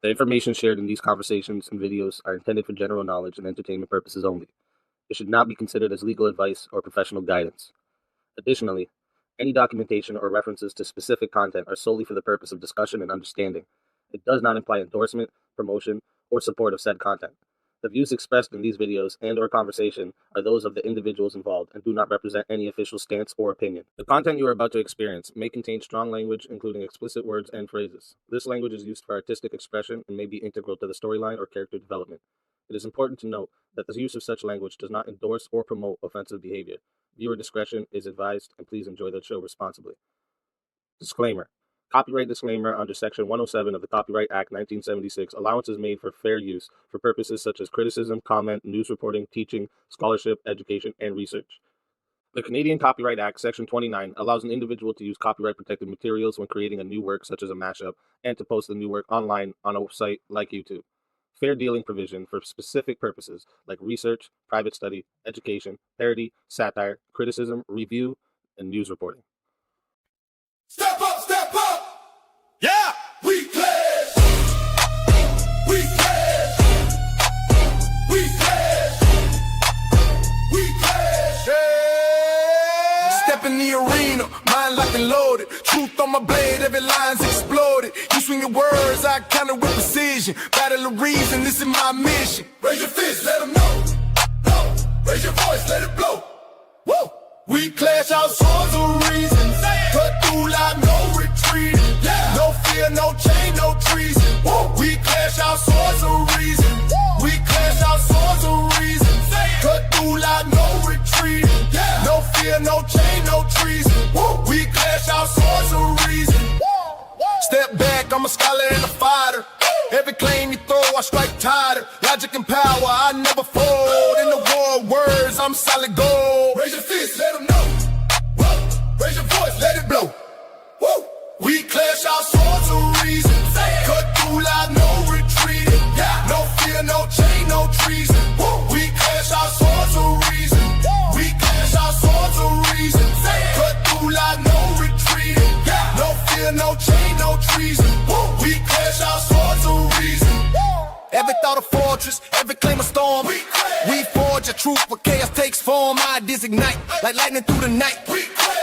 The information shared in these conversations and videos are intended for general knowledge and entertainment purposes only. It should not be considered as legal advice or professional guidance. Additionally, any documentation or references to specific content are solely for the purpose of discussion and understanding. It does not imply endorsement, promotion, or support of said content. The views expressed in these videos and/or conversation are those of the individuals involved and do not represent any official stance or opinion. The content you are about to experience may contain strong language, including explicit words and phrases. This language is used for artistic expression and may be integral to the storyline or character development. It is important to note that the use of such language does not endorse or promote offensive behavior. Viewer discretion is advised, and please enjoy the show responsibly. Disclaimer. Copyright disclaimer under Section 107 of the Copyright Act 1976. Allowance is made for fair use for purposes such as criticism, comment, news reporting, teaching, scholarship, education, and research. The Canadian Copyright Act, Section 29, allows an individual to use copyright-protected materials when creating a new work, such as a mashup, and to post the new work online on a website like YouTube. Fair dealing provision for specific purposes like research, private study, education, parody, satire, criticism, review, and news reporting. Step up, step up! Yeah! We pledge! We pledge! We pledge! We pledge! Yeah! Step in the arena, mind locked and loaded. Truth on my blade, every line's exploded. You swing your words, I counter with precision. Battle of reason, this is my mission. Raise your fist, let them know. No. Raise your voice, let it blow. Woo! We clash our swords of reason. Cut through like no retreat. Yeah. No fear, no chain, no treason. Woo. We clash our swords of reason. Woo. We clash our swords of reason. Cut through like no retreat. Yeah. No fear, no chain, no treason. Woo. We clash our swords of reason. Step back, I'm a scholar and a fighter. Every claim you throw, I strike tighter. Logic and power, I never fold. In the war of words, I'm solid gold. Raise your fist, let them know. Whoa. Raise your voice, let it blow. Woo. We clash our swords of reason. Cut through like no retreat. Yeah. No fear, no chain, no treason. Woo. We clash our swords of reason. We clash our swords of reason. Cut through like no retreat. Yeah. No fear, no chain, no treason. Woo. We clash our swords of reason. Every thought a fortress, every claim a storm. We forge a truth where chaos takes form. Ideas ignite like lightning through the night.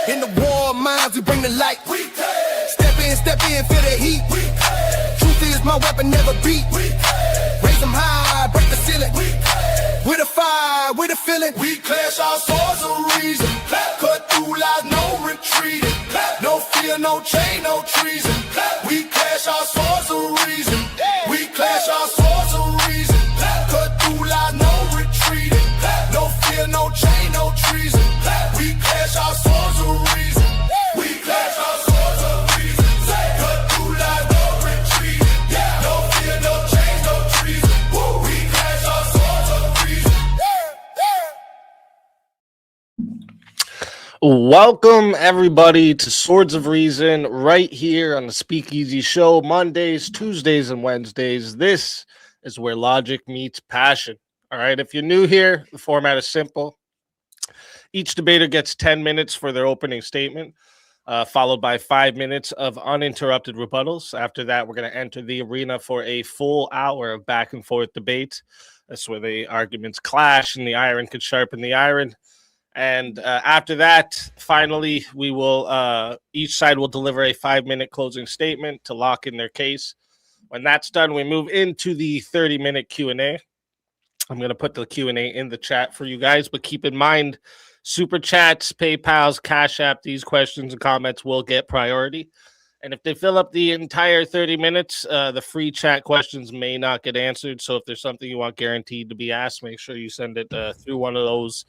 In the war of minds, we bring the light. Step in, feel the heat. Truth is my weapon, never beat. Raise them high, break the ceiling. With a fire, with a feeling. We clash our swords of reason. Cut through like no retreat. No fear, no chain, no treason. We clash our swords of reason. We clash our swords of reason. Cut through like no retreat. No fear, no chain, no treason. We clash our swords of reason. We clash our swords of reason. Cut through like no retreat. No fear, no chain, no treason. We clash our swords of reason. Welcome, everybody, to Swords of Reason right here on the Speakeasy Show, Mondays, Tuesdays, and Wednesdays. This is where logic meets passion. All right, if you're new here, the format is simple. Each debater gets 10 minutes for their opening statement, followed by 5 minutes of uninterrupted rebuttals. After that, we're going to enter the arena for a full hour of back and forth debate. That's where the arguments clash and the iron can sharpen the iron. And after that, finally, we will each side will deliver a 5-minute closing statement to lock in their case. When that's done, we move into the 30-minute Q&A. I'm going to put the Q&A in the chat for you guys, but keep in mind, Super Chats, PayPals, Cash App, these questions and comments will get priority. And if they fill up the entire 30 minutes, the free chat questions may not get answered. So if there's something you want guaranteed to be asked, make sure you send it through one of those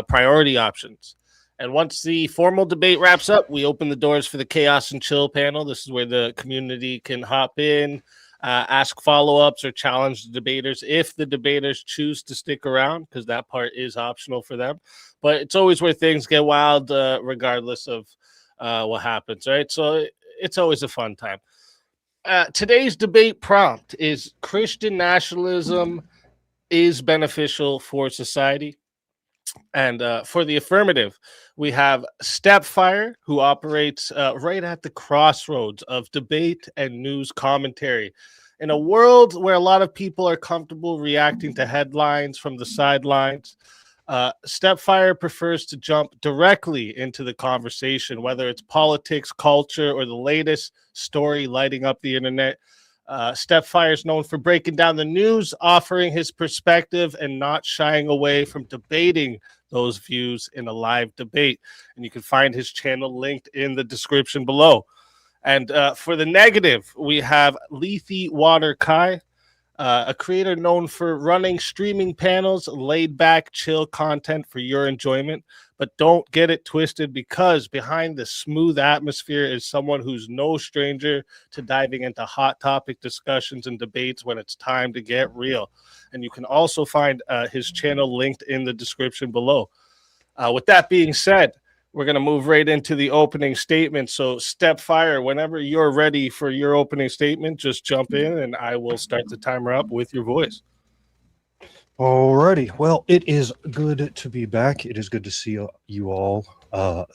priority options. And once the formal debate wraps up, we open the doors for the Chaos and Chill panel. This is where the community can hop in, ask follow-ups, or challenge the debaters if the debaters choose to stick around, because that part is optional for them. But it's always where things get wild, regardless of what happens, right? So it's always a fun time. Today's debate prompt is: Christian nationalism is beneficial for society? And for the affirmative, we have StepFir3, who operates right at the crossroads of debate and news commentary. In a world where a lot of people are comfortable reacting to headlines from the sidelines, StepFir prefers to jump directly into the conversation, whether it's politics, culture, or the latest story lighting up the internet. StepFir is known for breaking down the news, offering his perspective, and not shying away from debating those views in a live debate. And you can find his channel linked in the description below. And for the negative, we have Lethe Water Kai, a creator known for running streaming panels, laid back, chill content for your enjoyment. But don't get it twisted, because behind the smooth atmosphere is someone who's no stranger to diving into hot topic discussions and debates when it's time to get real. And you can also find his channel linked in the description below. With that being said, we're going to move right into the opening statement. So, StepFir, whenever you're ready for your opening statement, just jump in and I will start the timer up with your voice. Alrighty. Well, it is good to be back. It is good to see you all.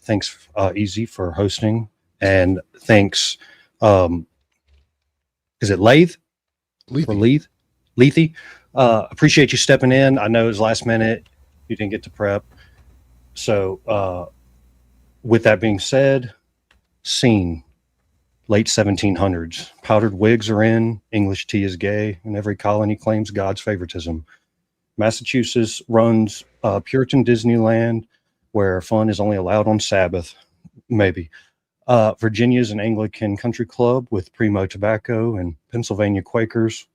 Thanks, Easy, for hosting. And thanks, is it Lethe? Lethe. Lethe. Appreciate you stepping in. I know it was last minute. You didn't get to prep. So, with that being said, scene, late 1700s. Powdered wigs are in, English tea is gay, and every colony claims God's favoritism. Massachusetts runs Puritan Disneyland, where fun is only allowed on Sabbath, maybe. Virginia's an Anglican country club with Primo Tobacco, and Pennsylvania Quakers,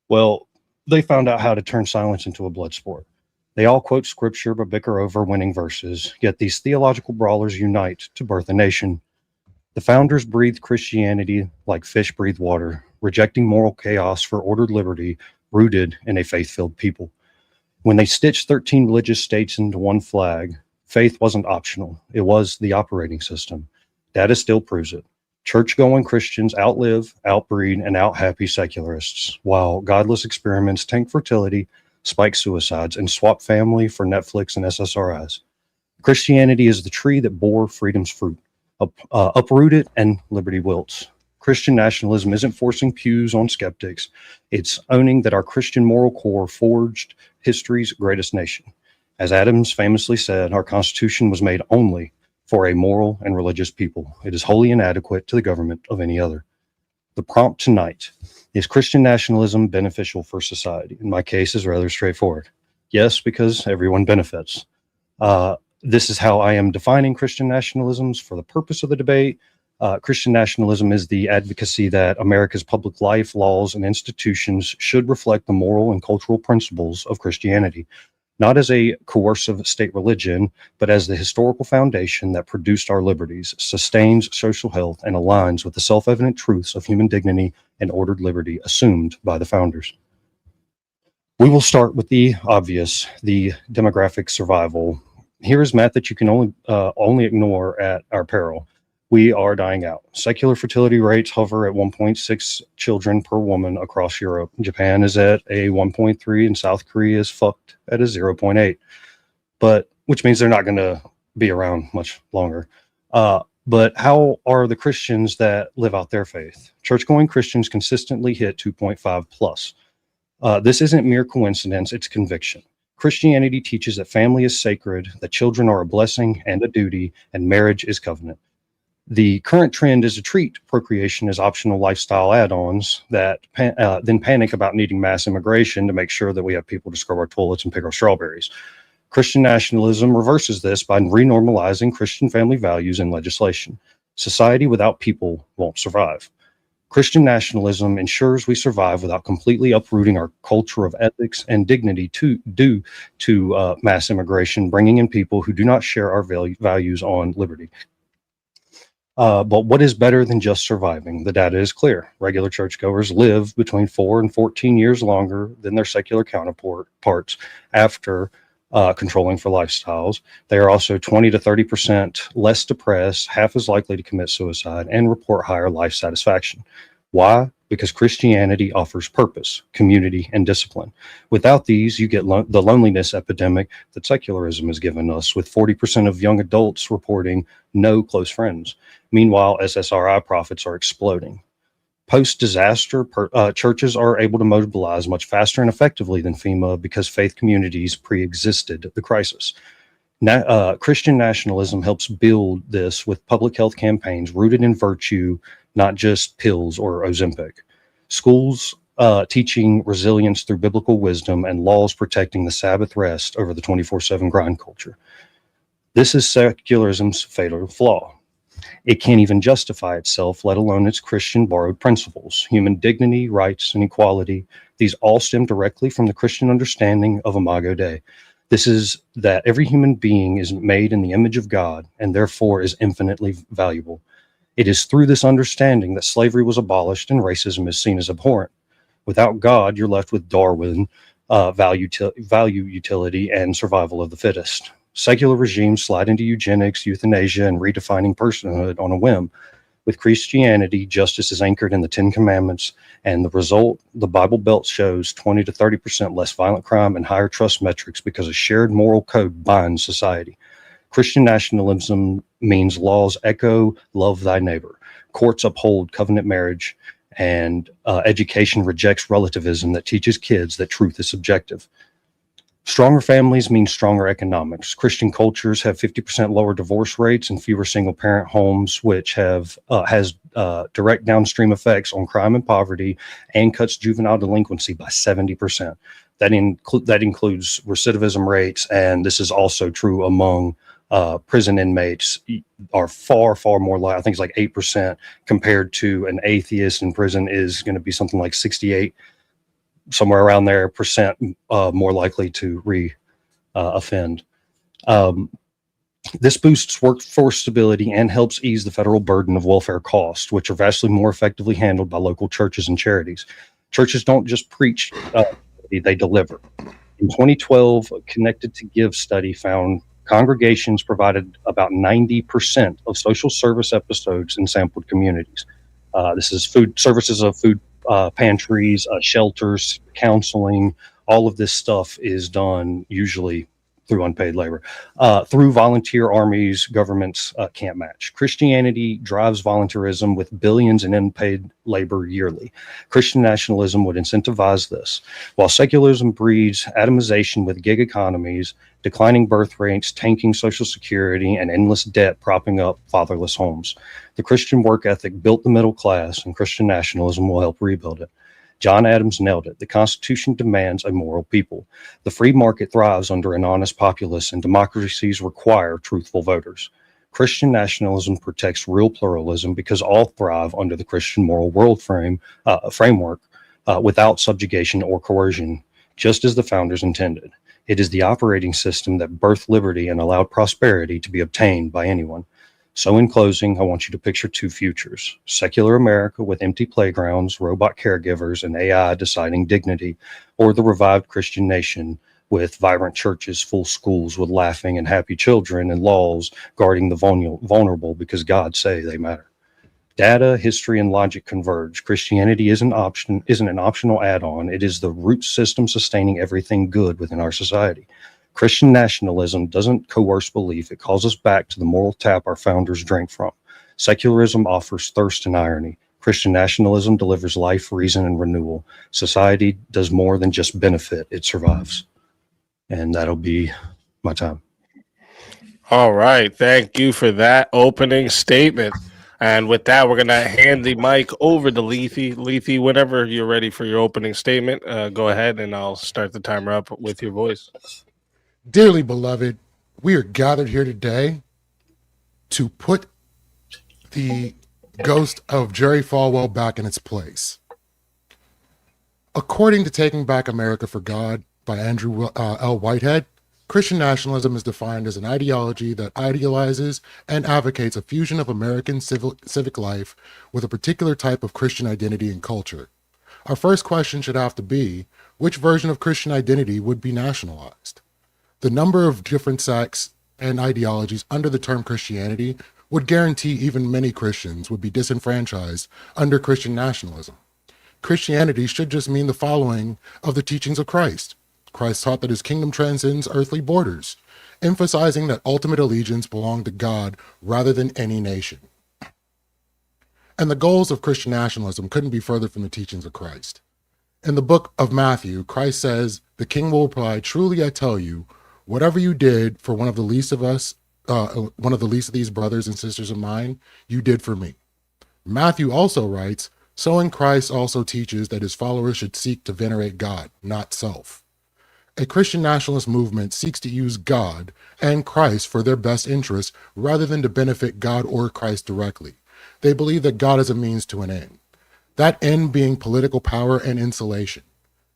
well, they found out how to turn silence into a blood sport. They all quote scripture but bicker over winning verses, yet these theological brawlers unite to birth a nation. The founders breathed Christianity like fish breathe water, rejecting moral chaos for ordered liberty rooted in a faith-filled people. When they stitched 13 religious states into one flag, faith wasn't optional. It was the operating system. Data still proves it. Church-going Christians outlive, outbreed, and out-happy secularists, while godless experiments tank fertility, spike suicides, and swap family for Netflix and SSRIs. Christianity is the tree that bore freedom's fruit. Uproot it and liberty wilts. Christian nationalism isn't forcing pews on skeptics. It's owning that our Christian moral core forged history's greatest nation. As Adams famously said, our Constitution was made only for a moral and religious people. It is wholly inadequate to the government of any other. The prompt tonight: is Christian nationalism beneficial for society? In my case, is rather straightforward. Yes, because everyone benefits. This is how I am defining Christian nationalisms for the purpose of the debate. Christian nationalism is the advocacy that America's public life, laws, and institutions should reflect the moral and cultural principles of Christianity, not as a coercive state religion, but as the historical foundation that produced our liberties, sustains social health, and aligns with the self-evident truths of human dignity and ordered liberty assumed by the founders. We will start with the obvious, the demographic survival. Here is math that you can only ignore at our peril. We are dying out. Secular fertility rates hover at 1.6 children per woman across Europe. Japan is at a 1.3 and South Korea is fucked at a 0.8. But which means they're not going to be around much longer. But how are the Christians that live out their faith? Church-going Christians consistently hit 2.5 plus. This isn't mere coincidence, it's conviction. Christianity teaches that family is sacred, that children are a blessing and a duty, and marriage is covenant. The current trend is to treat procreation as optional lifestyle add-ons that then panic about needing mass immigration to make sure that we have people to scrub our toilets and pick our strawberries. Christian nationalism reverses this by renormalizing Christian family values in legislation. Society without people won't survive. Christian nationalism ensures we survive without completely uprooting our culture of ethics and dignity due to mass immigration, bringing in people who do not share our values on liberty. But what is better than just surviving? The data is clear. Regular churchgoers live between 4 and 14 years longer than their secular counterparts after controlling for lifestyles. They are also 20 to 30% less depressed, half as likely to commit suicide, and report higher life satisfaction. Why? Because Christianity offers purpose, community, and discipline. Without these, you get the loneliness epidemic that secularism has given us, with 40% of young adults reporting no close friends. Meanwhile, SSRI profits are exploding. Post-disaster, churches are able to mobilize much faster and effectively than FEMA because faith communities pre-existed the crisis. Christian nationalism helps build this with public health campaigns rooted in virtue, not just pills or Ozempic. Schools teaching resilience through biblical wisdom and laws protecting the Sabbath rest over the 24/7 grind culture. This is secularism's fatal flaw. It can't even justify itself, let alone its Christian borrowed principles. Human dignity, rights, and equality, these all stem directly from the Christian understanding of Imago Dei. This is that every human being is made in the image of God and therefore is infinitely valuable. It is through this understanding that slavery was abolished and racism is seen as abhorrent. Without God, you're left with Darwin, value, utility, and survival of the fittest. Secular regimes slide into eugenics, euthanasia, and redefining personhood on a whim. With Christianity, justice is anchored in the Ten Commandments, and the result, the Bible Belt shows 20 to 30% less violent crime and higher trust metrics because a shared moral code binds society. Christian nationalism means laws echo love thy neighbor. Courts uphold covenant marriage, and education rejects relativism that teaches kids that truth is subjective. Stronger families mean stronger economics. Christian cultures have 50% lower divorce rates and fewer single-parent homes, which has direct downstream effects on crime and poverty, and cuts juvenile delinquency by 70%. That includes recidivism rates, and this is also true among prison inmates. Are far more likely. I think it's like 8% compared to an atheist in prison is going to be something like 68. Somewhere around there, percent more likely to offend. This boosts workforce stability and helps ease the federal burden of welfare costs, which are vastly more effectively handled by local churches and charities. Churches don't just preach, they deliver. In 2012, a Connected to Give study found congregations provided about 90% of social service episodes in sampled communities. This is food services of food pantries, shelters, counseling. All of this stuff is done usually through unpaid labor. Through volunteer armies, governments can't match. Christianity drives volunteerism with billions in unpaid labor yearly. Christian nationalism would incentivize this, while secularism breeds atomization with gig economies, declining birth rates, tanking Social Security, and endless debt propping up fatherless homes. The Christian work ethic built the middle class, and Christian nationalism will help rebuild it. John Adams nailed it. The Constitution demands a moral people. The free market thrives under an honest populace, and democracies require truthful voters. Christian nationalism protects real pluralism because all thrive under the Christian moral world framework without subjugation or coercion, just as the founders intended. It is the operating system that birthed liberty and allowed prosperity to be obtained by anyone. So in closing, I want you to picture two futures: secular America with empty playgrounds, robot caregivers, and AI deciding dignity, or the revived Christian nation with vibrant churches, full schools with laughing and happy children, and laws guarding the vulnerable because God say they matter. Data, history, and logic converge. Christianity isn't an optional add-on. It is the root system sustaining everything good within our society. Christian nationalism doesn't coerce belief. It calls us back to the moral tap our founders drank from. Secularism offers thirst and irony. Christian nationalism delivers life, reason, and renewal. Society does more than just benefit. It survives. And that'll be my time. All right. Thank you for that opening statement. And with that, we're going to hand the mic over to Lethe. Lethe, whenever you're ready for your opening statement, go ahead and I'll start the timer up with your voice. Dearly beloved, we are gathered here today to put the ghost of Jerry Falwell back in its place. According to Taking Back America for God by Andrew L. Whitehead, Christian nationalism is defined as an ideology that idealizes and advocates a fusion of American civic life with a particular type of Christian identity and culture. Our first question should have to be, which version of Christian identity would be nationalized? The number of different sects and ideologies under the term Christianity would guarantee even many Christians would be disenfranchised under Christian nationalism. Christianity should just mean the following of the teachings of Christ. Christ taught that his kingdom transcends earthly borders, emphasizing that ultimate allegiance belonged to God rather than any nation. And the goals of Christian nationalism couldn't be further from the teachings of Christ. In the book of Matthew, Christ says, "The king will reply, 'Truly I tell you, whatever you did for one of the least of us, one of the least of these brothers and sisters of mine, you did for me.'" Matthew also writes, "So in Christ also teaches that his followers should seek to venerate God, not self." A Christian nationalist movement seeks to use God and Christ for their best interest rather than to benefit God or Christ directly. They believe that God is a means to an end, that end being political power and insulation.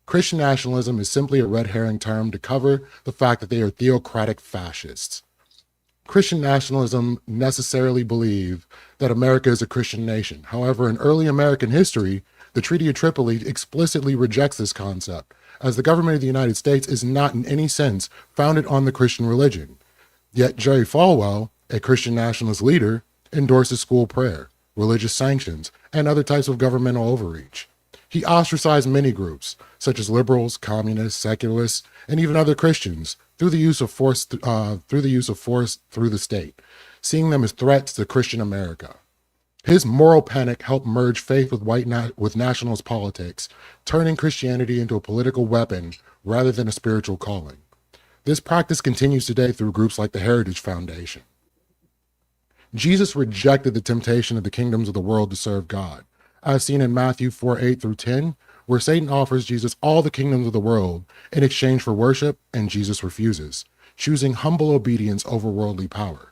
Christian nationalism is simply a red herring term to cover the fact that they are theocratic fascists. Christian nationalism necessarily believe that America is a Christian nation. However, in early American history, the Treaty of Tripoli explicitly rejects this concept, as the government of the United States is not in any sense founded on the Christian religion. Yet Jerry Falwell, a Christian nationalist leader, endorses school prayer, religious sanctions, and other types of governmental overreach. He ostracized many groups, such as liberals, communists, secularists, and even other Christians, through the use of force through the state, seeing them as threats to Christian America. His moral panic helped merge faith with nationalist politics, turning Christianity into a political weapon rather than a spiritual calling. This practice continues today through groups like the Heritage Foundation. Jesus rejected the temptation of the kingdoms of the world to serve God, as seen in Matthew 4:8 through 10, where Satan offers Jesus all the kingdoms of the world in exchange for worship, and Jesus refuses, choosing humble obedience over worldly power.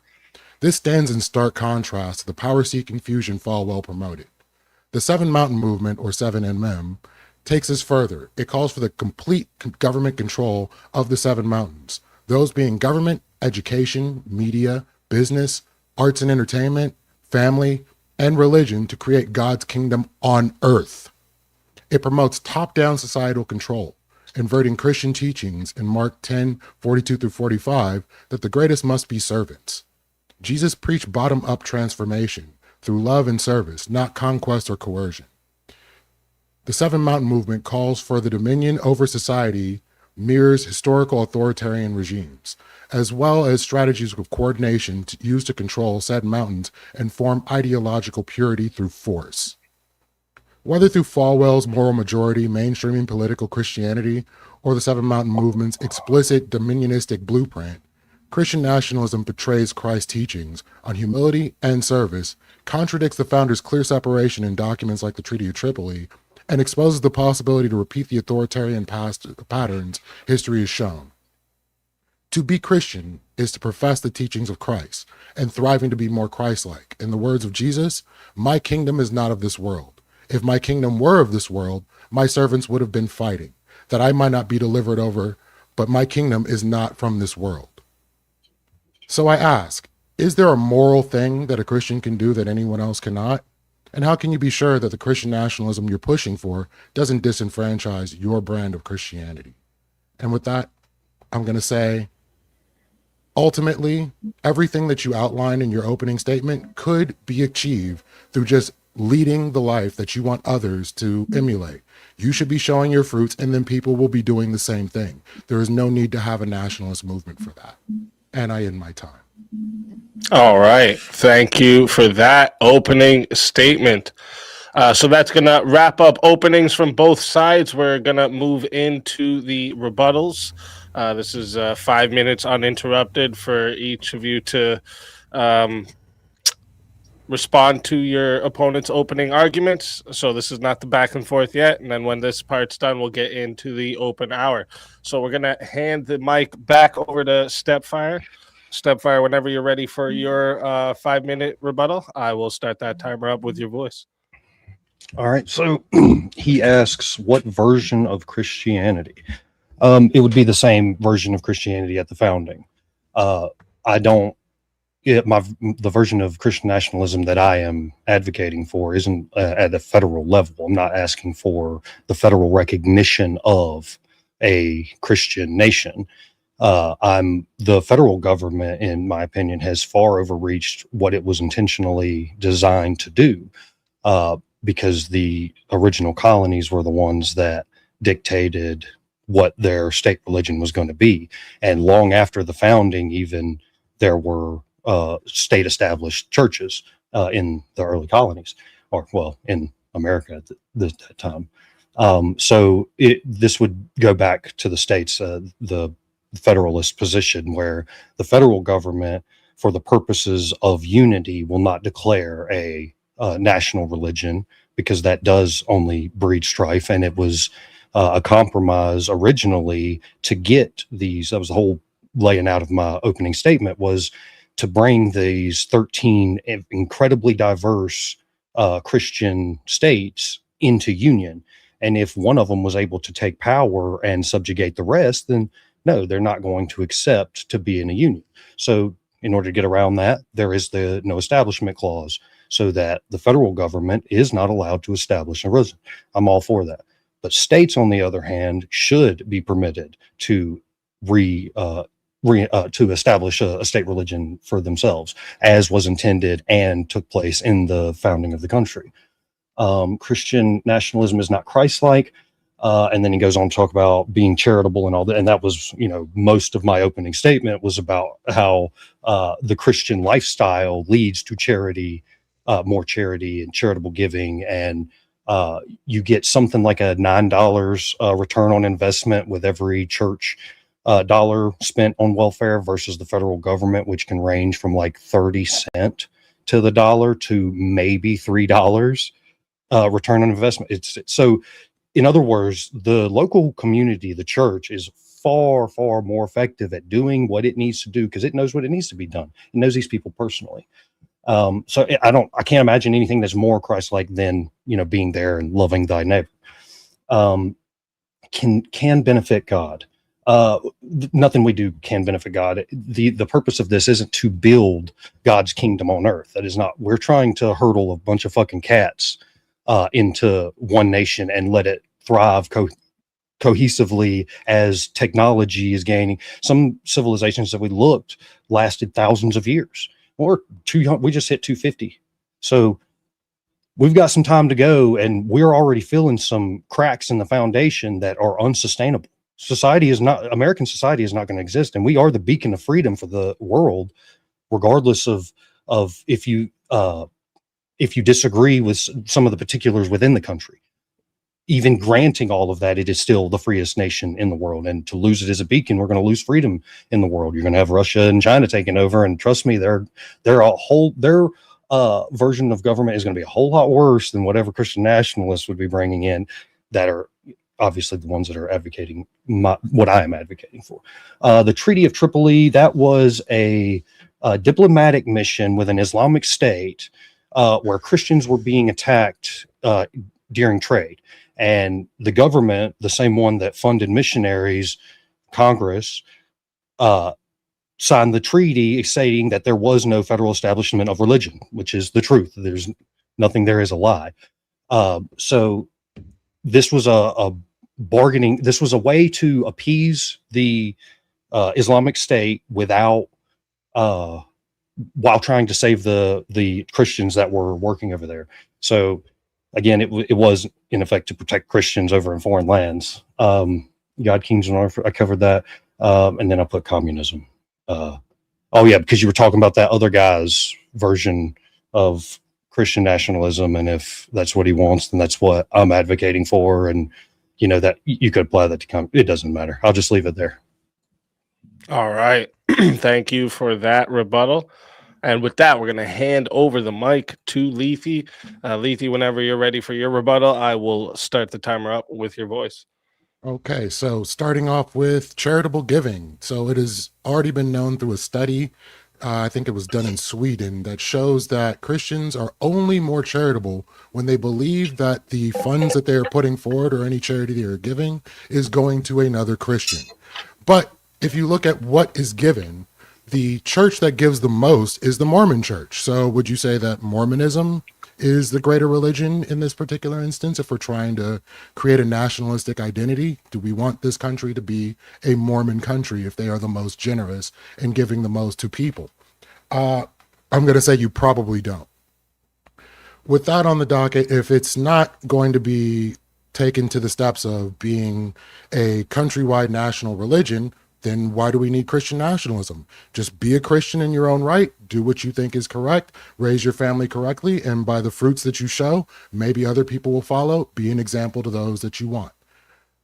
This stands in stark contrast to the power-seeking fusion Falwell promoted. The Seven Mountain Movement, or 7MM, takes this further. It calls for the complete government control of the seven mountains, those being government, education, media, business, arts and entertainment, family, and religion, to create God's kingdom on earth. It promotes top-down societal control, inverting Christian teachings in Mark 10:42 through 45, that the greatest must be servants. Jesus preached bottom-up transformation through love and service, not conquest or coercion. The Seven Mountain Movement calls for the dominion over society mirrors historical authoritarian regimes, as well as strategies of coordination used to control said mountains and form ideological purity through force. Whether through Falwell's moral majority, mainstreaming political Christianity, or the Seven Mountain Movement's explicit dominionistic blueprint, Christian nationalism portrays Christ's teachings on humility and service, contradicts the founders' clear separation in documents like the Treaty of Tripoli, and exposes the possibility to repeat the authoritarian patterns history has shown. To be Christian is to profess the teachings of Christ and thriving to be more Christ-like. In the words of Jesus, "My kingdom is not of this world. If my kingdom were of this world, my servants would have been fighting, that I might not be delivered over, but my kingdom is not from this world." So I ask, is there a moral thing that a Christian can do that anyone else cannot? And how can you be sure that the Christian nationalism you're pushing for doesn't disenfranchise your brand of Christianity? And with that, I'm going to say, ultimately, everything that you outlined in your opening statement could be achieved through just leading the life that you want others to emulate. You should be showing your fruits, and then people will be doing the same thing. There is no need to have a nationalist movement for that. And I end my time. All right. Thank you for that opening statement. So that's going to wrap up openings from both sides. We're going to move into the rebuttals. This is 5 minutes uninterrupted for each of you to respond to your opponent's opening arguments. So this is not the back and forth yet. And then when this part's done, we'll get into the open hour. So we're going to hand the mic back over to StepFir. StepFir, whenever you're ready for your 5-minute rebuttal, I will start that timer up with your voice. All right. So he asks, what version of Christianity? It would be the same version of Christianity at the founding. The version of Christian nationalism that I am advocating for isn't at the federal level. I'm not asking for the federal recognition of a Christian nation. The federal government, in my opinion, has far overreached what it was intentionally designed to do, because the original colonies were the ones that dictated what their state religion was going to be. And long after the founding, even, there were state established churches in the early colonies, or well, in America at that time. So this would go back to the states, the federalist position, where the federal government, for the purposes of unity, will not declare a national religion, because that does only breed strife. And it was a compromise originally to get these. That was the whole laying out of my opening statement, was to bring these 13 incredibly diverse Christian states into union. And if one of them was able to take power and subjugate the rest, then no, they're not going to accept to be in a union. So in order to get around that, there is the no establishment clause, so that the federal government is not allowed to establish a religion. I'm all for that. But states, on the other hand, should be permitted to to establish a state religion for themselves, as was intended and took place in the founding of the country. Christian nationalism is not Christ-like. And then he goes on to talk about being charitable and all that. And that was, most of my opening statement was about how the Christian lifestyle leads to charity, more charity and charitable giving. And you get something like a $9 return on investment with every church dollar spent on welfare, versus the federal government, which can range from like 30 cents to the dollar to maybe $3 return on investment. It's so, in other words, the local community, the church, is far, far more effective at doing what it needs to do, because it knows what it needs to be done. It knows these people personally. So I can't imagine anything that's more Christ-like than, being there and loving thy neighbor. Can benefit God. Nothing we do can benefit God. The purpose of this isn't to build God's kingdom on earth. That is not. We're trying to hurdle a bunch of fucking cats into one nation and let it thrive cohesively as technology is gaining. Some civilizations that we looked lasted thousands of years. We just hit 250. So we've got some time to go, and we're already feeling some cracks in the foundation that are unsustainable. American society is not going to exist. And we are the beacon of freedom for the world, regardless of if you disagree with some of the particulars within the country. Even granting all of that, it is still the freest nation in the world. And to lose it as a beacon, we're going to lose freedom in the world. You're going to have Russia and China taking over. And trust me, their version of government is going to be a whole lot worse than whatever Christian nationalists would be bringing in, that are obviously the ones that are advocating what I am advocating for. The Treaty of Tripoli, that was a diplomatic mission with an Islamic state where Christians were being attacked during trade. And the government, the same one that funded missionaries, Congress, signed the treaty stating that there was no federal establishment of religion, which is the truth. There's nothing there is a lie. So this was a bargaining. This was a way to appease the Islamic State without, while trying to save the Christians that were working over there. So again, it was in effect to protect Christians over in foreign lands. God, Kings, and Earth, I covered that. And then I put communism. Because you were talking about that other guy's version of Christian nationalism. And if that's what he wants, then that's what I'm advocating for. And, that you could apply that to it doesn't matter. I'll just leave it there. All right. Thank you for that rebuttal. And with that, we're going to hand over the mic to Lethe. Lethe, whenever you're ready for your rebuttal, I will start the timer up with your voice. Okay, so starting off with charitable giving. So it has already been known through a study, I think it was done in Sweden, that shows that Christians are only more charitable when they believe that the funds that they are putting forward, or any charity they are giving, is going to another Christian. But if you look at what is given, the church that gives the most is the Mormon church. So would you say that Mormonism is the greater religion in this particular instance? If we're trying to create a nationalistic identity, do we want this country to be a Mormon country if they are the most generous and giving the most to people? I'm going to say you probably don't. With that on the docket, if it's not going to be taken to the steps of being a countrywide national religion, then why do we need Christian nationalism? Just be a Christian in your own right, do what you think is correct, raise your family correctly, and by the fruits that you show, maybe other people will follow. Be an example to those that you want.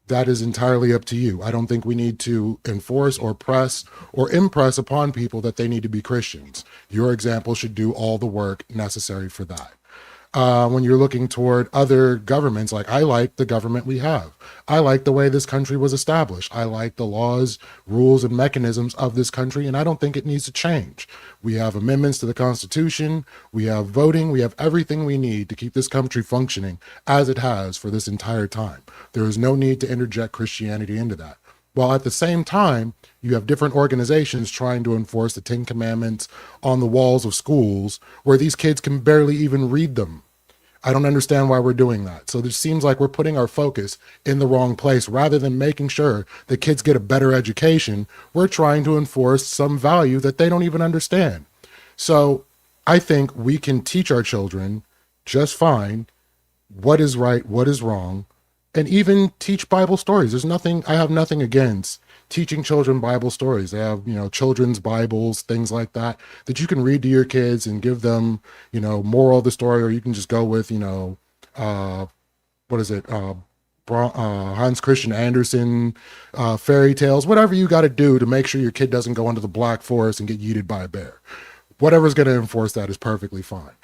That is entirely up to you. I don't think we need to enforce or press or impress upon people that they need to be Christians. Your example should do all the work necessary for that. When you're looking toward other governments, like I like the government we have. I like the way this country was established. I like the laws, rules, and mechanisms of this country, and I don't think it needs to change. We have amendments to the Constitution, we have voting, we have everything we need to keep this country functioning as it has for this entire time. There is no need to interject Christianity into that. While at the same time, you have different organizations trying to enforce the Ten Commandments on the walls of schools where these kids can barely even read them. I don't understand why we're doing that. So it seems like we're putting our focus in the wrong place. Rather than making sure that kids get a better education, we're trying to enforce some value that they don't even understand. So I think we can teach our children just fine what is right, what is wrong, and even teach Bible stories. I have nothing against teaching children Bible stories. They have, children's Bibles, things like that you can read to your kids and give them, moral of the story, or you can just go with, Hans Christian Andersen, fairy tales, whatever you got to do to make sure your kid doesn't go into the Black Forest and get yeeted by a bear. Whatever's going to enforce that is perfectly fine.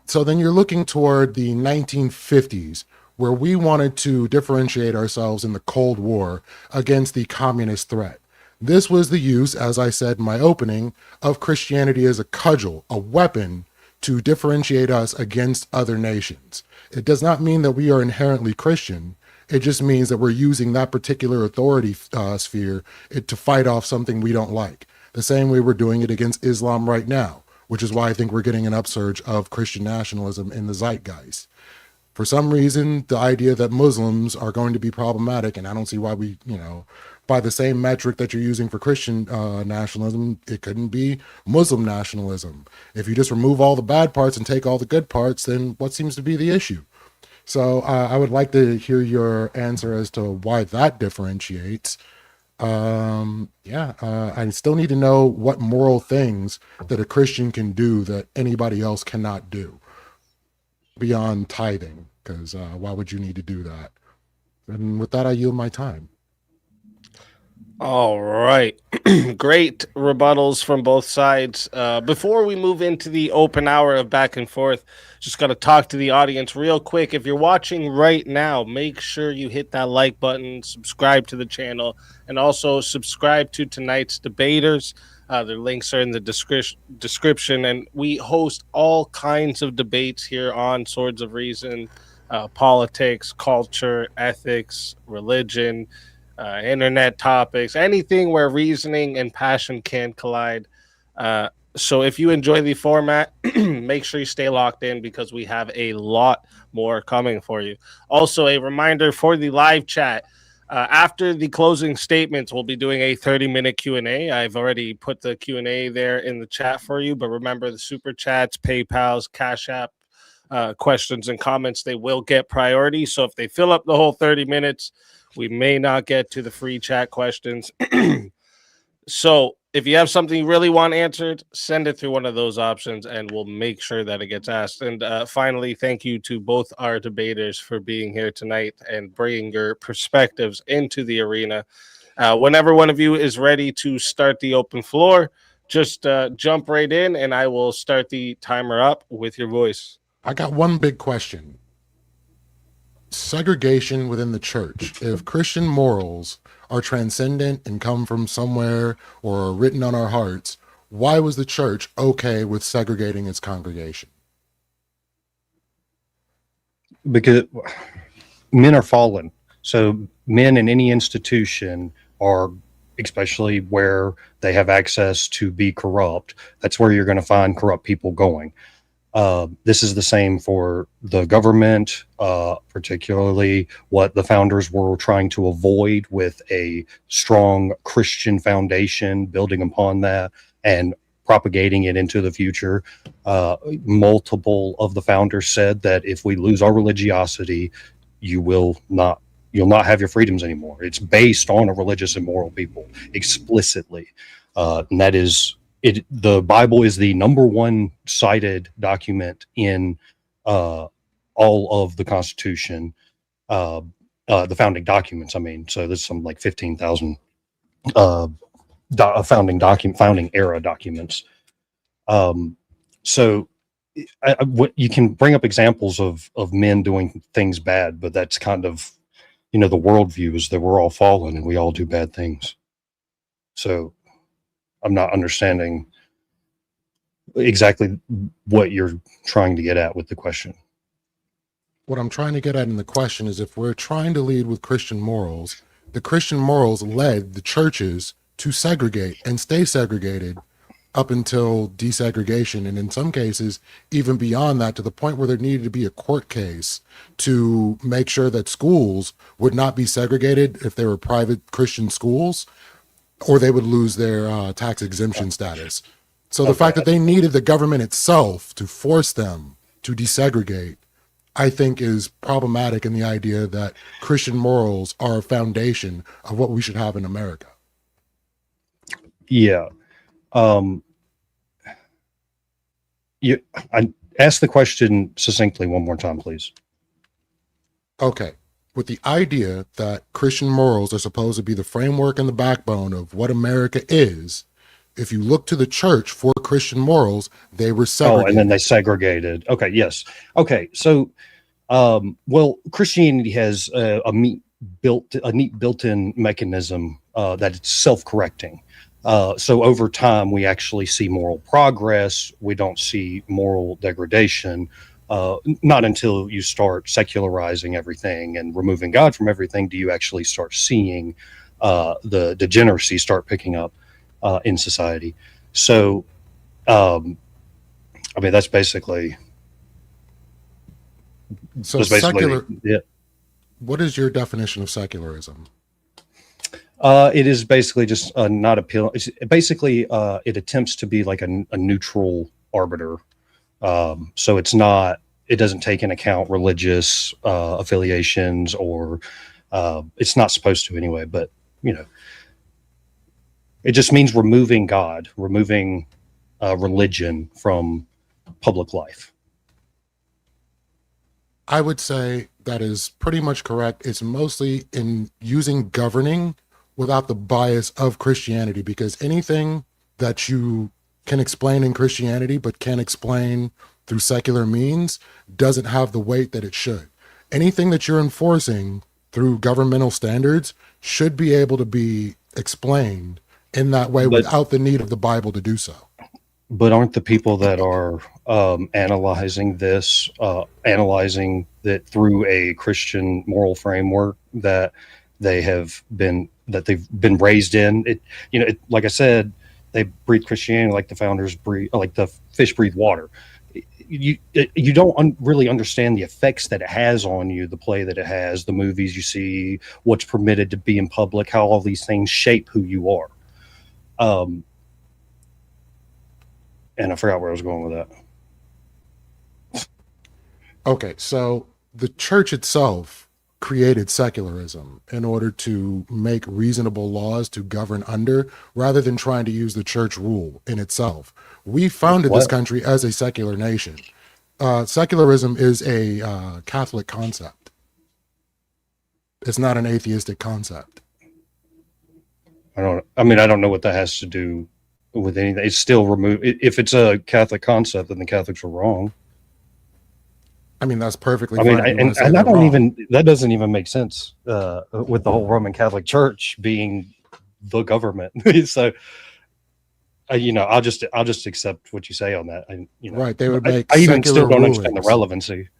So then you're looking toward the 1950s, where we wanted to differentiate ourselves in the Cold War against the communist threat. This was the use, as I said in my opening, of Christianity as a cudgel, a weapon to differentiate us against other nations. It does not mean that we are inherently Christian. It just means that we're using that particular authority sphere to fight off something we don't like. The same way we're doing it against Islam right now, which is why I think we're getting an upsurge of Christian nationalism in the zeitgeist. For some reason, the idea that Muslims are going to be problematic, and I don't see why we, by the same metric that you're using for Christian nationalism, it couldn't be Muslim nationalism. If you just remove all the bad parts and take all the good parts, then what seems to be the issue? So I would like to hear your answer as to why that differentiates. I still need to know what moral things that a Christian can do that anybody else cannot do beyond tithing, because why would you need to do that? And with that, I yield my time. All right. Great rebuttals from both sides. Before we move into the open hour of back and forth, just got to talk to the audience real quick. If you're watching right now, make sure you hit that like button, subscribe to the channel, and also subscribe to tonight's debaters. Their links are in the description, and we host all kinds of debates here on Swords of Reason, politics, culture, ethics, religion, internet topics, anything where reasoning and passion can collide. So if you enjoy the format, make sure you stay locked in, because we have a lot more coming for you. Also, a reminder for the live chat. After the closing statements, we'll be doing a 30-minute Q&A. I've already put the Q&A there in the chat for you, but remember, the super chats, PayPals, Cash App, questions and comments, they will get priority. So if they fill up the whole 30 minutes, we may not get to the free chat questions. So if you have something you really want answered, send it through one of those options, and we'll make sure that it gets asked. And finally, thank you to both our debaters for being here tonight and bringing your perspectives into the arena. Whenever one of you is ready to start the open floor, just jump right in, and I will start the timer up with your voice. I got one big question. Segregation within the church. If Christian morals are transcendent and come from somewhere or are written on our hearts, why was the church okay with segregating its congregation? Because men are fallen. So men in any institution are, especially where they have access to be corrupt, that's where you're going to find corrupt people going. This is the same for the government, particularly what the founders were trying to avoid with a strong Christian foundation, building upon that and propagating it into the future. Multiple of the founders said that if we lose our religiosity, you will You'll not have your freedoms anymore. It's based on a religious and moral people explicitly. And that is it. The Bible is the number one cited document in all of the Constitution, the founding documents. I mean, so there's some like 15,000 founding era documents. So what you can bring up examples of men doing things bad, but that's kind of, the worldview is that we're all fallen and we all do bad things. So I'm not understanding exactly what you're trying to get at with the question. What I'm trying to get at in the question is, if we're trying to lead with Christian morals, the Christian morals led the churches to segregate and stay segregated up until desegregation, and in some cases even beyond that, to the point where there needed to be a court case to make sure that schools would not be segregated if they were private Christian schools, or they would lose their tax exemption status. So the fact that they needed the government itself to force them to desegregate, I think, is problematic in the idea that Christian morals are a foundation of what we should have in America. Yeah. I ask the question succinctly one more time, please. Okay. With the idea that Christian morals are supposed to be the framework and the backbone of what America is, if you look to the church for Christian morals, they were segregated. Oh, and then they segregated. Okay, yes. Okay, so, well, Christianity has a neat built-in mechanism that it's self-correcting. So over time, we actually see moral progress. We don't see moral degradation. Not until you start secularizing everything and removing God from everything do you actually start seeing the degeneracy start picking up in society. So, I mean, that's basically. So secular. Yeah. What is your definition of secularism? It is basically just not appealing. Basically, it attempts to be like a neutral arbiter. So it's not. It doesn't take into account religious affiliations, or it's not supposed to anyway. But it just means removing God, removing religion from public life. I would say that is pretty much correct. It's mostly in using governing without the bias of Christianity, because anything that you can explain in Christianity but can't explain through secular means doesn't have the weight that it should. Anything that you're enforcing through governmental standards should be able to be explained in that way without the need of the Bible to do so. But aren't the people that are analyzing that through a Christian moral framework that they've been raised in it? Like I said, they breathe Christianity like the founders breathe, like the fish breathe water. You don't really understand the effects that it has on you, the play that it has, the movies you see, what's permitted to be in public, how all these things shape who you are. And I forgot where I was going with that. Okay, so the church itself created secularism in order to make reasonable laws to govern under, rather than trying to use the church rule in itself. We founded this country as a secular nation. Secularism is a Catholic concept. It's not an atheistic concept. I don't know what that has to do with anything. It's still removed. If it's a Catholic concept, then the Catholics are wrong. I mean, that's perfectly fine. And that doesn't even make sense with the whole Roman Catholic Church being the government. So, I'll just accept what you say on that. Right. They would make I even still don't rulings. understand the relevancy.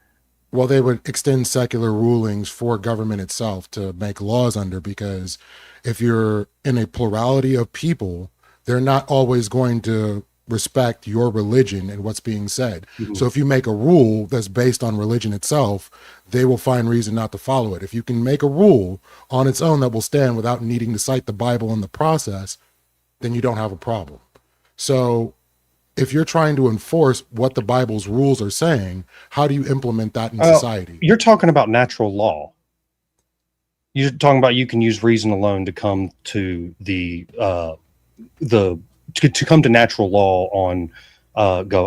Well, they would extend secular rulings for government itself to make laws under, because if you're in a plurality of people, they're not always going to respect your religion and what's being said. Mm-hmm. So if you make a rule that's based on religion itself, they will find reason not to follow it. If you can make a rule on its own that will stand without needing to cite the Bible in the process, then you don't have a problem. So if you're trying to enforce what the Bible's rules are saying, how do you implement that in society? You're talking about natural law. You're talking about you can use reason alone to come to to come to natural law on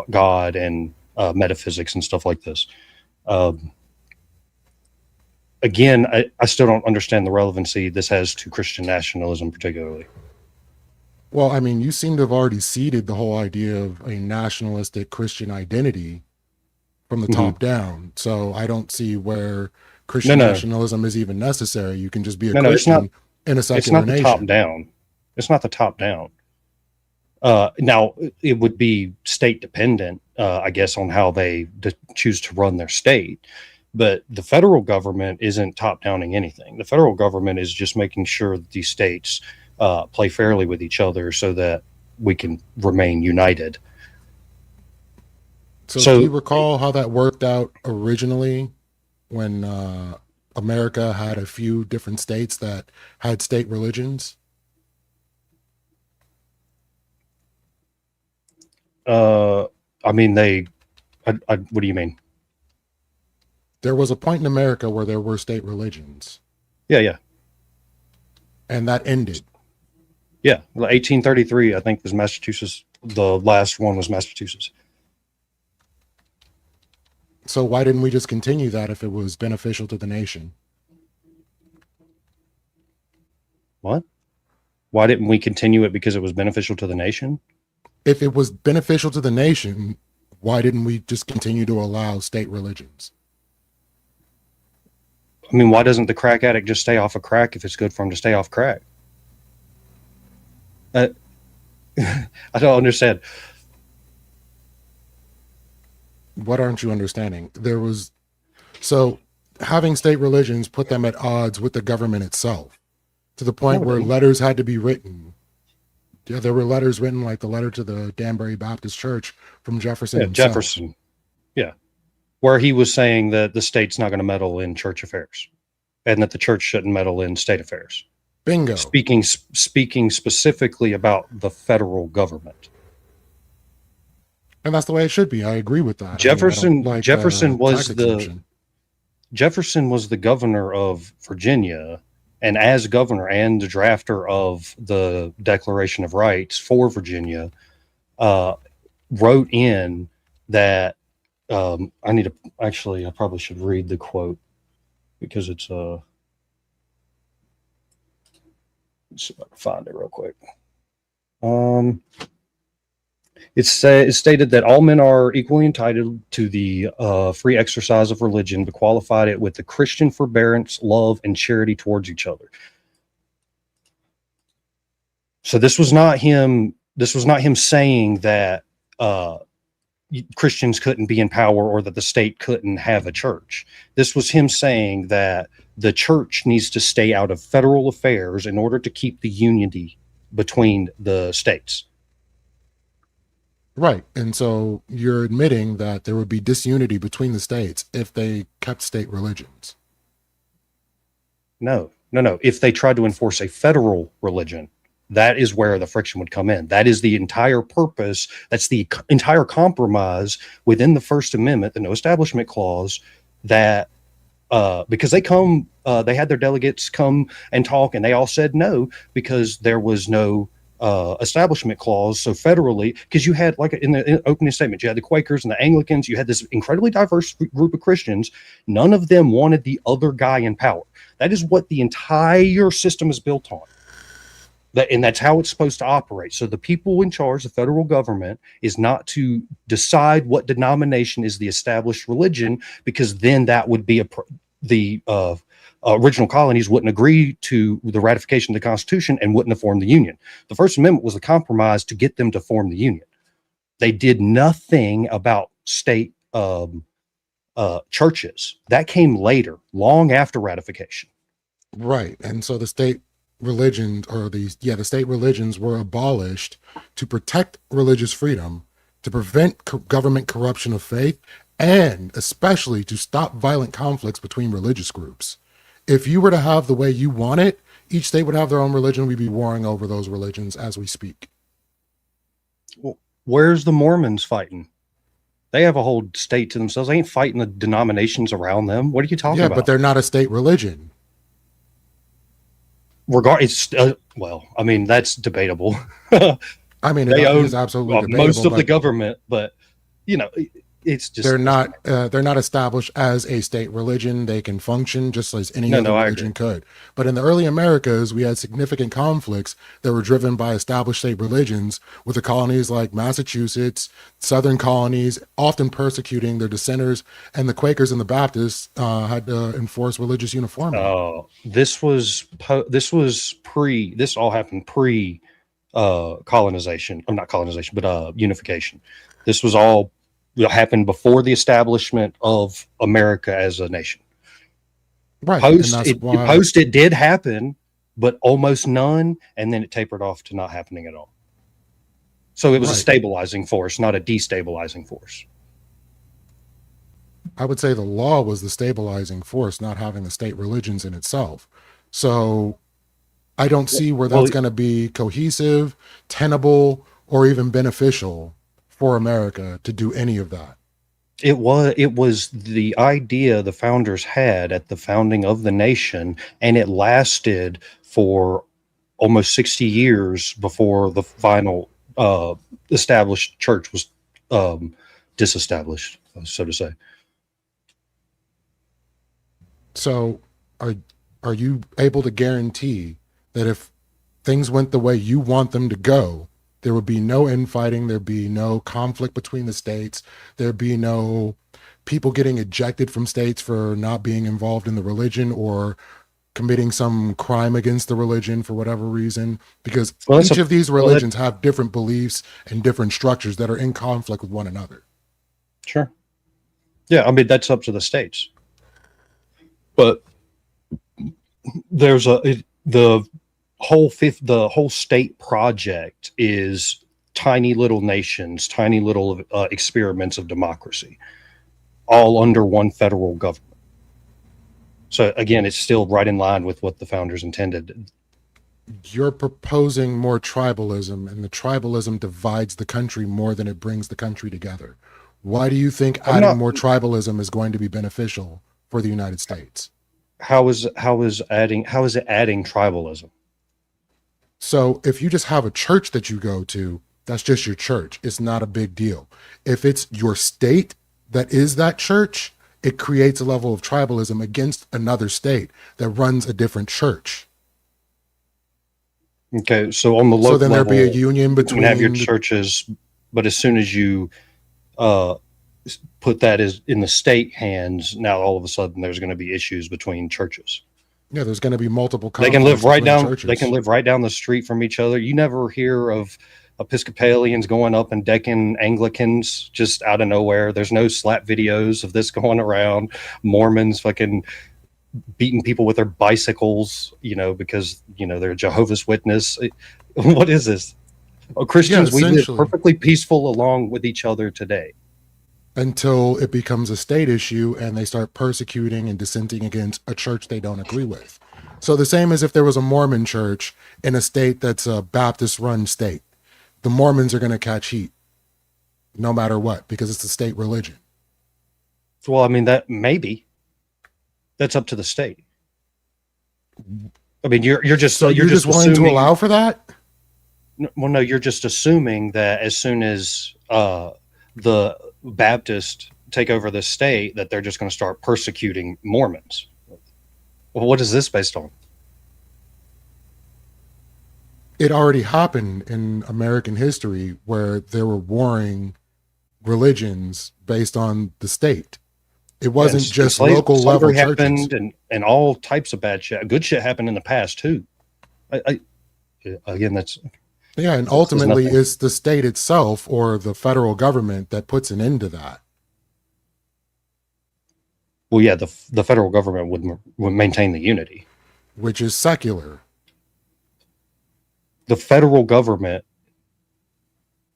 God and metaphysics and stuff like this. Again, I still don't understand the relevancy this has to Christian nationalism particularly. Well, I mean, you seem to have already seeded the whole idea of a nationalistic Christian identity from the top down. So I don't see where Christian nationalism is even necessary. You can just be a Christian in a secular nation. It's not the top down. It's not the top down. Now, it would be state dependent, I guess, on how they choose to run their state. But the federal government isn't top downing anything. The federal government is just making sure that these states play fairly with each other so that we can remain united. So do you recall how that worked out originally when America had a few different states that had state religions? I mean, what do you mean? There was a point in America where there were state religions. Yeah. And that ended. Yeah. 1833, I think, was Massachusetts. The last one was Massachusetts. So why didn't we just continue that if it was beneficial to the nation? What? Why didn't we continue it because it was beneficial to the nation? If it was beneficial to the nation, why didn't we just continue to allow state religions? I mean, why doesn't the crack addict just stay off of crack if it's good for him to stay off crack? I don't understand. What aren't you understanding? So having state religions put them at odds with the government itself to the point where letters had to be written. Yeah, there were letters written, like the letter to the Danbury Baptist Church from Jefferson himself. Jefferson. Yeah. Where he was saying that the state's not going to meddle in church affairs and that the church shouldn't meddle in state affairs. Bingo. Speaking specifically about the federal government. And that's the way it should be. I agree with that. Jefferson was the governor of Virginia, and as governor and the drafter of the Declaration of Rights for Virginia, wrote in that I probably should read the quote because it's let's see if I can find it real quick. It's stated that all men are equally entitled to the free exercise of religion, but qualified it with the Christian forbearance, love, and charity towards each other. So this was not him saying that Christians couldn't be in power or that the state couldn't have a church. This was him saying that the church needs to stay out of federal affairs in order to keep the unity between the states. Right. And so you're admitting that there would be disunity between the states if they kept state religions. No. If they tried to enforce a federal religion, that is where the friction would come in. That is the entire purpose. That's the entire compromise within the First Amendment, the No Establishment Clause, that because they had their delegates come and talk, and they all said no because there was no establishment clause. So federally, because you had, like in the opening statement, you had the Quakers and the Anglicans, you had this incredibly diverse group of Christians. None of them wanted the other guy in power. That is what the entire system is built on. And that's how it's supposed to operate. So the people in charge, the federal government, is not to decide what denomination is the established religion, because then that would be the original colonies wouldn't agree to the ratification of the Constitution and wouldn't have formed the Union. The First Amendment was a compromise to get them to form the Union. They did nothing about state churches. That came later, long after ratification. Right. And so the state religions, the state religions were abolished to protect religious freedom, to prevent government corruption of faith, and especially to stop violent conflicts between religious groups. If you were to have the way you want it, each state would have their own religion. We'd be warring over those religions as we speak. Well, where's the Mormons fighting? They have a whole state to themselves. They ain't fighting the denominations around them. What are you talking about? Yeah, but they're not a state religion. it's well, I mean, that's debatable. I mean, They it own is absolutely debatable, most of the but government, but you know, it's just they're not established as a state religion. They can function just as any other I religion agree. could. But in the early Americas, we had significant conflicts that were driven by established state religions, with the colonies like Massachusetts, southern colonies, often persecuting their dissenters, and the Quakers and the Baptists had to enforce religious uniformity. This all happened pre colonization. I'm not colonization, but unification. This was all happened before the establishment of America as a nation. Right. And that's why It did happen, but almost none, and then it tapered off to not happening at all. So it was a Right. stabilizing force, not a destabilizing force. I would say the law was the stabilizing force, not having the state religions in itself. So I don't see where that's going to be cohesive, tenable, or even beneficial for America to do any of that. It was the idea the founders had at the founding of the nation, and it lasted for almost 60 years before the final established church was disestablished, so to say. So are you able to guarantee that if things went the way you want them to go, there would be no infighting, there'd be no conflict between the states, there'd be no people getting ejected from states for not being involved in the religion or committing some crime against the religion for whatever reason? Because each of these religions have different beliefs and different structures that are in conflict with one another. Sure. Yeah, I mean, that's up to the states. But there's the whole state project is tiny little nations, tiny little experiments of democracy, all under one federal government. So again, it's still right in line with what the founders intended. You're proposing more tribalism, and the tribalism divides the country more than it brings the country together. Why do you think adding more tribalism is going to be beneficial for the United States? How is it adding tribalism? So if you just have a church that you go to, that's just your church. It's not a big deal. If it's your state that is that church, it creates a level of tribalism against another state that runs a different church. Okay, so on the local so then there'd level, be a union between you can have your churches, but as soon as you put that in the state hands, now all of a sudden there's going to be issues between churches. Yeah, there's going to be multiple. They can live right down. Churches. They can live right down the street from each other. You never hear of Episcopalians going up and decking Anglicans just out of nowhere. There's no slap videos of this going around. Mormons fucking beating people with their bicycles, because they're Jehovah's Witness. What is this? Christians, we live perfectly peaceful along with each other today. Until it becomes a state issue and they start persecuting and dissenting against a church they don't agree with. So the same as if there was a Mormon church in a state that's a Baptist-run state. The Mormons are going to catch heat no matter what, because it's a state religion. Well, I mean, that's up to the state. I mean, you're just willing to allow for that? Well, no, you're just assuming that as soon as the Baptists take over the state, that they're just going to start persecuting Mormons. Well, what is this based on? It already happened in American history where there were warring religions based on the state. It wasn't just local level churches. And all types of bad shit. Good shit happened in the past too. Again, that's... Yeah, and ultimately it's the state itself or the federal government that puts an end to that. Well, yeah, the federal government would maintain the unity. Which is secular. The federal government,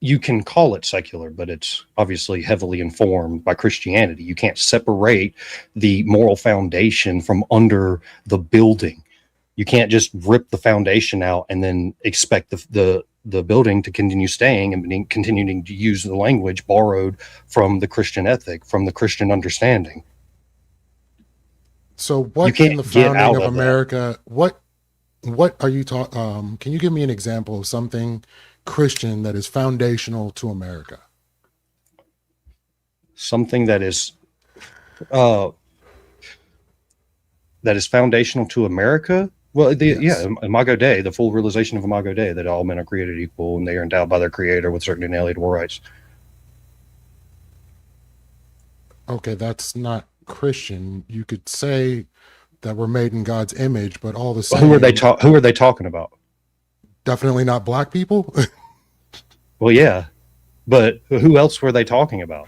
you can call it secular, but it's obviously heavily informed by Christianity. You can't separate the moral foundation from under the building. You can't just rip the foundation out and then expect the building to continue staying and continuing to use the language borrowed from the Christian ethic, from the Christian understanding. So what in the founding of America, what What are you talking? Can you give me an example of something Christian that is foundational to America? Something uh, that is foundational to America. Well, Yes. Imago Dei, the full realization of Imago Dei, that all men are created equal and they are endowed by their Creator with certain inalienable rights. Okay, that's not Christian. You could say that we're made in God's image, but all the But who are they same, who are they talking about? definitely not black people. Well, yeah, but who else were they talking about?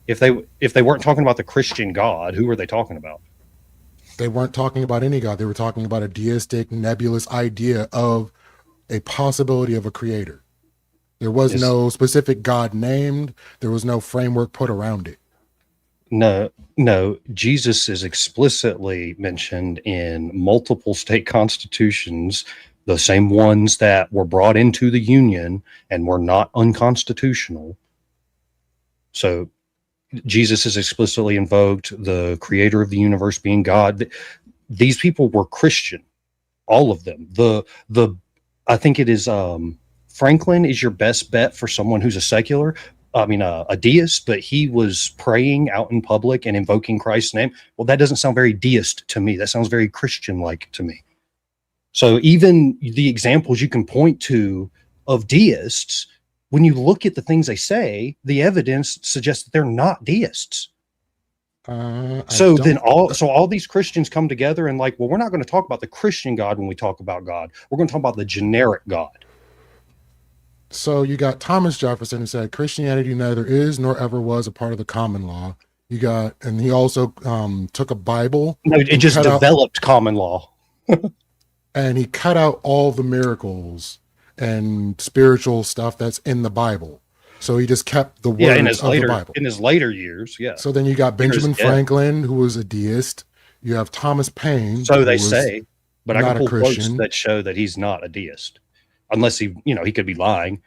If they weren't talking about the Christian God, who were they talking about? They weren't talking about any God. They were talking about a deistic, nebulous idea of a possibility of a creator. There was Is no specific God named. There was no framework put around it. no, Jesus is explicitly mentioned in multiple state constitutions, the same ones that were brought into the Union and were not unconstitutional. So Jesus is explicitly invoked, the creator of the universe being God. These people were Christian, all of them. The I think it is Franklin is your best bet for someone who's a secular. I mean, a deist, but he was praying out in public and invoking Christ's name. Well, that doesn't sound very deist to me. That sounds very Christian-like to me. So even the examples you can point to of deists, when you look at the things they say, the evidence suggests that they're not deists. So then all these Christians come together and like, well, we're not going to talk about the Christian God when we talk about God. We're going to talk about the generic God. So you got Thomas Jefferson who said Christianity neither is nor ever was a part of the common law. You got, and he also took a Bible. No, it just developed common law. And he cut out all the miracles and spiritual stuff that's in the Bible. So he just kept the words of the Bible. In his later years, yeah. So then you got Benjamin Franklin, who was a deist. You have Thomas Paine. So they say, but I can pull quotes that show that he's not a deist. Unless he could be lying,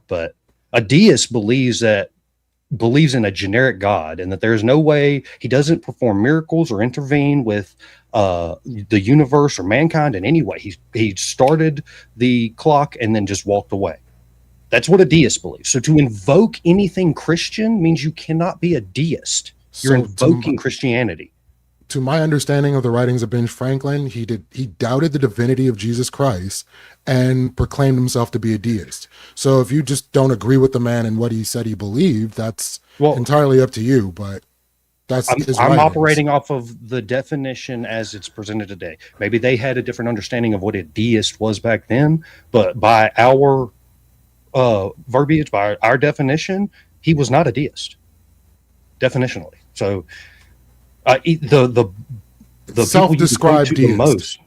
but a deist believes in a generic God and that there's no way he doesn't perform miracles or intervene with the universe or mankind in any way. He started the clock and then just walked away. That's what a deist believes. So to invoke anything Christian means you cannot be a deist. You're invoking Christianity. To my understanding of the writings of Ben Franklin, he doubted the divinity of Jesus Christ and proclaimed himself to be a deist. So if you just don't agree with the man and what he said he believed, that's entirely up to you. But I'm operating off of the definition as it's presented today. Maybe they had a different understanding of what a deist was back then, but by our verbiage, by our definition, he was not a deist, definitionally. So the self-described deist. Most,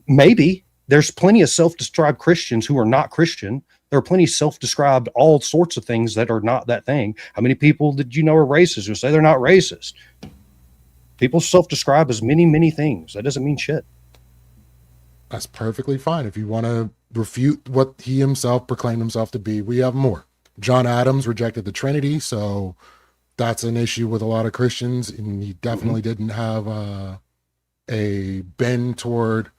maybe there's plenty of self-described Christians who are not Christian. There are plenty of self-described all sorts of things that are not that thing. How many people did you know are racist who say they're not racist? People self-describe as many things. That doesn't mean shit. That's perfectly fine. If you want to refute what he himself proclaimed himself to be, we have more. John Adams rejected the Trinity, so that's an issue with a lot of Christians, and he definitely didn't have a bend toward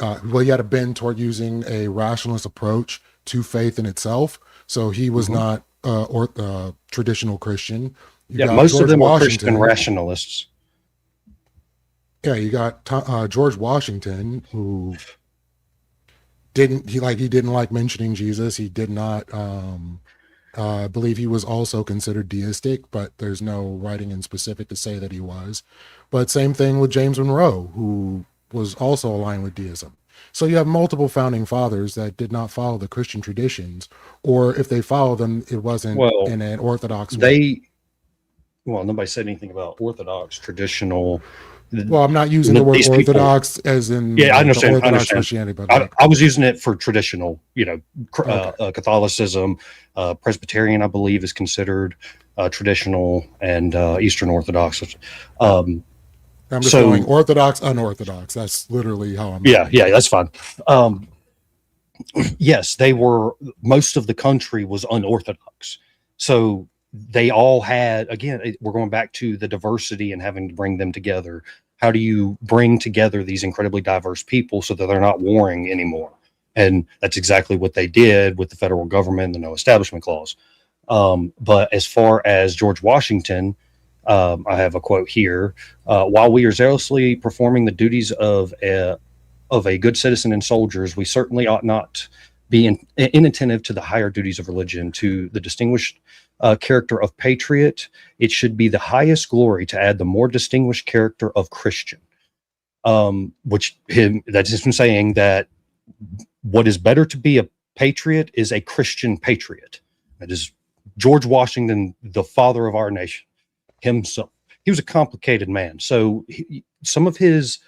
he had a bend toward using a rationalist approach to faith in itself. So he was not traditional Christian. Most of them were Christian rationalists. Yeah, you got George Washington, who didn't like mentioning Jesus. He did not I believe he was also considered deistic, but there's no writing in specific to say that he was. But same thing with James Monroe, who was also aligned with deism. So you have multiple founding fathers that did not follow the Christian traditions, or if they followed them, it wasn't in an orthodox way. Nobody said anything about orthodox, traditional. Well, I'm not using the word orthodox as in I understand. Orthodox Christianity, but I was using it for traditional, Catholicism, Presbyterian, I believe, is considered traditional, and Eastern Orthodox. I'm just going Orthodox, unorthodox. That's literally how I'm. Yeah, that's fine. Yes, they were. Most of the country was unorthodox, so they all had. Again, we're going back to the diversity and having to bring them together. How do you bring together these incredibly diverse people so that they're not warring anymore? And that's exactly what they did with the federal government and the No Establishment Clause. But as far as George Washington, I have a quote here. While we are zealously performing the duties of a good citizen and soldiers, we certainly ought not be inattentive to the higher duties of religion, to the distinguished character of patriot. It should be the highest glory to add the more distinguished character of Christian. That's just him saying that what is better to be a patriot is a Christian patriot. That is George Washington, the father of our nation himself. He was a complicated man. So some of his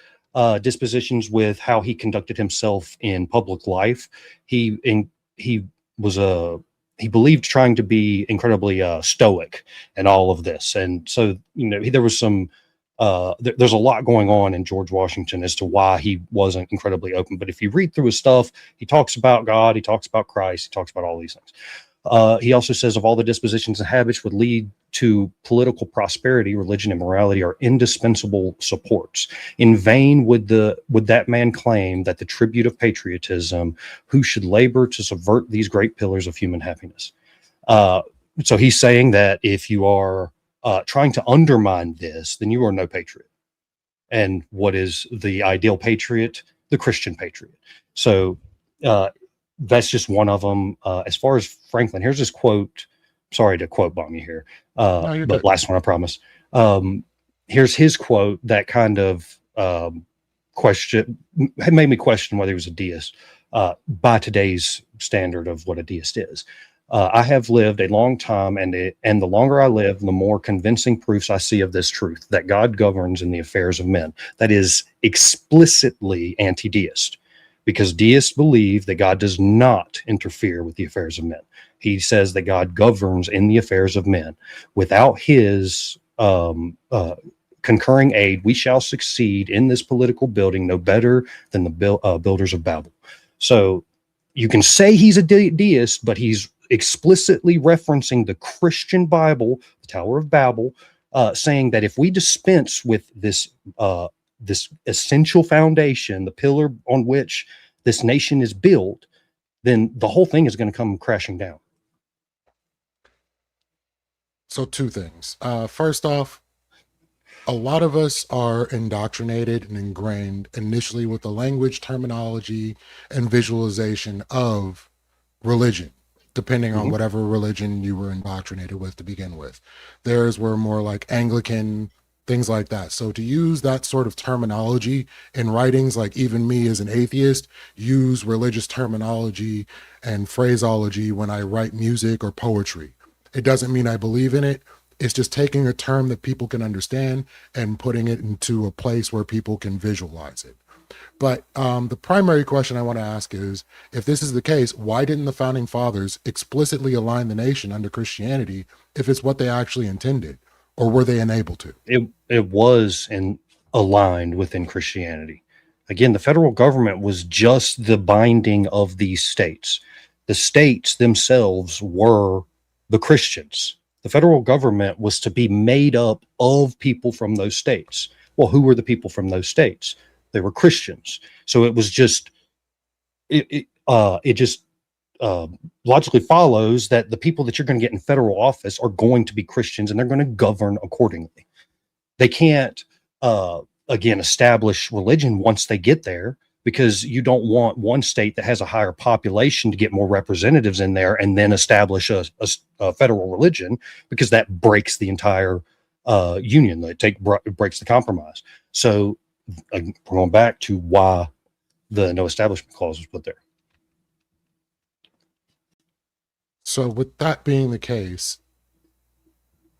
dispositions with how he conducted himself in public life, he believed trying to be incredibly stoic and all of this. And so, there was some, there's a lot going on in George Washington as to why he wasn't incredibly open. But if you read through his stuff, he talks about God, he talks about Christ, he talks about all these things. He also says of all the dispositions and habits would lead to political prosperity, religion and morality are indispensable supports. In vain would that man claim that the tribute of patriotism, who should labor to subvert these great pillars of human happiness. So he's saying that if you are trying to undermine this, then you are no patriot. And what is the ideal patriot? The Christian patriot. So that's just one of them. As far as Franklin, here's this quote. Sorry to quote bomb you here, but good. Last one, I promise. Here's his quote that kind of made me question whether he was a deist by today's standard of what a deist is. I have lived a long time, and the longer I live, the more convincing proofs I see of this truth, that God governs in the affairs of men. That is explicitly anti-deist, because deists believe that God does not interfere with the affairs of men. He says that God governs in the affairs of men. Without his concurring aid, we shall succeed in this political building no better than the builders of Babel. So you can say he's a deist, but he's explicitly referencing the Christian Bible, the Tower of Babel, saying that if we dispense with this essential foundation, the pillar on which this nation is built, then the whole thing is going to come crashing down. So two things. First off, a lot of us are indoctrinated and ingrained initially with the language, terminology, and visualization of religion, depending on whatever religion you were indoctrinated with to begin with. Theirs were more like Anglican, things like that. So to use that sort of terminology in writings, like even me as an atheist, use religious terminology and phraseology when I write music or poetry. It doesn't mean I believe in it. It's just taking a term that people can understand and putting it into a place where people can visualize it. But the primary question I want to ask is, if this is the case, why didn't the founding fathers explicitly align the nation under Christianity if it's what they actually intended? Or were they unable to? It was aligned within Christianity. Again, the federal government was just the binding of these states. The states themselves were the Christians. The federal government was to be made up of people from those states. Well, who were the people from those states? They were Christians. So it was just, it just logically follows that the people that you're going to get in federal office are going to be Christians, and they're going to govern accordingly. They can't, again, establish religion once they get there, because you don't want one state that has a higher population to get more representatives in there and then establish a federal religion, because that breaks the entire union. It breaks the compromise. So we're going back to why the No Establishment Clause was put there. So with that being the case,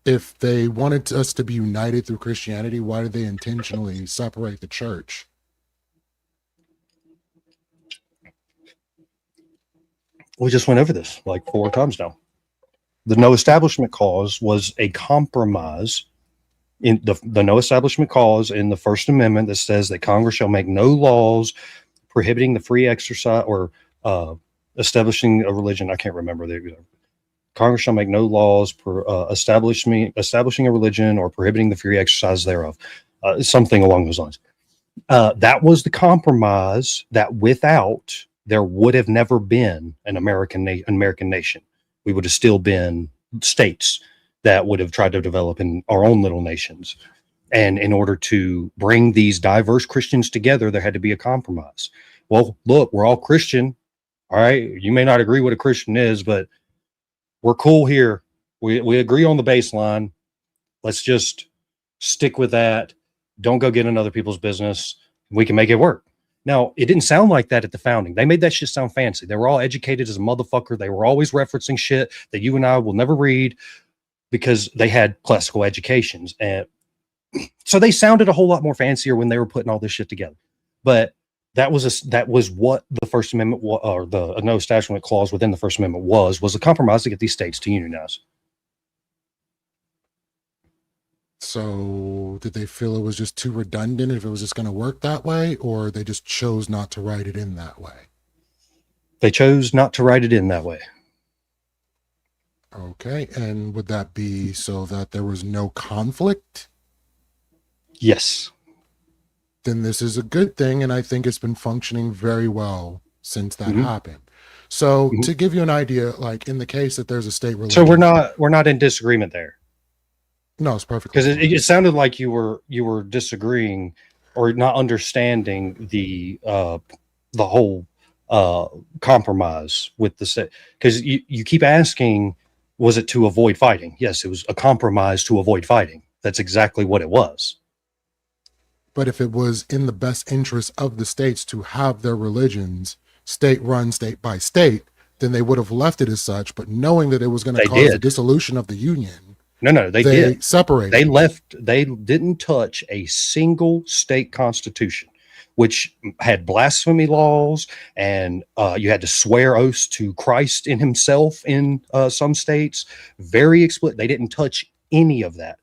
if they wanted us to be united through Christianity, why did they intentionally separate the church? We just went over this like 4 times now. The No Establishment Clause was a compromise in the No Establishment Clause in the First Amendment that says that Congress shall make no laws prohibiting the free exercise or establishing a religion. I can't remember the Congress shall make no laws establishing a religion or prohibiting the free exercise thereof. something along those lines. That was the compromise that without there would have never been an American nation. We would have still been states that would have tried to develop in our own little nations. And in order to bring these diverse Christians together, there had to be a compromise. Well, look, we're all Christian. All right. You may not agree what a Christian is, but we're cool here. We agree on the baseline. Let's just stick with that. Don't go get in other people's business. We can make it work. Now, it didn't sound like that at the founding. They made that shit sound fancy. They were all educated as a motherfucker. They were always referencing shit that you and I will never read because they had classical educations. And so they sounded a whole lot more fancier when they were putting all this shit together. But that was what the First Amendment or the no establishment clause within the First Amendment was a compromise to get these states to unionize. So did they feel it was just too redundant if it was just going to work that way, or they just chose not to write it in that way? They chose not to write it in that way. Okay. And would that be so that there was no conflict? Yes. Then this is a good thing, and I think it's been functioning very well since that happened. So to give you an idea, like in the case that there's a state religion. So we're not in disagreement there. No, it's perfect. Because it sounded like you were disagreeing or not understanding the whole compromise with the set. Because you keep asking, was it to avoid fighting? Yes, it was a compromise to avoid fighting. That's exactly what it was. But if it was in the best interest of the states to have their religions state run state by state, then they would have left it as such. But knowing that it was going to cause the dissolution of the union, they did separate. They didn't touch a single state constitution, which had blasphemy laws, and you had to swear oaths to Christ in himself in some states. Very explicit. They didn't touch any of that.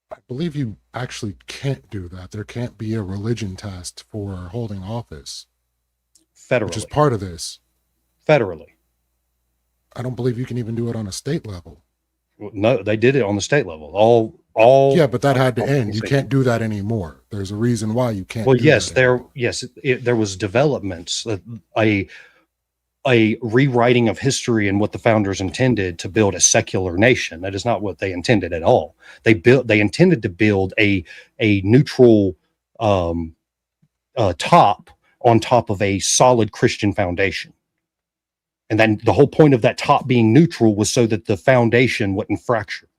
I believe you actually can't do that. There can't be a religion test for holding office. Federally. Which is part of this. Federally. I don't believe you can even do it on a state level. No, they did it on the state level. All. Yeah, but that had to end. You can't do that anymore. There's a reason why you can't. Well, do yes, that there was developments, a rewriting of history and what the founders intended to build a secular nation. That is not what they intended at all. They intended to build a neutral top on top of a solid Christian foundation. And then the whole point of that top being neutral was so that the foundation wouldn't fracture.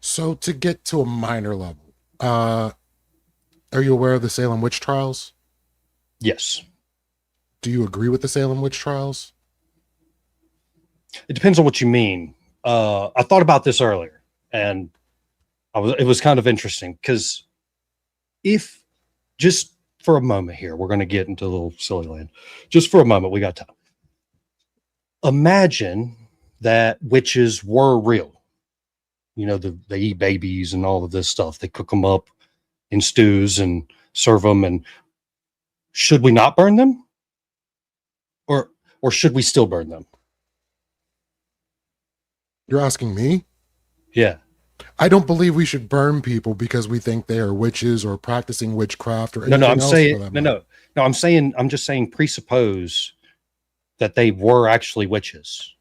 So to get to a minor level, are you aware of the Salem witch trials? Yes. Do you agree with the Salem witch trials? It depends on what you mean. I thought about this earlier, and it was kind of interesting because if just for a moment here, we're going to get into a little silly land. Just for a moment, we got time. Imagine that witches were real. You know, they eat babies and all of this stuff. They cook them up in stews and serve them. And should we not burn them? Or should we still burn them? You're asking me? Yeah. I don't believe we should burn people because we think they are witches or practicing witchcraft or anything I'm just saying presuppose that they were actually witches.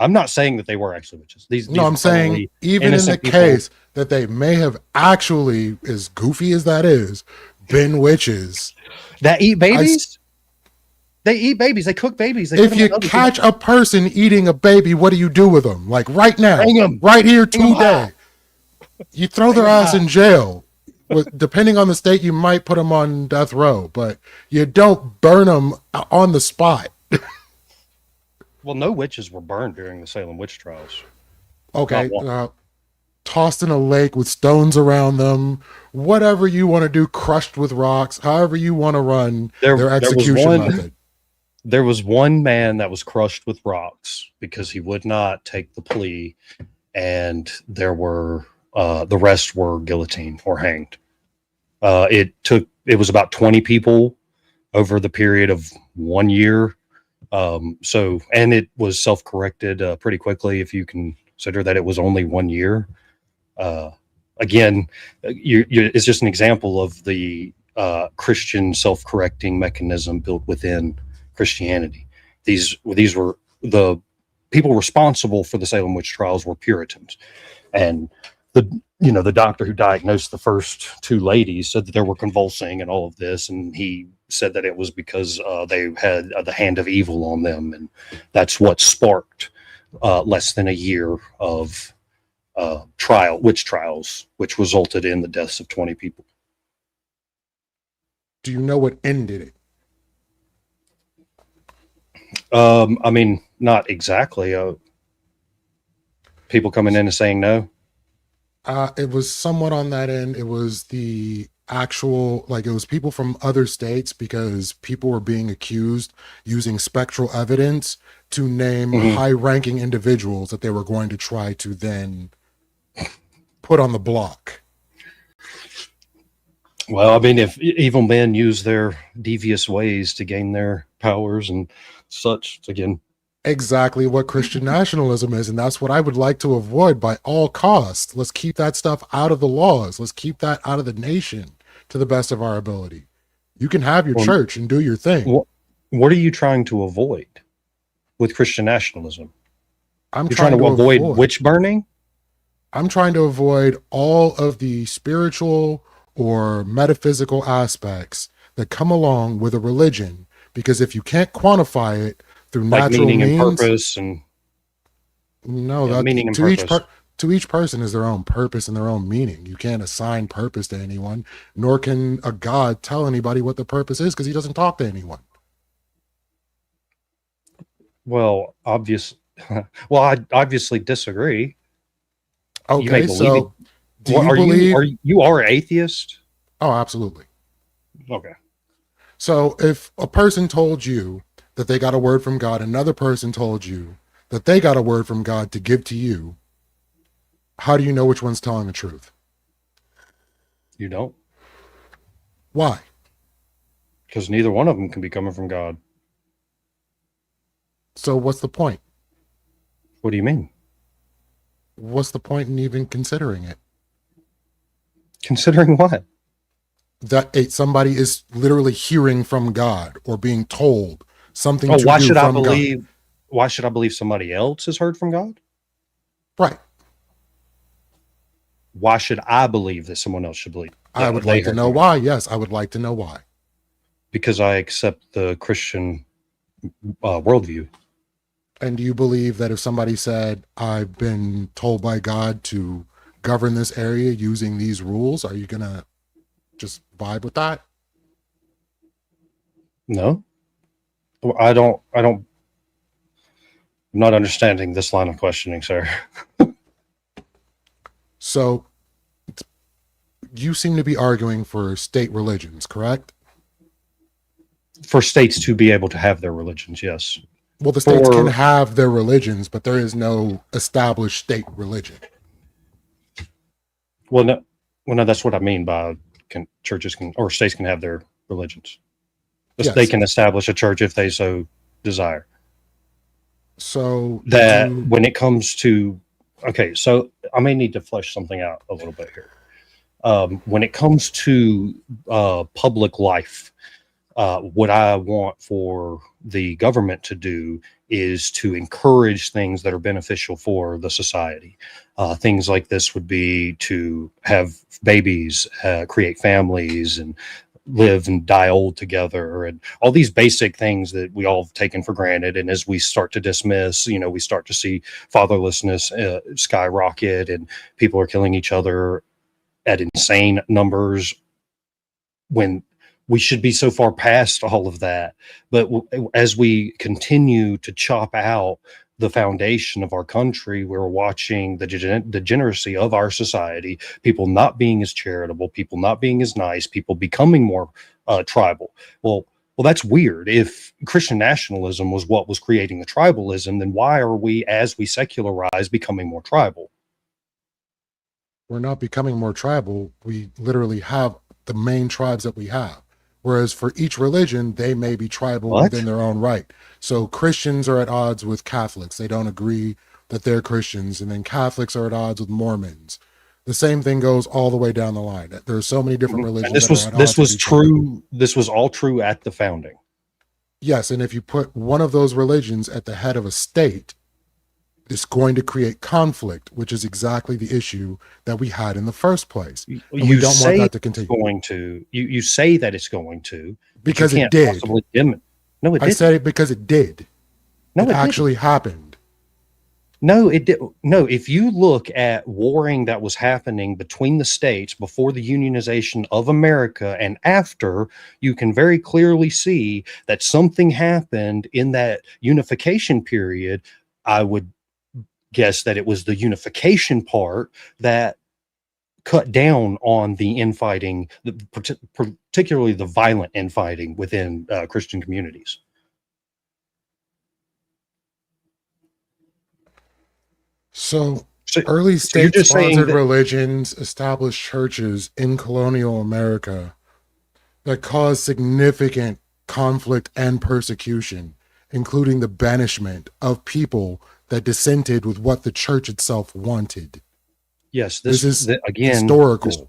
I'm not saying that they were actually witches. I'm saying even in the case that they may have actually, as goofy as that is, been witches. That eat babies? They eat babies. They cook babies. If you catch a person eating a baby, what do you do with them? Like right now, right here today. You throw their ass in jail. Depending on the state, you might put them on death row, but you don't burn them on the spot. Well, no witches were burned during the Salem witch trials. Okay. Tossed in a lake with stones around them, whatever you want to do, crushed with rocks, however you want to run their execution method. There was one man that was crushed with rocks because he would not take the plea, and there were the rest were guillotined or hanged. It was about 20 people over the period of 1 year. And it was self-corrected pretty quickly if you consider that it was only 1 year. Again, it's just an example of the Christian self-correcting mechanism built within Christianity. These were the people responsible for the Salem witch trials were Puritans, and the doctor who diagnosed the first two ladies said that they were convulsing and all of this, and he said that it was because they had the hand of evil on them, and that's what sparked less than a year of witch trials, which resulted in the deaths of 20 people. Do you know what ended it? I mean, not exactly. People coming in and saying no. It was somewhat on that end. It was the actual, like, it was people from other states, because people were being accused using spectral evidence to name high-ranking individuals that they were going to try to then put on the block. Well, I mean, if evil men use their devious ways to gain their powers and such, again, Exactly what Christian nationalism is, and that's what I would like to avoid by all costs. Let's keep that stuff out of the laws. Let's keep that out of the nation to the best of our ability. You can have your church and do your thing. What are you trying to avoid with Christian nationalism? You're trying to avoid witch burning? I'm trying to avoid all of the spiritual or metaphysical aspects that come along with a religion, because if you can't quantify it through like natural meaning means, and purpose, and meaning and purpose. To each person is their own purpose and their own meaning. You can't assign purpose to anyone, nor can a God tell anybody what the purpose is, because he doesn't talk to anyone. Well, I obviously disagree. Okay, so do you believe? You are atheist? Oh, absolutely. Okay. So if a person told you that they got a word from God, another person told you that they got a word from God to give to you, how do you know which one's telling the truth? You don't. Why? Because neither one of them can be coming from God. So what's the point? What do you mean? What's the point in even considering it? Considering what? That somebody is literally hearing from God or being told something to why do should from I believe? God. Why should I believe somebody else has heard from God? Right. Why should I believe that someone else should believe? I would like to know why. Yes, I would like to know why. Because I accept the Christian worldview. And do you believe that if somebody said, I've been told by God to govern this area using these rules, are you going to just vibe with that? No. I'm not understanding this line of questioning, sir. So you seem to be arguing for state religions, correct? For states to be able to have their religions, yes. Well, the states can have their religions, but there is no established state religion. Well, no, that's what I mean by churches can, or states can have their religions. Yes. They can establish a church if they so desire. So that when it comes to, okay, so I may need to flesh something out a little bit here. When it comes to public life, what I want for the government to do is to encourage things that are beneficial for the society. Things like this would be to have babies, create families, and live and die old together, and all these basic things that we all have taken for granted. And as we start to dismiss, we start to see fatherlessness skyrocket, and people are killing each other at insane numbers when we should be so far past all of that. But as we continue to chop out the foundation of our country, we're watching the degeneracy of our society, people not being as charitable, people not being as nice, people becoming more tribal. Well, that's weird. If Christian nationalism was what was creating the tribalism, then why are we, as we secularize, becoming more tribal? We're not becoming more tribal. We literally have the main tribes that we have. Whereas for each religion, they may be tribal within their own right. So Christians are at odds with Catholics. They don't agree that they're Christians. And then Catholics are at odds with Mormons. The same thing goes all the way down the line. There are so many different religions. And this was true. This was all true at the founding. Yes, and if you put one of those religions at the head of a state, it's going to create conflict, which is exactly the issue that we had in the first place. And we don't want that to continue. You say that it's going to because it did. No, it didn't. I said it because it did. No, it actually happened. No, it did. No, if you look at warring that was happening between the states before the unionization of America and after, you can very clearly see that something happened in that unification period. I would guess that it was the unification part that cut down on the infighting, particularly the violent infighting within Christian communities. So early state-sponsored religions established churches in colonial America that caused significant conflict and persecution, including the banishment of people that dissented with what the church itself wanted. Yes, this is again historical.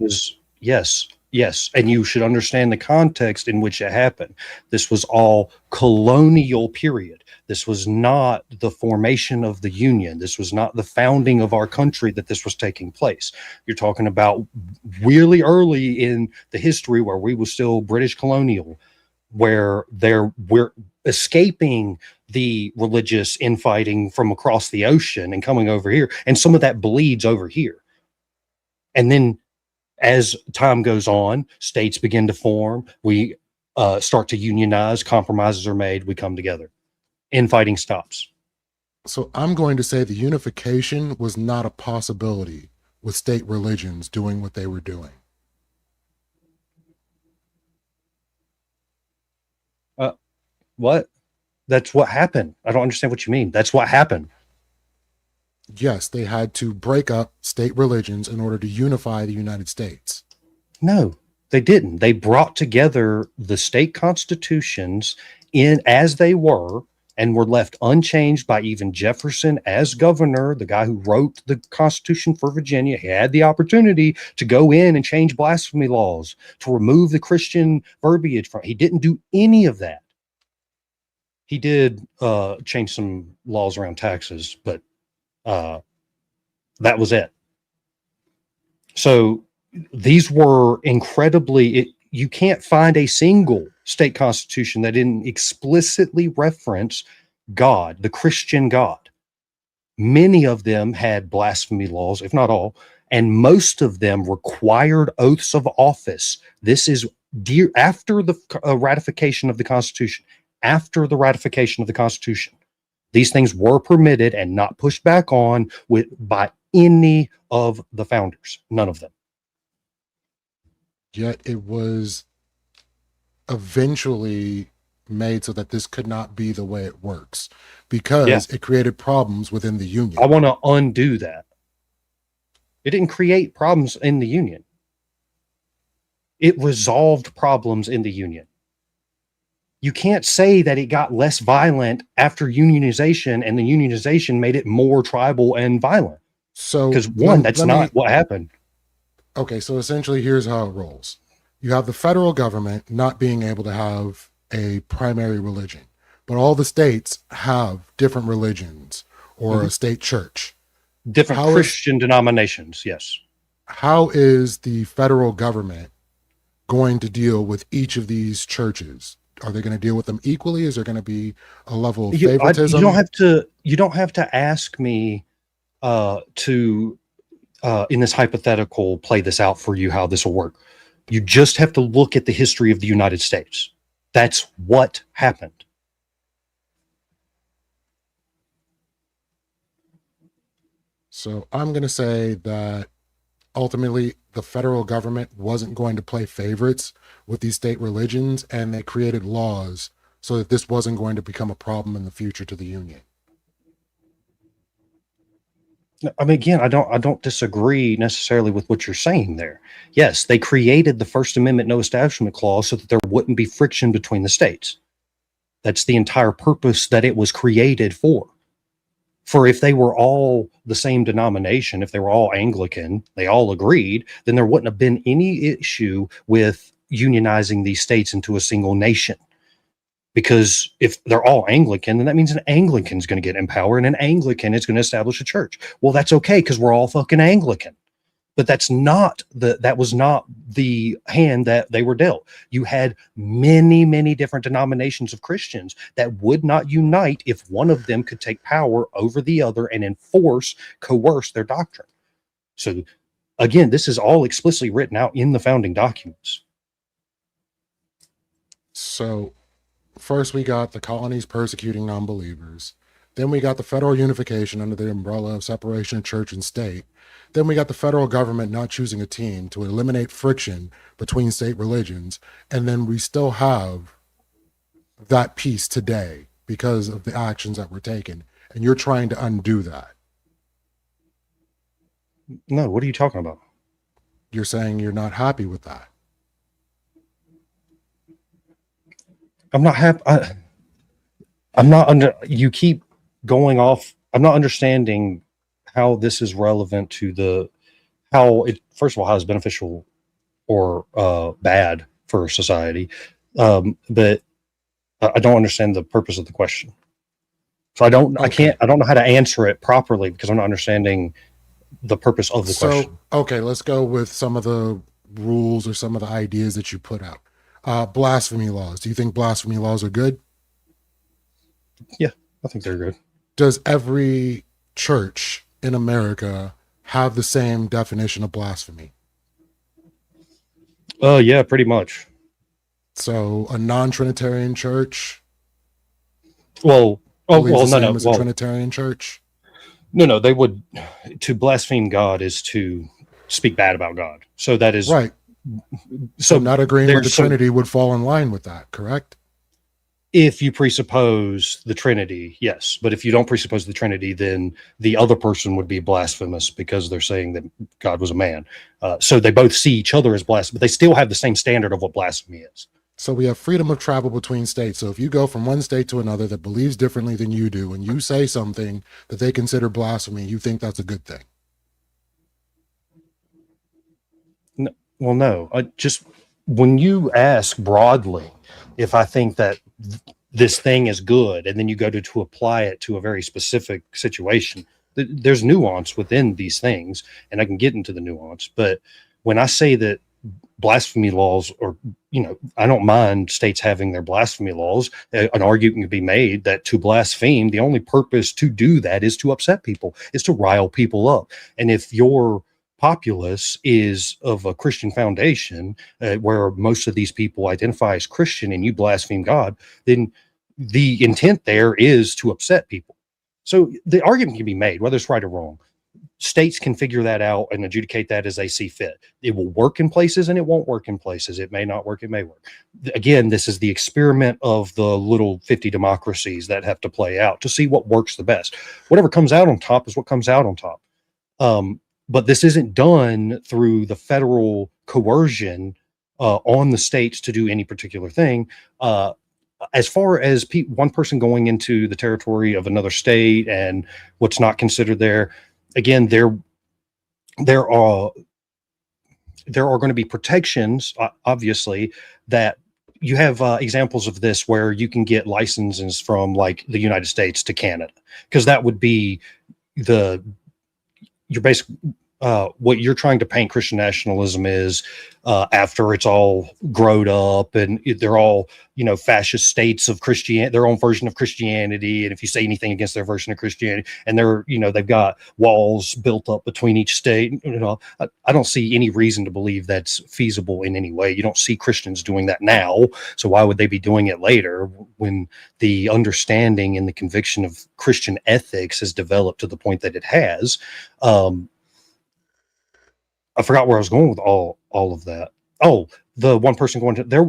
Yes, and you should understand the context in which it happened. This was all colonial period. This was not the formation of the Union. This was not the founding of our country that this was taking place. You're talking about really early in the history where we were still British colonial, where we're escaping the religious infighting from across the ocean and coming over here. And some of that bleeds over here. And then as time goes on, states begin to form. We start to unionize. Compromises are made. We come together. Infighting stops. So I'm going to say the unification was not a possibility with state religions doing what they were doing. What? That's what happened. I don't understand what you mean. That's what happened. Yes, they had to break up state religions in order to unify the United States. No, they didn't. They brought together the state constitutions in as they were and were left unchanged by even Jefferson as governor, the guy who wrote the Constitution for Virginia. He had the opportunity to go in and change blasphemy laws, to remove the Christian verbiage from. He didn't do any of that. He did change some laws around taxes, but that was it. So these were incredibly, you can't find a single state constitution that didn't explicitly reference God, the Christian God. Many of them had blasphemy laws, if not all, and most of them required oaths of office. This is after the ratification of the Constitution. After the ratification of the Constitution, these things were permitted and not pushed back on by any of the founders. None of them. Yet it was eventually made so that this could not be the way it works because it created problems within the Union. I want to undo that. It didn't create problems in the Union. It resolved problems in the Union. You can't say that it got less violent after unionization and the unionization made it more tribal and violent. So, because one, that's not what happened. Okay, so essentially here's how it rolls. You have the federal government not being able to have a primary religion, but all the states have different religions or a state church. Different Christian denominations, yes. How is the federal government going to deal with each of these churches? Are they going to deal with them equally? Is there going to be a level of favoritism? You don't have to ask me to in this hypothetical play this out for you how this will work. You just have to look at the history of the United States. That's what happened. So I'm going to say that ultimately the federal government wasn't going to play favorites with these state religions, and they created laws so that this wasn't going to become a problem in the future to the Union. I mean, again, I don't disagree necessarily with what you're saying there. Yes, they created the First Amendment No Establishment Clause so that there wouldn't be friction between the states. That's the entire purpose that it was created for For if they were all the same denomination, if they were all Anglican, they all agreed, then there wouldn't have been any issue with unionizing these states into a single nation. Because if they're all Anglican, then that means an Anglican is going to get in power and an Anglican is going to establish a church. Well, that's okay because we're all fucking Anglican. But that was not the hand that they were dealt. You had many, many different denominations of Christians that would not unite if one of them could take power over the other and coerce their doctrine. So again, this is all explicitly written out in the founding documents. So first we got the colonies persecuting non-believers. Then we got the federal unification under the umbrella of separation of church and state. Then we got the federal government not choosing a team to eliminate friction between state religions. And then we still have that piece today because of the actions that were taken. And you're trying to undo that. No, what are you talking about? You're saying you're not happy with that. I'm not happy. You keep going off. I'm not understanding how this is relevant to how first of all, how it's beneficial or bad for society. But I don't understand the purpose of the question. So I don't know how to answer it properly because I'm not understanding the purpose of the question. Okay, let's go with some of the rules or some of the ideas that you put out. Blasphemy laws. Do you think blasphemy laws are good? Yeah, I think they're good. Does every church in America have the same definition of blasphemy? Yeah, pretty much. So a non-Trinitarian church? No. As a Trinitarian church? No, they would. To blaspheme God is to speak bad about God. So that is right. So not agreeing with the Trinity would fall in line with that, correct? If you presuppose the Trinity, yes. But if you don't presuppose the Trinity, then the other person would be blasphemous because they're saying that God was a man. So they both see each other as blasphemous, but they still have the same standard of what blasphemy is. So we have freedom of travel between states. So if you go from one state to another that believes differently than you do, and you say something that they consider blasphemy, you think that's a good thing? No, well, no. Just when you ask broadly if I think that this thing is good, and then you go to apply it to a very specific situation, there's nuance within these things, and I can get into the nuance. But when I say that blasphemy laws, or I don't mind states having their blasphemy laws. An argument can be made that to blaspheme, the only purpose to do that is to upset people, is to rile people up. And if your populace is of a Christian foundation, where most of these people identify as Christian, and you blaspheme God, then the intent there is to upset people. So the argument can be made, whether it's right or wrong. States can figure that out and adjudicate that as they see fit. It will work in places and it won't work in places. It may not work. It may work. Again, this is the experiment of the little 50 democracies that have to play out to see what works the best. Whatever comes out on top is what comes out on top. But this isn't done through the federal coercion on the states to do any particular thing. As far as one person going into the territory of another state and what's not considered there, again, there are going to be protections, obviously, that you have examples of this where you can get licenses from like the United States to Canada, because that would be your basic what you're trying to paint Christian nationalism is after it's all grown up and they're all, fascist states of Christianity, their own version of Christianity. And if you say anything against their version of Christianity, and they're, they've got walls built up between each state, I don't see any reason to believe that's feasible in any way. You don't see Christians doing that now. So why would they be doing it later when the understanding and the conviction of Christian ethics has developed to the point that it has? I forgot where I was going with all of that. Oh, the one person going to their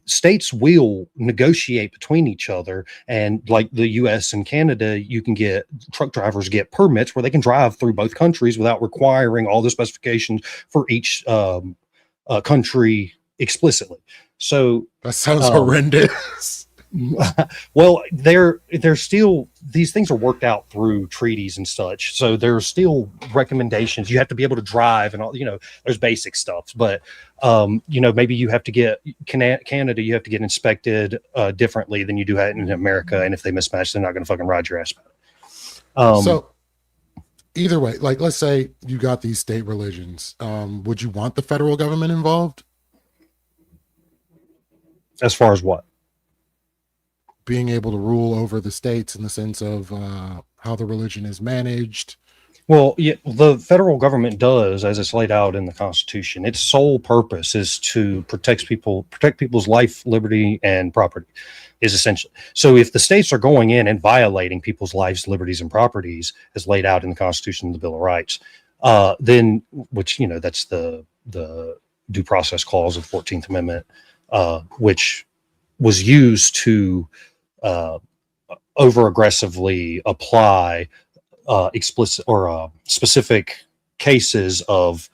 states will negotiate between each other, and like the US and Canada, you can get truck drivers get permits where they can drive through both countries without requiring all the specifications for each country explicitly. So that sounds horrendous. Well, they're still, these things are worked out through treaties and such. So there's still recommendations. You have to be able to drive and all, there's basic stuff. But maybe you have to get Canada, you have to get inspected differently than you do in America. And if they mismatch, they're not going to fucking ride your ass. So either way, like let's say you got these state religions, would you want the federal government involved? As far as what? Being able to rule over the states in the sense of how the religion is managed. Well, yeah, the federal government does, as it's laid out in the Constitution. Its sole purpose is to protect people's life, liberty, and property. Is essentially. So, if the states are going in and violating people's lives, liberties, and properties, as laid out in the Constitution and the Bill of Rights, then, which that's the Due Process Clause of the 14th Amendment, which was used to over aggressively apply explicit or specific cases of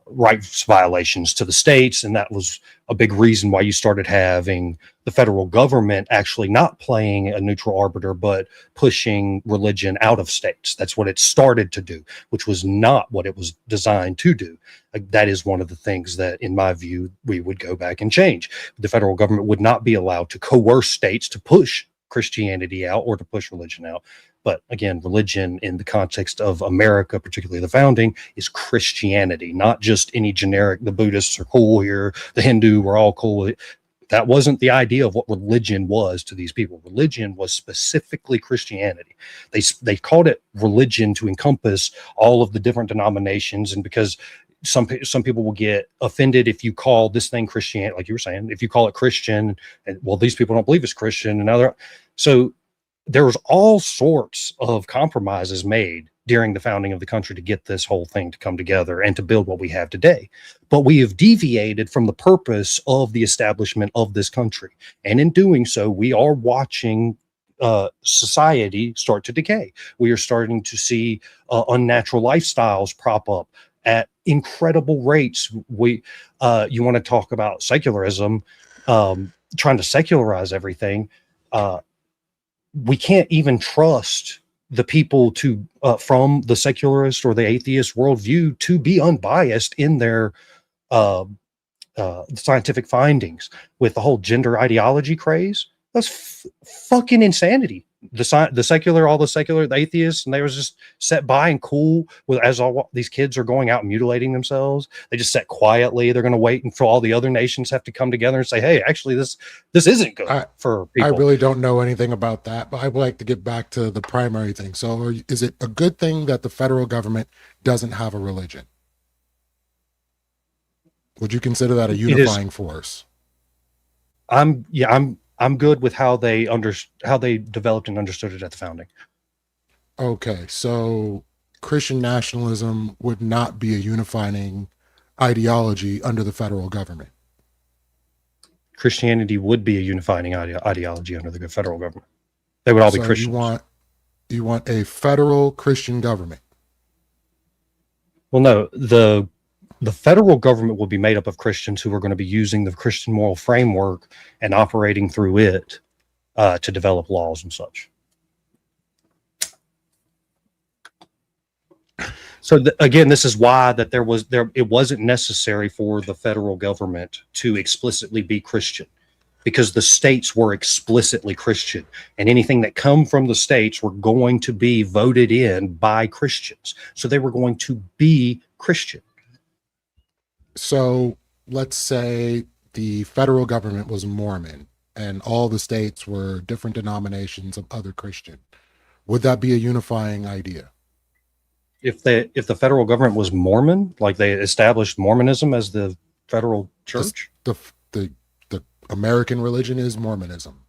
rights violations to the states. And that was a big reason why you started having the federal government actually not playing a neutral arbiter, but pushing religion out of states. That's what it started to do, which was not what it was designed to do. That is one of the things that, in my view, we would go back and change. The federal government would not be allowed to coerce states to push Christianity out or to push religion out. But again, religion in the context of America, particularly the founding, is Christianity, not just any generic, the Buddhists are cool here, the Hindu, we're all cool with it. That wasn't the idea of what religion was to these people. Religion was specifically Christianity. They called it religion to encompass all of the different denominations. And because some people will get offended if you call this thing Christianity, like you were saying, if you call it Christian, and well, these people don't believe it's Christian, and now so there was all sorts of compromises made during the founding of the country to get this whole thing to come together and to build what we have today. But we have deviated from the purpose of the establishment of this country. And in doing so, we are watching society start to decay. We are starting to see unnatural lifestyles prop up at incredible rates. You want to talk about secularism, trying to secularize everything. We can't even trust the people to from the secularist or the atheist worldview to be unbiased in their scientific findings. With the whole gender ideology craze, that's fucking insanity. The atheists, and they was just sat by and cool with as all these kids are going out and mutilating themselves. They just sat quietly. They're going to wait until all the other nations have to come together and say, "Hey, actually, this isn't good for people." I really don't know anything about that, but I would like to get back to the primary thing. So, is it a good thing that the federal government doesn't have a religion? Would you consider that a unifying force? I'm good with how they developed and understood it at the founding. Okay, so Christian nationalism would not be a unifying ideology under the federal government. Christianity would be a unifying ideology under the federal government. They would all be Christians. You want a federal Christian government? Well, no, the federal government will be made up of Christians who are going to be using the Christian moral framework and operating through it to develop laws and such. So again, this is why that it wasn't necessary for the federal government to explicitly be Christian, because the states were explicitly Christian, and anything that come from the states were going to be voted in by Christians. So they were going to be Christian. So let's say the federal government was Mormon and all the states were different denominations of other Christian. Would that be a unifying idea? If the federal government was Mormon, like they established Mormonism as the federal church? The American religion is Mormonism.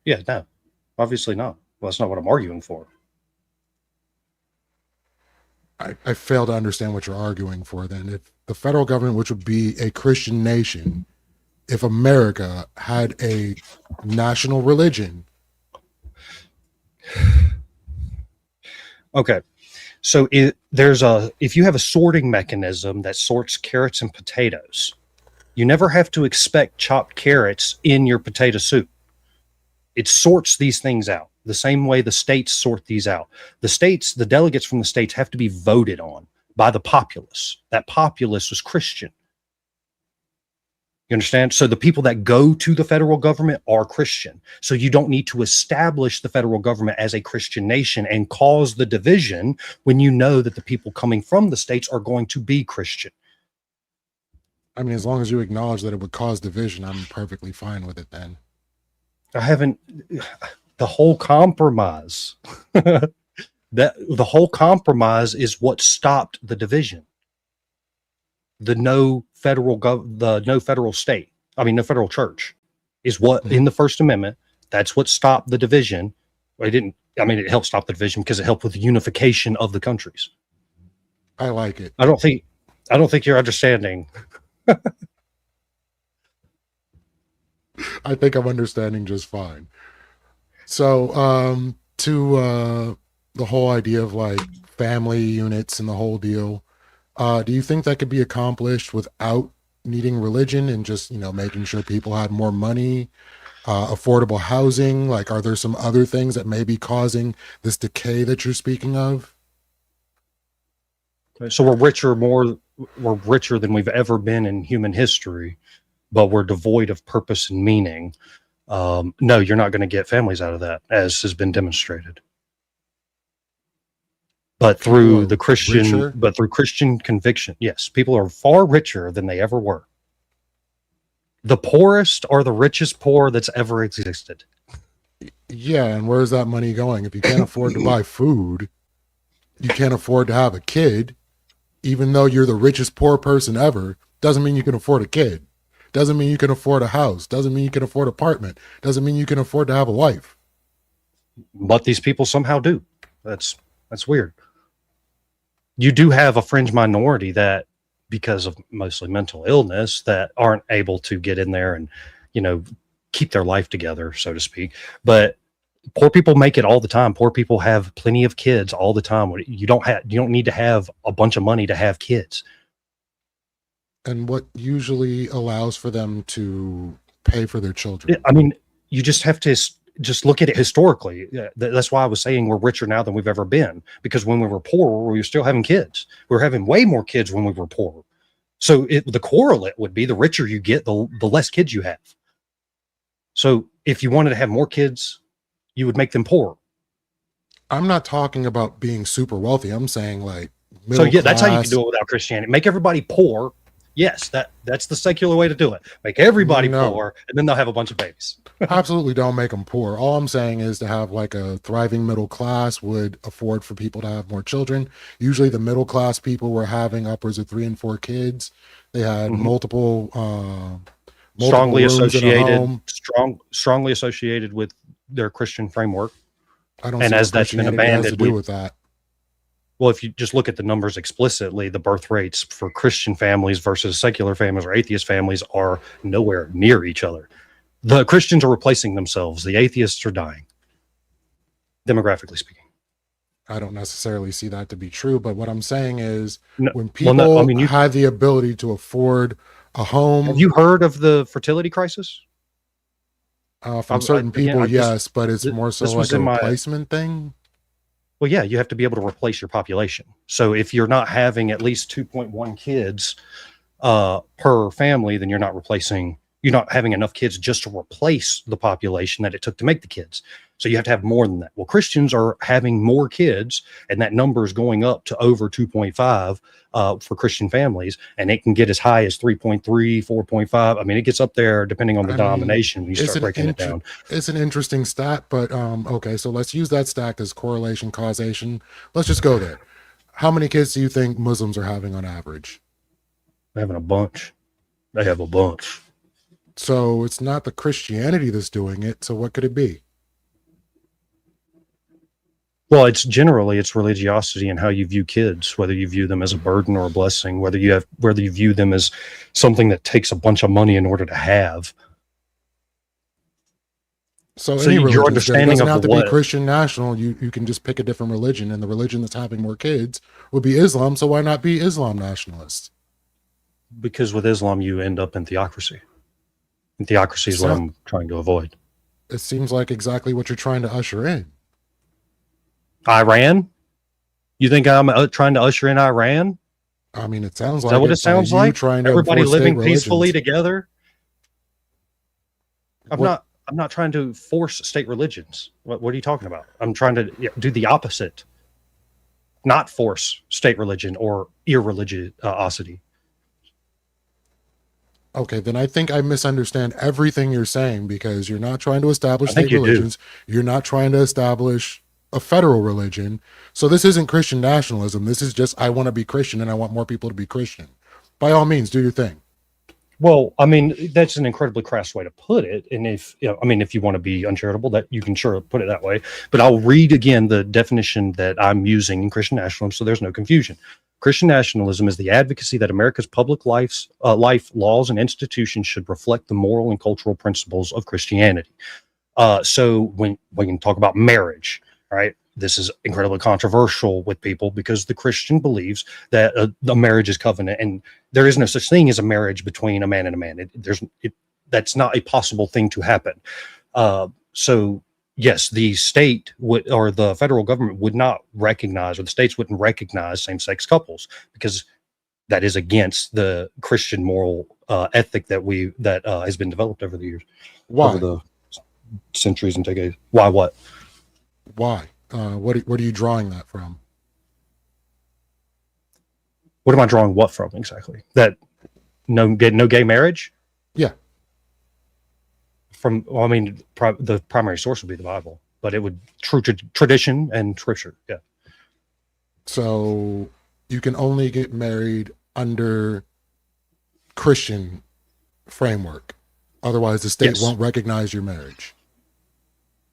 Yeah, no, obviously not. Well, that's not what I'm arguing for. I fail to understand what you're arguing for then. If the federal government, which would be a Christian nation, if America had a national religion. Okay. So if you have a sorting mechanism that sorts carrots and potatoes, you never have to expect chopped carrots in your potato soup. It sorts these things out the same way the states sort these out. The states, the delegates from the states have to be voted on by the populace. That populace was Christian. You understand? So the people that go to the federal government are Christian. So you don't need to establish the federal government as a Christian nation and cause the division when you know that the people coming from the states are going to be Christian. I mean, as long as you acknowledge that it would cause division, I'm perfectly fine with it then. I haven't, the whole compromise, that the whole compromise is what stopped the division. The no federal state, no federal church is what in the First Amendment, that's what stopped the division. It helped stop the division because it helped with the unification of the countries. I like it. I don't think you're understanding. I think I'm understanding just fine. So, to the whole idea of like family units and the whole deal, do you think that could be accomplished without needing religion and just, making sure people had more money, affordable housing? Like, are there some other things that may be causing this decay that you're speaking of? So we're richer than we've ever been in human history, but we're devoid of purpose and meaning. No, you're not going to get families out of that, as has been demonstrated. But through Christian conviction, yes, people are far richer than they ever were. The poorest are the richest poor that's ever existed. Yeah, and where's that money going? If you can't afford to buy food, you can't afford to have a kid, even though you're the richest poor person ever, doesn't mean you can afford a kid. Doesn't mean you can afford a house. Doesn't mean you can afford an apartment. Doesn't mean you can afford to have a wife. But these people somehow do. That's weird. You do have a fringe minority that, because of mostly mental illness, that aren't able to get in there and, keep their life together, so to speak. But poor people make it all the time. Poor people have plenty of kids all the time. You don't need to have a bunch of money to have kids. And what usually allows for them to pay for their children? You just have to just look at it historically. That's why I was saying we're richer now than we've ever been, because when we were poor, we were still having kids. We were having way more kids when we were poor. So the correlate would be the richer you get, the less kids you have. So if you wanted to have more kids, you would make them poor. I'm not talking about being super wealthy. I'm saying like middle class. That's how you can do it without Christianity. Make everybody poor. Yes, that's the secular way to do it. Make everybody poor, and then they'll have a bunch of babies. Absolutely don't make them poor. All I'm saying is to have like a thriving middle class would afford for people to have more children. Usually the middle class people were having upwards of 3 and 4 kids. They had multiple strongly associated with their Christian framework. I don't see as that's been abandoned has to do with that. Well, if you just look at the numbers explicitly, the birth rates for Christian families versus secular families or atheist families are nowhere near each other. The Christians are replacing themselves. The atheists are dying, demographically speaking. I don't necessarily see that to be true, but what I'm saying is when people had the ability to afford a home. Have you heard of the fertility crisis? From certain people, yes, but it's more so like a replacement thing. Well, yeah, you have to be able to replace your population. So if you're not having at least 2.1 kids per family, then you're not having enough kids just to replace the population that it took to make the kids. So you have to have more than that. Well, Christians are having more kids, and that number is going up to over 2.5 for Christian families, and it can get as high as 3.3, 4.5. It gets up there depending on the denomination when you start breaking it down. It's an interesting stat, but okay, so let's use that stat as correlation, causation. Let's just go there. How many kids do you think Muslims are having on average? They're having a bunch. They have a bunch. So it's not the Christianity that's doing it. So what could it be? Well, it's religiosity and how you view kids, whether you view them as a burden or a blessing, whether you view them as something that takes a bunch of money in order to have. So any religion, your understanding doesn't have to be Christian national. You can just pick a different religion, and the religion that's having more kids would be Islam. So why not be Islam nationalist? Because with Islam, you end up in theocracy. And theocracy is what I'm trying to avoid. It seems like exactly what you're trying to usher in. Iran? You think I'm trying to usher in Iran? I mean, it sounds Is that like what it it by sounds you like? trying to Everybody enforce state living peacefully religions. together? What? I'm not trying to force state religions. What are you talking about? I'm trying to do the opposite. Not force state religion or irreligiosity. Okay, then I think I misunderstand everything you're saying, because you're not trying to establish I think state you do. religions. You're not trying to establish a federal religion. So this isn't Christian nationalism. This is just, I want to be Christian and I want more people to be Christian. By all means, do your thing. Well, I mean, that's an incredibly crass way to put it. And if, you know, I mean, if you want to be uncharitable, that you can sure put it that way. But I'll read again the definition that I'm using in Christian nationalism, so there's no confusion. Christian nationalism is the advocacy that America's public life, laws, and institutions should reflect the moral and cultural principles of Christianity. So when we can talk about marriage, right? This is incredibly controversial with people because the Christian believes that the marriage is covenant, and there is no such thing as a marriage between a man and a man. That's not a possible thing to happen. So yes, the state would, or the federal government would not recognize, or the states wouldn't recognize same-sex couples, because that is against the Christian moral ethic that has been developed over the years, Why? over the centuries and decades. Why? What? Why? What are you drawing that from? What am I drawing what from exactly? That no gay marriage? Yeah. From, well, I mean, the primary source would be the Bible, but it would true to tradition and scripture. Yeah. So you can only get married under Christian framework. Otherwise, the state Yes. won't recognize your marriage.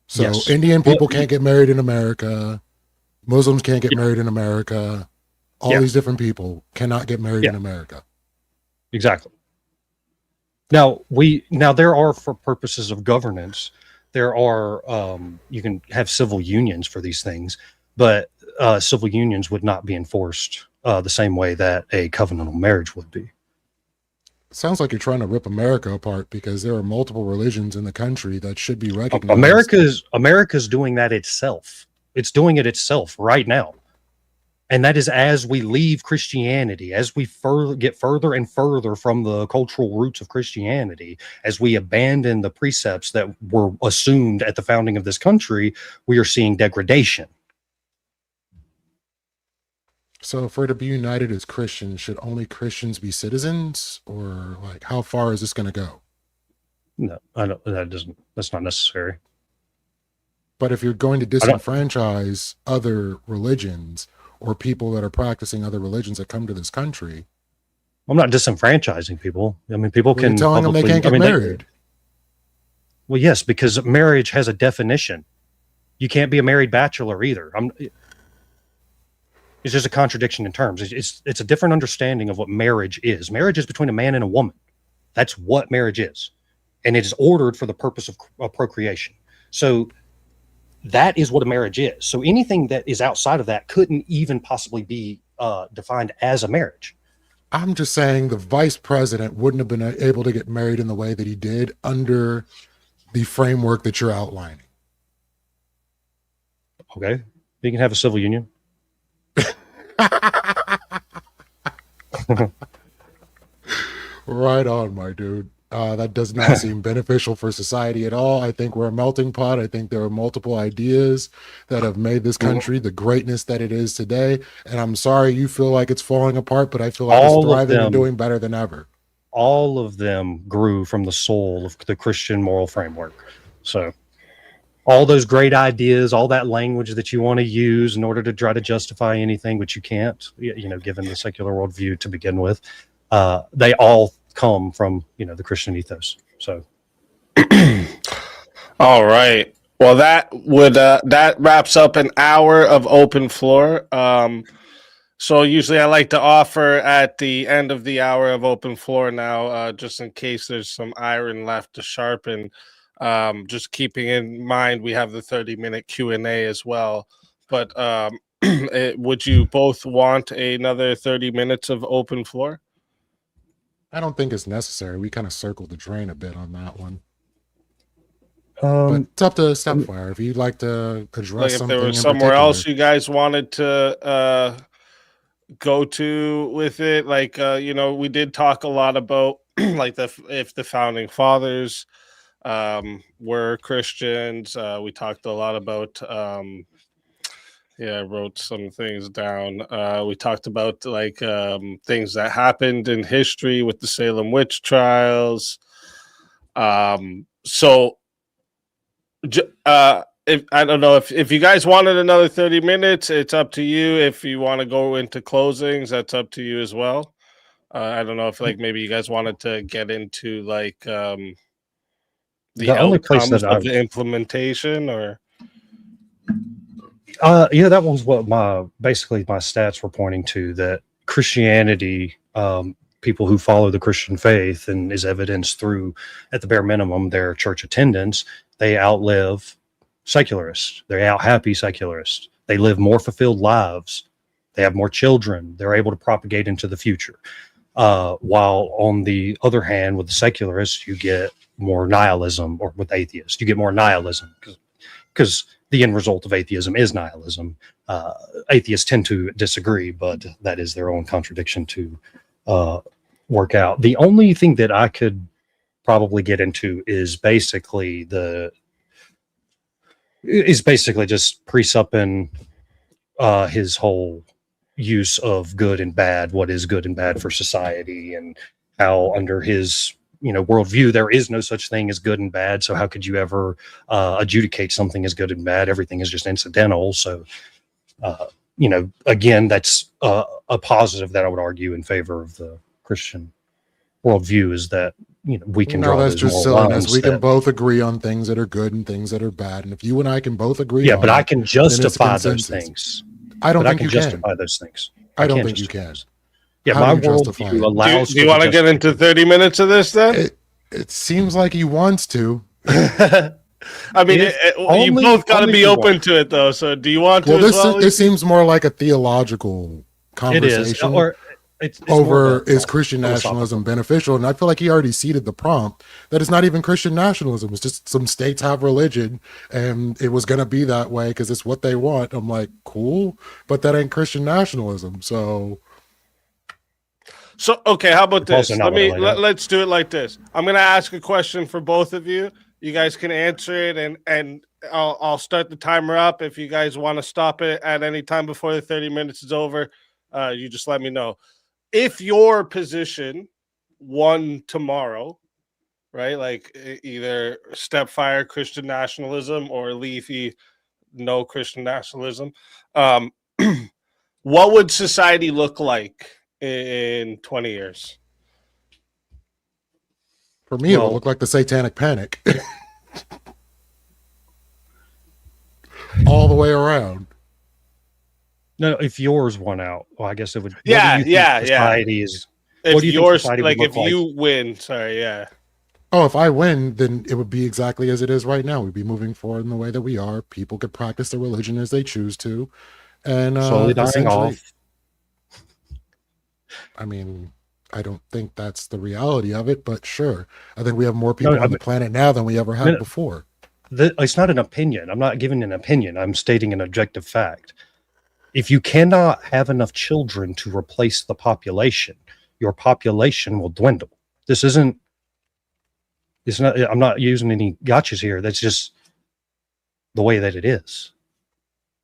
So Yes. Indian people Well, can't get married in America. Muslims can't get married in America. All Yeah. these different people cannot get married in America. Exactly. Now there are, for purposes of governance, there are you can have civil unions for these things, but civil unions would not be enforced the same way that a covenantal marriage would be. Sounds like you're trying to rip America apart, because there are multiple religions in the country that should be recognized. America's doing that itself. It's doing it itself right now. And that is as we leave Christianity, as we get further and further from the cultural roots of Christianity, as we abandon the precepts that were assumed at the founding of this country, we are seeing degradation. So if we're to be united as Christians, should only Christians be citizens? Or like, how far is this going to go? No, I don't. That's not necessary. But if you're going to disenfranchise other religions or people that are practicing other religions that come to this country, I'm not disenfranchising people. I mean, people can telling them they can't get married. Well, yes, because marriage has a definition. You can't be a married bachelor either. It's just a contradiction in terms. It's a different understanding of what marriage is. Marriage is between a man and a woman. That's what marriage is. And it is ordered for the purpose of procreation. So that is what a marriage is. So anything that is outside of that couldn't even possibly be defined as a marriage. I'm just saying the vice president wouldn't have been able to get married in the way that he did under the framework that you're outlining. Okay. You can have a civil union. Right on, my dude. That does not seem beneficial for society at all. I think we're a melting pot. I think there are multiple ideas that have made this country the greatness that it is today. And I'm sorry you feel like it's falling apart, but I feel like it's thriving and doing better than ever. All of them grew from the soul of the Christian moral framework. So all those great ideas, all that language that you want to use in order to try to justify anything, which you can't, given the secular worldview to begin with, they all come from, the Christian ethos. So. All right. Well, that wraps up an hour of open floor. So usually I like to offer at the end of the hour of open floor now, just in case there's some iron left to sharpen. Just keeping in mind we have the 30-minute Q&A as well. But would you both want another 30 minutes of open floor? I don't think it's necessary. We kind of circled the drain a bit on that one. But it's up to StepFir if you'd like to address Like if something there was in somewhere particular. else you guys wanted to go to with it, like we did talk a lot about like if the founding fathers were Christians. We talked a lot about I wrote some things down. We talked about like things that happened in history with the Salem witch trials. So if I don't know if you guys wanted another 30 minutes, it's up to you. If you want to go into closings, that's up to you as well. I don't know if like maybe you guys wanted to get into like the only place outcomes that of the implementation or that was what basically my stats were pointing to, that Christianity, people who follow the Christian faith, and is evidenced through, at the bare minimum, their church attendance, they outlive secularists. They're out happy secularists. They live more fulfilled lives. They have more children. They're able to propagate into the future. While on the other hand, with the secularists, you get more nihilism, or with atheists, you get more nihilism because the end result of atheism is nihilism. Atheists tend to disagree, but that is their own contradiction to work out. The only thing that I could probably get into is basically just presupping his whole use of good and bad, what is good and bad for society, and how under his worldview there is no such thing as good and bad. So how could you ever adjudicate something as good and bad? Everything is just incidental. So again, that's a positive that I would argue in favor of the Christian worldview, is that we can draw that's those just moral silliness. lines We can that- both agree on things that are good and things that are bad, and if you and I can both agree, yeah, on but it, I can then it's justify those consensus. things. I don't But I think can you can. justify those things. I don't can think you justify can. those. Yeah, How my do you justify worldview it? allows. do you want to get into 30 minutes of this then? It seems like he wants to. I mean, you both got to be open to it though. So do you want to? Well, as well, this seems more like a theological It conversation. is, or it's over more is Christian nationalism beneficial? And I feel like he already seeded the prompt that it's not even Christian nationalism. It's just some states have religion and it was going to be that way because it's what they want. I'm like, cool, but that ain't Christian nationalism. So okay, how about this? also not what I laid out. Let's do it like this. I'm going to ask a question for both of you. You guys can answer it, and I'll start the timer up. If you guys want to stop it at any time before the 30 minutes is over, you just let me know. If your position won tomorrow, right? Like either StepFir Christian nationalism or Lethe no Christian nationalism, what would society look like in 20 years? for me, it would look like the Satanic Panic all the way around. No, if yours won out, well, I guess it would. Yeah. Society is. If What do you think yours, society would like look if like? you win, sorry, yeah. Oh, if I win, then it would be exactly as it is right now. We'd be moving forward in the way that we are. People could practice their religion as they choose to, and Slowly dying off. I mean, I don't think that's the reality of it, but sure. I think we have more people on the planet now than we ever had before. It's not an opinion. I'm not giving an opinion. I'm stating an objective fact. If you cannot have enough children to replace the population, your population will dwindle. It's not, I'm not using any gotchas here. That's just the way that it is.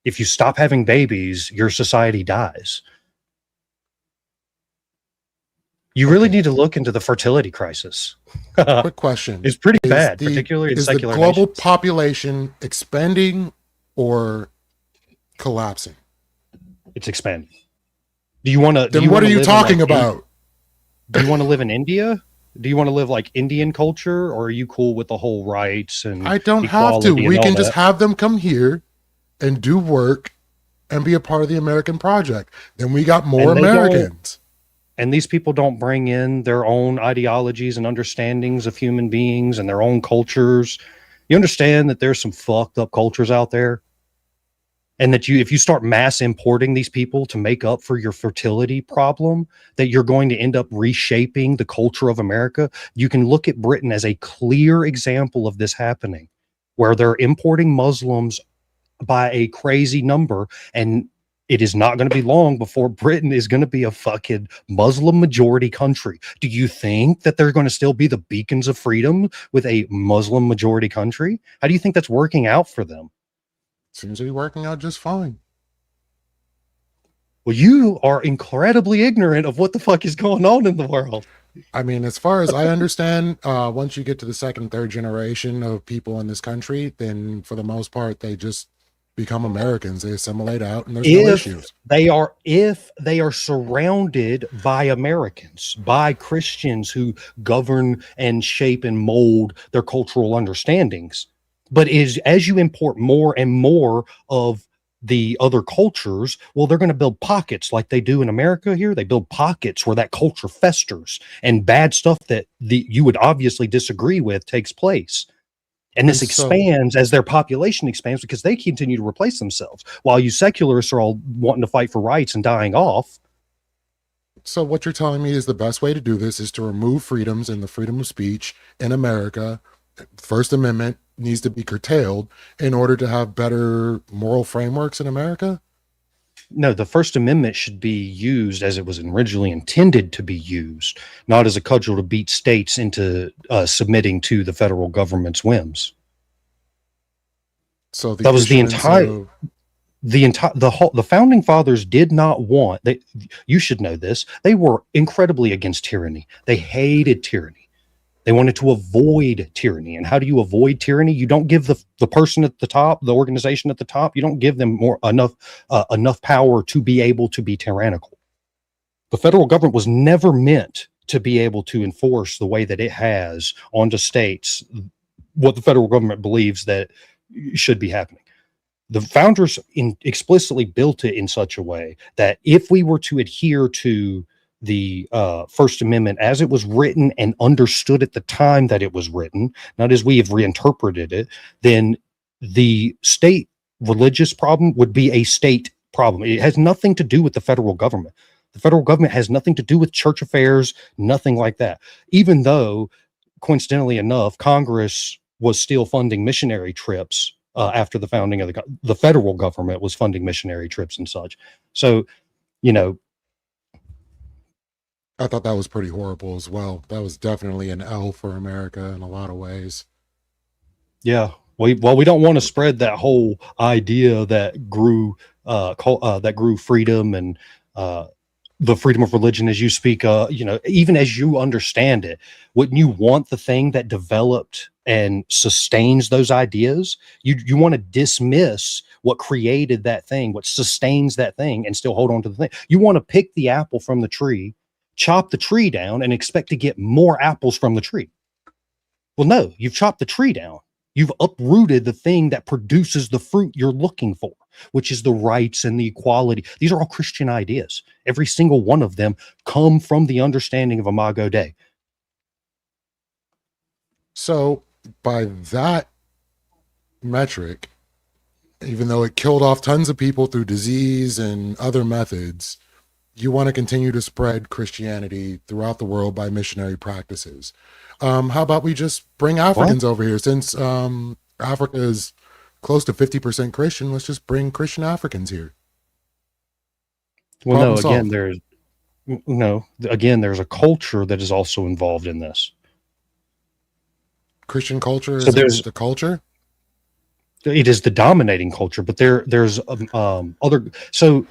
If you stop having babies, your society dies. You really need to look into the fertility crisis. Quick question. It's pretty bad, particularly in secular the global nations. population expanding or collapsing? It's expanding. Do you want to? Then what are you talking about? Do you want to live in India? Do you want to live like Indian culture, or are you cool with the whole rights and I don't have to. We can just have them come here and do work and be a part of the American project. Then we got more Americans. And these people don't bring in their own ideologies and understandings of human beings and their own cultures. You understand that there's some fucked up cultures out there? And that if you start mass importing these people to make up for your fertility problem, that you're going to end up reshaping the culture of America. You can look at Britain as a clear example of this happening. where they're importing Muslims by a crazy number, and it is not going to be long before Britain is going to be a fucking Muslim majority country. Do you think that they're going to still be the beacons of freedom with a Muslim majority country? How do you think that's working out for them? Seems to be working out just fine. Well, you are incredibly ignorant of what the fuck is going on in the world. I mean, as far as I understand, once you get to the second, third generation of people in this country, then for the most part, they just become Americans. They assimilate out, and there's no issues. If they are surrounded by Americans, by Christians who govern and shape and mold their cultural understandings. But as you import more and more of the other cultures, well, they're going to build pockets like they do in America here. They build pockets where that culture festers and bad stuff that you would obviously disagree with takes place. And this expands as their population expands because they continue to replace themselves while you secularists are all wanting to fight for rights and dying off. So what you're telling me is the best way to do this is to remove freedoms and the freedom of speech in America. First Amendment needs to be curtailed in order to have better moral frameworks in America? No, the First Amendment should be used as it was originally intended to be used, not as a cudgel to beat states into submitting to the federal government's whims. So that was the founding fathers did not want. You should know this. They were incredibly against tyranny. They hated tyranny. They wanted to avoid tyranny. And how do you avoid tyranny? You don't give the person at the top, the organization at the top, you don't give them enough power to be able to be tyrannical. The federal government was never meant to be able to enforce the way that it has onto states what the federal government believes that should be happening. The founders explicitly built it in such a way that if we were to adhere to the First Amendment as it was written and understood at the time that it was written, not as we have reinterpreted it, then the state religious problem would be a state problem. It has nothing to do with the federal government. The federal government has nothing to do with church affairs, nothing like that. Even though, coincidentally enough, Congress was still funding missionary trips after the founding of the federal government was funding missionary trips and such. So, I thought that was pretty horrible as well. That was definitely an L for America in a lot of ways. Yeah. We don't want to spread that whole idea that grew freedom and the freedom of religion as you speak, even as you understand it. Wouldn't you want the thing that developed and sustains those ideas? You want to dismiss what created that thing, what sustains that thing, and still hold on to the thing. You want to pick the apple from the tree, chop the tree down, and expect to get more apples from the tree. Well, no, you've chopped the tree down. You've uprooted the thing that produces the fruit you're looking for, which is the rights and the equality. These are all Christian ideas. Every single one of them come from the understanding of Imago Dei. So by that metric, even though it killed off tons of people through disease and other methods, you want to continue to spread Christianity throughout the world by missionary practices. How about we just bring Africans over here? Since Africa is close to 50% Christian, let's just bring Christian Africans here. Well, there's a culture that is also involved in this. Christian culture is the culture? It is the dominating culture, but there's other. So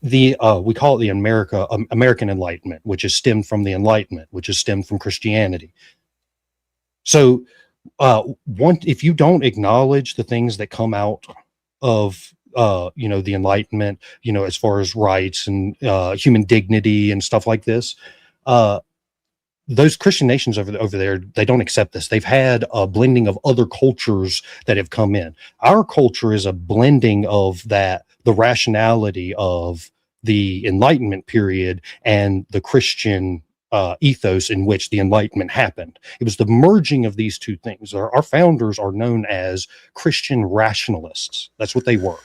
we call it the American Enlightenment, which is stemmed from the Enlightenment, which is stemmed from Christianity. So if you don't acknowledge the things that come out of the Enlightenment, as far as rights and human dignity and stuff like this, those Christian nations over there, they don't accept this. They've had a blending of other cultures that have come in. Our culture is a blending of the rationality of the Enlightenment period and the Christian ethos in which the Enlightenment happened. It was the merging of these two things. Our founders are known as Christian rationalists. That's what they were.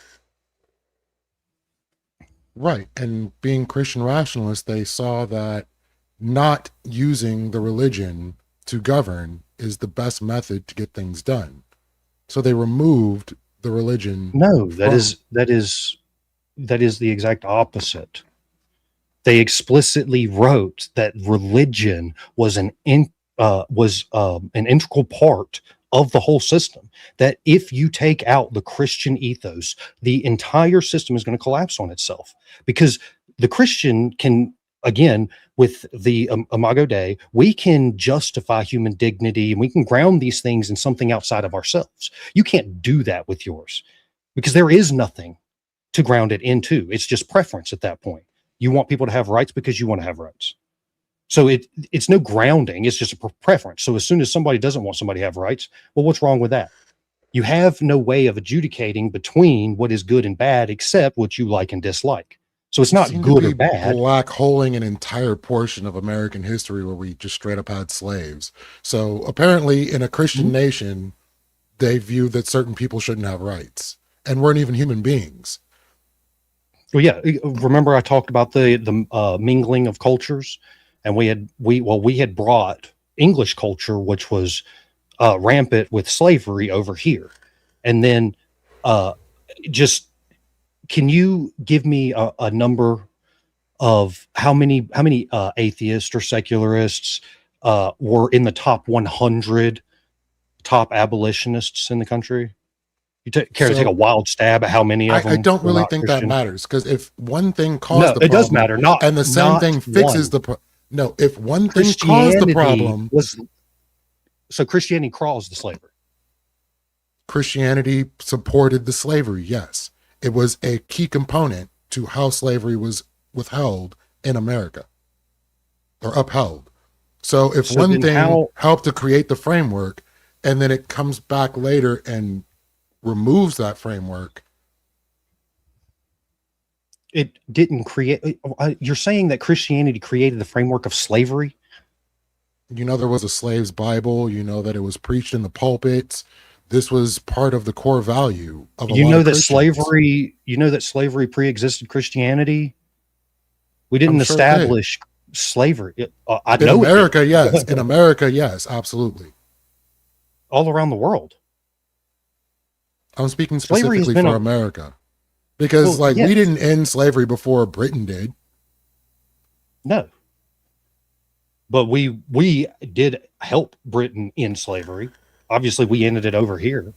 Right. And being Christian rationalists, they saw that not using the religion to govern is the best method to get things done. So they removed the religion. No, that is the exact opposite. They explicitly wrote that religion was an integral part of the whole system. That if you take out the Christian ethos, the entire system is going to collapse on itself, because the Christian can, again, with the Imago Dei, we can justify human dignity and we can ground these things in something outside of ourselves. You can't do that with yours, because there is nothing to ground it into. It's just preference at that point. You want people to have rights because you want to have rights. So it's no grounding. It's just a preference. So as soon as somebody doesn't want somebody to have rights, well, what's wrong with that? You have no way of adjudicating between what is good and bad except what you like and dislike. So it's not good or bad. Black holing an entire portion of American history where we just straight up had slaves. So apparently in a Christian nation, they view that certain people shouldn't have rights and weren't even human beings. Well, yeah. Remember I talked about the mingling of cultures, and we had brought English culture, which was rampant with slavery, over here. And then just, can you give me a number of how many atheists or secularists were in the top 100 top abolitionists in the country? You care to take a wild stab at how many of them? I don't really think Christian? that matters, because if one thing caused the problem, it does matter. And the same thing fixes the problem. No, if one thing caused the problem, so Christianity caused the slavery. Christianity supported the slavery. Yes, it was a key component to how slavery was withheld in America, or upheld. So if one thing helped to create the framework, and then it comes back later and removes that framework, it didn't create. You're saying that Christianity created the framework of slavery? You know, there was a slave's Bible. You know that it was preached in the pulpits. This was part of the core value of a lot of Christians. You know that slavery pre-existed Christianity. We didn't establish slavery. In America, yes. In America, yes, absolutely. All around the world. I'm speaking specifically for America, because we didn't end slavery before Britain did. No, but we did help Britain end slavery. Obviously, we ended it over here,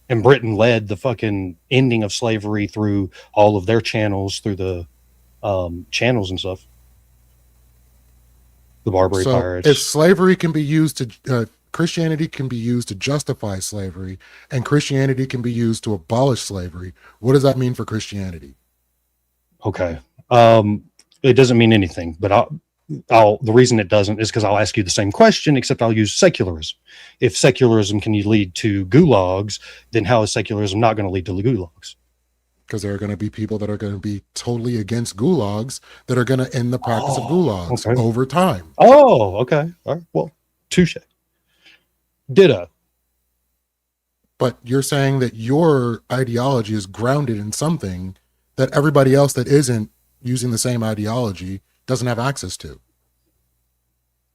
and Britain led the fucking ending of slavery through all of their channels, through the channels and stuff. The Barbary pirates. If slavery can be used to Christianity can be used to justify slavery, and Christianity can be used to abolish slavery, what does that mean for Christianity? Okay. It doesn't mean anything, but the reason it doesn't is because I'll ask you the same question, except I'll use secularism. If secularism can lead to gulags, then how is secularism not going to lead to gulags? Because there are going to be people that are going to be totally against gulags that are going to end the practice of gulags over time. Oh, okay. All right. Well, touche. Ditto. But you're saying that your ideology is grounded in something that everybody else that isn't using the same ideology doesn't have access to.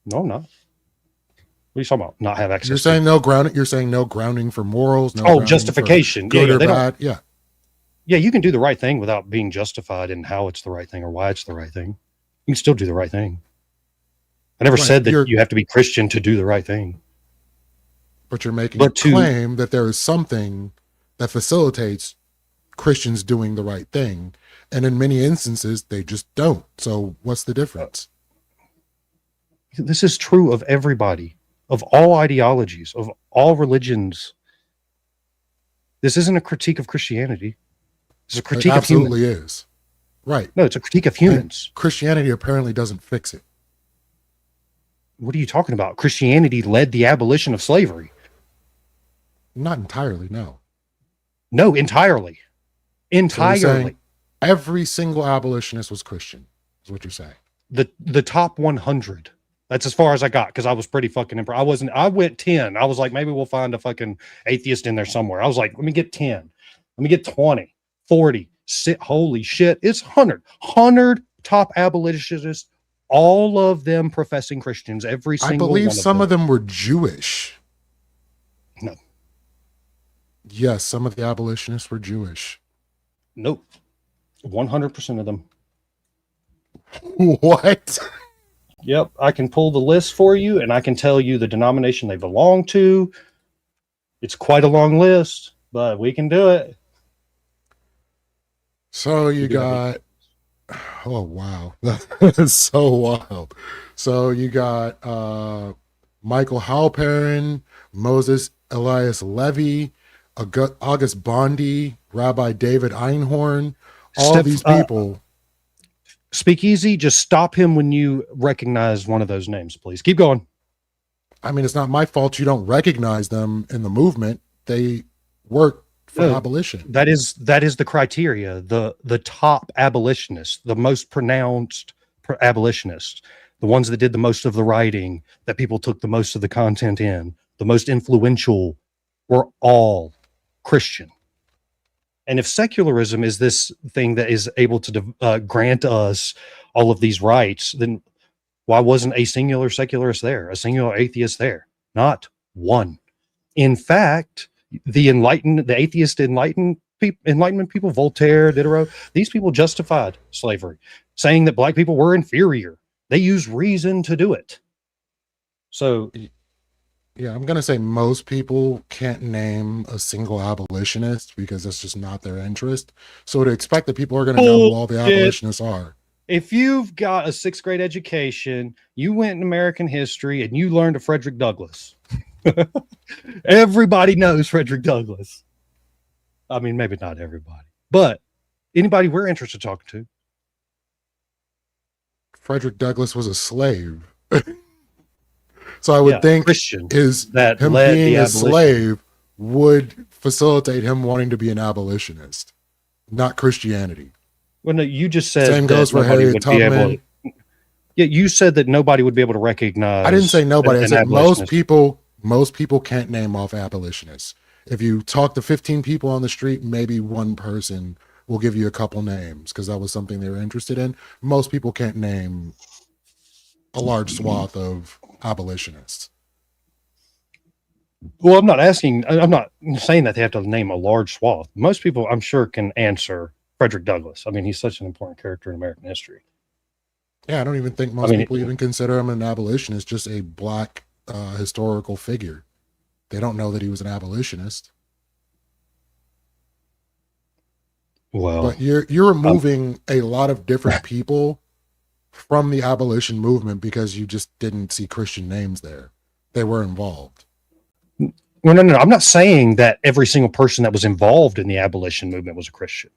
No, not. What are you talking about? Not have access. You're saying no grounding. You're saying no grounding for morals. No justification. Good or bad. Yeah. Yeah, you can do the right thing without being justified in how it's the right thing or why it's the right thing. You can still do the right thing. I never said that you have to be Christian to do the right thing. But you're making a claim that there is something that facilitates Christians doing the right thing. And in many instances, they just don't. So what's the difference? This is true of everybody, of all ideologies, of all religions. This isn't a critique of Christianity. It's a critique of humans. It absolutely is. Right. No, it's a critique of humans. And Christianity apparently doesn't fix it. What are you talking about? Christianity led the abolition of slavery. Not entirely, no. No, entirely. Entirely. Every single abolitionist was Christian, is what you're saying. The top 100. That's as far as I got, because I was pretty fucking impressed. I went 10. I was like, maybe we'll find a fucking atheist in there somewhere. I was like, let me get 10. Let me get 20, 40. Holy shit. It's 100. 100 top abolitionists, all of them professing Christians. Every single one. I believe some of them were Jewish. No. Yes, some of the abolitionists were Jewish. Nope. 100% of them. What? Yep. I can pull the list for you and I can tell you the denomination they belong to. It's quite a long list, but we can do it. So you do have got, oh wow, that's so wild. So you got Michael Halperin, Moses Elias Levy, August Bondi, Rabbi David Einhorn, all Steph, these people. Speak easy. Just stop him when you recognize one of those names, please. Keep going. I mean, it's not my fault you don't recognize them in the movement. They work for abolition. That is the criteria. The top abolitionists, the most pronounced abolitionists, the ones that did the most of the writing, that people took the most of the content in, the most influential, were all Christian. And if secularism is this thing that is able to grant us all of these rights, then why wasn't a singular secularist there, a singular atheist there? Not one. In fact, the Enlightenment people, Voltaire, Diderot, these people justified slavery, saying that black people were inferior. They used reason to do it. So, yeah, I'm going to say most people can't name a single abolitionist because that's just not their interest. So to expect that people are going to know who all the abolitionists are. If you've got a 6th grade education, you went in American history and you learned of Frederick Douglass. Everybody knows Frederick Douglass. I mean, maybe not everybody, but anybody we're interested in talking to. Frederick Douglass was a slave. So I would think Christian that him being a slave would facilitate him wanting to be an abolitionist, not Christianity. Well, no, you just said same goes for Harriet Tubman. Yeah, you said that nobody would be able to recognize. I didn't say nobody. I said most people can't name off abolitionists. If you talk to 15 people on the street, maybe one person will give you a couple names because that was something they were interested in. Most people can't name a large swath of abolitionists. Well, I'm not saying that they have to name a large swath. Most people, I'm sure, can answer Frederick Douglass. I mean, he's such an important character in American history. Yeah, I don't even think most people even consider him an abolitionist, just a black historical figure. They don't know that he was an abolitionist. Well, but you're removing a lot of different people from the abolition movement because you just didn't see Christian names there. They were involved. Well, no. I'm not saying that every single person that was involved in the abolition movement was a Christian.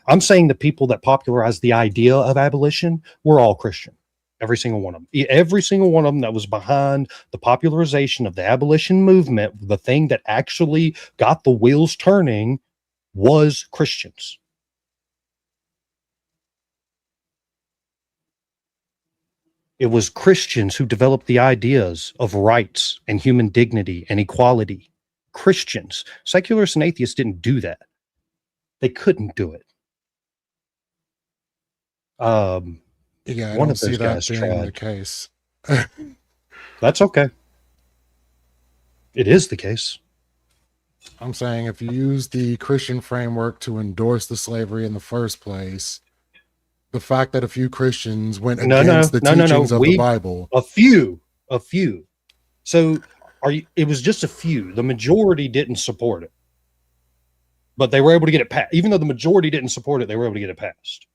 I'm saying the people that popularized the idea of abolition were all Christian. Every single one of them. Every single one of them that was behind the popularization of the abolition movement, the thing that actually got the wheels turning, was Christians. It was Christians who developed the ideas of rights and human dignity and equality. Christians. Secularists and atheists didn't do that. They couldn't do it. Yeah, I one don't of those see that guys being tried. the case. That's okay. It is the case. I'm saying if you use the Christian framework to endorse the slavery in the first place, the fact that a few Christians went against the teachings of the Bible. A few. So it was just a few. The majority didn't support it. But they were able to get it passed. Even though the majority didn't support it, they were able to get it passed.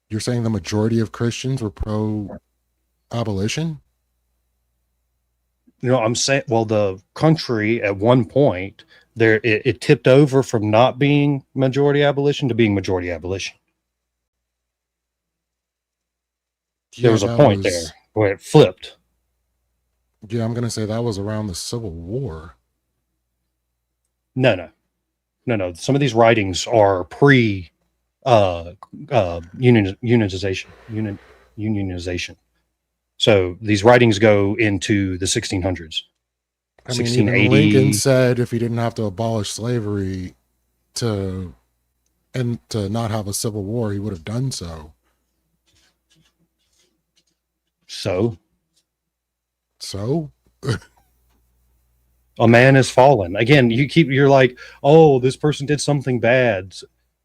You're saying the majority of Christians were pro-abolition? You know, I'm saying, well, the country at one point, it tipped over from not being majority abolition to being majority abolition. There was a point there where it flipped. Yeah, I'm going to say that was around the Civil War. No. Some of these writings are unionization. So these writings go into the 1600s. I mean, even Lincoln said if he didn't have to abolish slavery to not have a civil war, he would have done so. So? A man is fallen. Again, you're like, oh, this person did something bad.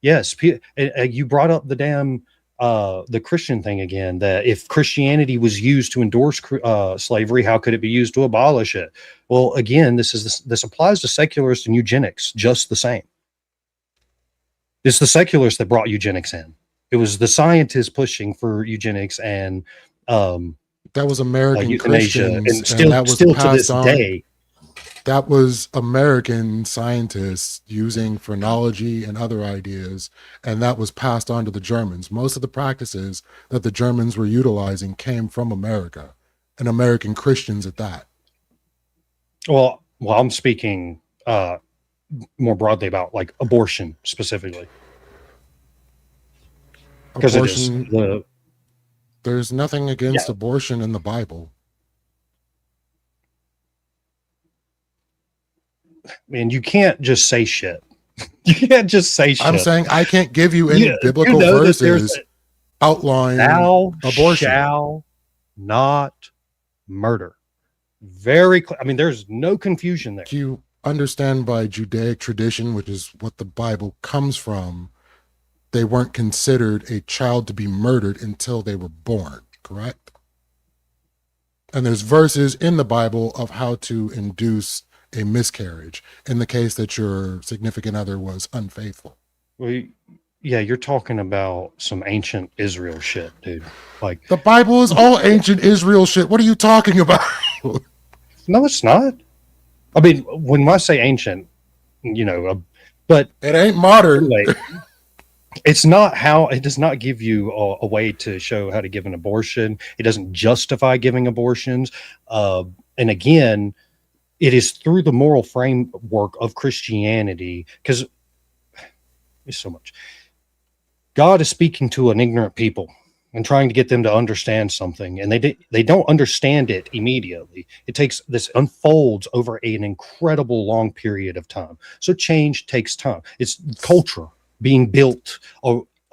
Yes, you brought up the damn the Christian thing again. That if Christianity was used to endorse slavery, how could it be used to abolish it? Well, again, this applies to secularists and eugenics just the same. It's the secularists that brought eugenics in. It was the scientists pushing for eugenics and that was American euthanasia, Christians, and still, that was still to passed this on. day. That was American scientists using phrenology and other ideas, and that was passed on to the Germans. Most of the practices that the Germans were utilizing came from America, and American Christians at that. Well, I'm speaking more broadly about like abortion specifically, because it is there's nothing against abortion in the Bible. Man, you can't just say shit. You can't just say shit. I'm saying I can't give you any biblical verses outlining thou abortion. Shall not murder. Very clear. I mean, there's no confusion there. Do you understand by Judaic tradition, which is what the Bible comes from, they weren't considered a child to be murdered until they were born, correct? And there's verses in the Bible of how to induce a miscarriage in the case that your significant other was unfaithful. Well, yeah, you're talking about some ancient Israel shit, dude. Like the Bible is all ancient Israel shit. What are you talking about? No, it's not. I mean, when I say ancient, but it ain't modern. Anyway, it's not how. It does not give you a way to show how to give an abortion. It doesn't justify giving abortions. And again, it is through the moral framework of Christianity, because there's so much. God is speaking to an ignorant people and trying to get them to understand something, and they don't understand it immediately. This unfolds over an incredible long period of time. So change takes time. It's culture being built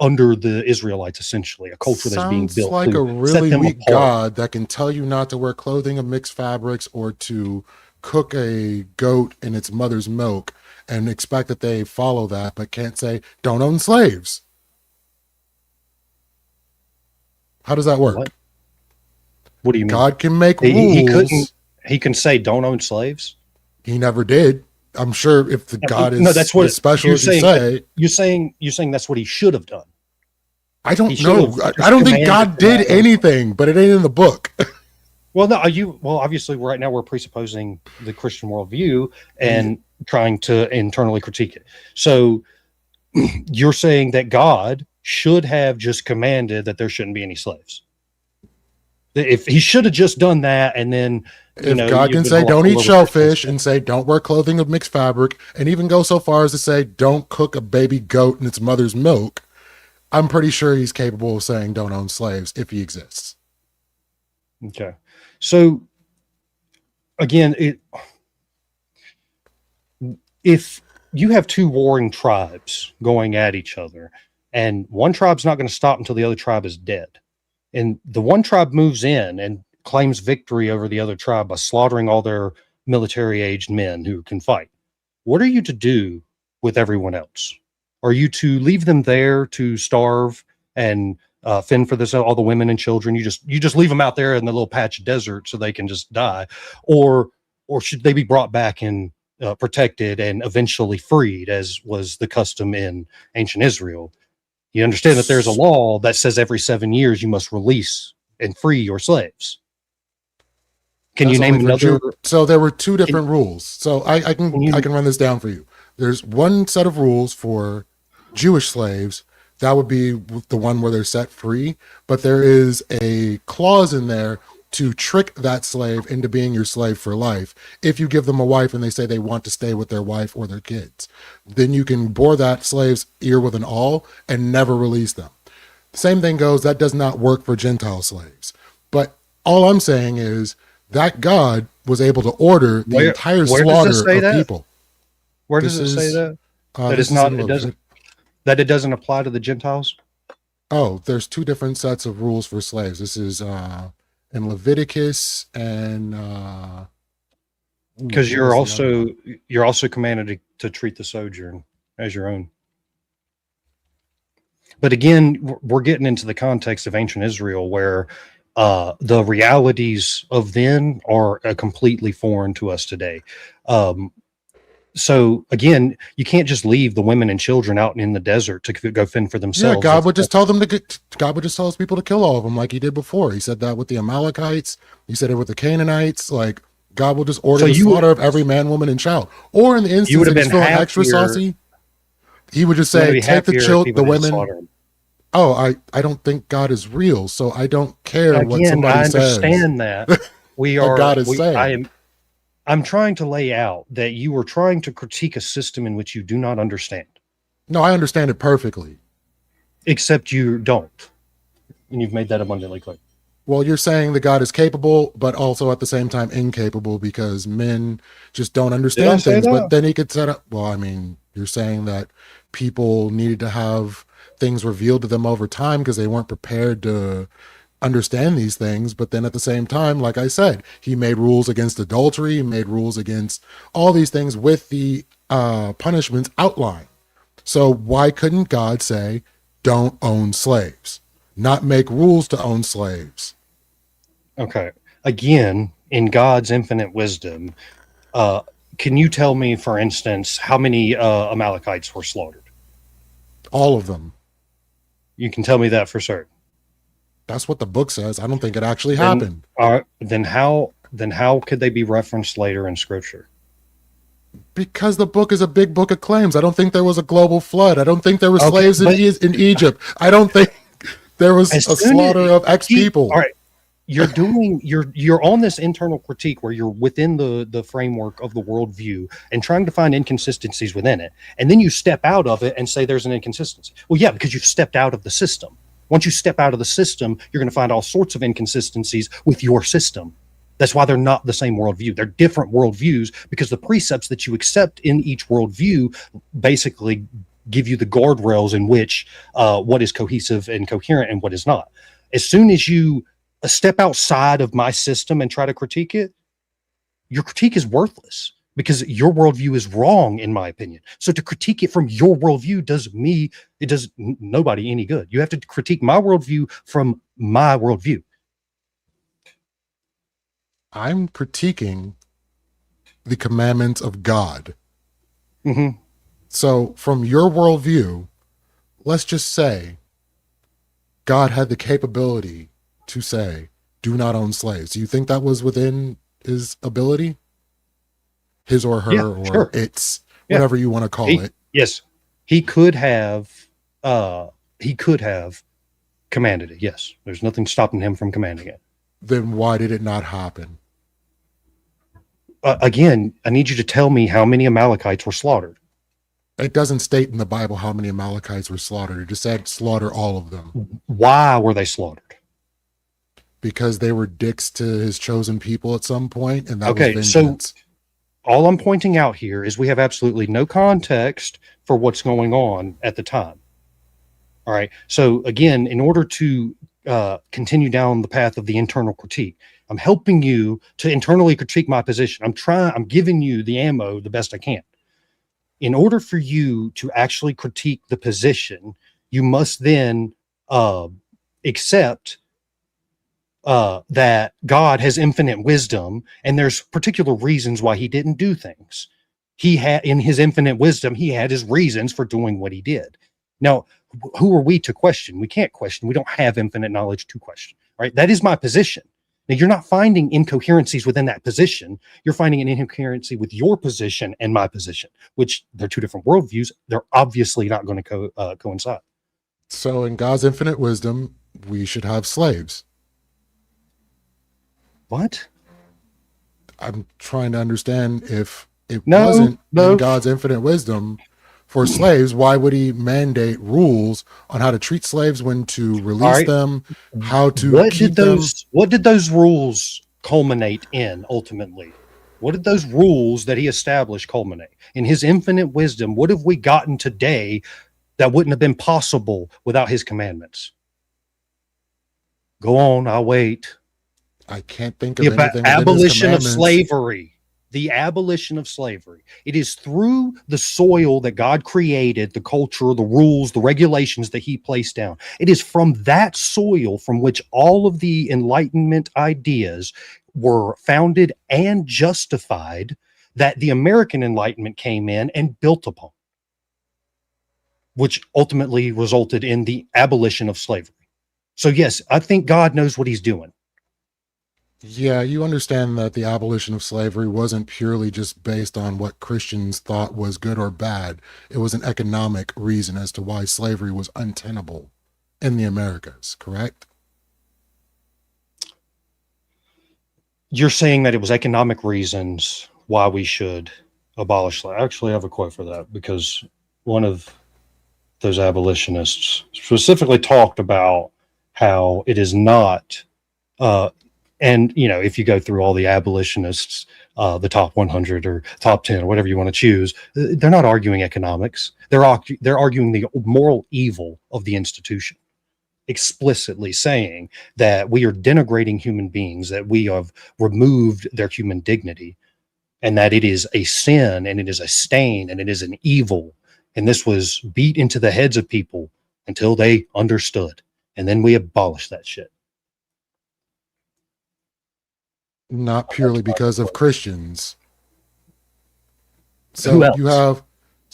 under the Israelites, essentially, a culture that's being built. Sounds like a really weak God that can tell you not to wear clothing of mixed fabrics or to cook a goat in its mother's milk and expect that they follow that, but can't say, don't own slaves. How does that work? What do you mean? God can make rules. He can say, don't own slaves. He never did. I'm sure if the God is that's what special as you say. You're saying that's what he should have done. I don't know. I don't think God did anything, but it ain't in the book. Well, no, obviously right now we're presupposing the Christian worldview and trying to internally critique it. So you're saying that God should have just commanded that there shouldn't be any slaves. If he should have just done that, and then God can say don't eat shellfish and say don't wear clothing of mixed fabric, and even go so far as to say don't cook a baby goat in its mother's milk, I'm pretty sure he's capable of saying don't own slaves if he exists. Okay. So again, if you have two warring tribes going at each other, and one tribe's not going to stop until the other tribe is dead, and the one tribe moves in and claims victory over the other tribe by slaughtering all their military-aged men who can fight, what are you to do with everyone else? Are you to leave them there to starve and fend for this, all the women and children? You just leave them out there in the little patch of desert so they can just die, or should they be brought back and protected and eventually freed, as was the custom in ancient Israel? You understand that there's a law that says every 7 years you must release and free your slaves. Can you name another? So there were two different rules. So I can run this down for you. There's one set of rules for Jewish slaves. That would be the one where they're set free. But there is a clause in there to trick that slave into being your slave for life. If you give them a wife and they say they want to stay with their wife or their kids, then you can bore that slave's ear with an awl and never release them. The same thing goes, that does not work for Gentile slaves. But all I'm saying is that God was able to order the entire slaughter of people. Where does it say that? That it doesn't apply to the Gentiles? Oh, there's two different sets of rules for slaves. This is in Leviticus and Because What was the other one? you're also commanded to treat the sojourn as your own. But again, we're getting into the context of ancient Israel, where the realities of then are completely foreign to us today. So again, you can't just leave the women and children out in the desert to go fend for themselves. Yeah, God would just tell them to get. God would just tell his people to kill all of them, like he did before. He said that with the Amalekites. He said it with the Canaanites. Like God will just order So the you- slaughter of every man, woman, and child. Or in the You instance would have that he's been feeling extra happier- saucy, he would just I'm gonna say, be "Take the happier if he the would have women." slaughtered them. Oh, I don't think God is real, so I don't care what Again, somebody I says. understand that. We What are. God is saying. I'm trying to lay out that you are trying to critique a system in which you do not understand, No, I understand it perfectly. except you don't, and you've made that abundantly clear. Well, you're saying that God is capable, but also at the same time incapable because men just don't understand say things. that? But then he could set up. Well, I mean, you're saying that people needed to have things revealed to them over time because they weren't prepared to understand these things. But then at the same time, like I said, he made rules against adultery, he made rules against all these things with the punishments outlined. So why couldn't God say, don't own slaves, not make rules to own slaves? Okay. Again, in God's infinite wisdom, can you tell me, for instance, how many Amalekites were slaughtered? All of them. You can tell me that for certain. That's what the book says. I don't think it actually happened. Then how could they be referenced later in Scripture? Because the book is a big book of claims. I don't think there was a global flood. I don't think there were slaves in Egypt. I don't think there was a slaughter of X people. All right. You're on this internal critique where you're within the framework of the worldview and trying to find inconsistencies within it. And then you step out of it and say there's an inconsistency. Well, yeah, because you've stepped out of the system. Once you step out of the system, you're going to find all sorts of inconsistencies with your system. That's why they're not the same worldview. They're different worldviews because the precepts that you accept in each worldview basically give you the guardrails in which what is cohesive and coherent and what is not. As soon as you step outside of my system and try to critique it, your critique is worthless because your worldview is wrong, in my opinion. So to critique it from your worldview it does nobody any good. You have to critique my worldview from my worldview. I'm critiquing the commandments of God. Mm-hmm. So from your worldview, let's just say God had the capability to say, do not own slaves. Do you think that was within his ability? His or her, or sure. It's whatever you want to call it. Yes, he could have commanded it. Yes, there's nothing stopping him from commanding it. Then why did it not happen? Again, I need you to tell me how many Amalekites were slaughtered. It doesn't state in the Bible how many Amalekites were slaughtered. It just said slaughter all of them. Why were they slaughtered? Because they were dicks to his chosen people at some point, and that Okay, was so vengeance. all I'm pointing out here is we have absolutely no context for what's going on at the time. All right. So again, in order to continue down the path of the internal critique, I'm helping you to internally critique my position. I'm giving you the ammo the best I can. In order for you to actually critique the position, you must then accept that God has infinite wisdom, and there's particular reasons why he didn't do things. He had, in his infinite wisdom, he had his reasons for doing what he did. Now, who are we to question? We can't question. We don't have infinite knowledge to question, right? That is my position. Now, you're not finding incoherencies within that position. You're finding an incoherency with your position and my position, which they're two different worldviews. They're obviously not going to coincide. So in God's infinite wisdom, we should have slaves. What? I'm trying to understand if it wasn't in God's infinite wisdom for slaves, why would he mandate rules on how to treat slaves, when to release them, how to keep them? What did those rules culminate in ultimately? What did those rules that he established culminate? In his infinite wisdom, what have we gotten today that wouldn't have been possible without his commandments? Go on, I'll wait. I can't think of anything. Abolition of slavery. the abolition of slavery. It is through the soil that God created, the culture, the rules, the regulations that he placed down. It is from that soil from which all of the Enlightenment ideas were founded and justified, that the American Enlightenment came in and built upon, which ultimately resulted in the abolition of slavery. So yes, I think God knows what he's doing. Yeah, you understand that the abolition of slavery wasn't purely just based on what Christians thought was good or bad. It was an economic reason as to why slavery was untenable in the Americas, correct? You're saying that it was economic reasons why we should abolish slavery. I actually have a quote for that, because one of those abolitionists specifically talked about how it is not, and if you go through all the abolitionists, the top 100 or top 10 or whatever you want to choose, they're not arguing economics. They're arguing the moral evil of the institution, explicitly saying that we are denigrating human beings, that we have removed their human dignity, and that it is a sin and it is a stain and it is an evil. And this was beat into the heads of people until they understood. And then we abolished that shit. Not purely because of Christians. Who So else?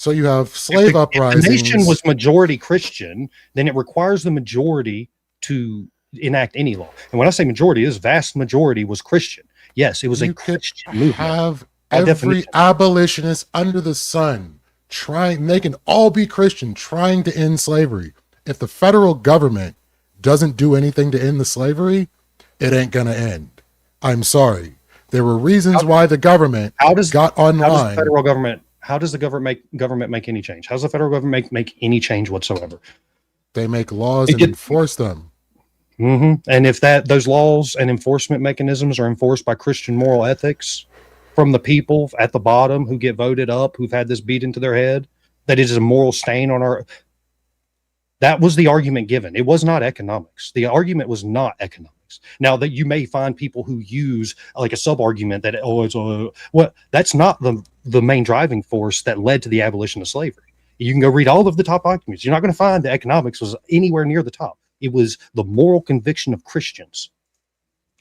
you have slave If the uprisings. nation was majority Christian, then it requires the majority to enact any law. And when I say majority, this vast majority was Christian. Yes, it was a You could Christian movement. have By every definition. abolitionist under the sun they can all be Christian, trying to end slavery. If the federal government doesn't do anything to end the slavery, it ain't gonna end. I'm sorry. There were reasons why the government got online. How does the government make any change? How does the federal government make any change whatsoever? They make laws and enforce them. And if those laws and enforcement mechanisms are enforced by Christian moral ethics from the people at the bottom who get voted up, who've had this beat into their head, that it is a moral stain on our. That was the argument given. It was not economics. The argument was not economics. Now that you may find people who use like a sub argument that that's not the main driving force that led to the abolition of slavery. You can go read all of the top arguments. You're not going to find that economics was anywhere near the top. It was the moral conviction of Christians.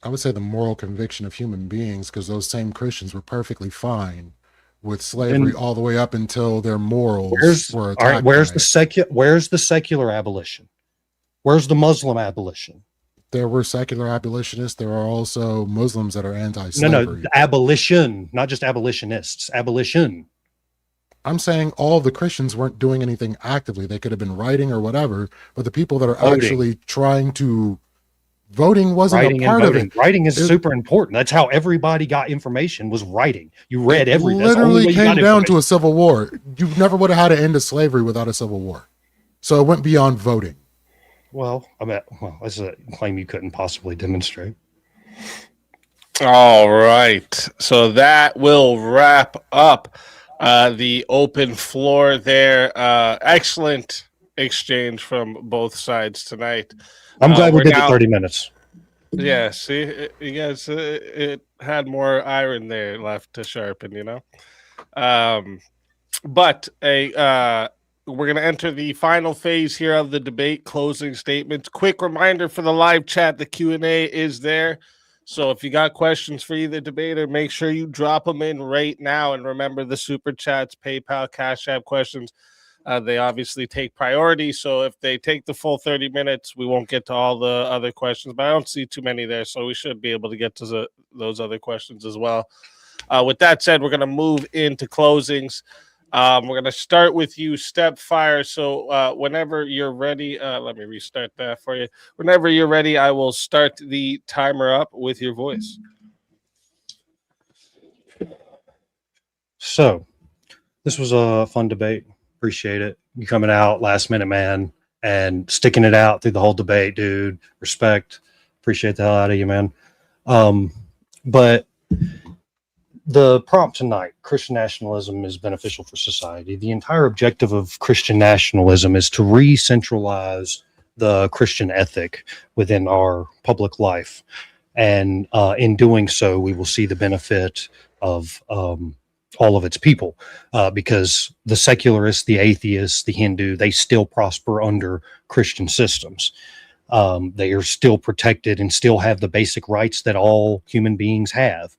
I would say the moral conviction of human beings, because those same Christians were perfectly fine with slavery all the way up until their morals were attacked. All right, where's the secular abolition? Where's the Muslim abolition? There were secular abolitionists. There are also Muslims that are anti-slavery. No, abolition, not just abolitionists. Abolition. I'm saying all the Christians weren't doing anything actively. They could have been writing or whatever, but the people that are actually trying to voting wasn't a part of it. Writing is super important. That's how everybody got information, was writing. You read everything. It literally came down to a civil war. You never would have had an end to slavery without a civil war. So it went beyond voting. Well, that's a claim you couldn't possibly demonstrate. All right. So that will wrap up the open floor there. Excellent exchange from both sides tonight. I'm glad we did the 30 minutes. Yeah, see, you guys, it had more iron there left to sharpen, But we're going to enter the final phase here of the debate, closing statements. Quick reminder for the live chat, the Q&A is there. So if you got questions for either debater, make sure you drop them in right now. And remember the super chats, PayPal, Cash App questions. They obviously take priority. So if they take the full 30 minutes, we won't get to all the other questions. But I don't see too many there. So we should be able to get to those other questions as well. With that said, we're going to move into closings. We're going to start with you, StepFir3. So whenever you're ready, let me restart that for you. Whenever you're ready, I will start the timer up with your voice. So this was a fun debate. Appreciate it. You coming out last minute, man, and sticking it out through the whole debate, dude. Respect. Appreciate the hell out of you, man. But the prompt tonight, Christian nationalism is beneficial for society. The entire objective of Christian nationalism is to re-centralize the Christian ethic within our public life. And in doing so, we will see the benefit of all of its people, because the secularists, the atheists, the Hindu, they still prosper under Christian systems. They are still protected and still have the basic rights that all human beings have.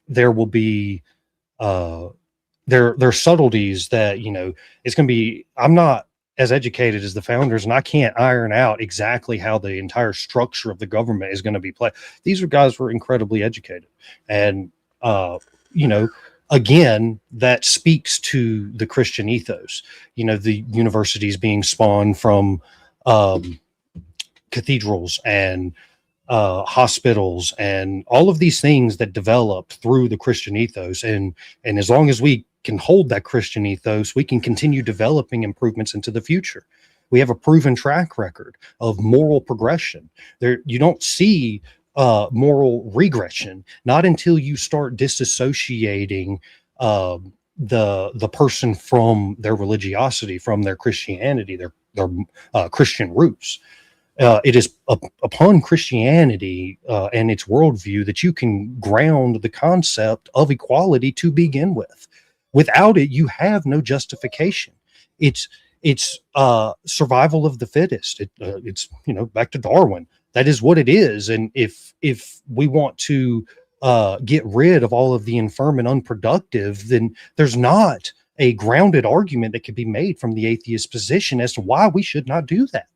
There will be there are subtleties that, you know, it's going to be, I'm not as educated as the founders, and I can't iron out exactly how the entire structure of the government is going to be played. These are guys who are incredibly educated, and you know, again, that speaks to the Christian ethos. You know, the universities being spawned from cathedrals and hospitals and all of these things that developed through the Christian ethos. And as long as we can hold that Christian ethos, we can continue developing improvements into the future. We have a proven track record of moral progression. There, you don't see moral regression, not until you start disassociating the person from their religiosity, from their Christianity, their Christian roots. It is upon Christianity and its worldview that you can ground the concept of equality to begin with. Without it, you have no justification. It's survival of the fittest. It's, you know, back to Darwin. That is what it is. And if we want to get rid of all of the infirm and unproductive, then there's not a grounded argument that could be made from the atheist position as to why we should not do that.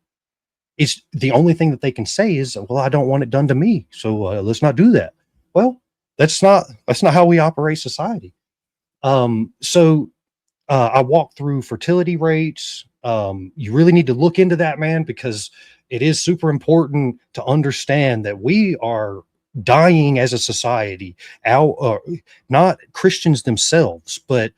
It's the only thing that they can say is, well, I don't want it done to me, so let's not do that. Well, that's not how we operate society. So I walked through fertility rates. You really need to look into that, man, because it is super important to understand that we are dying as a society. Not Christians themselves, but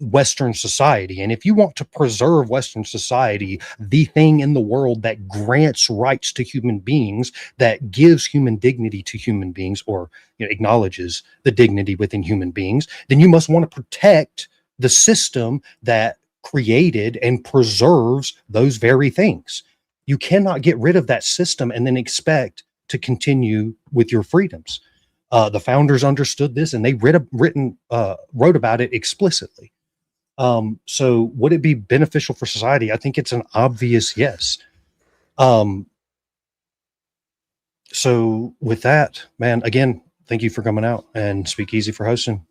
Western society. And if you want to preserve Western society, the thing in the world that grants rights to human beings, that gives human dignity to human beings, or, you know, acknowledges the dignity within human beings, then you must want to protect the system that created and preserves those very things. You cannot get rid of that system and then expect to continue with your freedoms. The founders understood this, and they wrote about it explicitly. So would it be beneficial for society? I think it's an obvious yes. So with that, man, again, thank you for coming out, and Speakeasy for hosting.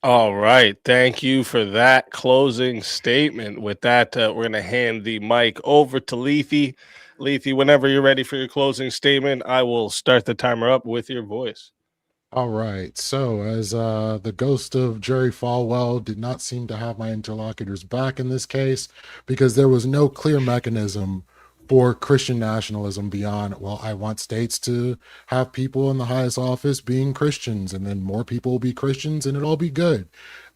All right. Thank you for that closing statement. With that, we're going to hand the mic over to Lethe. Lethe, whenever you're ready for your closing statement, I will start the timer up with your voice. All right. So, as the ghost of Jerry Falwell did not seem to have my interlocutors back in this case, because there was no clear mechanism for Christian nationalism beyond, well, I want states to have people in the highest office being Christians, and then more people will be Christians, and it'll all be good.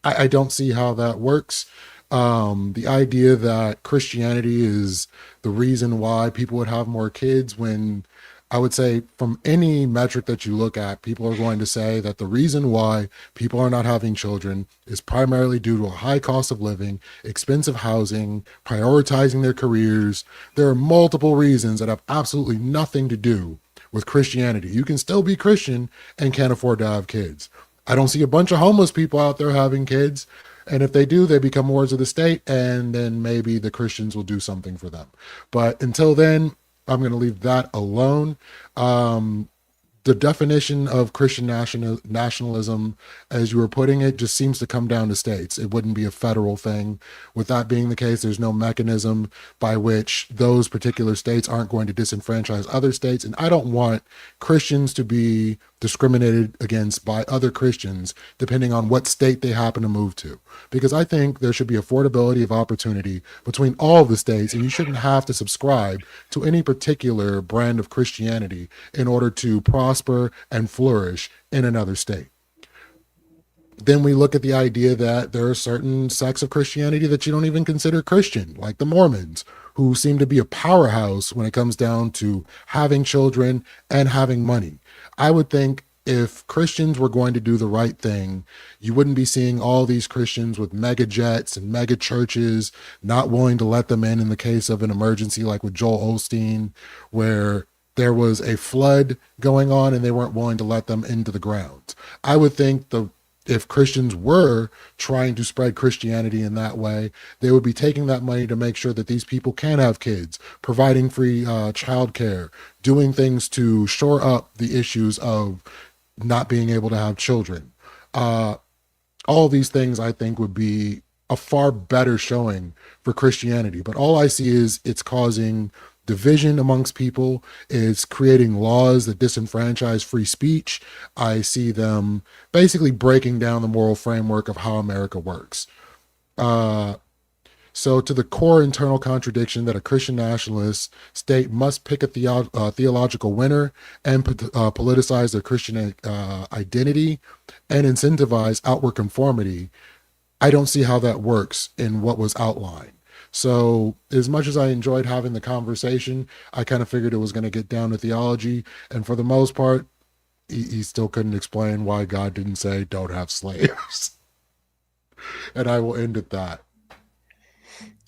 I don't see how that works. The idea that Christianity is the reason why people would have more kids, when I would say from any metric that you look at, people are going to say that the reason why people are not having children is primarily due to a high cost of living, expensive housing, prioritizing their careers. There are multiple reasons that have absolutely nothing to do with Christianity. You can still be Christian and can't afford to have kids. I don't see a bunch of homeless people out there having kids. And if they do, they become wards of the state, and then maybe the Christians will do something for them. But until then, I'm going to leave that alone. The definition of Christian nationalism, as you were putting it, just seems to come down to states. It wouldn't be a federal thing. With that being the case, there's no mechanism by which those particular states aren't going to disenfranchise other states. And I don't want Christians to be discriminated against by other Christians depending on what state they happen to move to, because I think there should be affordability of opportunity between all of the states, and you shouldn't have to subscribe to any particular brand of Christianity in order to prosper and flourish in another state. Then we look at the idea that there are certain sects of Christianity that you don't even consider Christian, like the Mormons, who seem to be a powerhouse when it comes down to having children and having money. I would think if Christians were going to do the right thing, you wouldn't be seeing all these Christians with mega jets and mega churches not willing to let them in the case of an emergency, like with Joel Osteen, where there was a flood going on and they weren't willing to let them into the grounds. I would think if Christians were trying to spread Christianity in that way, they would be taking that money to make sure that these people can have kids, providing free childcare, doing things to shore up the issues of not being able to have children. All these things I think would be a far better showing for Christianity. But all I see is it's causing division amongst people, it's creating laws that disenfranchise free speech. I see them basically breaking down the moral framework of how America works. So to the core internal contradiction that a Christian nationalist state must pick a theological winner and politicize their Christian identity and incentivize outward conformity, I don't see how that works in what was outlined. So as much as I enjoyed having the conversation, I kind of figured it was going to get down to theology. And for the most part, he still couldn't explain why God didn't say, don't have slaves. And I will end at that.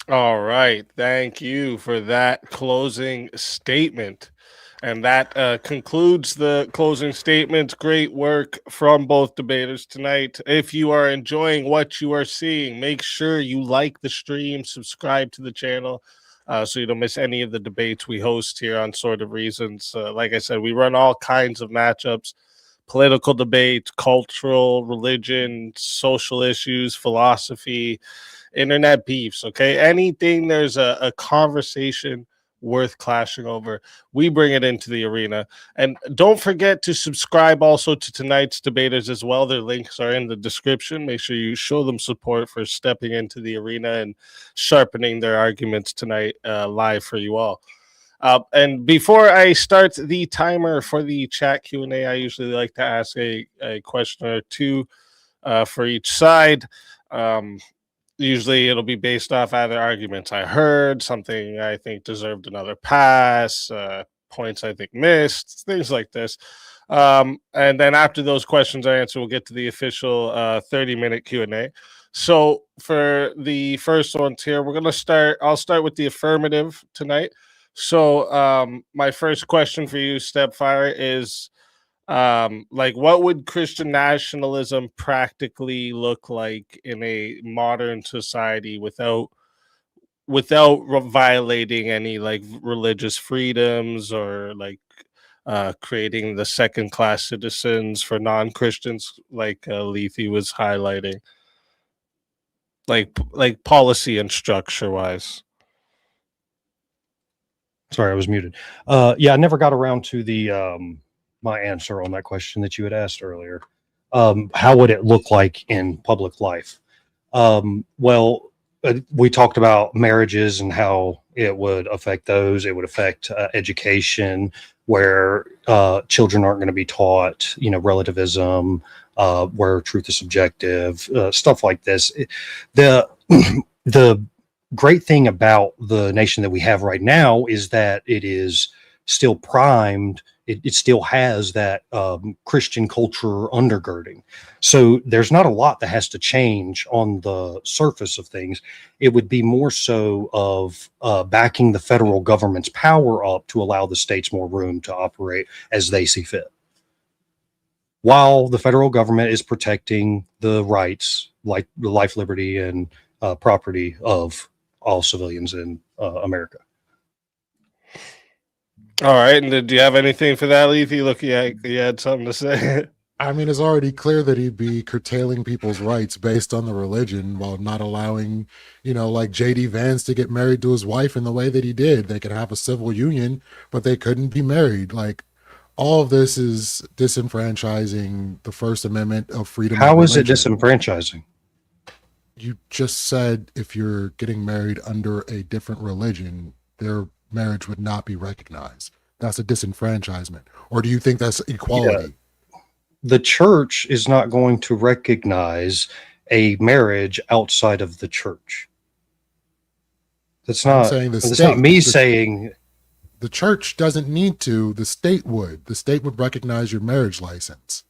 All right. Thank you for that closing statement. And that concludes the closing statements. Great work from both debaters tonight. If you are enjoying what you are seeing, make sure you like the stream, subscribe to the channel so you don't miss any of the debates we host here on Sort of Reasons. Like I said, we run all kinds of matchups, political debates, cultural, religion, social issues, philosophy, internet beefs, okay? Anything there's a conversation worth clashing over, we bring it into the arena. And don't forget to subscribe also to tonight's debaters as well. Their links are in the description. Make sure you show them support for stepping into the arena and sharpening their arguments tonight live for you all. And before I start the timer for the chat Q&A, I usually like to ask a question or two for each side. Usually it'll be based off either arguments I heard, something I think deserved another pass, points I think missed, things like this. And then after those questions I answer, we'll get to the official 30-minute Q&A. So for the first ones here, I'll start with the affirmative tonight. So my first question for you, StepFir, is what would Christian nationalism practically look like in a modern society without violating any like religious freedoms or like creating the second class citizens for non-Christians like Lethe was highlighting, like policy and structure wise? Sorry, I was muted. Yeah, I never got around to the my answer on that question that you had asked earlier. How would it look like in public life? Well, we talked about marriages and how it would affect those. It would affect education, where children aren't going to be taught, relativism, where truth is subjective, stuff like this. The great thing about the nation that we have right now is that it is still primed. It still has that Christian culture undergirding. So there's not a lot that has to change on the surface of things. It would be more so of backing the federal government's power up to allow the states more room to operate as they see fit, while the federal government is protecting the rights, like the life, liberty, and property of all civilians in America. All right, and do you have anything for that, Lethe? Look, you had something to say. I mean, it's already clear that he'd be curtailing people's rights based on the religion while not allowing, like J.D. Vance to get married to his wife in the way that he did. They could have a civil union, but they couldn't be married. Like, all of this is disenfranchising the First Amendment of freedom. How is it disenfranchising? You just said if you're getting married under a different religion, their marriage would not be recognized. That's a disenfranchisement. Or do you think that's equality? Yeah. The church is not going to recognize a marriage outside of the church. That's not me saying the church doesn't need to. The state would. The state would recognize your marriage license.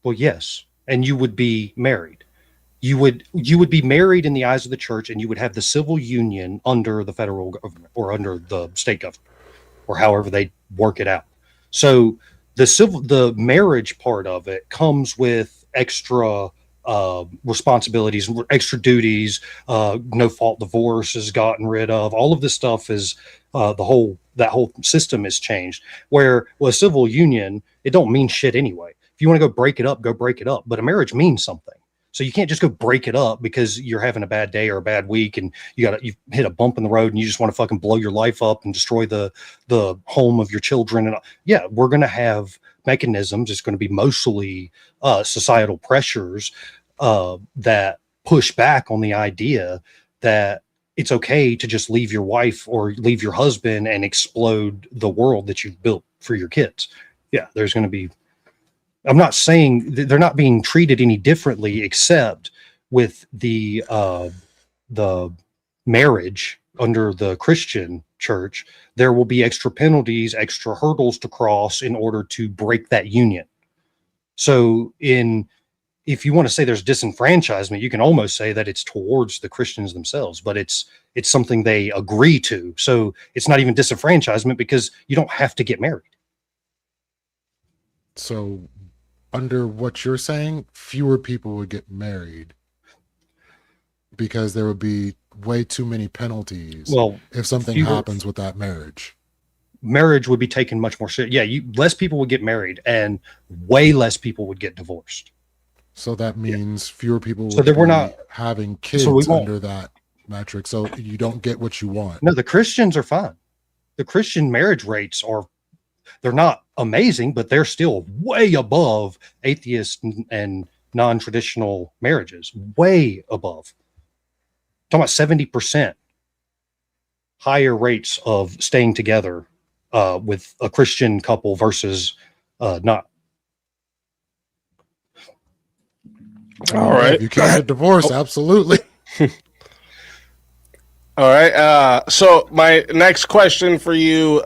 Well, yes, and you would be married. You would be married in the eyes of the church, and you would have the civil union under the federal government or under the state government. or however they work it out. So the marriage part of it comes with extra responsibilities, extra duties. No fault divorce is gotten rid of. All of this stuff is that whole system has changed. Where a civil union, it don't mean shit anyway. If you want to go break it up, go break it up. But a marriage means something. So you can't just go break it up because you're having a bad day or a bad week and you hit a bump in the road and you just want to fucking blow your life up and destroy the home of your children. And yeah, we're going to have mechanisms. It's going to be mostly societal pressures that push back on the idea that it's okay to just leave your wife or leave your husband and explode the world that you've built for your kids. Yeah, there's going to be, I'm not saying they're not being treated any differently, except with the marriage under the Christian church, there will be extra penalties, extra hurdles to cross in order to break that union. So if you want to say there's disenfranchisement, you can almost say that it's towards the Christians themselves, but it's something they agree to. So it's not even disenfranchisement because you don't have to get married. So under what you're saying, fewer people would get married because there would be way too many penalties. Well, if something happens with that marriage would be taken much more serious. Yeah, less people would get married and way less people would get divorced. So that means fewer people so we're not having kids under that metric. So you don't get what you want. No, the Christians are fine. The Christian marriage rates they're not amazing, but they're still way above atheist and non-traditional marriages. Way above. I'm talking about 70% higher rates of staying together with a Christian couple versus not. All right. You can't get divorced. Absolutely. All right. So my next question for you,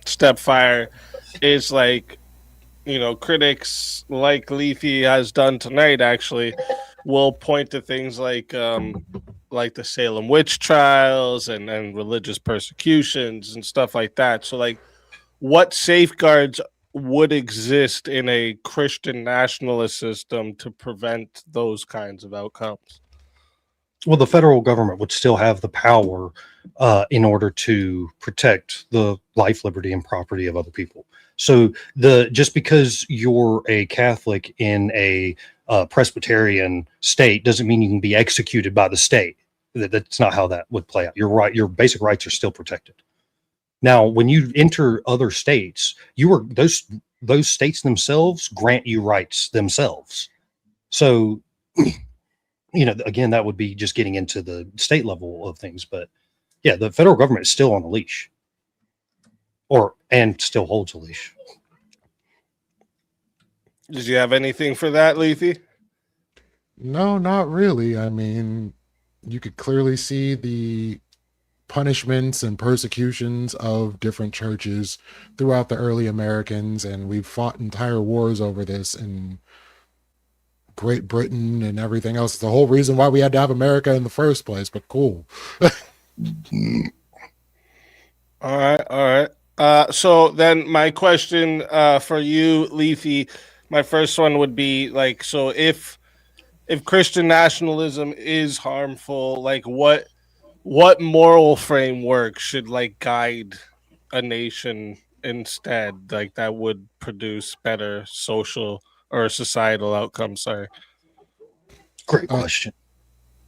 StepFir, is critics like Lethe has done tonight actually will point to things like the Salem witch trials and religious persecutions and stuff like that. So what safeguards would exist in a Christian nationalist system to prevent those kinds of outcomes? Well, the federal government would still have the power in order to protect the life, liberty, and property of other people. So just because you're a Catholic in a Presbyterian state doesn't mean you can be executed by the state. That's not how that would play out. You're right. Your basic rights are still protected. Now, when you enter other states, those states themselves grant you rights themselves. So, again, that would be just getting into the state level of things. But yeah, the federal government is still on a leash, and still holds a leash. Did you have anything for that, Lethe? No, not really. I mean, you could clearly see the punishments and persecutions of different churches throughout the early Americans, and we've fought entire wars over this in Great Britain and everything else. It's the whole reason why we had to have America in the first place, but cool. All right. So then my question for you, Lethe, my first one would be so if Christian nationalism is harmful, what moral framework should guide a nation instead, that would produce better social or societal outcomes? Sorry. Great question.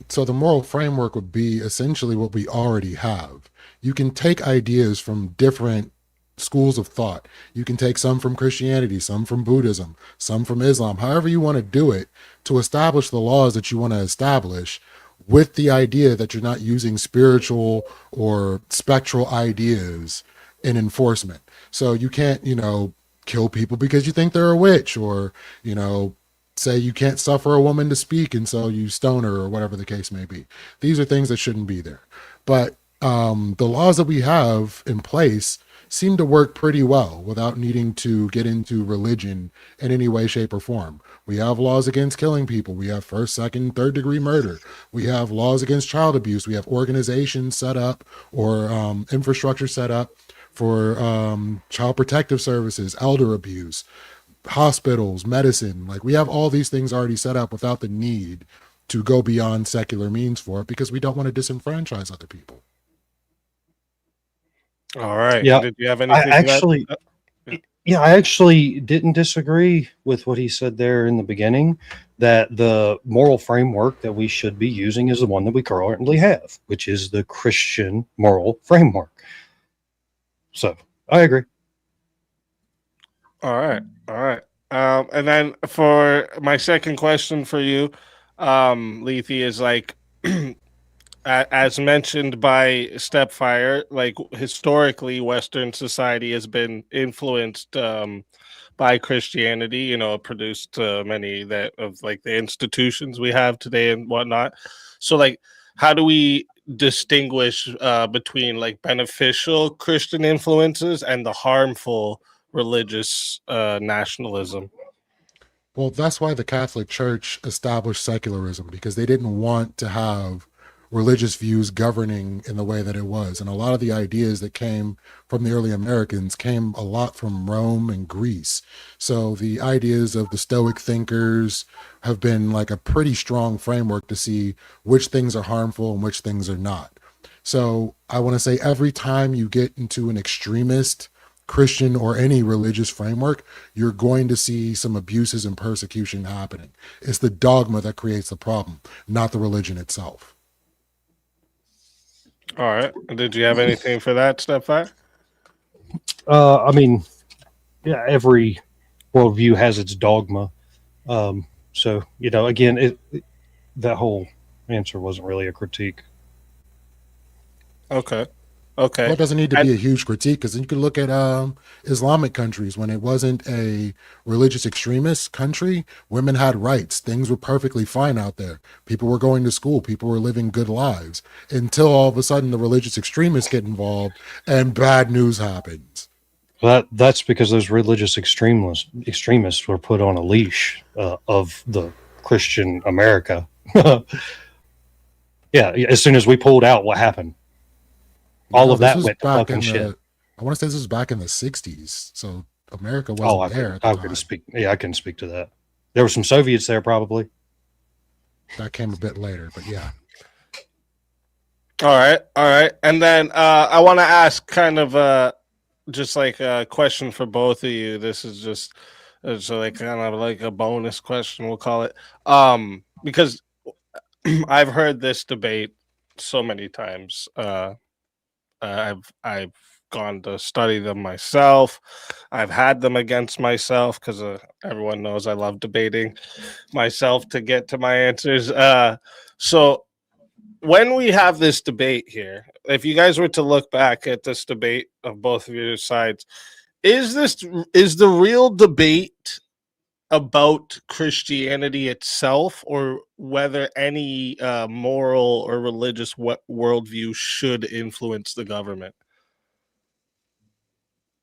So the moral framework would be essentially what we already have. You can take ideas from different schools of thought. You can take some from Christianity, some from Buddhism, some from Islam, however you want to do it, to establish the laws that you want to establish, with the idea that you're not using spiritual or spectral ideas in enforcement. So you can't, kill people because you think they're a witch, or, say you can't suffer a woman to speak and so you stone her, or whatever the case may be. These are things that shouldn't be there. But the laws that we have in place seem to work pretty well without needing to get into religion in any way, shape, or form. We have laws against killing people. We have first, second, third degree murder. We have laws against child abuse. We have organizations set up or infrastructure set up for child protective services, elder abuse, hospitals, medicine. Like we have all these things already set up without the need to go beyond secular means for it because we don't want to disenfranchise other people. All right. Yeah, Did you have I anything to actually, that? Yeah. yeah, I actually didn't disagree with what he said there in the beginning, that the moral framework that we should be using is the one that we currently have, which is the Christian moral framework. So I agree. All right. All right. And then for my second question for you, Lethe, is like, as mentioned by StepFir, like historically, Western society has been influenced by Christianity. You know, it produced many that of like the institutions we have today and whatnot. So, like, how do we distinguish between like beneficial Christian influences and the harmful religious nationalism? Well, that's why the Catholic Church established secularism, because they didn't want to have religious views governing in the way that it was. And a lot of the ideas that came from the early Americans came a lot from Rome and Greece. So the ideas of the Stoic thinkers have been like a pretty strong framework to see which things are harmful and which things are not. So I want to say every time you get into an extremist Christian or any religious framework, you're going to see some abuses and persecution happening. It's the dogma that creates the problem, not the religion itself. All right. Did you have anything for that, StepFir? I mean, yeah, every worldview has its dogma. So, again, that whole answer wasn't really a critique. Okay. Okay. Well, it doesn't need to be a huge critique, because you can look at Islamic countries. When it wasn't a religious extremist country, women had rights. Things were perfectly fine out there. People were going to school. People were living good lives until all of a sudden the religious extremists get involved and bad news happens. That's because those religious extremists were put on a leash of the Christian America. Yeah, as soon as we pulled out, what happened? All of that went to fucking shit. I want to say this was back in the 60s. So America wasn't there at the I time. couldn't speak. Yeah, I couldn't speak to that. There were some Soviets there, probably. That came a bit later, but yeah. All right. And then I want to ask kind of just like a question for both of you. This is just it's like kind of like a bonus question, we'll call it. Because I've heard this debate so many times. I've gone to study them myself. I've had them against myself because everyone knows I love debating myself to get to my answers. So when we have this debate here, if you guys were to look back at this debate of both of your sides, is the real debate about Christianity itself, or whether any moral or religious worldview should influence the government?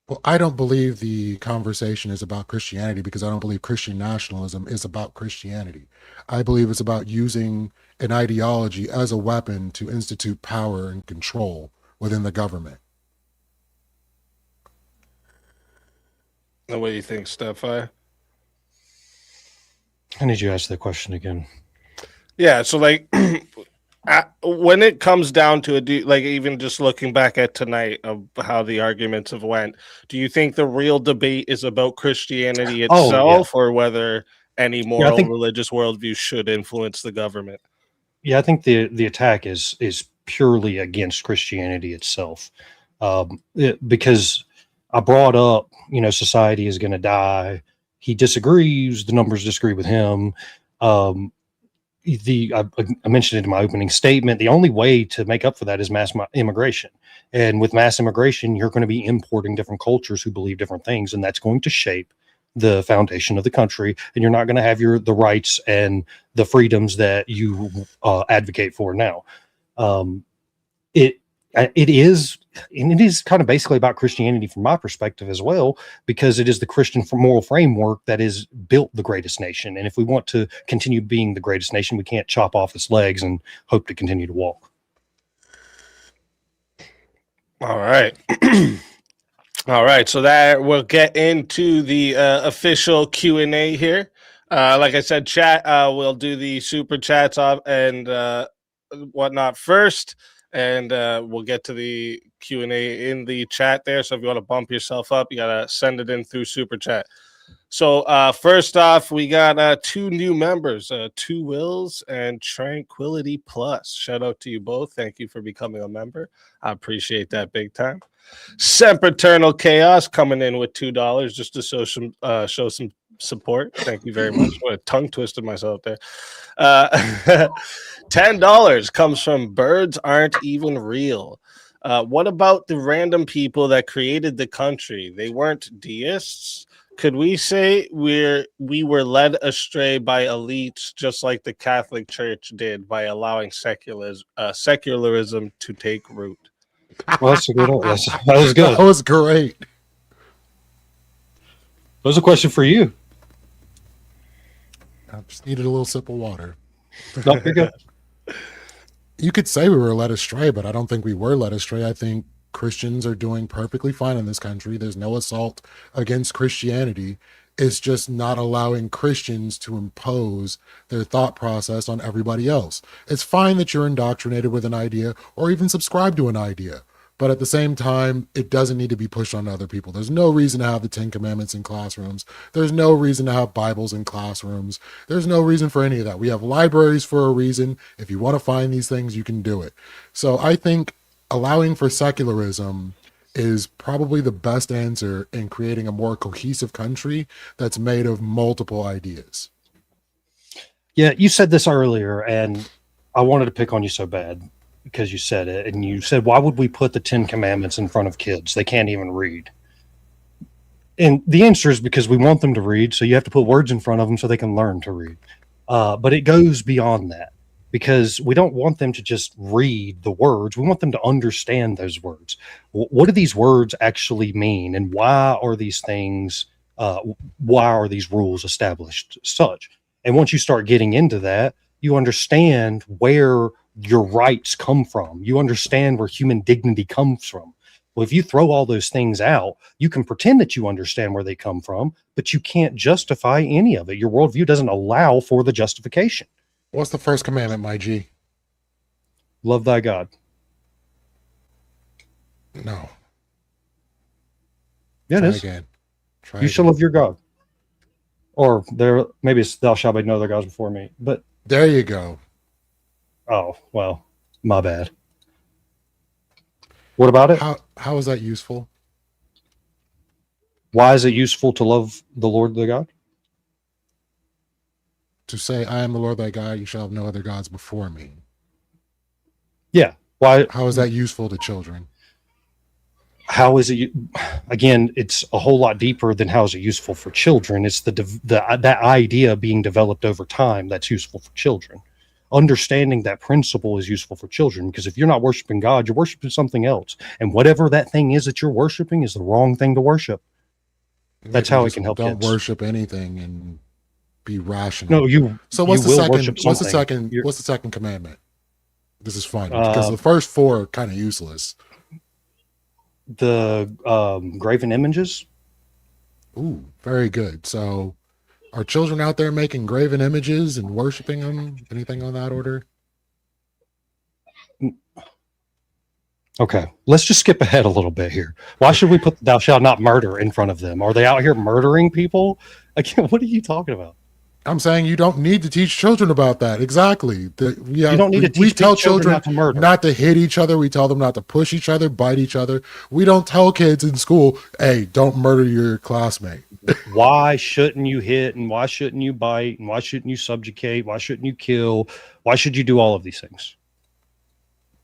Well, I don't believe the conversation is about Christianity, because I don't believe Christian nationalism is about Christianity. I believe it's about using an ideology as a weapon to institute power and control within the government. What do you think, StepFir? I need you to ask that question again. Yeah, so like when it comes down to it, like even just looking back at tonight of how the arguments have went, do you think the real debate is about Christianity itself, or whether any moral religious worldview should influence the government? Yeah, I think the attack is purely against Christianity itself, because I brought up, society is going to die. He disagrees. The numbers disagree with him. I mentioned it in my opening statement. The only way to make up for that is mass immigration. And with mass immigration, you're going to be importing different cultures who believe different things, and that's going to shape the foundation of the country. And you're not going to have the rights and the freedoms that you advocate for now. It is kind of basically about Christianity from my perspective as well, because it is the Christian moral framework that is built the greatest nation. And if we want to continue being the greatest nation, we can't chop off its legs and hope to continue to walk. All right. All right, so that we'll get into the official Q&A here. Like I said, chat, we'll do the super chats off and whatnot first, and we'll get to the Q&A in the chat there. So if you want to bump yourself up, you got to send it in through super chat. So first off, we got 2 new members, Two Wills and Tranquility Plus. Shout out to you both. Thank you for becoming a member. I appreciate that big time. Sempiternal Chaos coming in with $2 just to show some support. Thank you very much. What a tongue twisted myself there. $10 comes from Birds Aren't Even Real. What about the random people that created the country? They weren't deists. Could we say we were led astray by elites, just like the Catholic Church did by allowing secularism to take root? Well, that's a good one. That was good. That was great. That was a question for you. I just needed a little sip of water. No, you're good. You could say we were led astray, but I don't think we were led astray. I think Christians are doing perfectly fine in this country. There's no assault against Christianity. It's just not allowing Christians to impose their thought process on everybody else. It's fine that you're indoctrinated with an idea or even subscribe to an idea, but at the same time, it doesn't need to be pushed on other people. There's no reason to have the 10 Commandments in classrooms. There's no reason to have Bibles in classrooms. There's no reason for any of that. We have libraries for a reason. If you want to find these things, you can do it. So I think allowing for secularism is probably the best answer in creating a more cohesive country that's made of multiple ideas. Yeah, you said this earlier, and I wanted to pick on you so bad because you said it. And you said, why would we put the 10 Commandments in front of kids? They can't even read. And the answer is because we want them to read, so you have to put words in front of them so they can learn to read. But it goes beyond that, because we don't want them to just read the words. We want them to understand those words. What do these words actually mean? And why are these things, why are these rules established such? And once you start getting into that, you understand where your rights come from. You understand where human dignity comes from. Well, if you throw all those things out, you can pretend that you understand where they come from, but you can't justify any of it. Your worldview doesn't allow for the justification. What's the first commandment, my G? Love thy God. No. Yeah, Try it is. again. Try You again. shall love your God. Or there, maybe it's thou shalt make no other gods before me. But There you go. oh well, my bad. What about it? How is that useful? Why is it useful to love the Lord thy God? To say, I am the Lord thy God, you shall have no other gods before me. Yeah. Why? How is that useful to children? How is it? Again, it's a whole lot deeper than how is it useful for children. It's that idea being developed over time that's useful for children. Understanding that principle is useful for children, because if you're not worshiping God, you're worshiping something else, and whatever that thing is that you're worshiping is the wrong thing to worship. That's how it can help Don't kids. worship anything and be rational. No, you. So what's you the will second? worship What's the something. second? You're- What's the second commandment? This is fun because the first four are kind of useless. The graven images. Ooh, very good. So, are children out there making graven images and worshiping them? Anything on that order? Okay, let's just skip ahead a little bit here. Why should we put "thou shalt not murder" in front of them? Are they out here murdering people? Again, what are you talking about? I'm saying you don't need to teach children about that. Exactly. You don't need to teach we tell children children not to murder. not to hit each other. We tell them not to push each other, bite each other. We don't tell kids in school, hey, don't murder your classmate. Why shouldn't you hit, and why shouldn't you bite, and why shouldn't you subjugate? Why shouldn't you kill? Why should you do all of these things?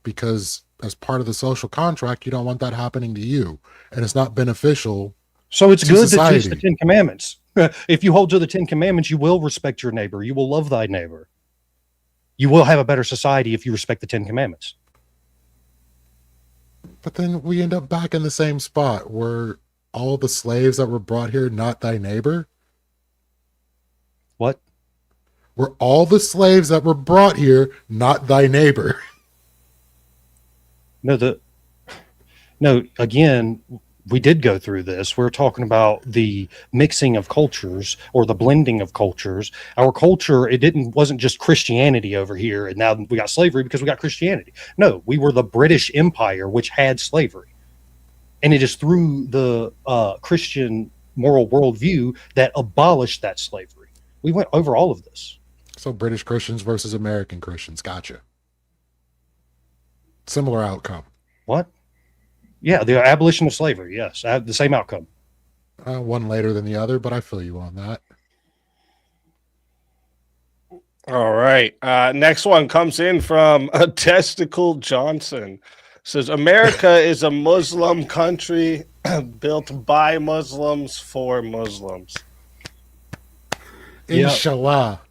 Because as part of the social contract, you don't want that happening to you. And it's not beneficial. So it's To good to society. teach the 10 Commandments. If you hold to the 10 Commandments, you will respect your neighbor. You will love thy neighbor. You will have a better society if you respect the 10 Commandments. But then we end up back in the same spot where all the slaves that were brought here, not thy neighbor. What? Were all the slaves that were brought here, not thy neighbor. No, again, we did go through this. We're talking about the mixing of cultures or the blending of cultures. Our culture, wasn't just Christianity over here, and now we got slavery because we got Christianity. No, we were the British Empire, which had slavery, and it is through the Christian moral worldview that abolished that slavery. We went over all of this. So British Christians versus American Christians. Gotcha. Similar outcome. What? Yeah, the abolition of slavery. Yes, the same outcome. One later than the other, but I feel you on that. All right. Next one comes in from a Testicle Johnson. Says America is a Muslim country built by Muslims for Muslims. Yep. Inshallah.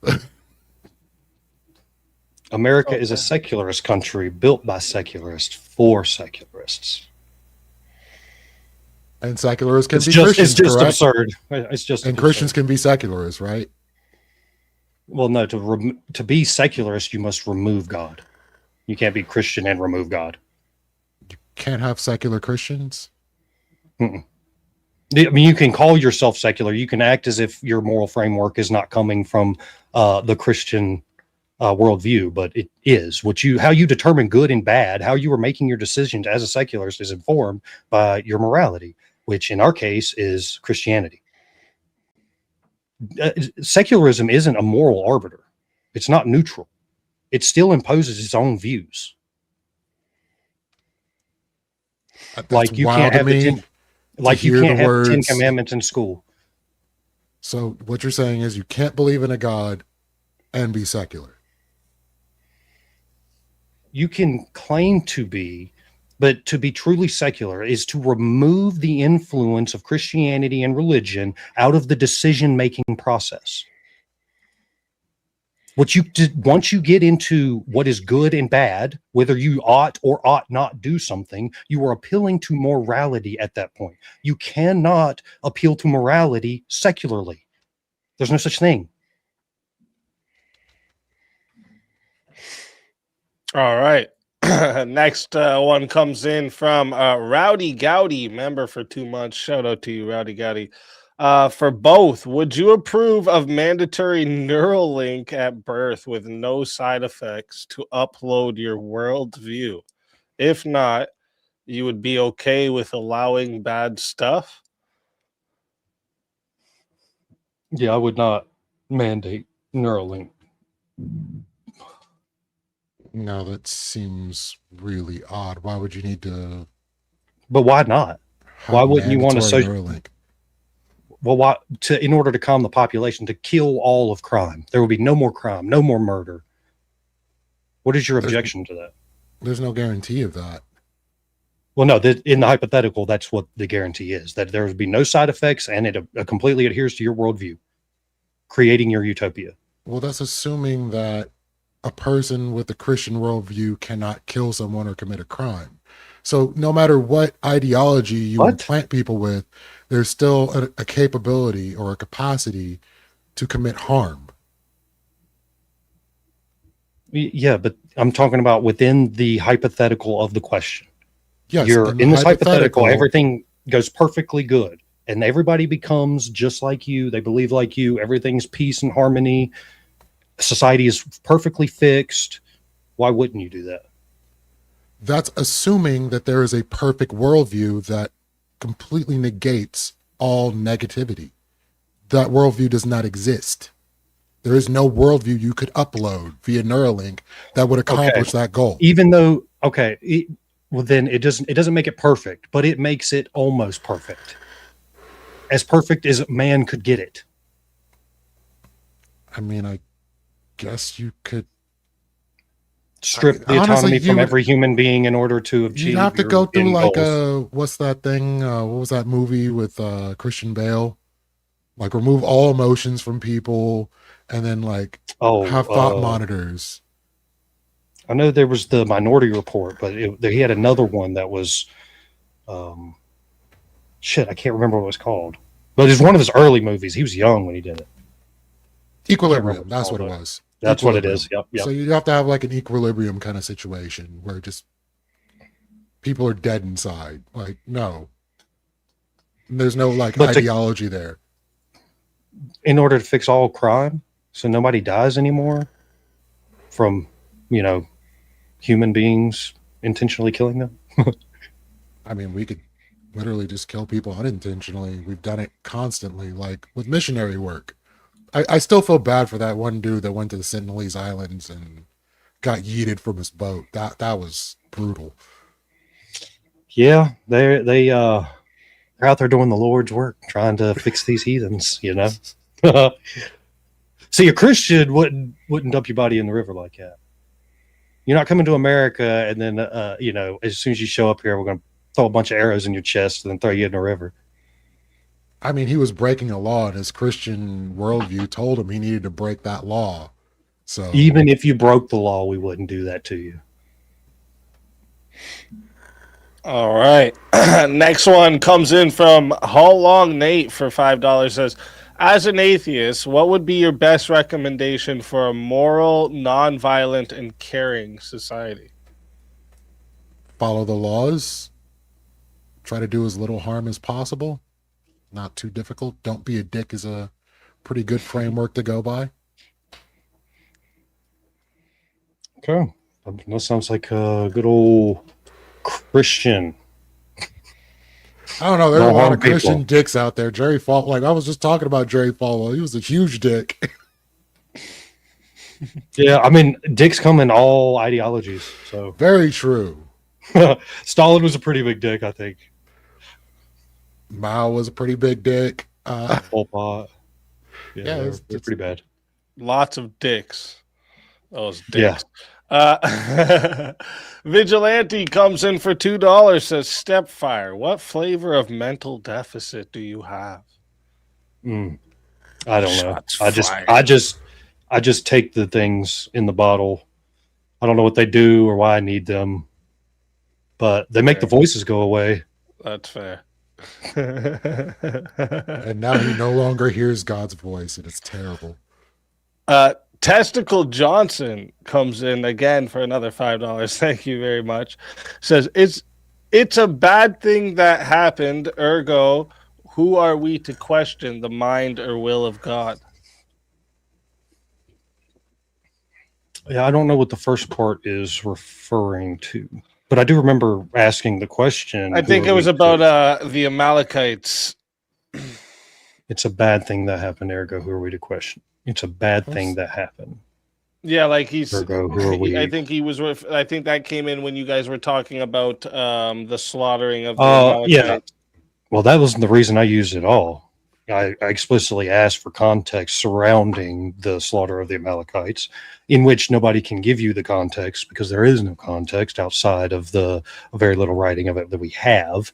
America is a secularist country built by secularists for secularists. And secularists can It's be just, Christians, it's just correct? absurd. It's just And absurd. Christians can be secularists, right? Well, no, to be secularist, you must remove God. You can't be Christian and remove God. Can't have secular Christians? Mm-mm. I mean, you can call yourself secular. You can act as if your moral framework is not coming from the Christian worldview, but it is. How you determine good and bad, how you are making your decisions as a secularist is informed by your morality, which in our case is Christianity. Secularism isn't a moral arbiter. It's not neutral. It still imposes its own views. Like you can't have the Ten Commandments in school. So what you're saying is you can't believe in a God and be secular. You can claim to be, but to be truly secular is to remove the influence of Christianity and religion out of the decision-making process. Once you get into what is good and bad, whether you ought or ought not do something, you are appealing to morality at that point. You cannot appeal to morality secularly. There's no such thing. All right. Next one comes in from Rowdy Gowdy, member for 2 months. Shout out to you, Rowdy Gowdy. For both, would you approve of mandatory Neuralink at birth with no side effects to upload your worldview? If not, you would be okay with allowing bad stuff? Yeah, I would not mandate Neuralink. No, that seems really odd. Why would you need to? But why not? Why wouldn't you want to Neuralink? Well, in order to calm the population, to kill all of crime, there will be no more crime, no more murder. What is your objection to that? There's no guarantee of that. Well, no, in the hypothetical, that's what the guarantee is, that there would be no side effects and it completely adheres to your worldview, creating your utopia. Well, that's assuming that a person with a Christian worldview cannot kill someone or commit a crime. So no matter what ideology you implant people with, there's still a capability or a capacity to commit harm. Yeah, but I'm talking about within the hypothetical of the question. Yes, You're in this hypothetical, everything goes perfectly good, and everybody becomes just like you. They believe like you. Everything's peace and harmony. Society is perfectly fixed. Why wouldn't you do that? That's assuming that there is a perfect worldview that completely negates all negativity. That worldview does not exist. There is no worldview you could upload via Neuralink that would accomplish that goal. Even though, well, then it doesn't make it perfect, but it makes it almost perfect. As perfect as man could get it. I mean, I guess you could strip the autonomy from every human being in order to achieve. You'd have to go through like what's that thing? What was that movie with Christian Bale? Like remove all emotions from people and then like have thought monitors. I know there was the Minority Report, but he had another one that was shit, I can't remember what it was called. But it's one of his early movies. He was young when he did it. Equilibrium, that's what it was. That's what it is. Yep. So you have to have like an equilibrium kind of situation where just people are dead inside. Like, no. There's no like But ideology there. in order to fix all crime, so nobody dies anymore from, human beings intentionally killing them. I mean, we could literally just kill people unintentionally. We've done it constantly, like with missionary work. I still feel bad for that one dude that went to the Sentinelese Islands and got yeeted from his boat. That was brutal. Yeah, they're out there doing the Lord's work, trying to fix these heathens. See, a Christian wouldn't dump your body in the river like that. You're not coming to America and then as soon as you show up here, we're going to throw a bunch of arrows in your chest and then throw you in the river. I mean, he was breaking a law, and his Christian worldview told him he needed to break that law. So Even if you broke the law, we wouldn't do that to you. All right. Next one comes in from How Long Nate for $5. Says, as an atheist, what would be your best recommendation for a moral, nonviolent, and caring society? follow the laws. Try to do as little harm as possible. Not too difficult. Don't be a dick is a pretty good framework to go by. Okay. That sounds like a good old Christian. I don't know. There's a No lot harm of Christian people. dicks out there. Jerry Falwell, like I was just talking about Jerry Falwell. He was a huge dick. Yeah, I mean, dicks come in all ideologies. So Very true. Stalin was a pretty big dick, I think. Mao was a pretty big dick. Pol Pot. Yeah, they're it's pretty bad. Lots of dicks. Those Yeah. dicks. Vigilante comes in for $2. Says, StepFir, what flavor of mental deficit do you have? I don't know. Shots I just take the things in the bottle. I don't know what they do or why I need them, but they make the voices go away. That's fair. And now he no longer hears God's voice, and it's terrible. Testicle Johnson comes in again for another $5. Thank you very much. Says, it's a bad thing that happened, ergo, who are we to question the mind or will of God? Yeah, I don't know what the first part is referring to, but I do remember asking the question. I think it was about the Amalekites. It's a bad thing that happened, ergo, who are we to question? It's a bad thing that happened. Yeah, like he's. Ergo, who are we? I think he was. I think that came in when you guys were talking about the slaughtering of the Yeah. Amalekites. Well, that wasn't the reason I used it all. I explicitly asked for context surrounding the slaughter of the Amalekites, in which nobody can give you the context because there is no context outside of the very little writing of it that we have.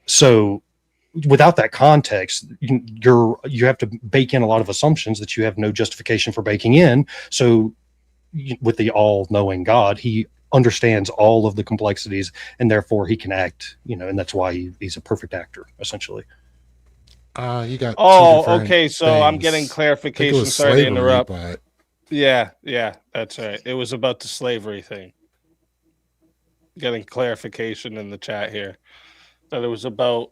So without that context, you have to bake in a lot of assumptions that you have no justification for baking in. So with the all-knowing God, he understands all of the complexities, and therefore he can act, and that's why he's a perfect actor, essentially. You got. Okay. So I'm getting clarification. Sorry to interrupt. But Yeah, that's right. It was about the slavery thing. Getting clarification in the chat here that it was about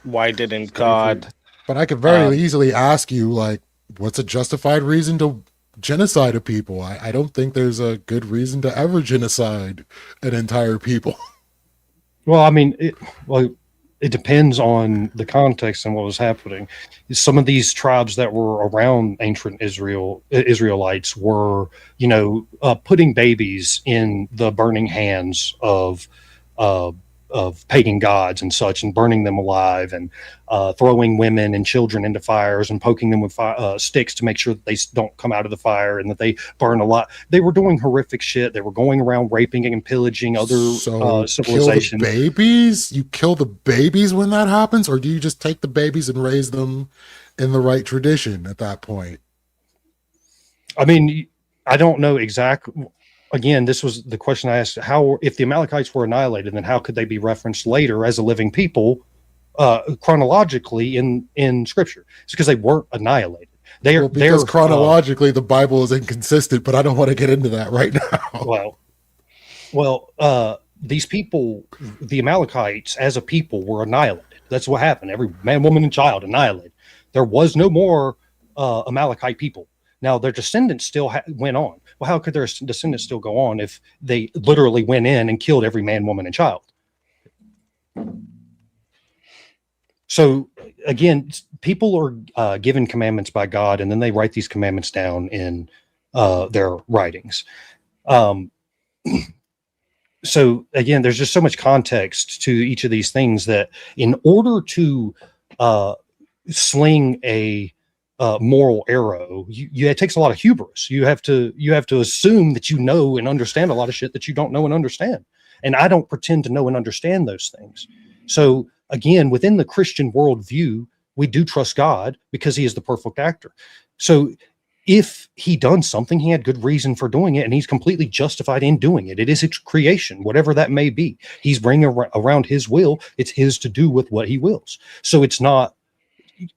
why didn't God? But I could very easily ask you, like, what's a justified reason to genocide a people? I don't think there's a good reason to ever genocide an entire people. Well, I mean, it depends on the context and what was happening. Some of these tribes that were around ancient Israelites were, putting babies in the burning hands of pagan gods and such, and burning them alive, and throwing women and children into fires and poking them with sticks to make sure that they don't come out of the fire and that they burn a lot. They were doing horrific shit. They were going around raping and pillaging other civilizations. Kill the babies? You kill the babies when that happens, or do you just take the babies and raise them in the right tradition at that point? I mean, I don't know exactly. Again, this was the question I asked: how, if the Amalekites were annihilated, then how could they be referenced later as a living people, chronologically in Scripture? It's because they weren't annihilated. Because chronologically the Bible is inconsistent, but I don't want to get into that right now. Well, these people, the Amalekites, as a people, were annihilated. That's what happened. Every man, woman, and child annihilated. There was no more Amalekite people. Now their descendants still went on. Well, how could their descendants still go on if they literally went in and killed every man, woman, and child? So again, people are given commandments by God, and then they write these commandments down in their writings. So again, there's just so much context to each of these things that in order to sling a moral arrow, it takes a lot of hubris. You have to assume that you know and understand a lot of shit that you don't know and understand. And I don't pretend to know and understand those things. So again, within the Christian worldview, we do trust God because he is the perfect actor. So if he done something, he had good reason for doing it, and he's completely justified in doing it. It is his creation, whatever that may be. He's bringing around his will. It's his to do with what he wills. So it's not,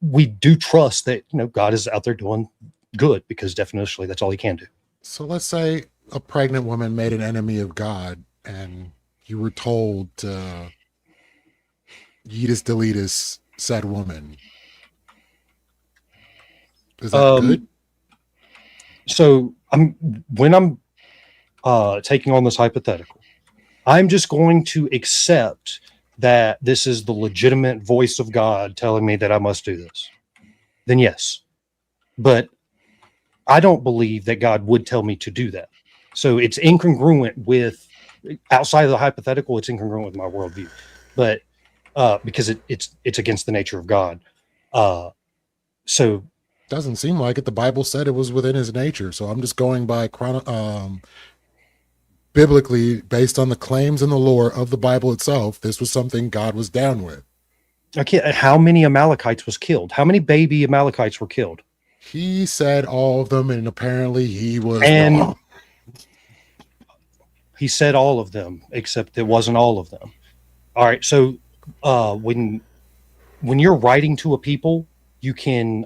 we do trust that, God is out there doing good, because definitionally that's all he can do. So let's say a pregnant woman made an enemy of God, and you were told to yeetus deletus said woman. Is that good? So when I'm taking on this hypothetical, I'm just going to accept that this is the legitimate voice of God telling me that I must do this. Then yes, but I don't believe that God would tell me to do that. So it's incongruent with, outside of the hypothetical, it's incongruent with my worldview, but because it's against the nature of God. So doesn't seem like it. The Bible said it was within his nature. So I'm just going by biblically, based on the claims and the lore of the Bible itself. This was something God was down with. Okay, how many Amalekites was killed? How many baby Amalekites were killed? He said all of them, and apparently he was wrong. He said all of them, except it wasn't all of them. All right, so when you're writing to a people, you can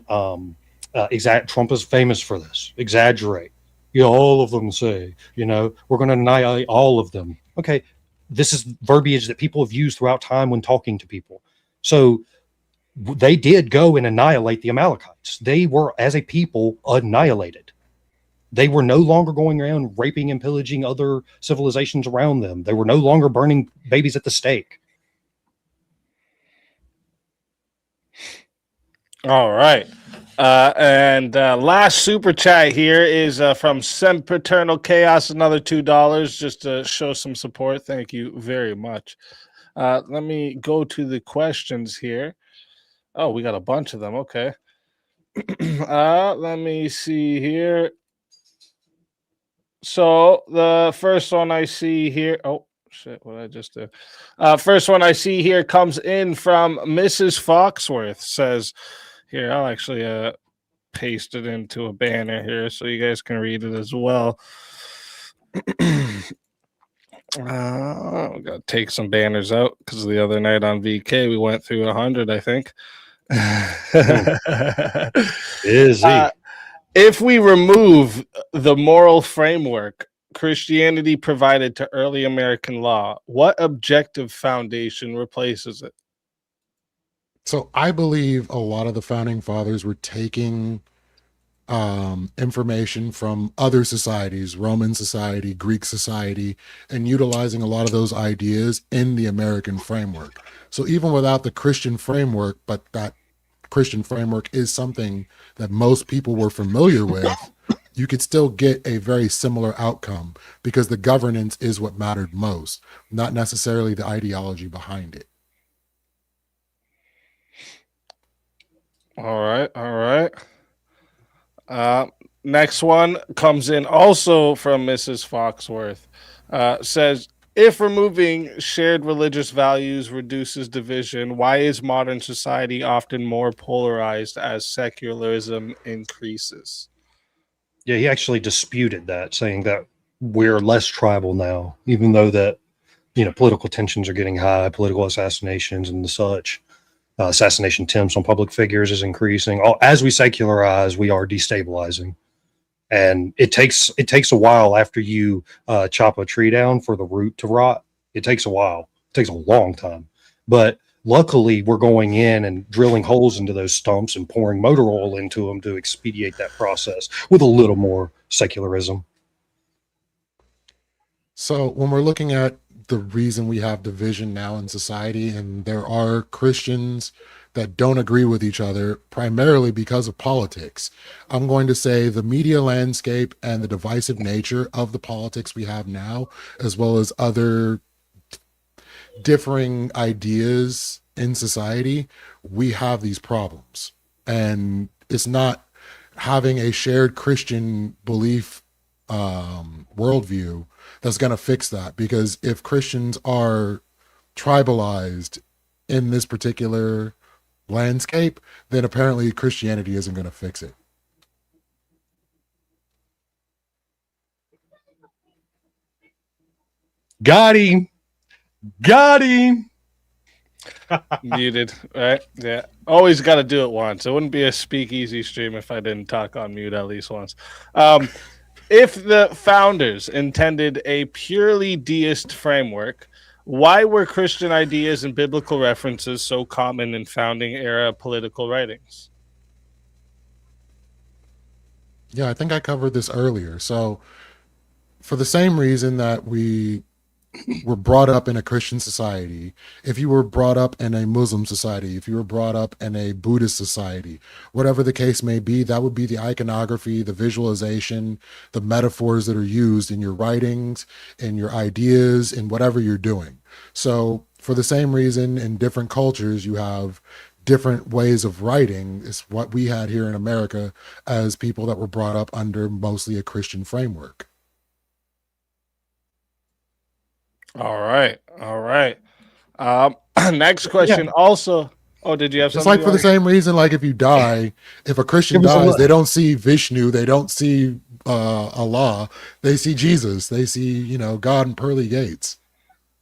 Trump is famous for this. Exaggerate. All of them say, we're going to annihilate all of them. Okay, this is verbiage that people have used throughout time when talking to people. So they did go and annihilate the Amalekites. They were, as a people, annihilated. They were no longer going around raping and pillaging other civilizations around them. They were no longer burning babies at the stake. All right. And last super chat here is from Sempiternal Chaos, another $2 just to show some support. Thank you very much. Let me go to the questions here. Oh, we got a bunch of them. Okay. Let me see here. So the first one I see here. Oh, shit. What did I just do? First one I see here comes in from Mrs. Foxworth. Says, here, I'll actually paste it into a banner here so you guys can read it as well. We gotta take some banners out because the other night on VK we went through 100, I think. Busy. If we remove the moral framework Christianity provided to early American law, what objective foundation replaces it? So I believe a lot of the founding fathers were taking information from other societies, Roman society, Greek society, and utilizing a lot of those ideas in the American framework. So even without the Christian framework, but that Christian framework is something that most people were familiar with, you could still get a very similar outcome because the governance is what mattered most, not necessarily the ideology behind it. All right. Next one comes in also from Mrs. Foxworth. Says, if removing shared religious values reduces division, why is modern society often more polarized as secularism increases? Yeah, he actually disputed that, saying that we're less tribal now, even though that, political tensions are getting high, political assassinations and the such. Assassination attempts on public figures is increasing. As we secularize, we are destabilizing. And it takes a while after you chop a tree down for the root to rot. It takes a while. It takes a long time. But Luckily, we're going in and drilling holes into those stumps and pouring motor oil into them to expedite that process with a little more secularism. So when we're looking at the reason we have division now in society, and there are Christians that don't agree with each other primarily because of politics, I'm going to say the media landscape and the divisive nature of the politics we have now, as well as other differing ideas in society, we have these problems. And it's not having a shared Christian belief worldview that's going to fix that. Because if Christians are tribalized in this particular landscape, then apparently Christianity isn't going to fix it. Got him. Got him. Muted, right? Yeah. Always got to do it once. It wouldn't be a speakeasy stream if I didn't talk on mute at least once. If the founders intended a purely deist framework, why were Christian ideas and biblical references so common in founding era political writings? Yeah, I think I covered this earlier. So, for the same reason that we were brought up in a Christian society, if you were brought up in a Muslim society, if you were brought up in a Buddhist society, whatever the case may be, that would be the iconography, the visualization, the metaphors that are used in your writings, in your ideas, in whatever you're doing. So, for the same reason, in different cultures, you have different ways of writing. Is what we had here in America as people that were brought up under mostly a Christian framework. All right. Next question. Yeah. Also, oh, did you have something? It's like for the same reason, like if you die, if a Christian dies, they don't see Vishnu, they don't see Allah, they see Jesus, they see, God in pearly gates.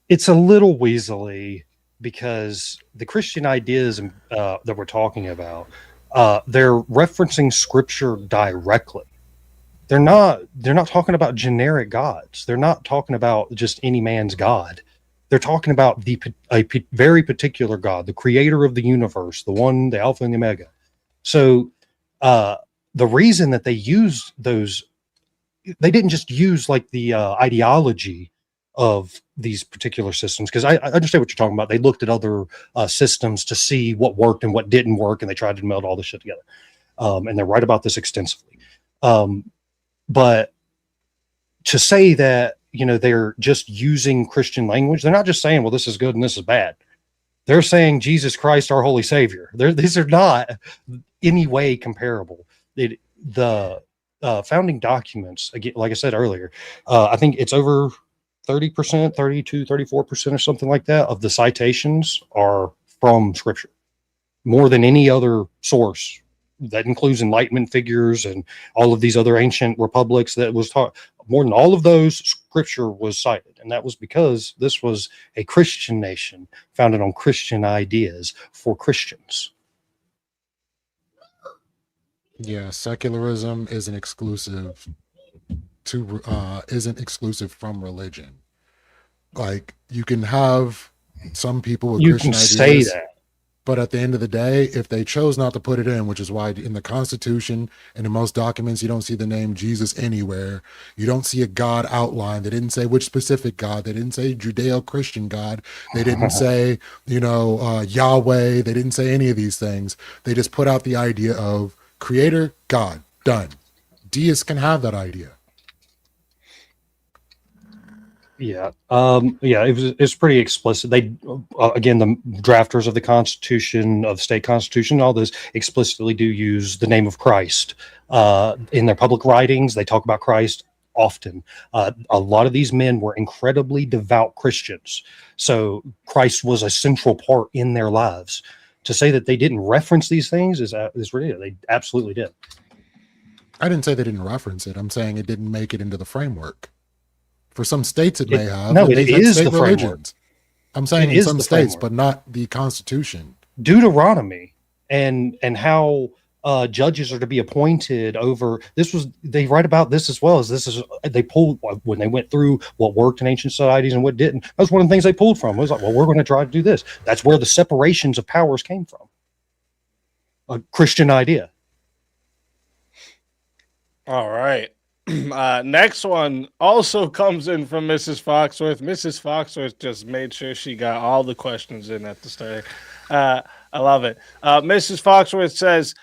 It's a little weaselly because the Christian ideas that we're talking about, they're referencing scripture directly. They're not talking about generic gods. They're not talking about just any man's God. They're talking about a very particular God, the creator of the universe, the one, the Alpha and the Omega. So the reason that they used those, they didn't just use like the ideology of these particular systems, because I understand what you're talking about. They looked at other systems to see what worked and what didn't work, and they tried to meld all this shit together. And they write about this extensively. But to say that, they're just using Christian language, they're not just saying, well, this is good and this is bad. They're saying Jesus Christ, our holy savior. These are not any way comparable. The founding documents, again, like I said earlier, I think it's over 30%, 32, 34% or something like that of the citations are from scripture, more than any other source. That includes Enlightenment figures and all of these other ancient republics that was taught. More than all of those, scripture was cited. And that was because this was a Christian nation founded on Christian ideas for Christians. Yeah, secularism isn't exclusive from religion. Like, you can have some people with Christian ideas. You can say that. But at the end of the day, if they chose not to put it in, which is why in the Constitution and in most documents, you don't see the name Jesus anywhere. You don't see a God outlined. They didn't say which specific God. They didn't say Judeo-Christian God. They didn't say, Yahweh. They didn't say any of these things. They just put out the idea of creator, God, done. Deists can have that idea. Yeah. It's pretty explicit. They, again, the drafters of the Constitution, of the state Constitution, all those explicitly do use the name of Christ. In their public writings, they talk about Christ often. A lot of these men were incredibly devout Christians. So Christ was a central part in their lives. To say that they didn't reference these things is ridiculous. They absolutely did. I didn't say they didn't reference it. I'm saying it didn't make it into the framework. For some states, it may have. No, it is the framework. I'm saying in some states, but not the Constitution. Deuteronomy and how judges are to be appointed over. They write about this as well as they pulled when they went through what worked in ancient societies and what didn't. That was one of the things they pulled from. It was like, well, we're going to try to do this. That's where the separations of powers came from. A Christian idea. All right. Next one also comes in from Mrs. Foxworth. Mrs. Foxworth just made sure she got all the questions in at the start. I love it. Mrs. Foxworth says,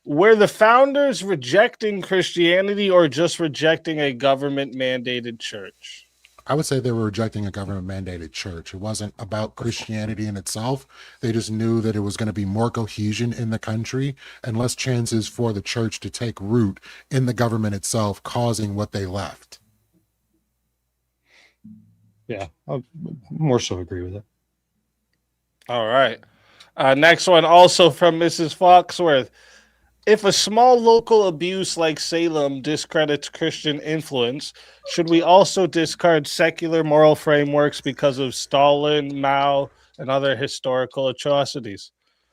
were the founders rejecting Christianity or just rejecting a government mandated church? I would say they were rejecting a government mandated church. It wasn't about Christianity in itself. They just knew that it was going to be more cohesion in the country and less chances for the church to take root in the government itself, causing what they left. Yeah, I more so agree with it. All right. Next one, also from Mrs. Foxworth. If a small local abuse like Salem discredits Christian influence, should we also discard secular moral frameworks because of Stalin, Mao, and other historical atrocities?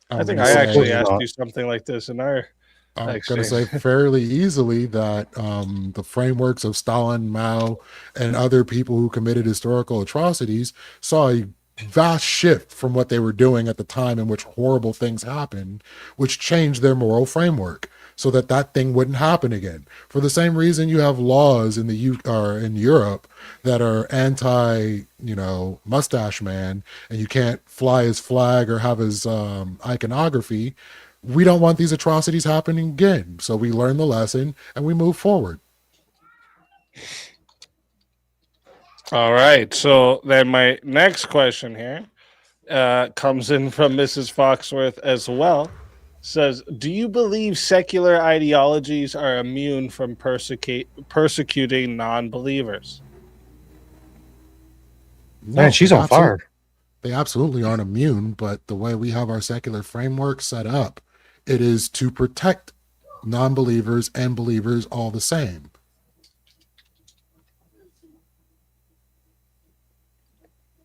I think I actually asked you something like this in our I'm going to say fairly easily that the frameworks of Stalin, Mao, and other people who committed historical atrocities saw a vast shift from what they were doing at the time in which horrible things happened, which changed their moral framework so that that thing wouldn't happen again. For the same reason you have laws in in Europe that are anti, mustache man, and you can't fly his flag or have his iconography. We don't want these atrocities happening again. So we learn the lesson and we move forward. All right. So then my next question here comes in from Mrs. Foxworth as well. Says, do you believe secular ideologies are immune from persecuting non-believers? Man, she's on fire. They absolutely aren't immune, but the way we have our secular framework set up, it is to protect non-believers and believers all the same.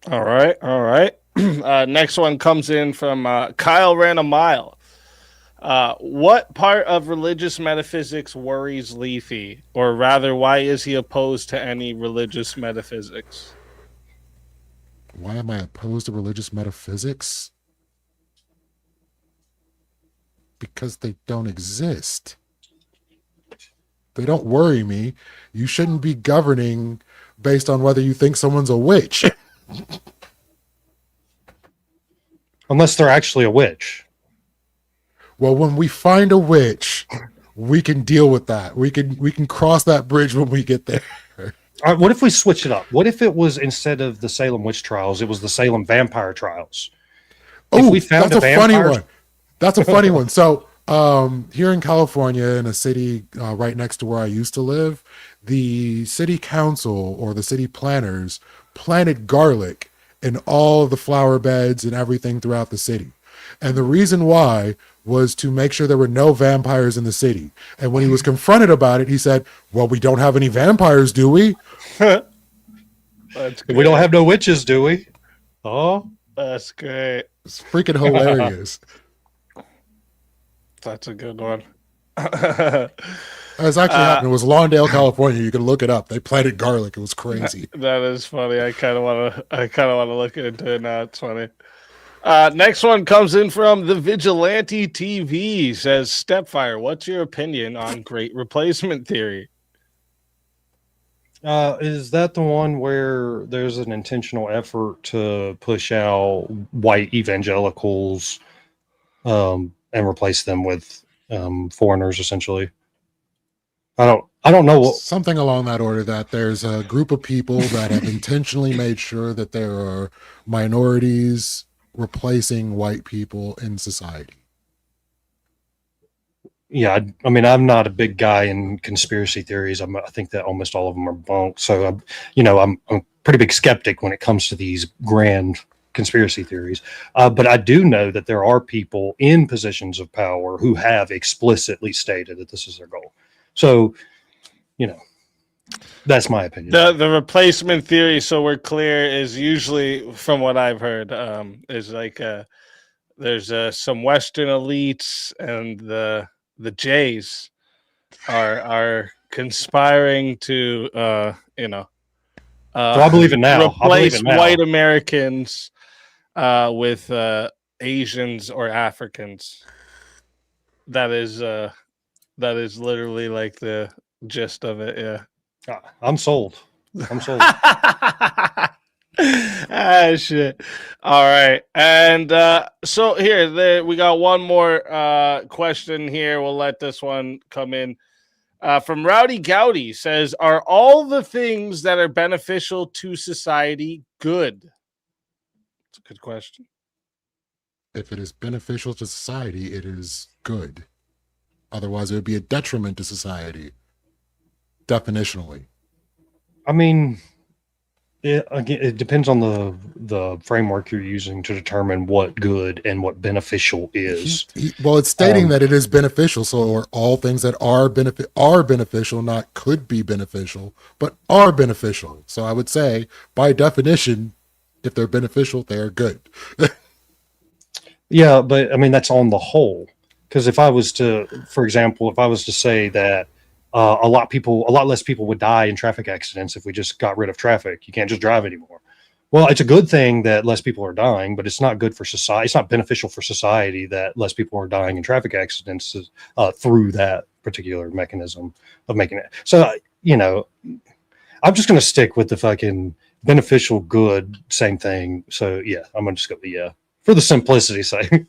All right. Next one comes in from Kyle Ran a Mile. What part of religious metaphysics worries Lethe? Or rather, why is he opposed to any religious metaphysics? Why am I opposed to religious metaphysics? Because they don't exist. They don't worry me. You shouldn't be governing based on whether you think someone's a witch. Unless they're actually a witch. Well, when we find a witch, we can deal with that. We can cross that bridge when we get there. All right, what if we switch it up? What if it was, instead of the Salem witch trials, it was the Salem vampire trials? Oh, that's a funny one. That's a funny one. So here in California, in a city right next to where I used to live, the city council or the city planners planted garlic in all the flower beds and everything throughout the city. And the reason why was to make sure there were no vampires in the city. And when he was confronted about it, he said, well, we don't have any vampires, do we? We don't have no witches, do we? Oh, that's great. It's freaking hilarious. That's a good one. As actually happened, it was Lawndale, California. You can look it up. They planted garlic. It was crazy. That is funny. I kind of want to look into it now. It's funny. Next one comes in from the Vigilante TV. Says, StepFir, what's your opinion on Great Replacement Theory? Is that the one where there's an intentional effort to push out white evangelicals and replace them with foreigners, essentially? I don't know something along that order, that there's a group of people that have intentionally made sure that there are minorities replacing white people in society. Yeah, I mean, I'm not a big guy in conspiracy theories. I think that almost all of them are bunk. So, I'm a pretty big skeptic when it comes to these grand conspiracy theories. But I do know that there are people in positions of power who have explicitly stated that this is their goal. So, that's my opinion. The replacement theory, so we're clear, is usually, from what I've heard, is like there's some Western elites and the the Jays are conspiring to So I believe it now. replace white Americans with Asians or Africans. That is literally like the gist of it. Yeah. I'm sold. I'm sold. Ah, shit. All right. And so here we got one more question here. We'll let this one come in. From Rowdy Gowdy says, are all the things that are beneficial to society good? It's a good question. If it is beneficial to society, it is good. Otherwise, it would be a detriment to society, definitionally. I mean, it depends on the framework you're using to determine what good and what beneficial is. Well, it's stating that it is beneficial, so are all things that are beneficial, not could be beneficial, but are beneficial. So I would say, by definition, if they're beneficial, they are good. Yeah, but I mean that's on the whole. Because if I was to, for example, if I was to say that a lot less people would die in traffic accidents if we just got rid of traffic. You can't just drive anymore. Well, it's a good thing that less people are dying, but it's not good for society. It's not beneficial for society that less people are dying in traffic accidents through that particular mechanism of making it. So, I'm just going to stick with the fucking beneficial good, same thing. So, yeah, I'm going to just go with yeah for the simplicity's sake.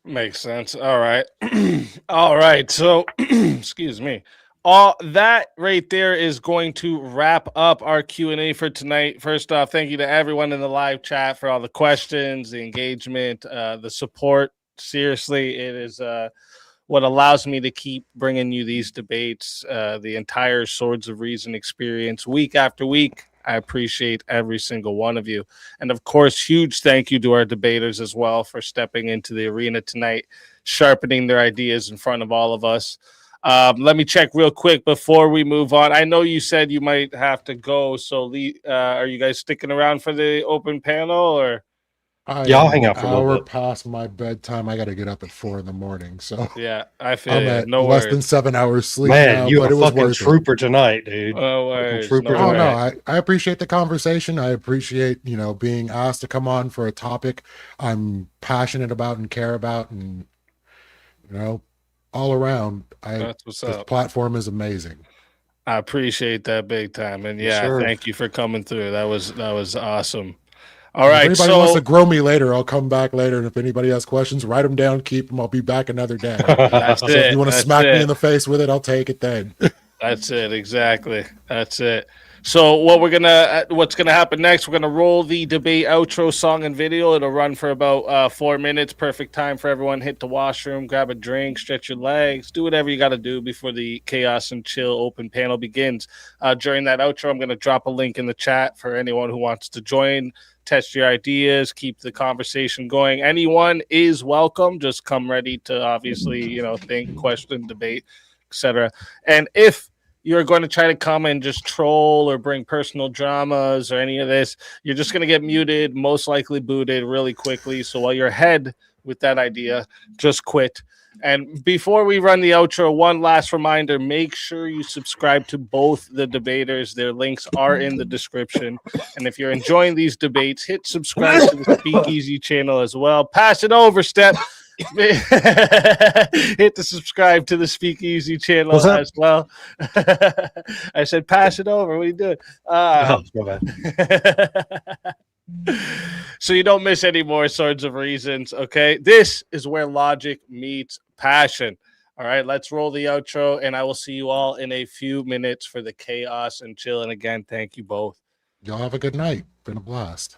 Makes sense. All right. All right. So, excuse me. All that right there is going to wrap up our Q&A for tonight. First off, thank you to everyone in the live chat for all the questions, the engagement, the support. Seriously, it is what allows me to keep bringing you these debates, the entire Swords of Reason experience week after week. I appreciate every single one of you. And of course, huge thank you to our debaters as well for stepping into the arena tonight, sharpening their ideas in front of all of us. Let me check real quick before we move on. I know you said you might have to go. So are you guys sticking around for the open panel or? I'll hang out for a little bit. Past my bedtime. I got to get up at 4 a.m. So yeah, I feel I'm at less than 7 hours sleep. Man, now, you but a it was fucking trooper tonight, dude. No worries. I appreciate the conversation. I appreciate being asked to come on for a topic I'm passionate about and care about, and all around. That's what's this up. Platform is amazing. I appreciate that big time, and thank you for coming through. That was awesome. All right. If anybody wants to grow me later, I'll come back later. And if anybody has questions, write them down, keep them. I'll be back another day. That's it. If you want to smack me in the face with it, I'll take it then. That's it. Exactly. That's it. So what's gonna happen next? We're gonna roll the debate outro song and video. It'll run for about 4 minutes. Perfect time for everyone. Hit the washroom, grab a drink, stretch your legs, do whatever you got to do before the Chaos and Chill open panel begins. During that outro, I'm gonna drop a link in the chat for anyone who wants to join. Test your ideas, keep the conversation going. Anyone is welcome. Just come ready to obviously, think, question, debate, etc. And if you're going to try to come and just troll or bring personal dramas or any of this, you're just going to get muted, most likely booted really quickly. So while you're ahead with that idea, just quit. And before we run the outro, one last reminder, make sure you subscribe to both the debaters. Their links are in the description. And if you're enjoying these debates, hit subscribe to the Speakeasy channel as well. Pass it over, Step. Hit the subscribe to the Speakeasy channel as well. I said, pass it over. What are you doing? So you don't miss any more Swords of Reasons, okay? This is where logic meets passion. All right, let's roll the outro, and I will see you all in a few minutes for the Chaos and Chill. And again, thank you both. Y'all have a good night. Been a blast.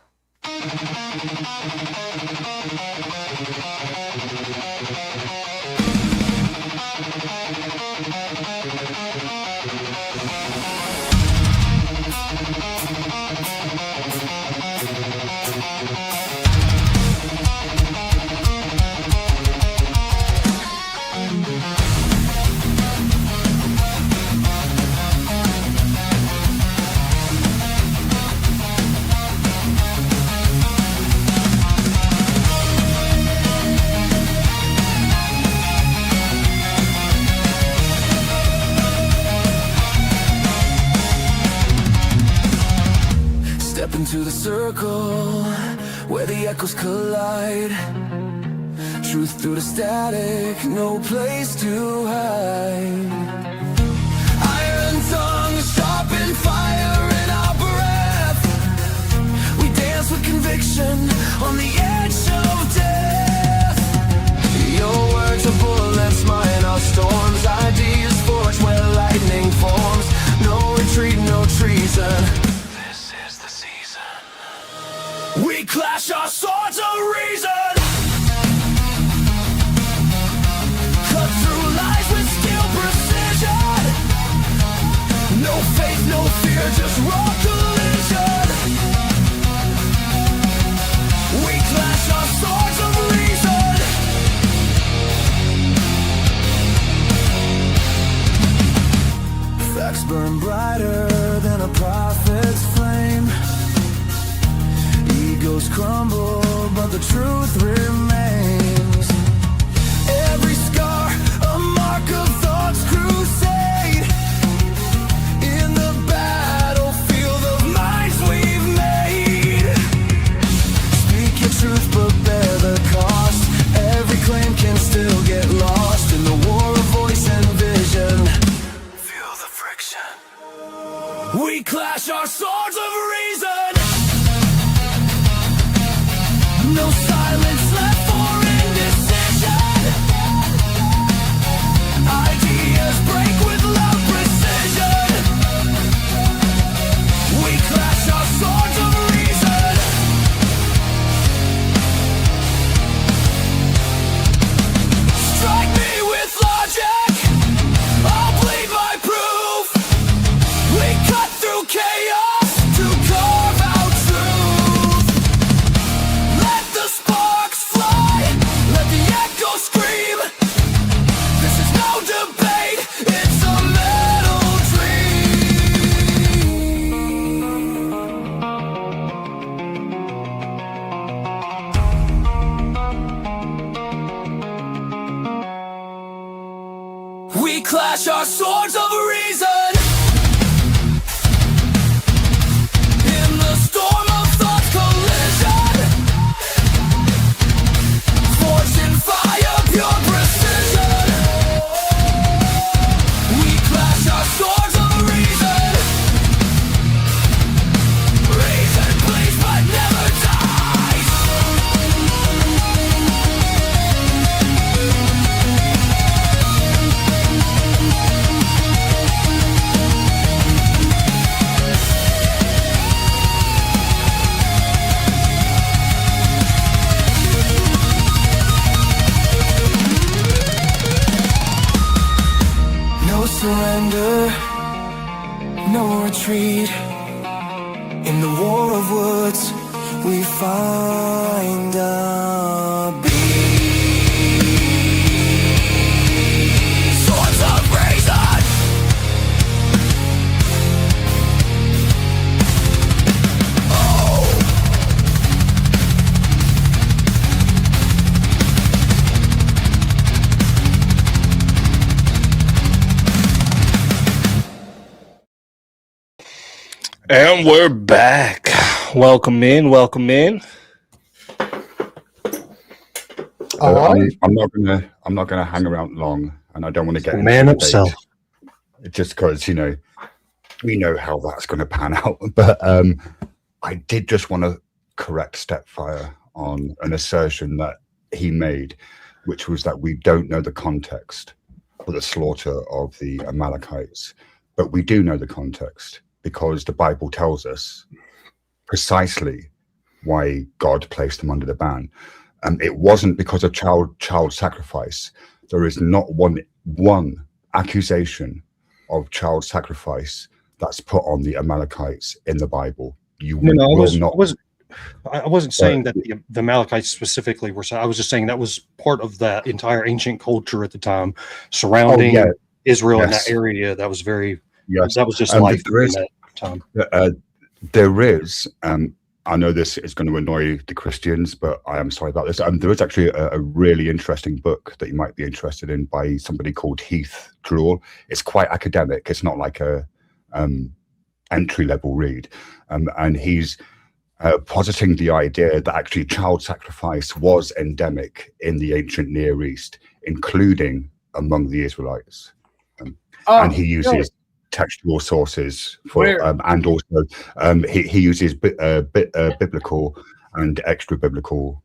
into the circle where the echoes collide. Truth through the static, no place to hide. Iron tongues, sharpen fire in our breath. We dance with conviction on the edge of death. Your words are bullets, mine are storms. Ideas forged where lightning forms. No retreat, no treason. This is the season. We clash our swords of reason. Cut through lies with steel precision. No faith, no fear, just raw collision. We clash our swords of reason. Facts burn brighter than a prophet's flame. Egos crumble, but the truth remains. Every scar, a mark of thought's crusade. In the battlefield of minds we've made. Speak your truth, but bear the cost. Every claim can still get lost in the war of voice and vision. Feel the friction. We clash our swords of reason. No silence left for indecision. Ideas break with loud precision. We clash our swords of reason. Strike me with logic, I'll plead my proof. We cut through chaos to carve out truth. Let the sparks fly, let the echo scream. This is no debate, it's a metal dream. We clash our swords of reason. In the storm of thought's collision. Forged in fire, pure precision. We clash our swords of reason. Reason bleeds but never dies. No surrender, no retreat. In the war of words, we find our beat. Swords of reason. Oh. And we're back. Welcome in, welcome in. I'm not gonna hang around long, and I don't want to get into Man a himself. debate, just because we know how that's going to pan out. But I did just want to correct StepFir3 on an assertion that he made, which was that we don't know the context for the slaughter of the Amalekites, but we do know the context because the Bible tells us precisely why God placed them under the ban. It wasn't because of child sacrifice. There is not one accusation of child sacrifice that's put on the Amalekites in the Bible. I wasn't saying that the Amalekites specifically were. I was just saying that was part of that entire ancient culture at the time surrounding Israel in that area. That was very. Yes. That was just life during that time. There is. I know this is going to annoy the Christians, but I am sorry about this. There is actually a really interesting book that you might be interested in by somebody called Heath Drull. It's quite academic. It's not like a entry-level read. And he's positing the idea that actually child sacrifice was endemic in the ancient Near East, including among the Israelites. And he uses textual sources for, and also he uses biblical and extra biblical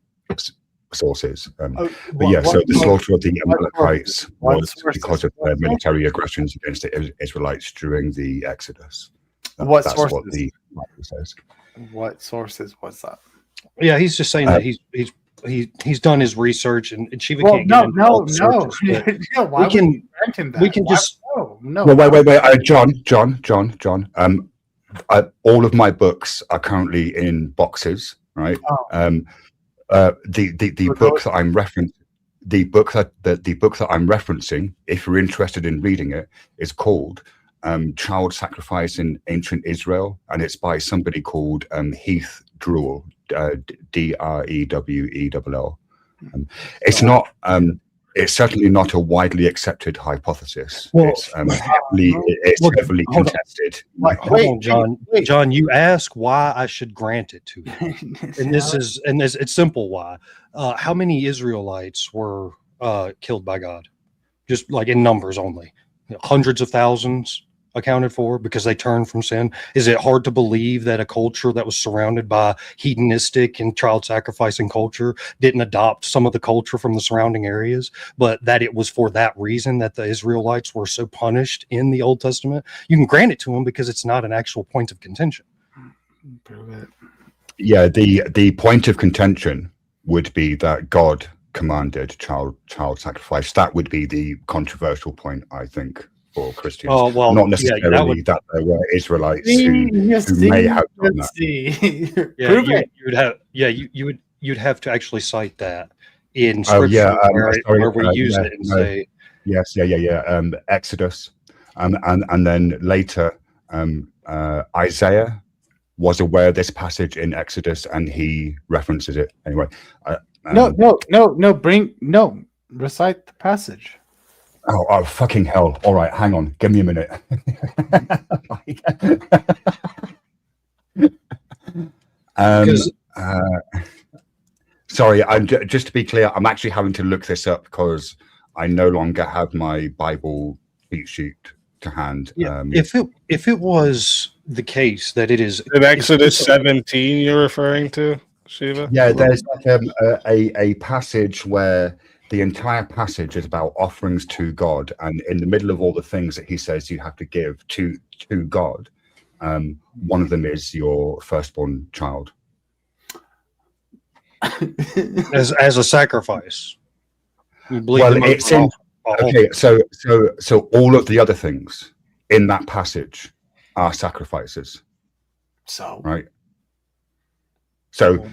sources. But yeah, so the slaughter of the Amalekites was because of their military aggressions against the Israelites during the Exodus. What That's sources? what the Bible says. What sources? What's that? Yeah, he's just saying that he's done his research, and Shiva Well, can't get into all the no. sources, but Yeah, why we would can- you grant him that? we can Why- just- no. Well, wait, John. All of my books are currently in boxes, right? Oh. The book that I'm referencing, the book that I'm referencing, if you're interested in reading it, is called Child Sacrifice in Ancient Israel, and it's by somebody called Heath Drewell, Drewell. It's not. It's certainly not a widely accepted hypothesis. Well, It's heavily hold on. contested. Hold on, John. John, you ask why I should grant it to you, and it's simple. Why? How many Israelites were killed by God? Just like in numbers only, hundreds of thousands accounted for because they turned from sin. Is it hard to believe that a culture that was surrounded by hedonistic and child sacrificing culture didn't adopt some of the culture from the surrounding areas, but that it was for that reason that the Israelites were so punished in the Old Testament? You can grant it to them because it's not an actual point of contention. Prove it. Yeah, the point of contention would be that God commanded child sacrifice. That would be the controversial point, I think, for Christians. Oh, well, not yeah, necessarily that there were Israelites who may have done that. Yeah, you'd have to actually cite that in Oh, scripture yeah, where we use it and say, Yes, Exodus, and then later Isaiah was aware of this passage in Exodus, and he references it anyway. Recite the passage. Oh, fucking hell! All right, hang on, give me a minute. Sorry, just to be clear, I'm actually having to look this up because I no longer have my Bible cheat sheet to hand. yeah, if it was the case that it is In Exodus 17, you're referring to, Shiva? Yeah, there's like a passage where the entire passage is about offerings to God, and in the middle of all the things that he says you have to give to God, one of them is your firstborn child. as a sacrifice. You believe Well, them it's over in a whole- okay. So all of the other things in that passage are sacrifices, So right? So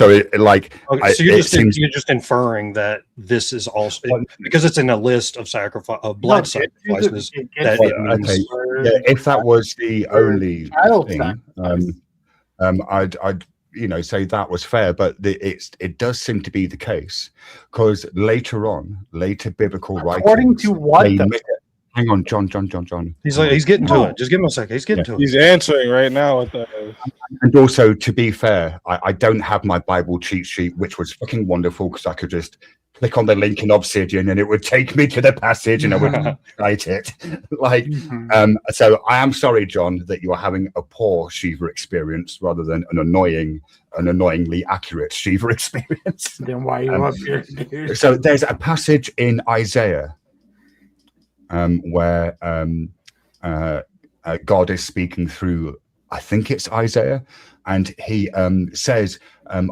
it, like Okay, so it seems you're just inferring that this is also Well, because it's in a list of sacrifice of blood sacrifices. That Well, it means, okay. Yeah, if that was the only child thing, I'd say that was fair, but it does seem to be the case because later biblical According writings, to what, they though? hang on, John. he's getting to it. Just give him a second. He's getting to it. He's answering right now with the And also, to be fair, I don't have my Bible cheat sheet, which was fucking wonderful because I could just click on the link in Obsidian and it would take me to the passage and I would write it. So I am sorry, John, that you are having a poor Shiva experience rather than an annoyingly accurate Shiva experience. Then why are you up here, dude? So there's a passage in Isaiah where God is speaking through, I think it's Isaiah, and he says,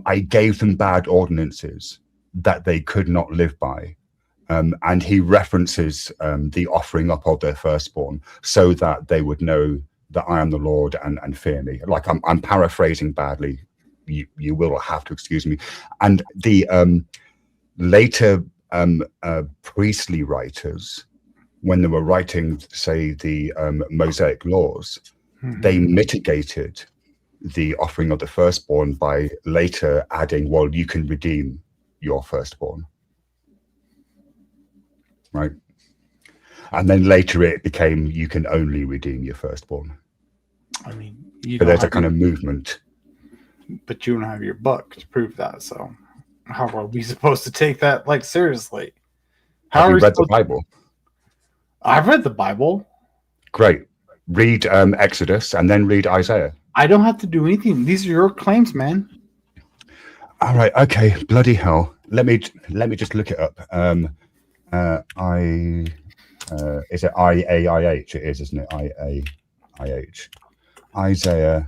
I gave them bad ordinances that they could not live by. And he references the offering up of their firstborn so that they would know that I am the Lord and fear me. Like I'm paraphrasing badly. You will have to excuse me. And the later priestly writers, when they were writing, say, the Mosaic laws, they mitigated the offering of the firstborn by later adding, well, you can redeem your firstborn. Right. And then later it became, you can only redeem your firstborn. I mean, But there's a kind of movement. but you don't have your book to prove that. So how are we supposed to take that like seriously? How Have are you we read the supposed- Bible? I've read the Bible. Great. Read Exodus and then read Isaiah. I don't have to do anything. These are your claims, man. All right. Okay. Bloody hell. Let me just look it up. Is it IAIH? It is, isn't it? IAIH. Isaiah.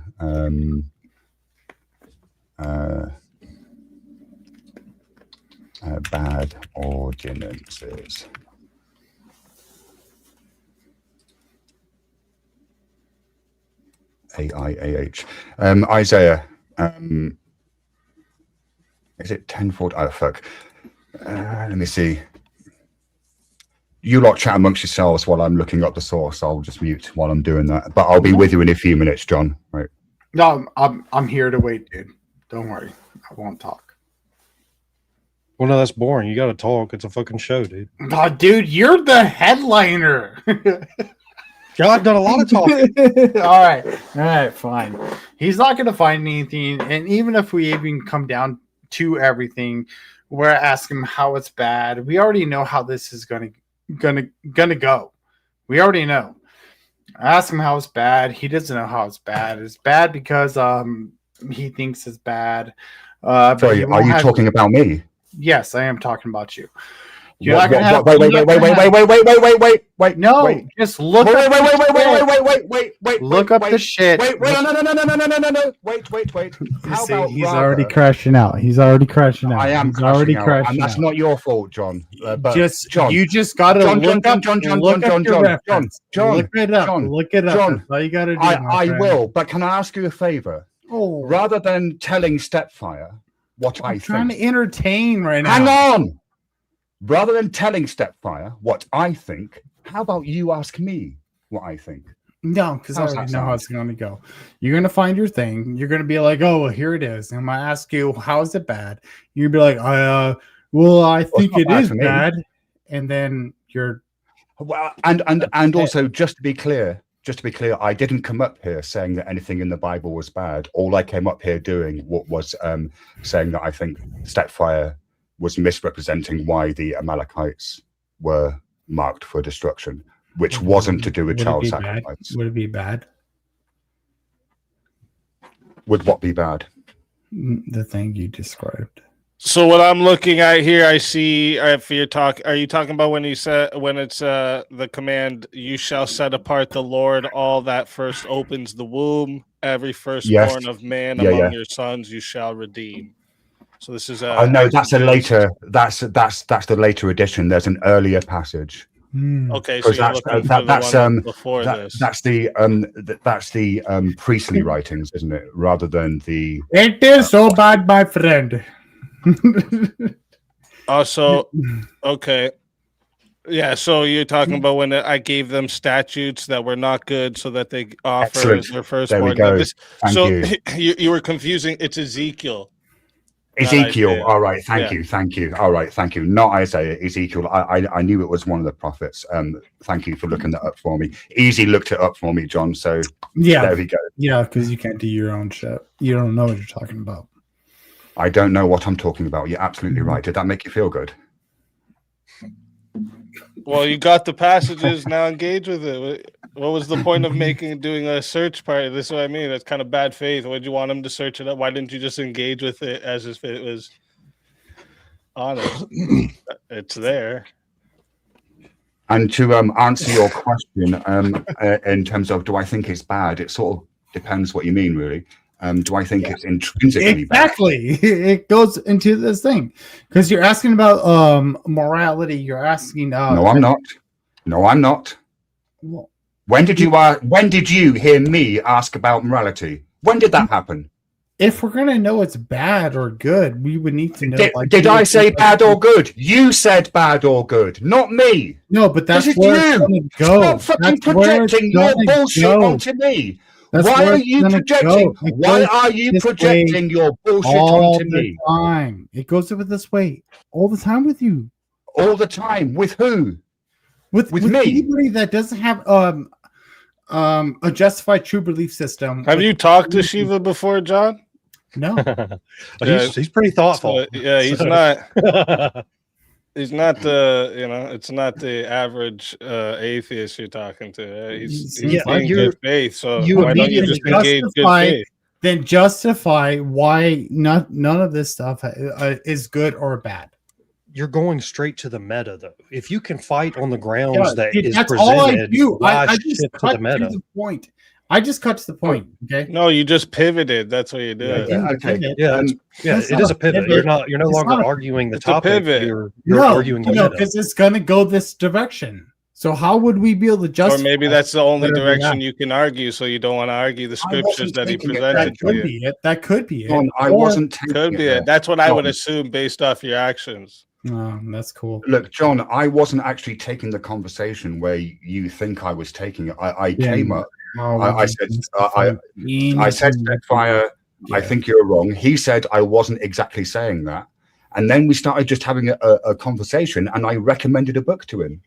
Bad ordinances. AIAH. Isaiah. Is it 10:40? Oh, fuck. Let me see. You lot chat amongst yourselves while I'm looking up the source. I'll just mute while I'm doing that. But I'll be with you in a few minutes, John. Right. No, I'm here to wait, dude. Don't worry. I won't talk. Well, no, that's boring. You got to talk. It's a fucking show, dude. Oh, dude, you're the headliner. I've done a lot of talking. All right, fine. He's not going to find anything, and even if we even come down to everything, we're asking him how it's bad. We already know how this is gonna go. We already know. Ask him how it's bad. He doesn't know how it's bad. It's bad because he thinks it's bad. Sorry, are you talking about me? Yes, I am talking about you. Wait. No, wait. Just look. Wait. Look up the shit. Wait. No. Wait. How about he's rather- already crashing out. He's already crashing out. I am He's already crashing out, crashing and that's out. not your fault, John. But John, you just gotta John, look up. John, Look up your reference. Look it up. John, Look it up. John, That's all you gotta do. I will, but can I ask you a favor? Oh, Rather than telling StepFire what I I'm trying think, to entertain right now. hang on. Rather than telling StepFire what I think, how about you ask me what I think? No, because I How's already that know how sound? it's going to go. You're going to find your thing. You're going to be like, oh, well, here it is. And I'm going to ask you, how is it bad? You'll be like, well, I think not it bad is for me. bad. And then you're. Well, and also just to be clear, I didn't come up here saying that anything in the Bible was bad. All I came up here doing was saying that I think StepFire was misrepresenting why the Amalekites were marked for destruction, which wasn't to do with Would it child be bad? sacrifice. Would it be bad? Would what be bad? The thing you described. So what I'm looking at here, I see. If you're are you talking about when it's the command, "You shall set apart the Lord, all that first opens the womb, every firstborn of man among your sons, you shall redeem." So this is no, that's a later. That's the later edition. There's an earlier passage. Okay, so you're looking for the one before this. That's the priestly writings, isn't it? Rather than the. It is so bad, my friend. Also, okay. Yeah, so you're talking about when I gave them statutes that were not good so that they offer Excellent. their firstborn. There we go. Thank you. You were confusing. It's Ezekiel. Ezekiel. All right. Thank you. All right. Thank you. Not Isaiah. Ezekiel. I knew it was one of the prophets. Thank you for looking that up for me. Easy looked it up for me, John. So there we go. Yeah, because you can't do your own shit. You don't know what you're talking about. I don't know what I'm talking about. You're absolutely right. Did that make you feel good? Well, you got the passages. Now engage with it. What was the point of doing a search part? This is what I mean. That's kind of bad faith. Why did you want him to search it up? Why didn't you just engage with it as if it was honest? It's there. And to answer your question, in terms of do I think it's bad? It sort of depends what you mean, really. Do I think it's intrinsically exactly bad? It goes into this thing because you're asking about morality. You're asking. No, I'm not. Well, when did you hear me ask about morality? When did that happen? If we're gonna know it's bad or good, we would need to know. Did I say bad or good? You said bad or good, not me. No, but that's this where is it's you. gonna go. Stop fucking projecting your bullshit onto me. Why are you projecting? Why are you projecting your bullshit onto me? Time. It goes over this way all the time with you. All the time with who? With me? Anybody that doesn't have a justified true belief system. Have you talked to Shiva before, John? No. But Yeah. he's pretty thoughtful. So, yeah, he's So- not. He's not the, it's not the average atheist you're talking to. He's Yeah, being you're- good faith. So you why don't you immediately just engage good justify- faith? Then justify why none of this stuff is good or bad. You're going straight to the meta, though. If you can fight on the grounds Yeah, that dude, is that's presented, all I do. why I just shift to cut the meta? to the point. I just cut to the point. Okay. No, you just pivoted. That's what you did. Yeah, okay. Yeah, That's it not is a a pivot. pivot. You're no It's longer not a- arguing the it's a topic. pivot. You're No, arguing the meta. because it's gonna go this direction. So how would we be able to Or justify? maybe that's the only whatever direction that- you can argue, so you don't want to argue the I wasn't scriptures that he taking it presented That to could you. be it. That could be it. John, I Or- wasn't taking Could be there. it. That's what I would John. assume based off your actions. Oh, that's cool. Look, John, I wasn't actually taking the conversation where you think I was taking it. I Yeah. came up. Oh, I said, I said, StepFir, I think you're wrong. He said I wasn't exactly saying that. And then we started just having a conversation, and I recommended a book to him.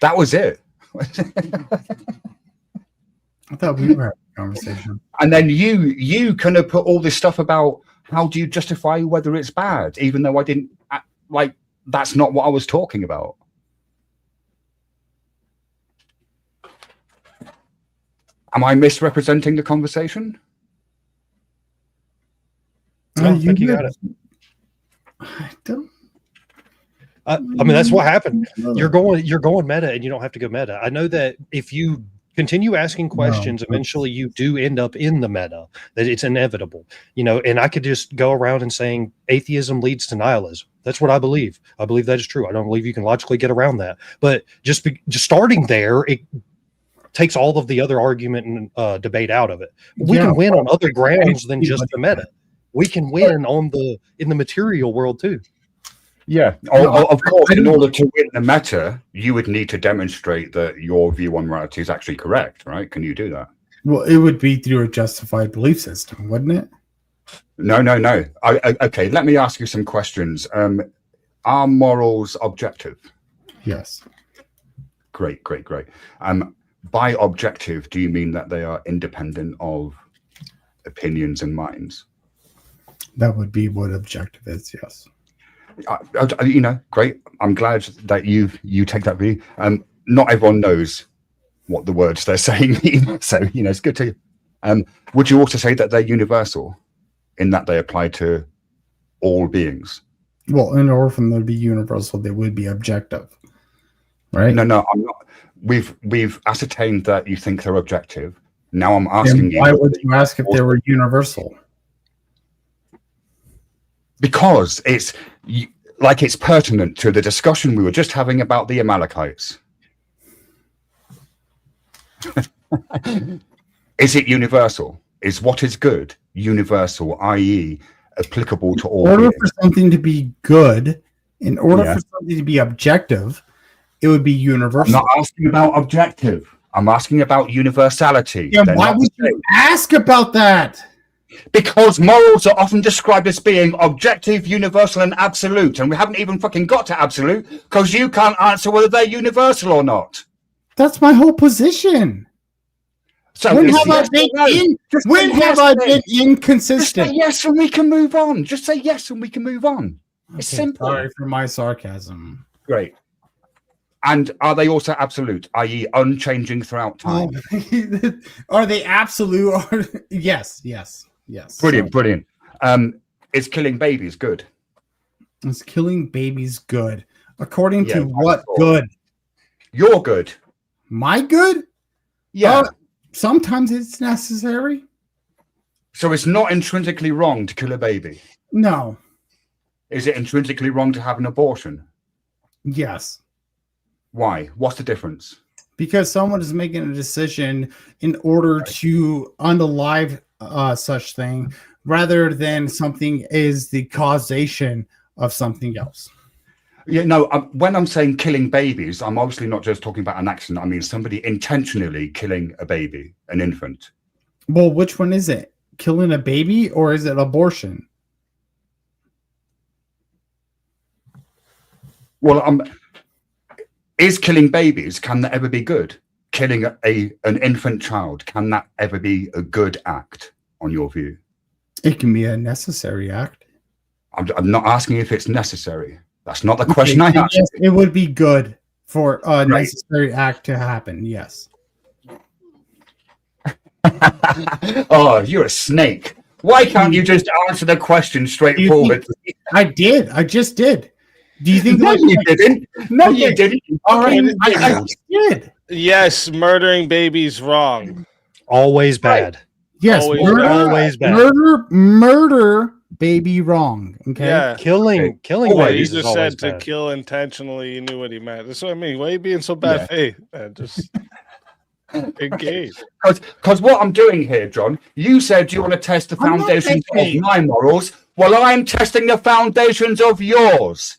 That was it. I thought we were having a conversation. And then you kind of put all this stuff about how do you justify whether it's bad, even though I didn't like. That's not what I was talking about. Am I misrepresenting the conversation? I don't think you got it. I don't. I mean, that's what happened. You're going meta, and you don't have to go meta. I know that if you continue asking questions, eventually you do end up in the meta. That it's inevitable, And I could just go around and saying atheism leads to nihilism. That's what I believe. I believe that is true. I don't believe you can logically get around that. But just starting there, it takes all of the other argument and debate out of it. We can win on other grounds than just the meta. We can win in the material world too. Yeah, of course. In order to win the meta, you would need to demonstrate that your view on morality is actually correct, right? Can you do that? Well, it would be through a justified belief system, wouldn't it? No. Okay, let me ask you some questions. Are morals objective? Yes. Great. By objective, do you mean that they are independent of opinions and minds? That would be what objective is, yes. Great. I'm glad that you take that view. Not everyone knows what the words they're saying mean, so it's good to. Would you also say that they're universal, in that they apply to all beings? Well, in order for them to be universal, they would be objective, right? No, I'm not. We've ascertained that you think they're objective. Now I'm asking And why would you ask if they were universal? Because it's pertinent to the discussion we were just having about the Amalekites. Is it universal? Is what is good universal, i.e., applicable to all? In order beings? for something to be good, in order for something to be objective, it would be universal. I'm not asking about objective. I'm asking about universality. Yeah, They're why not would the same. you ask about that? Because morals are often described as being objective, universal, and absolute. And we haven't even fucking got to absolute because you can't answer whether they're universal or not. That's my whole position. So When it's have I yes been or no. in? Just When say have yes I then. been Just say inconsistent? yes and we can move on. Just say yes and we can move on. It's Okay, simple. Sorry for my sarcasm. Great. And are they also absolute, i.e., unchanging throughout time? Are they absolute? Yes. Brilliant. Is killing babies good? Is killing babies good? According Yeah, to what I thought. good? You're good. My good? Yeah. Sometimes it's necessary. So it's not intrinsically wrong to kill a baby. No. Is it intrinsically wrong to have an abortion? Yes. Why? What's the difference? Because someone is making a decision in order to unalive such thing, rather than something is the causation of something else. Yeah, no, when I'm saying killing babies, I'm obviously not just talking about an accident. I mean somebody intentionally killing a baby, an infant. Well, which one is it? Killing a baby or is it abortion? Well, is killing babies, can that ever be good? Killing an infant child, can that ever be a good act on your view? It can be a necessary act. I'm not asking if it's necessary. That's not the question I Okay, asked. yes, it would be good for a Right. necessary act to happen. Yes. Oh, you're a snake. Why can't you just answer the question straightforward? I did. I just did. Do you think? No, like, you didn't. No, Okay. you didn't. All right, Okay, I just did. Yes, murdering babies wrong. Always bad. Yes, Always murder, Always bad. murder, baby, wrong. Okay. Yeah. Killing Oh, Wait, he babies is just always said to bad. kill intentionally. You knew what he meant. That's what I mean. Why are you being so bad Yeah. faith? Man? Just engage. Because what I'm doing here, John, you said you want to test the I'm not foundations of testing. my morals. Well, I'm testing the foundations of yours.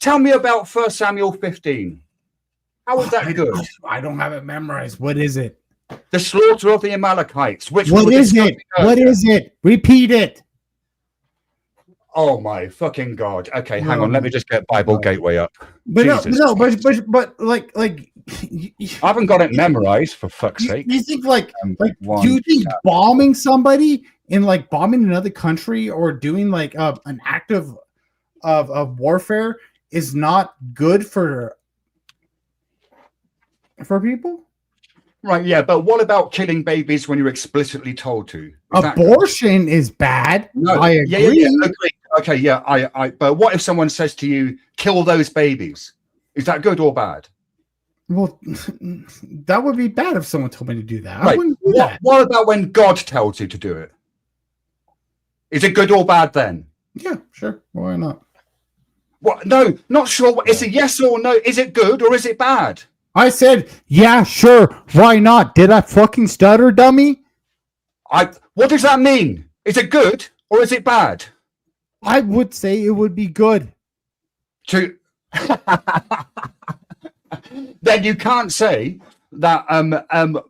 Tell me about 1 Samuel 15. How was that good? I don't have it memorized. What is it? The slaughter of the Amalekites. Which we What were is it? discussing What earlier. is it? Repeat it. Oh my fucking god! Okay, hang on. Let me just get Bible Gateway up. But Jesus no, Christ. but like I haven't got it memorized for fuck's sake. you think like One do you think Samuel. bombing somebody in like bombing another country or doing like an act of warfare is not good for people? Right? Yeah, but what about killing babies when you're explicitly told to? Is that good? Abortion is bad. No, I agree. Yeah, agree. Okay, yeah, I. But what if someone says to you, "Kill those babies"? Is that good or bad? Well, that would be bad if someone told me to do that. I Right. wouldn't do that. What about when God tells you to do it? Is it good or bad then? Yeah, sure. Why not? What? No, not sure. It's a yes or no. Is it good or is it bad? I said, yeah, sure. Why not? Did I fucking stutter, dummy? What does that mean? Is it good or is it bad? I would say it would be good. To then you can't say that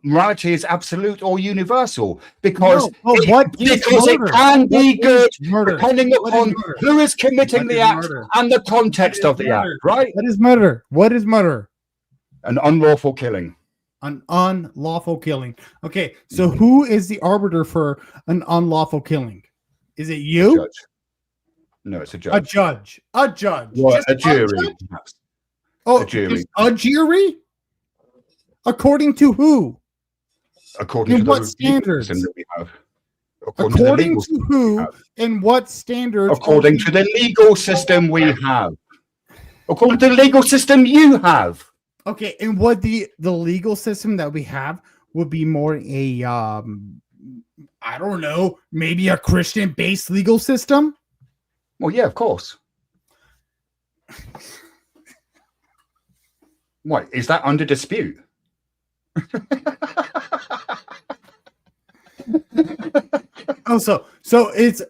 morality is absolute or universal because No, well, what is because murder? it can be What good is murder? depending What is upon murder? who is committing What the is act murder? and the context of the act, murder? right? What is murder? What is murder? An unlawful killing. An unlawful killing. Okay, so who is the arbiter for an unlawful killing? Is it you? Judge. No, it's a A judge. judge. A judge. Well, Just a jury. judge? Perhaps. Oh, a jury. just a jury? According to who? According In to the what legal standards? system that we have. According to the legal to system who we have. and what standards? According to the legal system we have. According to the legal system you have. Okay, and what the legal system that we have would be more a I don't know, maybe a Christian based legal system? Well, yeah, of course. What is that under dispute? Oh, so it's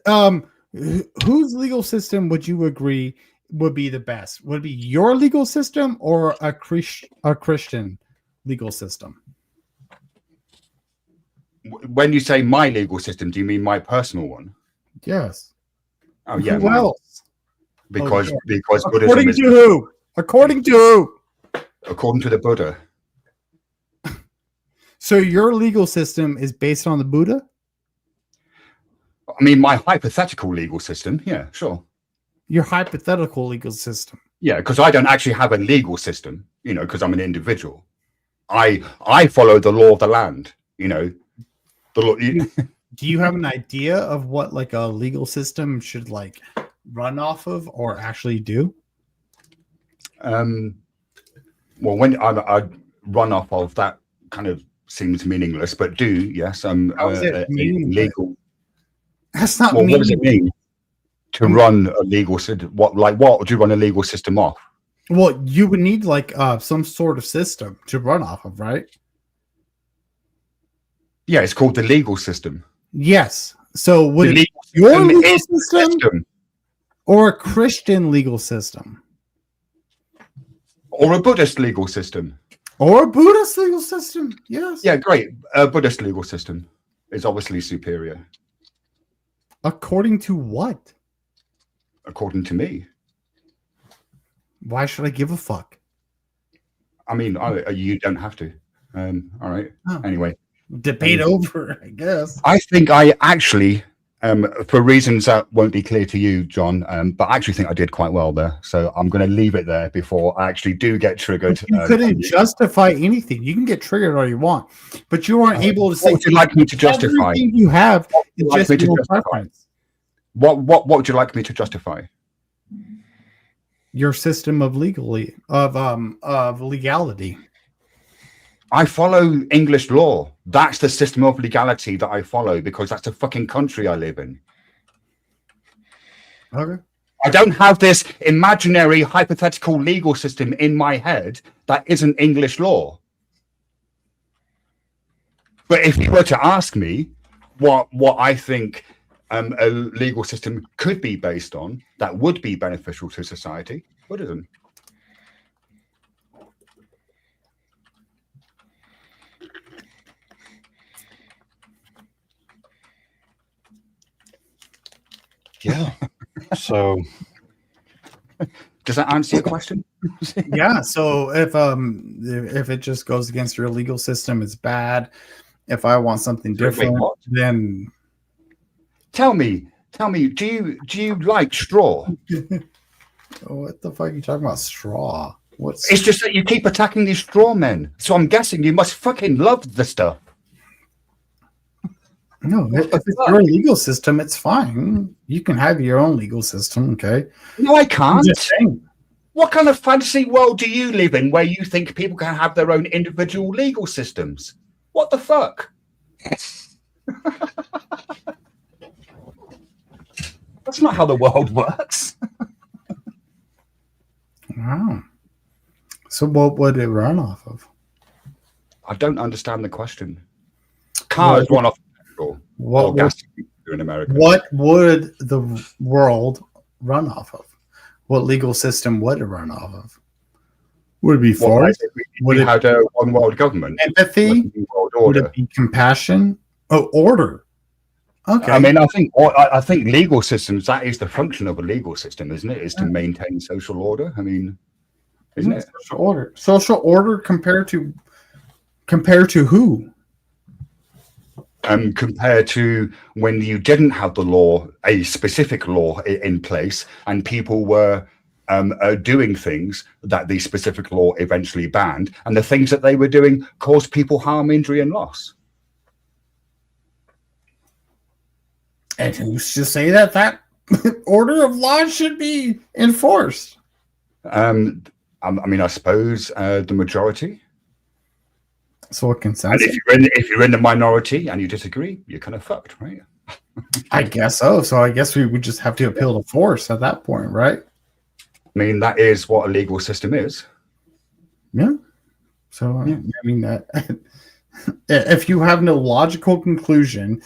whose legal system would you agree would be the best? Would it be your legal system or a Christian legal system? When you say my legal system, do you mean my personal one? Yes. Oh yeah, Who mine. else? Because Okay. because Buddhism According is to who? According to who? according to the Buddha. So your legal system is based on the Buddha? I mean, my hypothetical legal system. Yeah, sure. Your hypothetical legal system. Yeah, because I don't actually have a legal system. You know, because I'm an individual. I follow the law of the land. You know, the law. Do you have an idea of what like a legal system should like run off of or actually do? Well, when I run off of that kind of seems meaningless, but yes, How is it meaningless? legal. That's not Well, what does meaning. it mean to run a legal system? What would you run a legal system off? Well, you would need like some sort of system to run off of, right? Yeah, it's called the legal system. Yes. So would The it be legal your system legal is the system system, or a Christian legal system or a Buddhist legal system. or a Buddhist legal system? Yes. Yeah, great. A Buddhist legal system is obviously superior, According to what? according to me. Why should I give a fuck? I mean, you don't have to. All right. Oh. Anyway, Debate over, I guess. I think I actually For reasons that won't be clear to you, John, but I actually think I did quite well there. So I'm going to leave it there before I actually do get triggered. You couldn't justify anything. You can get triggered all you want, but you aren't able to say. What would you like me to justify? Everything you have is Like just me to your justify? preference. What would you like me to justify? Your system of legality of legality. I follow English law. That's the system of legality that I follow because that's the fucking country I live in. Okay. I don't have this imaginary hypothetical legal system in my head that isn't English law. But if you were to ask me what I think a legal system could be based on that would be beneficial to society, Buddhism. Yeah. So does that answer your question? Yeah. So if it just goes against your legal system, it's bad. If I want something different, then tell me, do you like straw? What the fuck are you talking about? Straw? It's just that you keep attacking these straw men. So I'm guessing you must fucking love the stuff. No, if it's your legal system, it's fine. You can have your own legal system, okay? No, I can't. What kind of fantasy world do you live in where you think people can have their own individual legal systems? What the fuck? That's not how the world works. Wow. So what would it run off of? I don't understand the question. Cars run off petrol or gas in America. What would the world run off of? What legal system would it run off of? Would it be force? Would it have a one world government? Empathy? Would it be compassion? Oh, order. Okay. I mean, I think legal systems, that is the function of a legal system, isn't it? Is to maintain social order. I mean, isn't it? Social order. Social order compared to who? Compared to when you didn't have the law, a specific law in place, and people were doing things that the specific law eventually banned, and the things that they were doing caused people harm, injury, and loss. And who's to say that order of law should be enforced? I mean, I suppose the majority. So a consensus. And if you're in the minority and you disagree, you're kind of fucked, right? I guess so. So I guess we would just have to appeal to force at that point, right? I mean, that is what a legal system is. Yeah. So yeah. I mean, if you have no logical conclusion,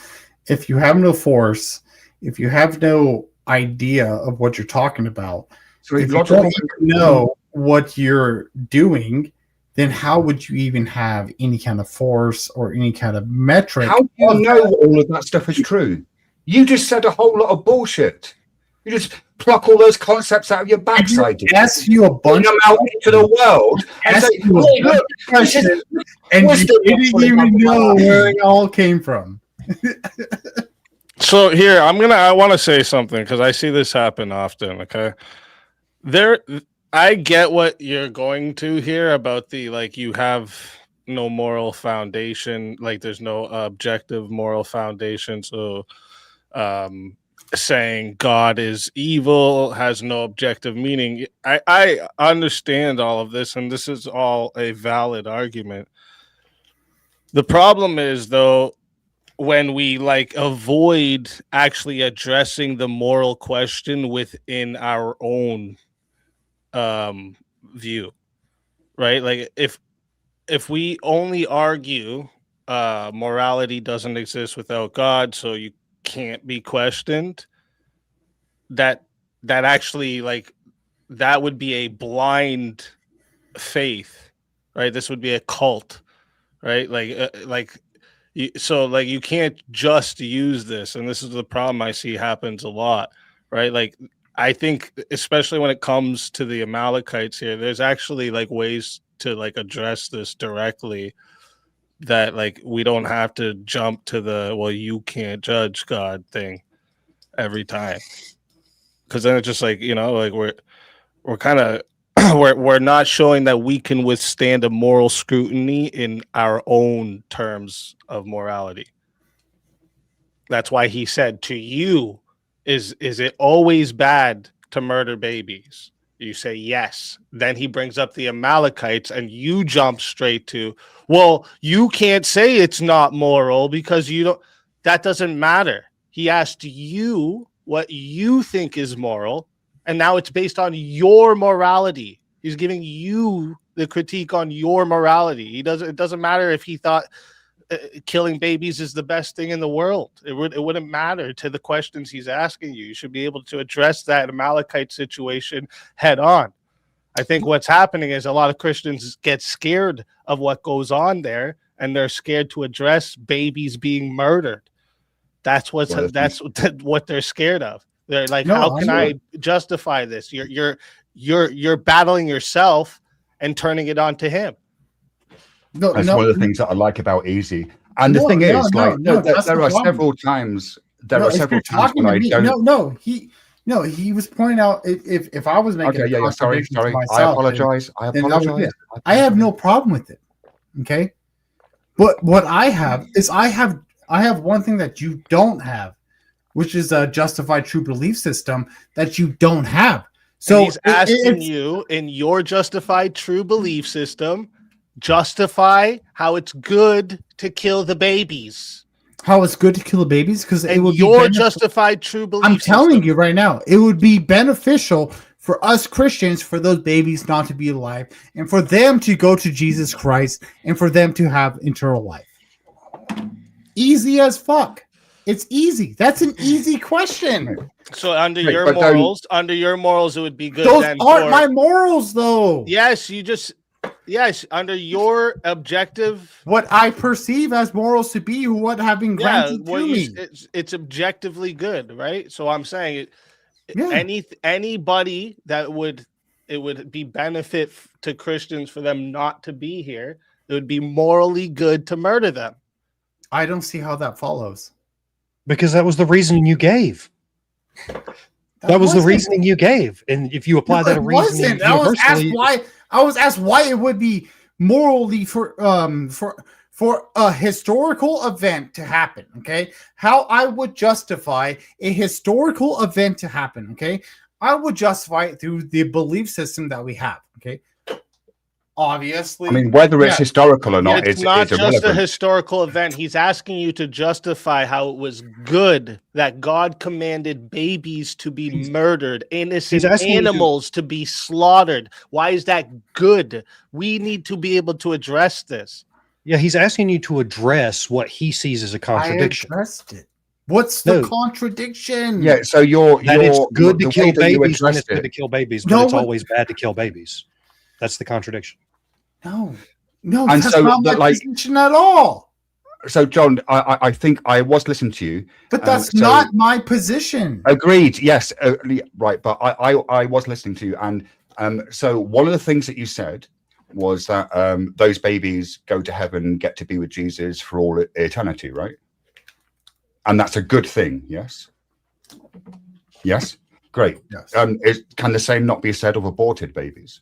if you have no force, if you have no idea of what you're talking about, so if you don't even know what you're doing, then how would you even have any kind of force or any kind of metric? How do you know all of that stuff is true? You just said a whole lot of bullshit. You just pluck all those concepts out of your backside. Ask you a bunch them out into the world and say, "Hey, look, and you didn't even know where it all came from." So here, I want to say something because I see this happen often. Okay, I get what you're going to here about the you have no moral foundation, there's no objective moral foundation. So, saying God is evil has no objective meaning. I understand all of this, and this is all a valid argument. The problem is, though, when we avoid actually addressing the moral question within our own view, right? If we only argue morality doesn't exist without God, so you can't be questioned, that actually that would be a blind faith, right? This would be a cult, right? So you can't just use this, and this is the problem I see happens a lot, right? I think especially when it comes to the Amalekites here, there's actually ways to address this directly, that we don't have to jump to the you can't judge God thing, every time. Because then it's just like, like we're kind of we're not showing that we can withstand a moral scrutiny in our own terms of morality. That's why he said to you, is it always bad to murder babies? You say yes. Then he brings up the Amalekites and you jump straight to, well, you can't say it's not moral because you don't. That doesn't matter. He asked you what you think is moral, and now it's based on your morality. He's giving you the critique on your morality. It doesn't matter if he thought killing babies is the best thing in the world. It wouldn't matter to the questions he's asking you. You should be able to address that Amalekite situation head on. I think what's happening is a lot of Christians get scared of what goes on there, and they're scared to address babies being murdered. That's what they're scared of. They're like, how can I justify this? You're battling yourself and turning it on to him. That's one of the things that I like about Easy. And the thing is, there are several times. There are several times when I don't. He was pointing out if I was making sorry. I apologize. I have no problem with it. Okay, but what I have is I have one thing that you don't have, which is a justified true belief system that you don't have. So and he's asking you in your justified true belief system, justify how it's good to kill the babies. How it's good to kill the babies? Because it would your justified true belief. I'm telling you right now, it would be beneficial for us Christians for those babies not to be alive, and for them to go to Jesus Christ, and for them to have eternal life. Easy as fuck. It's easy. That's an easy question. So under your morals, it would be good. Those aren't my morals, though. Yes, under your objective, what I perceive as morals to be, what have been granted to me, it's objectively good, right? So I'm saying anybody that it would be benefit to Christians for them not to be here. It would be morally good to murder them. I don't see how that follows. Because that was the reason you gave. That was the reasoning you gave, and if you apply that reasoning, I was asked why it would be morally for a historical event to happen. Okay, how I would justify a historical event to happen. Okay, I would justify it through the belief system that we have. Okay, obviously, I mean, whether it's historical or not, it's not just a historical event. He's asking you to justify how it was good that God commanded babies to be murdered, innocent animals to be slaughtered. Why is that good? We need to be able to address this. Yeah, he's asking you to address what he sees as a contradiction. I addressed it. What's the contradiction? Yeah, so it's good to kill babies when it's good to kill babies, but it's always bad to kill babies. That's the contradiction. No, and that's not my position at all. So, John, I think I was listening to you, but that's not my position. Agreed. Yes, right. But I was listening to you, and so one of the things that you said was that those babies go to heaven, get to be with Jesus for all eternity, right? And that's a good thing. Yes. Yes. Great. Yes. Can the same not be said of aborted babies?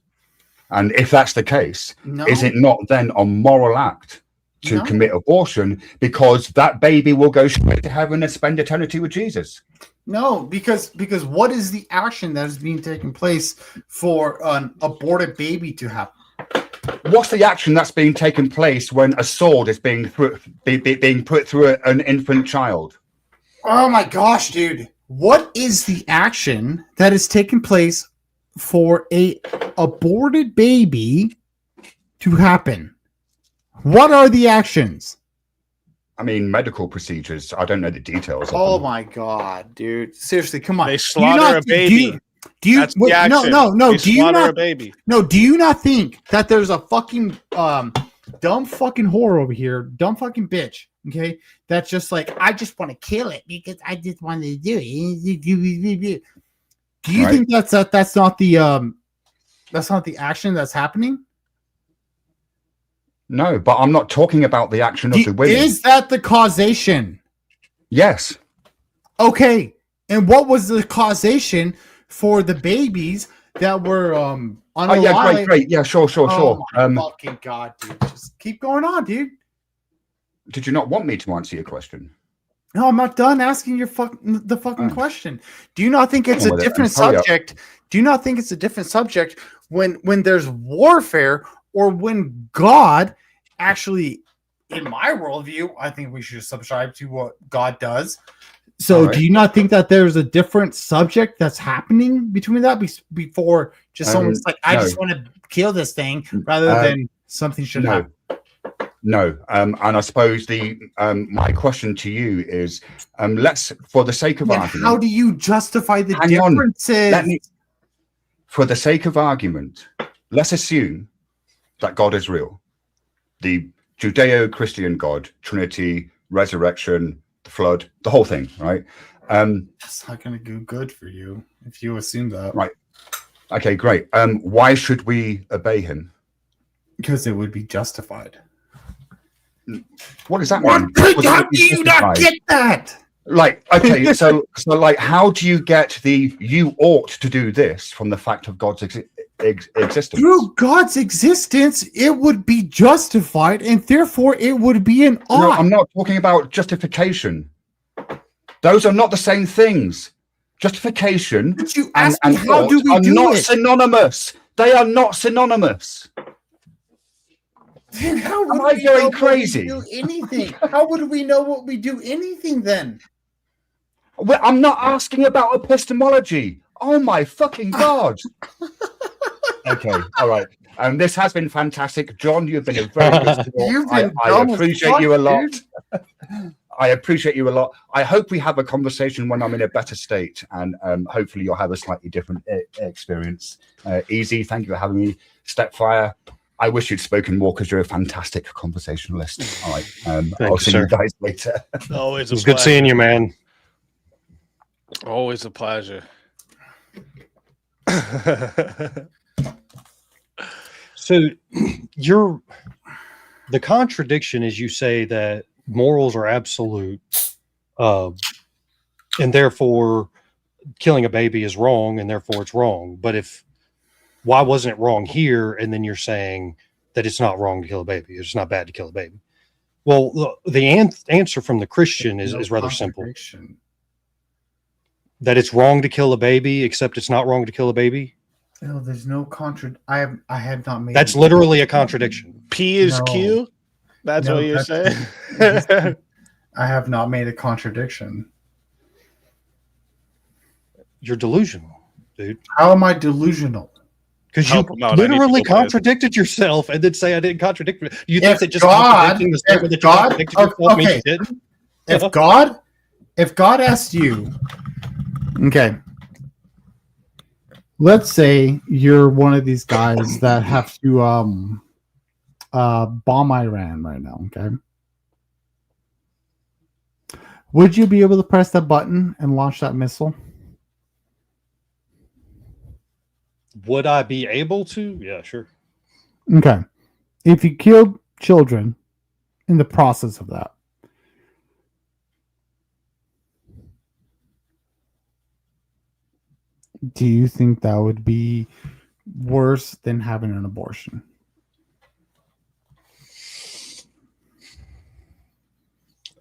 And if that's the case, is it not then a moral act to commit abortion because that baby will go straight to heaven and spend eternity with Jesus? No, because what is the action that is being taken place for an aborted baby to happen? What's the action that's being taken place when a sword is being put through an infant child? Oh my gosh, dude. What is the action that is taking place for a aborted baby to happen? What are the actions? I mean, medical procedures. I don't know the details. Oh my god, dude! Seriously, come on. They slaughter a baby. Do you? That's the action. No. They do you not? A baby. No. Do you not think that there's a fucking dumb fucking whore over here, dumb fucking bitch? Okay, that's just like, I just want to kill it because I just wanted to do it. Do you think that's not the action that's happening? No, but I'm not talking about the action of the women. Is that the causation? Yes. Okay. And what was the causation for the babies that were unalive? Oh yeah, great. Yeah, sure. Oh my fucking god, dude! Just keep going on, dude. Did you not want me to answer your question? No, I'm not done asking the fucking question. Do you not think it's a different subject? Do you not think it's a different subject when there's warfare or when God actually, in my worldview, I think we should subscribe to what God does. So, do you not think that there's a different subject that's happening between that before just someone's like, I just want to kill this thing rather than something should happen? No, and I suppose the my question to you is, let's, for the sake of argument, how do you justify the differences? For the sake of argument, let's assume that God is real, the Judeo-Christian God, Trinity, resurrection, the flood, the whole thing, right? That's not going to do good for you if you assume that, right? Okay, great. Why should we obey him? Because it would be justified. What does that mean? How do you not get that? Like, okay, so like, how do you get the "you ought to do this" from the fact of God's existence? Through God's existence, it would be justified, and therefore it would be an ought. No, I'm not talking about justification. Those are not the same things. Justification but you asked me how do we are do not it? Synonymous. They are not synonymous. Then how would Am I going crazy? Do anything? How would we know what we do anything then? Well, I'm not asking about epistemology. Oh my fucking god! Okay, all right. This has been fantastic, John. You've been a very good sport. I appreciate you a lot. I appreciate you a lot. I hope we have a conversation when I'm in a better state, and hopefully you'll have a slightly different experience. Easy, thank you for having me. StepFir, I wish you'd spoken more because you're a fantastic conversationalist. All right, I'll see you guys later. Always It was good seeing you, man. Always a pleasure. So the contradiction is you say that morals are absolute, and therefore killing a baby is wrong, and therefore it's wrong. But why wasn't it wrong here? And then you're saying that it's not wrong to kill a baby. It's not bad to kill a baby. Well, the answer from the Christian is rather simple. That it's wrong to kill a baby, except it's not wrong to kill a baby. No, there's no I have not made. That's literally a contradiction. P is Q. That's what you're saying. I have not made a contradiction. You're delusional, dude. How am I delusional? Because you literally contradicted yourself and then say I didn't contradict you. You think that just contradicting the statement that you contradicted yourself means you didn't? If God asked you, okay, let's say you're one of these guys that have to bomb Iran right now, okay? Would you be able to press that button and launch that missile? Would I be able to? Yeah, sure. Okay. If you killed children in the process of that, do you think that would be worse than having an abortion?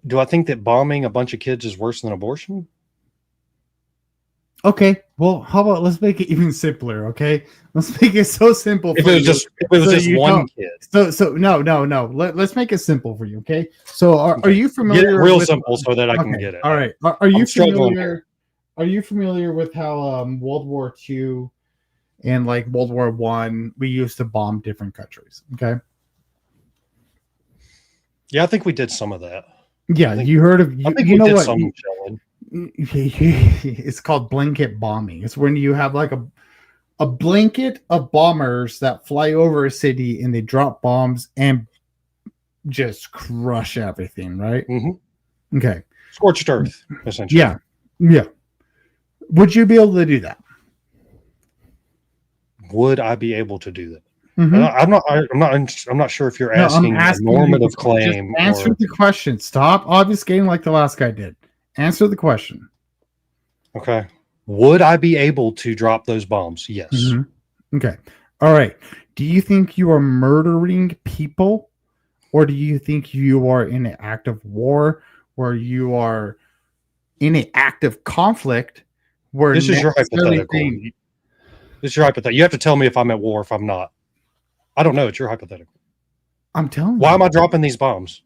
Do I think that bombing a bunch of kids is worse than abortion? Okay, well, how about let's make it even simpler, okay? Let's make it so simple. If it was just one kid. So no. Let's make it simple for you, okay? So are you familiar? Get it real simple so that I can get it. All right. Are you familiar? Are you familiar with how World War II and like World War I, we used to bomb different countries? Okay. Yeah, I think we did some of that. Yeah, you heard of. I think you know did what? Some It's called blanket bombing. It's when you have like a blanket of bombers that fly over a city and they drop bombs and just crush everything, right? Mm-hmm. Okay. Scorched earth, essentially. Yeah. Would you be able to do that? Would I be able to do that? Mm-hmm. I'm not sure if you're asking a normative claim. Just answer the question. Stop obfuscating like the last guy did. Answer the question. Okay. Would I be able to drop those bombs? Yes. Mhm. Okay. All right. Do you think you are murdering people, or do you think you are in an act of war, where you are in an act of conflict? Where This is your necessarily hypothetical. thing- This is your hypothetical. You have to tell me if I'm at war, if I'm not. I don't know. It's your hypothetical. I'm telling Why you. am I dropping these bombs?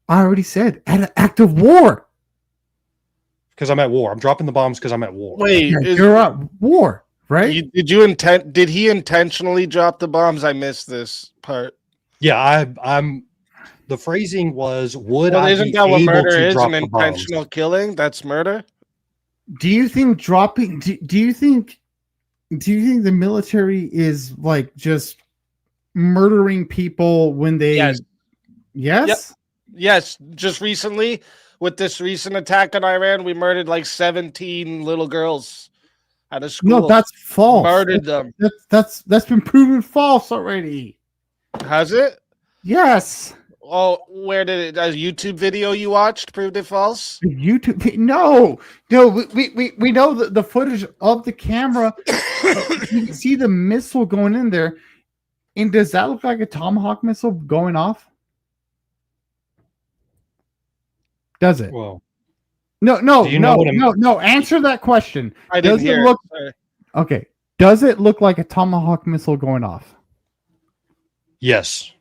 I already said at an act of war. Because I'm at war. I'm dropping the bombs because I'm at war. Wait, Yeah, you're at war, right? Did he intentionally drop the bombs? I missed this part. Yeah, I'm. The phrasing was, would Well, I isn't be that what able murder to is? drop An the bombs? intentional killing? That's murder. Do you think dropping? Do you think the military is like just murdering people when they? Yes. Yes. Yes, just recently with this recent attack on Iran, we murdered like 17 little girls at a school. No, that's false. Murdered them. That's been proven false already. Has it? Yes. Oh, where did it? A YouTube video you watched proved it false? YouTube. No. We know the footage of the camera. You can see the missile going in there. And does that look like a Tomahawk missile going off? Does it? Well, No. Do you know what No. Answer that question. I didn't Does it hear. look- Sorry. Okay. Does it look like a Tomahawk missile going off? yes.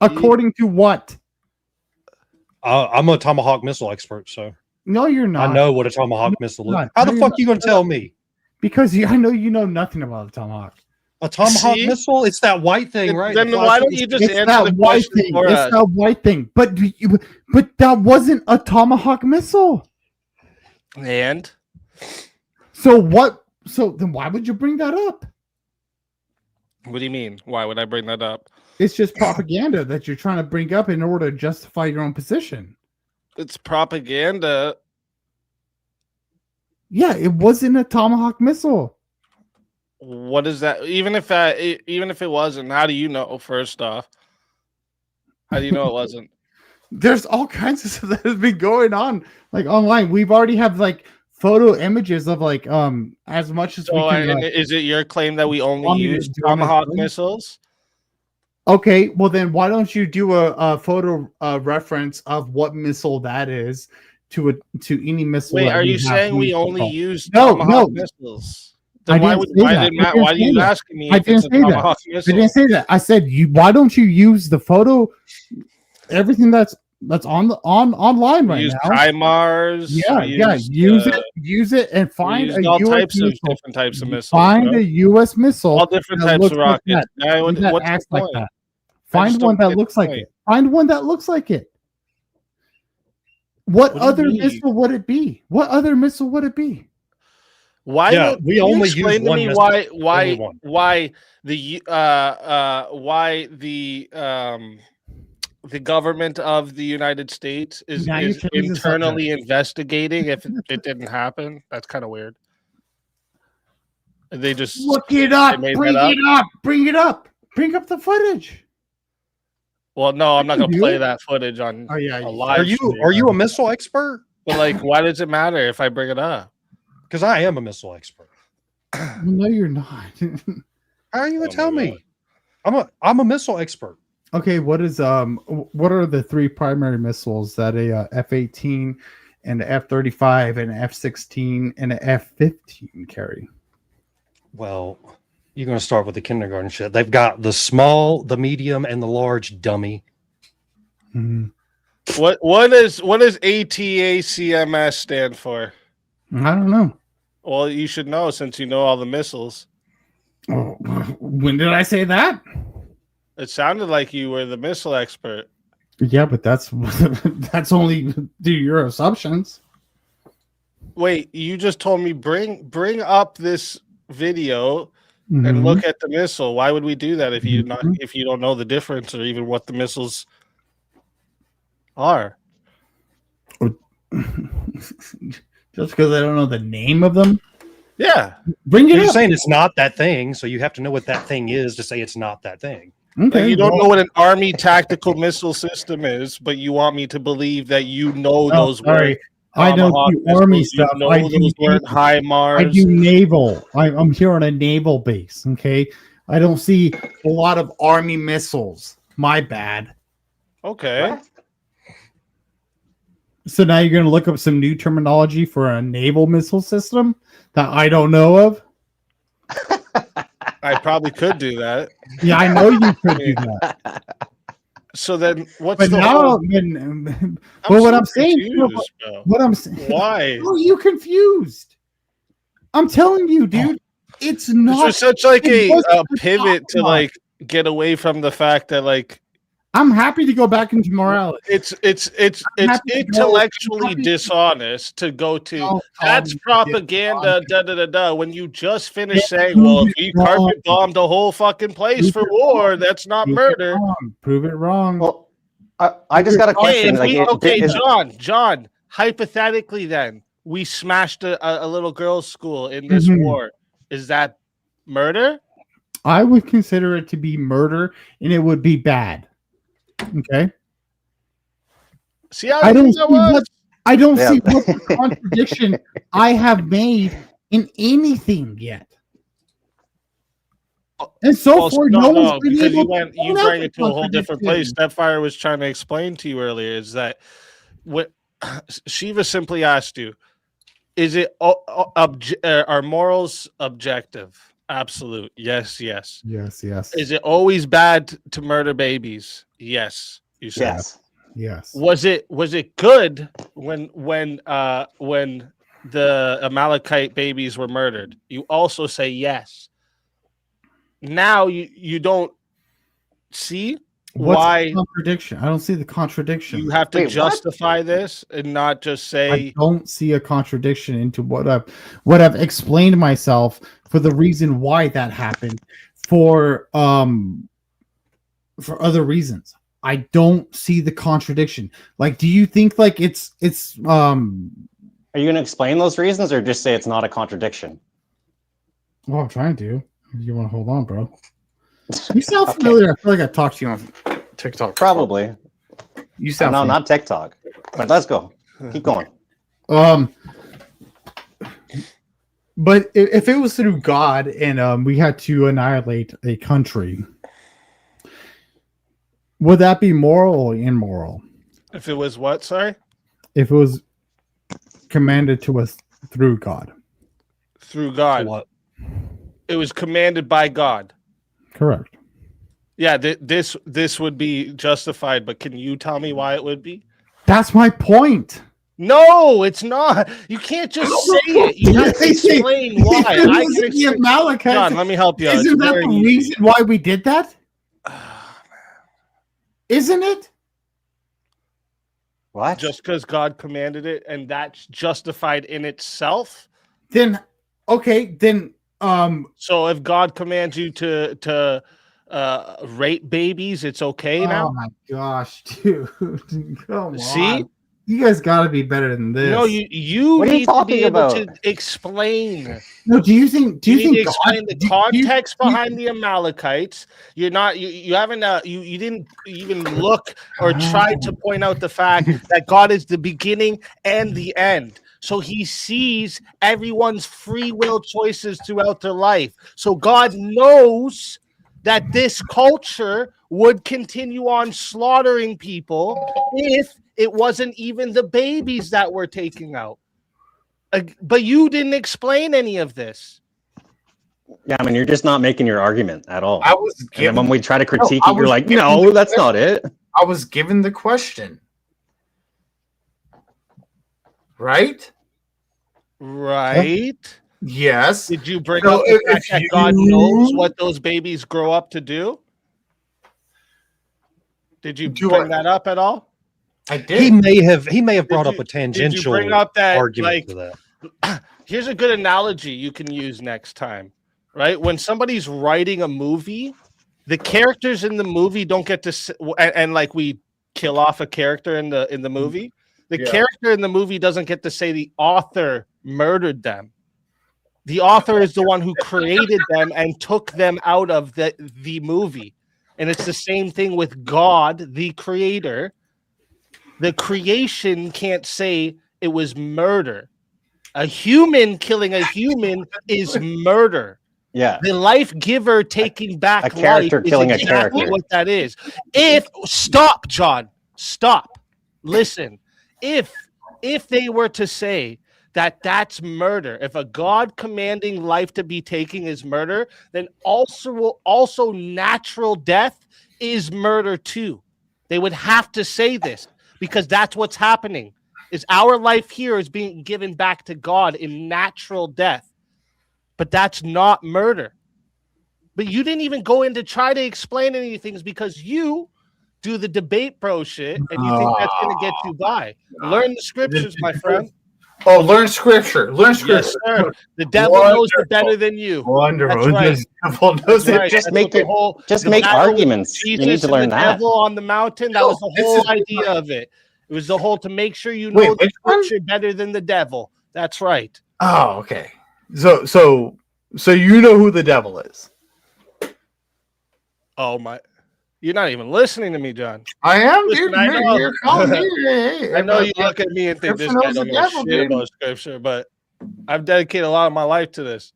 According to what? I'm a Tomahawk missile expert, so No, you're not. I know what a Tomahawk missile not. is. How the No, fuck you're you going to tell me? Because I know you know nothing about the Tomahawk. A Tomahawk See? missile? It's that white thing, right? Then The why flash- don't you just It's answer that the white question thing. for It's us? that white thing. But that wasn't a Tomahawk missile. And So what? So then why would you bring that up? what do you mean? Why would I bring that up? It's just propaganda that you're trying to bring up in order to justify your own position. It's propaganda. Yeah, it wasn't a Tomahawk missile. What is that? Even if it wasn't, how do you know? First off, how do you know it wasn't? There's all kinds of stuff that has been going on, like online. We've already have like photo images of like as much as we So, can. and is it your claim that we only want me to- use do you want me to Tomahawk explain? missiles? Okay, well then why don't you do a photo reference of what missile that is to any missile? Wait, that are we you have saying we used only before? use No, Tomahawk no. missiles? I Then why didn't would say why that. did I Matt, didn't why are say you that. asking me I if it's a didn't say that. Tomahawk I missile? didn't say that. I said you. Why don't you use the photo? Everything that's on the online We right use now. HIMARS. Yeah, use it, and find use a all US types of missile. different types of missiles. Find bro. a U.S. missile. All different that types looks of like rockets. that. Guy, That what's acts the like point? that. I Find just one don't that get looks the like point. it. Find one that looks like it. What What do you other mean? missile would it be? What other missile would it be? Why? Yeah, we can you only use explain to one me missile. why Only one. the government of the United States is Now you're changing the internally investigating if it didn't happen. That's kind of weird. They just Look it up. made Bring that it up. Bring it up. Bring up the footage. well, no, I'm not gonna You play do? that footage on Oh yeah. a live. Are you stream. a missile expert? But like, why does it matter if I bring it up? Because I am a missile expert. No, you're not. How are you Oh gonna tell my me? I'm a missile expert. Okay, what are the three primary missiles that a F-18 and a F-35 and a F-16 and a F-15 carry? Well, you're gonna start with the kindergarten shit. They've got the small, the medium, and the large, dummy. Mhm. What does ATACMS stand for? I don't know. Well, you should know since you know all the missiles. Oh, when did I say that? It sounded like you were the missile expert. Yeah, but that's that's only due to your assumptions. Wait, you just told me bring up this video and Mhm. look at the missile. Why would we do that if you Mhm. if you don't know the difference or even what the missiles are? Just because I don't know the name of them. Yeah. Bring it You're up. saying it's not that thing, so you have to know what that thing is to say it's not that thing. Like Okay, you don't well, know what an army tactical missile system is, but you want me to believe that you know oh, those sorry. words. I don't Tomahawk do army missiles. You stuff. know I do those weren't naval. high I Mars. do naval. I'm here on a naval base. Okay, I don't see a lot of army missiles. My bad. Okay. What? So now you're going to look up some new terminology for a naval missile system that I don't know of. I probably could do that. Yeah, I know you could do that. So then, what's But the now, whole? but what I'm saying, confused, bro. what I'm saying, Why? are you confused? I'm telling you, dude, it's This not. was such like it a wasn't pivot to dogma. like get away from the fact that like I'm happy to go back into morality. it's happy to go- intellectually happy to- dishonest to go to No, that's Tom, propaganda when you just finished saying, well, if we carpet bombed the whole fucking place for war, that's not murder. Prove it wrong. Well, I just got a Hey, question. John, hypothetically then we smashed a little girl's school in this Mhm. war. Is that murder? I would consider it to be murder, and it would be bad. Okay. See how I don't that see was? what I don't Yeah. see what the contradiction I have made in anything yet. And so Well, far, no one's been because able to you point out bring the it to a whole different place. contradiction. StepFir was trying to explain to you earlier is that what Shiva simply asked you, is it are morals objective? Absolute. Yes, yes. Yes, yes, Is it always bad to murder babies? Yes, you said. Yes. yes. Was it good when the Amalekite babies were murdered? You also say yes. Now you don't see What's why the contradiction? I don't see the contradiction. you have to Wait, what? justify this and not just I say don't see a contradiction into what I've explained myself for the reason why that happened for other reasons. I don't see the contradiction. Like, do you think like it's Are you going to explain those reasons or just say it's not a contradiction? well, I'm trying to. You want to hold on, bro? You sound familiar. I feel like I talked to you on TikTok. Probably. You sound No, familiar. not TikTok. But let's go. Keep going. But if it was through God and we had to annihilate a country, would that be moral or immoral? if it was what, sorry? If it was commanded to us through God. Through God. What? It was commanded by God. Correct. Yeah, this would be justified, but can you tell me why it would be? That's my point. No, it's not. You can't just say it. You have to explain why. If it I was can the explain. Amalekites, John, let me help you out. isn't It's that very the easy. reason why we did that? Isn't it? What? Just because God commanded it and that's justified in itself. Then okay, then So if God commands you to rape babies, it's okay oh now. my gosh, dude. Come See? on. You guys gotta be better than this. No, you What are you need to talking be able about? to explain. No, do you think You need to God- explain the do you- context do you- behind the Amalekites. You're not you haven't you didn't even look or try to point out the fact that God is the beginning and the end. So he sees everyone's free will choices throughout their life. So God knows that this culture would continue on slaughtering people if it wasn't even the babies that were taking out. But you didn't explain any of this. Yeah, I mean, you're just not making your argument at all. I was And then given when we try to critique I it, you're was like, given no, the that's not it. I was given the question. Right? Right? Yes. Did you bring So up the fact if that God knows you- what those babies grow up to do? Did you Do bring I- that up at all? I He did. may have brought Did up you- a Did you tangential bring up that argument like to that. here's a good analogy you can use next time, right? When somebody's writing a movie, the characters in the movie don't get to and like we kill off a character in the movie. The Yeah. character in the movie doesn't get to say the author murdered them. The author is the one who created them and took them out of the movie. And it's the same thing with God, the creator. The creation can't say it was murder. A human killing a human is murder. Yeah. The life giver taking back A character life killing a is exactly character. what that is. Stop, John, stop. Listen, if they were to say that that's murder, if a God commanding life to be taken is murder, then also natural death is murder too. They would have to say this because that's what's happening. Is our life here is being given back to God in natural death. But that's not murder. But you didn't even go in to try to explain any things because you do the debate bro shit and you think that's going to get you by. Learn the scriptures, my friend. Oh, learn scripture. Learn scripture. Yes, sir. The devil knows it better than you. Wonderful. That's right. The devil knows That's right. Just That's make what it. the Just the make battle with arguments. You need Jesus to and learn the that. devil on the mountain. That No, was the this whole is- idea of it. It was the whole to make sure you know Wait, the which one? scripture better than the devil. That's right. Oh, okay. So you know who the devil is. Oh my! You're not even listening to me, John. I am, Listen, dude. I know. You're calling me. Hey, I know you look at me and think this Scripture guy knows don't the know devil, shit dude. about scripture, but I've dedicated a lot of my life to this.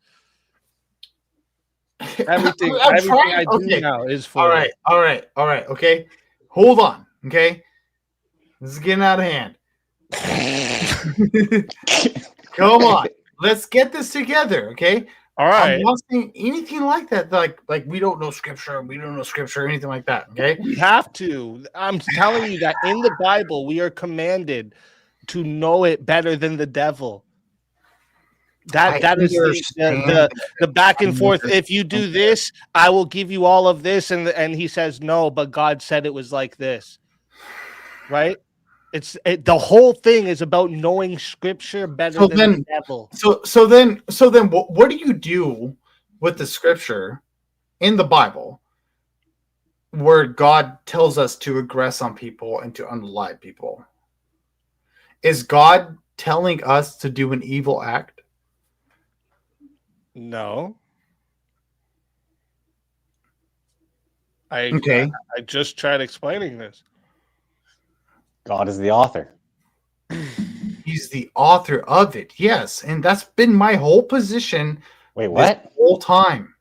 Everything I'm I trying- do okay. now is for All right. Okay. Hold on. Okay. This is getting out of hand. Come on. Let's get this together. Okay. All right. I'm not saying anything like that. Like we don't know scripture. We don't know scripture or anything like that. Okay. We have to. I'm telling you that in the Bible, we are commanded to know it better than the devil. I That is understand the back and forth. If you do this, I will give you all of this, and he says no, but God said it was like this, right? The whole thing is about knowing scripture better than the devil. So then what do you do with the scripture in the Bible where God tells us to aggress on people and to unalive people? Is God telling us to do an evil act? No. I just tried explaining this. God is the author. He's the author of it, yes, and that's been my whole position. Wait, what? This whole time.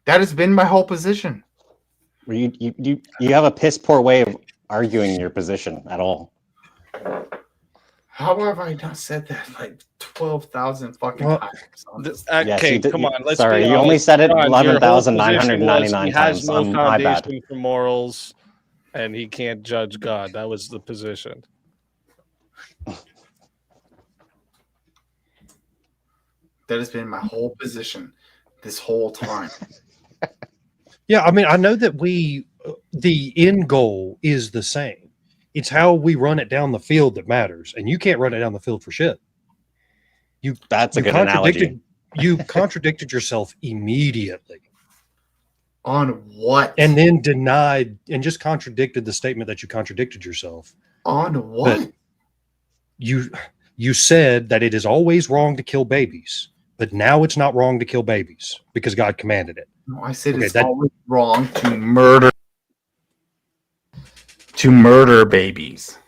That has been my whole position. You have a piss poor way of arguing your position at all. How have I not said that like 12,000 fucking times? On this? Yes, Okay, you did- come on. Let's sorry, be you only honest. said it John, your whole 11,999 position was he has times. no My bad. foundation for morals, and he can't judge God. That was the position. That has been my whole position this whole time. Yeah, I mean, I know that the end goal is the same. It's how we run it down the field that matters, and you can't run it down the field for shit. That's a good analogy. You contradicted yourself immediately. On what? And then denied and just contradicted the statement that you contradicted yourself. On what? But you said that it is always wrong to kill babies, but now it's not wrong to kill babies because God commanded it. No, I said Okay, it's always wrong to murder babies.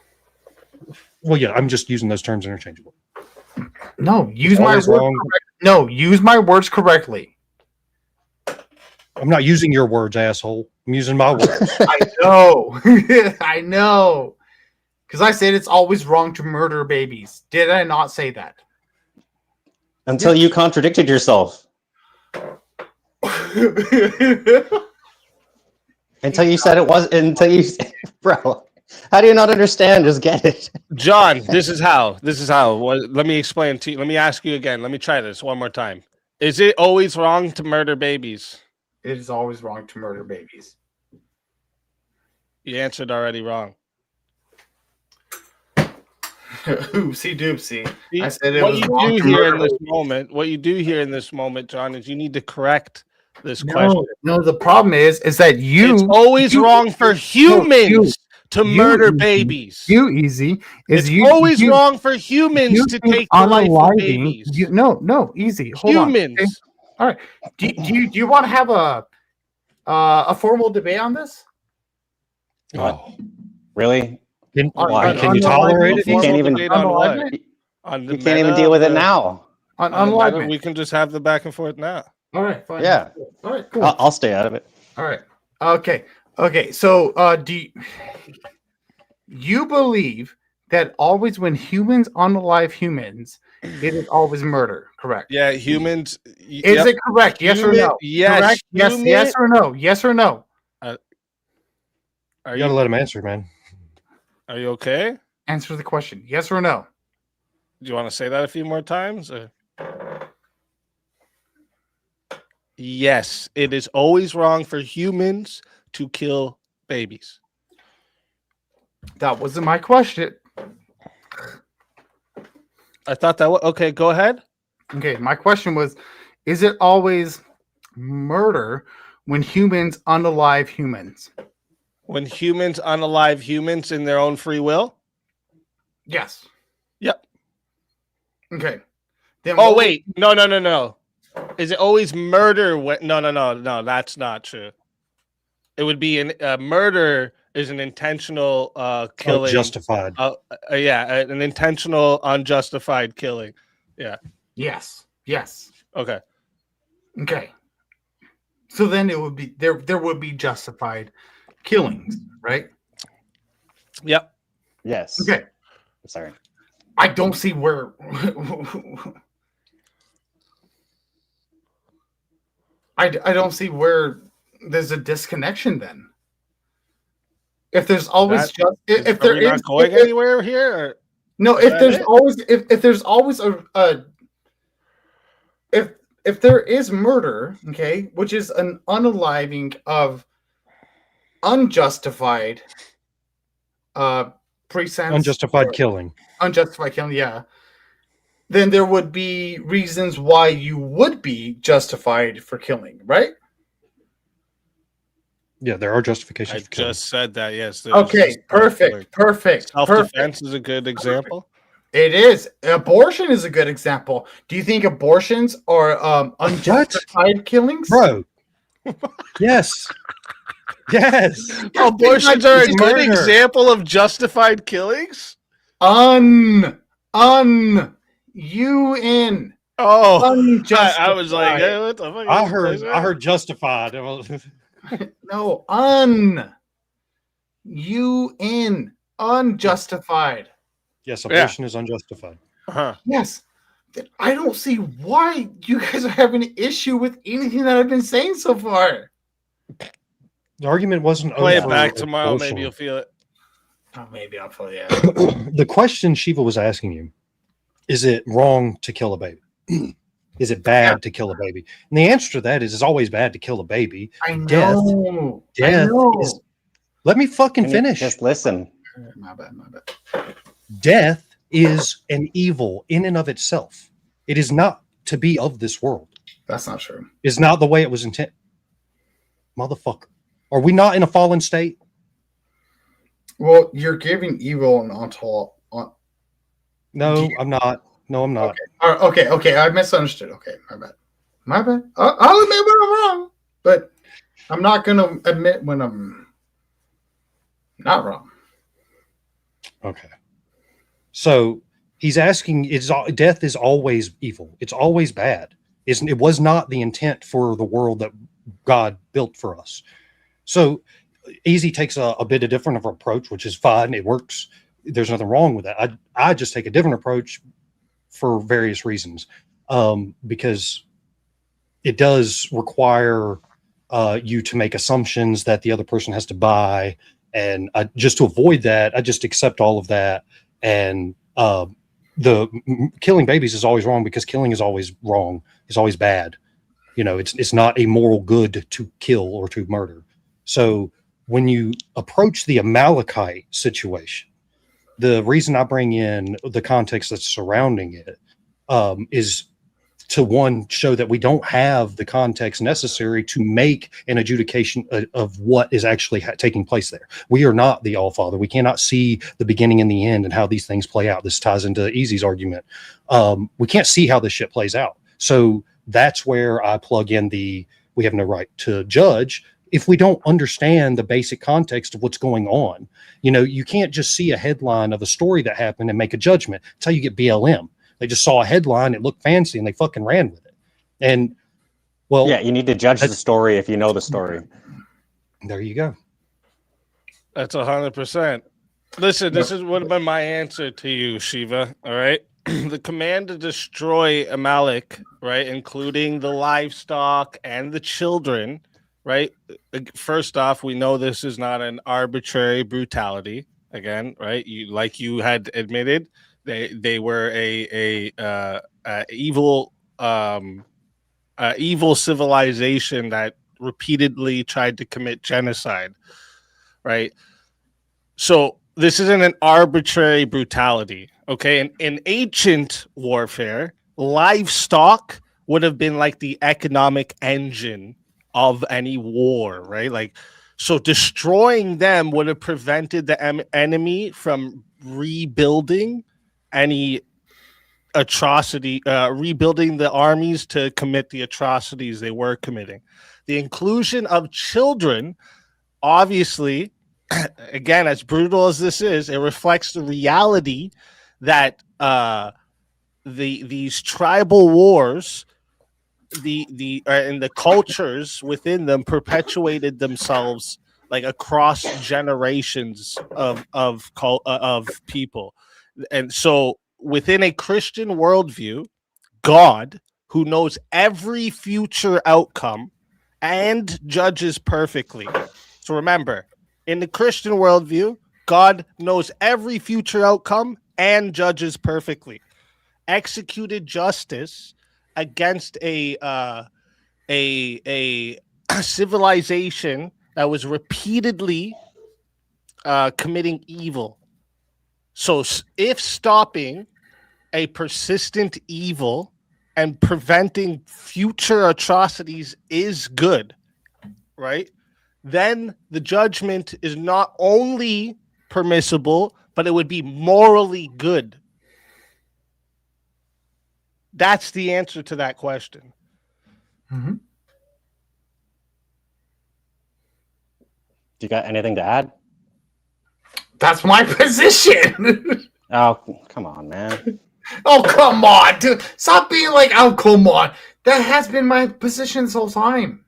Well, yeah, I'm just using those terms interchangeably. No, use It's my always words. wrong. No, use my words correctly. I'm not using your words, asshole. I'm using my words. I know. I know. Because I said it's always wrong to murder babies. Did I not say that? Until you contradicted yourself. Until you said it was. Bro, how do you not understand? Just get it. John, this is how. Let me explain to you. Let me ask you again. Let me try this one more time. Is it always wrong to murder babies? It is always wrong to murder babies. You answered already wrong. Oopsie doopsie. See, I said it what was you wrong do to here murder in this babies. moment, what you do here in this moment, John, is you need to correct this question. No, the problem is that It's always wrong for humans to murder Easy. babies. You easy is It's always wrong for humans to take the life of unaliving. babies. No, easy. Hold on. Humans. Okay. All right. Do you want to have a formal debate on this? Oh. Really? Can, Why? can you tolerate it? You can't even- debate on what? You can't even deal with it now. On On the meta, unalignment. we can just have the back and forth now. All right, fine. Yeah. All right, cool. I'll stay out of it. All right. Okay. Okay. So, do you believe that always when humans unalive humans, it is always murder? Correct. Yeah, humans. Is it correct? Yes or no? Yes. Correct? Yes. human- Yes or no? Yes or no? Are You gotta let him answer, man. Are you okay? Answer the question. Yes or no? Do you want to say that a few more times? Or? Yes, it is always wrong for humans to kill babies. That wasn't my question. I thought that was okay. Go ahead. Okay, my question was: is it always murder when humans unalive humans? When humans unalive humans in their own free will? Yes. Yep. Okay. Then Oh, what- wait. No. Is it always murder? No. That's not true. It would be murder is an intentional killing. Justified. An intentional unjustified killing. Yes. Yes. Okay. Okay. So then it would be there would be justified killings, right? Yep. Yes. Okay. Sorry. I don't see where I don't see where there's a disconnection then. If there's always if Are there we is not going anywhere here? Or? no, Is if that there's it? always if there's always a if there is murder, okay, which is an unaliving of unjustified presense Unjustified or killing. unjustified killing, yeah, then there would be reasons why you would be justified for killing, right? Yeah, there are justifications I for killing. just said that. Yes. there's Okay, justified killing. perfect. Self-defense is a good example. It is. Abortion is a good example. Do you think abortions are unjustified killings? Bro. Yes. Yes. Abortions are a good murder. example of justified killings. UN. Oh, Unjustified. I was like, hey, what the fuck? I heard justified. No, UN. Unjustified. Yes, abortion is unjustified. Uh-huh. Yes. I don't see why you guys are having an issue with anything that I've been saying so far. The argument wasn't Play over it back tomorrow. abortion. Maybe you'll feel it. Oh, maybe I'll play it. The question Shiva was asking you, is it wrong to kill a baby? Is it bad to kill a baby? And the answer to that is it's always bad to kill a baby. I know. Death I know. is. Let me fucking Can you finish. Just listen. My bad. Death is an evil in and of itself. It is not to be of this world. That's not true. It's not the way it was intended. Motherfucker. Are we not in a fallen state? Well, you're giving evil an ontol. No, I'm not. No, I'm not. Okay. I misunderstood. Okay, my bad. I'll admit when I'm wrong, but I'm not going to admit when I'm not wrong. Okay. So he's asking, death is always evil. It's always bad. It was not the intent for the world that God built for us. So Easy takes a bit of different of an approach, which is fine. It works. There's nothing wrong with that. I just take a different approach for various reasons, because it does require you to make assumptions that the other person has to buy. And just to avoid that, I just accept all of that. And killing babies is always wrong because killing is always wrong. It's always bad. You know, it's not a moral good to kill or to murder. So when you approach the Amalekite situation, the reason I bring in the context that's surrounding it is to, one, show that we don't have the context necessary to make an adjudication of what is actually taking place there. We are not the All-Father. We cannot see the beginning and the end and how these things play out. This ties into Easy's argument. We can't see how this shit plays out. So that's where I plug in we have no right to judge. if we don't understand the basic context of what's going on. You can't just see a headline of a story that happened and make a judgment. That's how you get BLM. They just saw a headline, it looked fancy, and they fucking ran with it. And well, Yeah, you need to judge the story if you know the story. There you go. That's 100%. Listen, this is what been my answer to you, Shiva. All right. The command to destroy Amalek, right, including the livestock and the children, right? First off, we know this is not an arbitrary brutality. Again, right? You had admitted, they were a evil evil civilization that repeatedly tried to commit genocide, right? So this isn't an arbitrary brutality, okay? In ancient warfare, livestock would have been like the economic engine of any war, right? Like, so destroying them would have prevented the enemy from rebuilding any atrocity, rebuilding the armies to commit the atrocities they were committing. The inclusion of children, obviously, again, as brutal as this is, it reflects the reality that these tribal wars, and the cultures within them perpetuated themselves like across generations of people. And so within a Christian worldview, God, who knows every future outcome and judges perfectly. So remember, in the Christian worldview, God knows every future outcome and judges perfectly. Executed justice against a civilization that was repeatedly committing evil. So if stopping a persistent evil and preventing future atrocities is good, right? Then the judgment is not only permissible, but it would be morally good. That's the answer to that question. Mm-hmm. Do you got anything to add? That's my position. Oh, come on, man. Oh, come on, dude. Stop being like, oh, come on. That has been my position this whole time.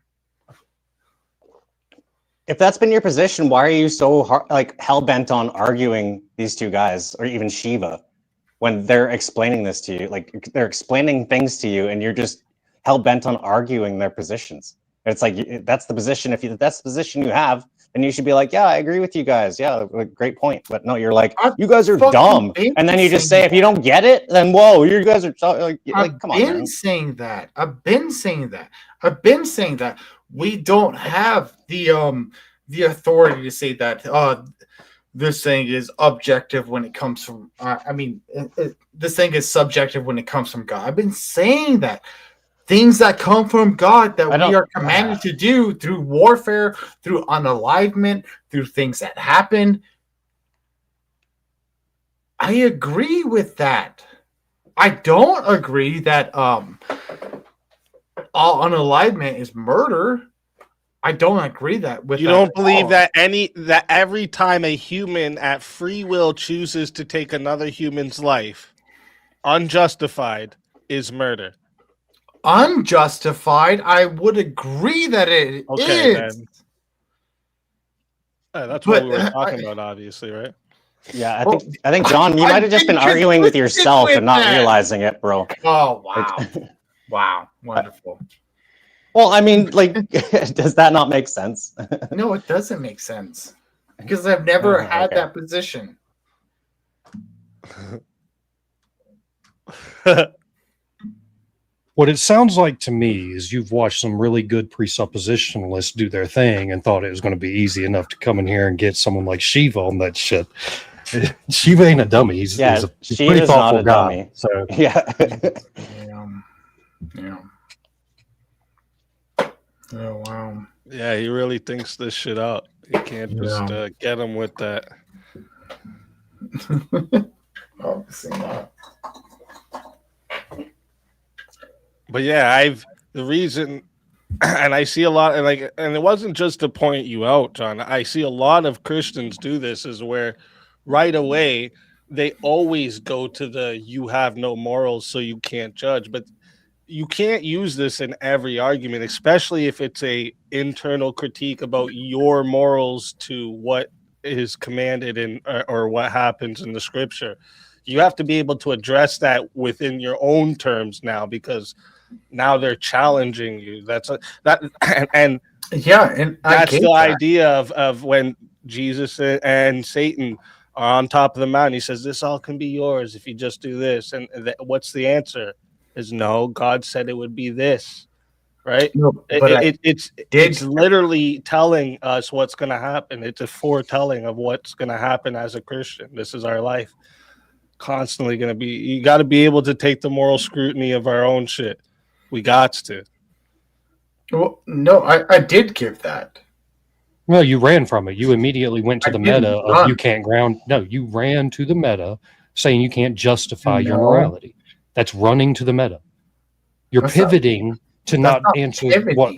If that's been your position, why are you so hell-bent on arguing these two guys, or even Shiva, when they're explaining this to you? Like, they're explaining things to you, and you're just hell-bent on arguing their positions. It's like, that's the position. If that's the position you have, then you should be like, yeah, I agree with you guys. Yeah, great point. But no, you're like, you guys are dumb. And then you just say, if you don't get it, then whoa, you guys are like come on, man. I've been saying that. I've been saying that. We don't have the authority to say that this thing is objective when it comes from this thing is subjective when it comes from God. I've been saying that things that come from God that we are commanded to do through warfare, through unalivement, through things that happen. I agree with that. I don't agree that all unalivement is murder. I don't agree that with you that don't believe that every time a human at free will chooses to take another human's life, unjustified, is murder. Unjustified, I would agree that it is. That's what we were talking about, obviously, right? Yeah, I think John, you might have just been arguing with yourself and not realizing it, bro. Oh wow, wow, wonderful. Well, I mean, like, does that not make sense? No, it doesn't make sense because I've never had that position. What it sounds like to me is you've watched some really good presuppositionalists do their thing and thought it was going to be easy enough to come in here and get someone like Shiva on that shit. Shiva ain't a dummy. He's a pretty thoughtful guy. Dummy. So yeah. Yeah. Oh wow. Yeah, he really thinks this shit out. You can't just get him with that. Obviously not. But yeah, the reason and I see a lot, and it wasn't just to point you out, John. I see a lot of Christians do this, is where right away they always go to the "you have no morals, so you can't judge," but you can't use this in every argument, especially if it's a internal critique about your morals to what is commanded in or what happens in the scripture. You have to be able to address that within your own terms now, because now they're challenging you. And Yeah, and I that's get the that. idea of when Jesus and Satan are on top of the mountain. He says, "This all can be yours if you just do this." And what's the answer? Is no. God said it would be this, right? No, but It's literally telling us what's going to happen. It's a foretelling of what's going to happen as a Christian. This is our life. Constantly going to be. You got to be able to take the moral scrutiny of our own shit. We got to. well, no, I did give that. Well, you ran from it. You immediately went to I the didn't meta of run. you can't ground. No, you ran to the meta saying you can't justify your No. morality. That's running to the meta. You're That's not- pivoting to That's not not answer pivoting. what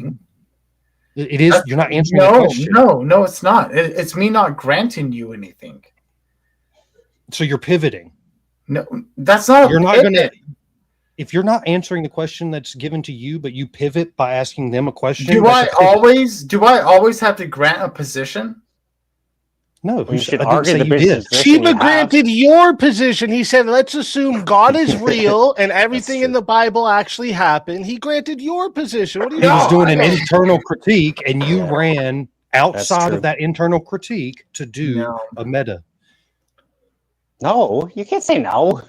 it is. You're not answering the No, question. no, it's not. It's me not granting you anything. So you're pivoting. No, that's not. You're not pivot. going to. If you're not answering the question that's given to you, but you pivot by asking them a question. Do that's I a pivot. always have to grant a position? No, Well, you should I didn't argue say the you did. position you Shiva have. granted your position. He said, let's assume God is real and everything in true. the Bible actually happened. He granted your position. What do you He was No, doing I an don't- internal critique, and you Yeah. ran outside true. of that internal critique to do No. a meta. No, you can't say no.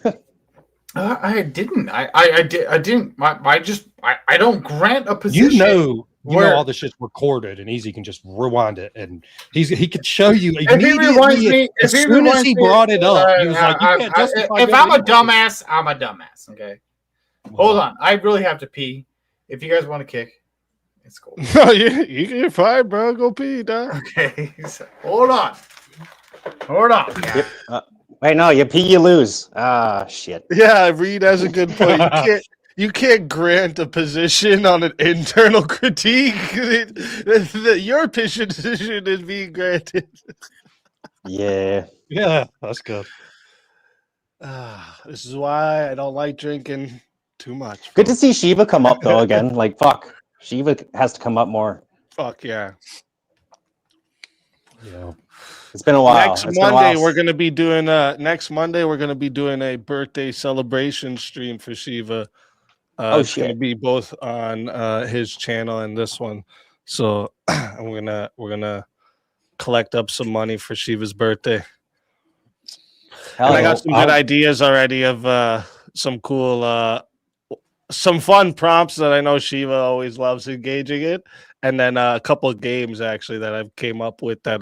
I didn't. I didn't. I don't grant a position. You know where- all the shit's recorded, and Easy can just rewind it, and he could show you If he immediately. reminds me, As soon as he brought it up, he was like, "You can't justify." If I'm a going dumbass, I'm a dumbass. Okay, into-" hold on. I really have to pee. If you guys want to kick, it's cool. No, you're fine, bro. Go pee, dog. Okay, so, hold on. Yep. Wait, no, you pee, you lose. Ah, shit. Yeah, Reed has a good point. You can't grant a position on an internal critique. Your position is being granted. Yeah. Yeah, that's good. This is why I don't like drinking too much. Good to see Shiva come up though again. Like fuck, Shiva has to come up more. Fuck yeah. Yeah. It's been a while. Next It's been a Monday while. we're gonna be doing a birthday celebration stream for Shiva. It's gonna be both on his channel and this one. So we're gonna collect up some money for Shiva's birthday. Hell And I yeah. got some good ideas already of some cool some fun prompts that I know Shiva always loves engaging in. And then a couple of games actually that I've came up with that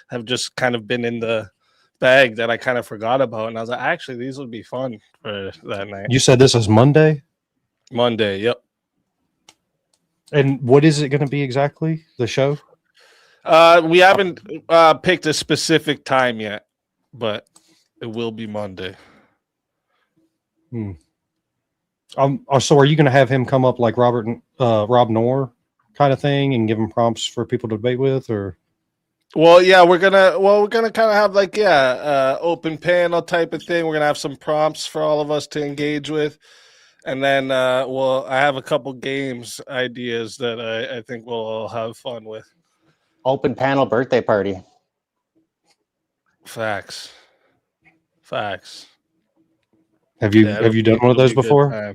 have just kind of been in the bag that I kind of forgot about. And I was like, actually, these would be fun for that night. You said this is Monday, Monday, yep. and what is it going to be exactly? The show? We haven't picked a specific time yet, but it will be Monday. So are you going to have him come up like Rob Knorr kind of thing and give him prompts for people to debate with, or? Well, yeah, we're gonna kind of have like open panel type of thing. We're gonna have some prompts for all of us to engage with, and then I have a couple games ideas that I think we'll all have fun with. Open panel birthday party. Facts. Have you done one of those before?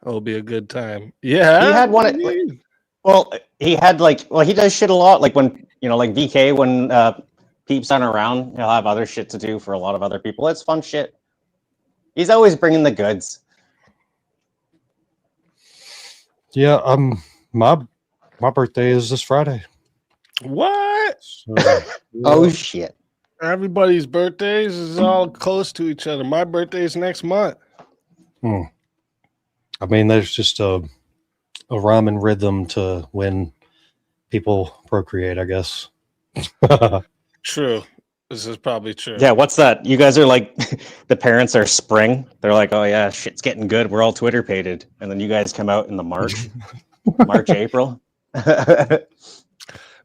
It'll be a good time. Yeah, He had one. Well, he does shit a lot. Like when like VK when Peeps aren't around, he'll have other shit to do for a lot of other people. It's fun shit. He's always bringing the goods. Yeah, my birthday is this Friday. What? So, Oh shit. Everybody's birthdays is all close to each other. My birthday is next month. I mean, there's just a rhyme and rhythm to when people procreate, I guess. True. This is probably true. Yeah, what's that? You guys are like the parents are spring. They're like, oh yeah, shit's getting good. We're all Twitter pated, and then you guys come out in the March, April.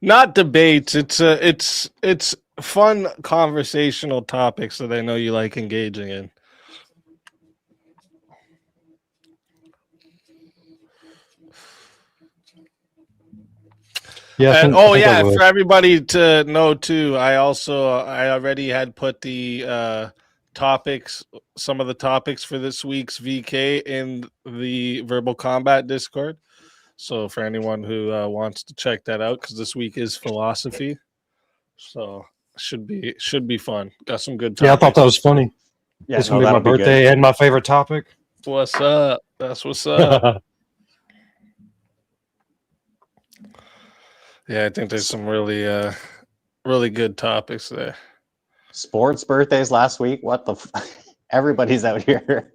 Not debates. It's fun conversational topics that I know you like engaging in. Yeah. And, for everybody to know too, I already had put the topics, some of the topics for this week's VK in the Verbal Combat Discord. So for anyone who wants to check that out, because this week is philosophy, so should be fun. Got some good topics. Yeah, I thought that was funny. Yeah, It's gonna be my birthday and my favorite topic. What's up? That's what's up. Yeah, I think there's some really really good topics there. Sports birthdays last week. What the? Everybody's out here.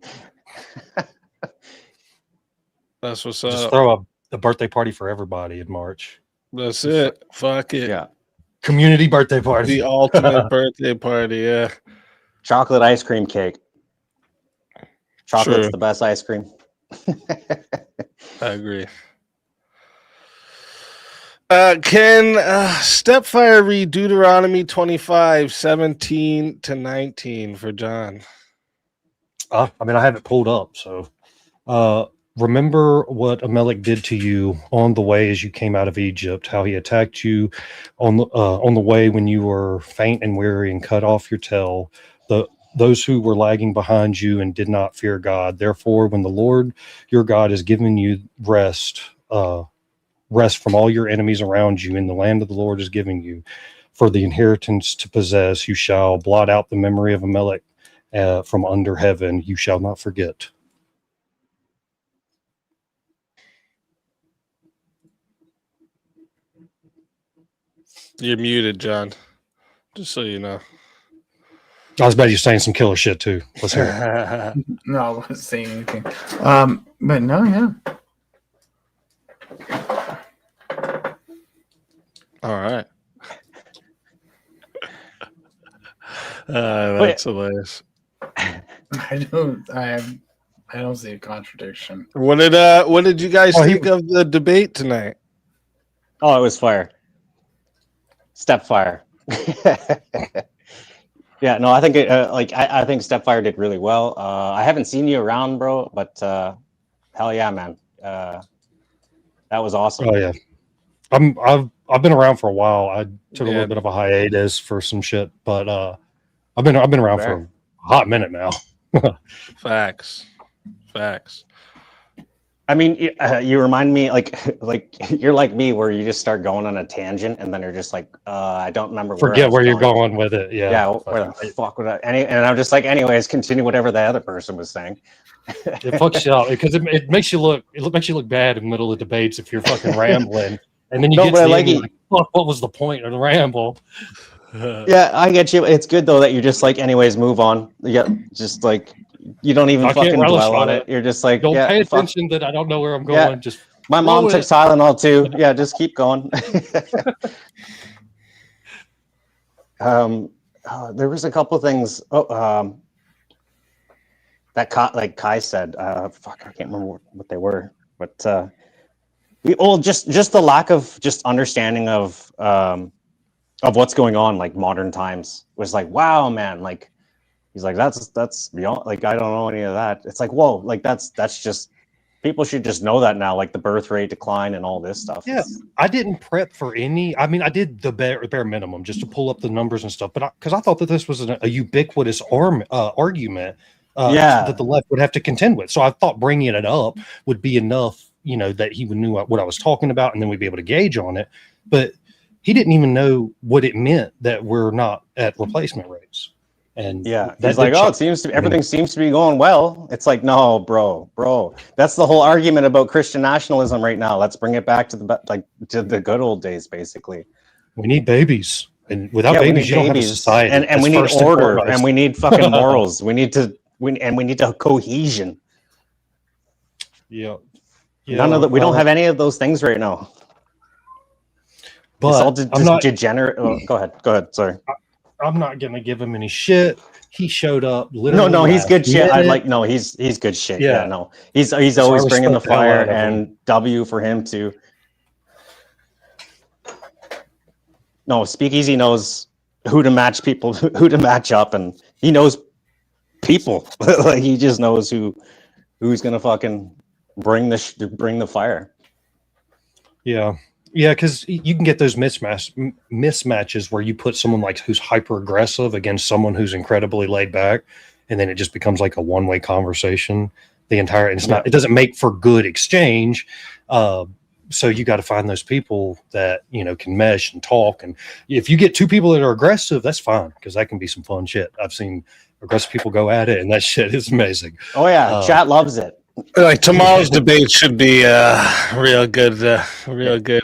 That's what's Just up. throw a birthday party for everybody in March. That's it. Fuck it. Yeah. Community birthday party. The ultimate birthday party. Yeah. Chocolate ice cream cake. Chocolate's True. the best ice cream. I agree. Can StepFir read Deuteronomy 25:17-19 for John? I mean, I have it pulled up. So, remember what Amalek did to you on the way as you came out of Egypt. How he attacked you on the way when you were faint and weary and cut off your tail. Those who were lagging behind you and did not fear God. Therefore, when the Lord your God has given you rest from all your enemies around you in the land of the Lord is giving you for the inheritance to possess, you shall blot out the memory of Amalek from under heaven. You shall not forget. You're muted, John. Just so you know. I was about you saying some killer shit too. Let's hear it. No, I wasn't saying anything. But no, yeah. All right. That's hilarious. I don't see a contradiction. What did you guys think of the debate tonight? Oh, it was fire. StepFir. Yeah, no, I think I think StepFir did really well. I haven't seen you around, bro, but hell yeah, man. That was awesome. Oh yeah. I've been around for a while. I took a little bit of a hiatus for some shit, but I've been around for a hot minute now. Facts. I mean, you remind me like you're like me, where you just start going on a tangent, and then you're just like, I don't remember. Forget where you're going with it. Yeah. Yeah. Where the fuck would I? And I'm just like, anyways, continue whatever the other person was saying. It fucks you up because it makes you look bad in the middle of debates if you're fucking rambling, and then you get to the end, you're like, fuck, what was the point of the ramble? Yeah, I get you. It's good though that you're just like, anyways, move on. Yeah, just like. You don't even fucking dwell on it. You're just like, don't pay attention that I don't know where I'm going. Yeah. Just my mom took Tylenol too. Yeah, just keep going. There was a couple things. That Kai said. Fuck, I can't remember what they were. But just the lack of just understanding of what's going on, like modern times, was like, wow, man, like. He's like, that's beyond, like, I don't know any of that. It's like, whoa, like that's just, people should just know that now, like the birth rate decline and all this stuff. Yeah, I didn't prep for any. I mean, I did the bare minimum just to pull up the numbers and stuff, but because I thought that this was a ubiquitous argument that the left would have to contend with. So I thought bringing it up would be enough, that he would knew what I was talking about, and then we'd be able to gauge on it. But he didn't even know what it meant that we're not at replacement rates. And yeah, he's like, oh, everything seems to be going well. It's like, no, bro, that's the whole argument about Christian nationalism right now. Let's bring it back to the good old days, basically. We need babies, and without babies, you don't have a society. And we need order, and we need fucking morals. we need cohesion. Yeah. None of that. We don't have any of those things right now. But it's all degenerate. Oh, go ahead. Sorry. I'm not gonna give him any shit. He showed up literally. No, he's good shit. He's good shit. Yeah, no, he's always bringing the fire, and W for him too. No, Speakeasy knows who to match people, who to match up, and he knows people. Like he just knows who's gonna fucking bring the fire. Yeah. Yeah, because you can get those mismatches where you put someone like who's hyper aggressive against someone who's incredibly laid back, and then it just becomes like a one-way conversation. It doesn't make for good exchange. So you got to find those people that can mesh and talk. And if you get two people that are aggressive, that's fine because that can be some fun shit. I've seen aggressive people go at it, and that shit is amazing. Oh yeah, chat loves it. Like tomorrow's debate should be real good,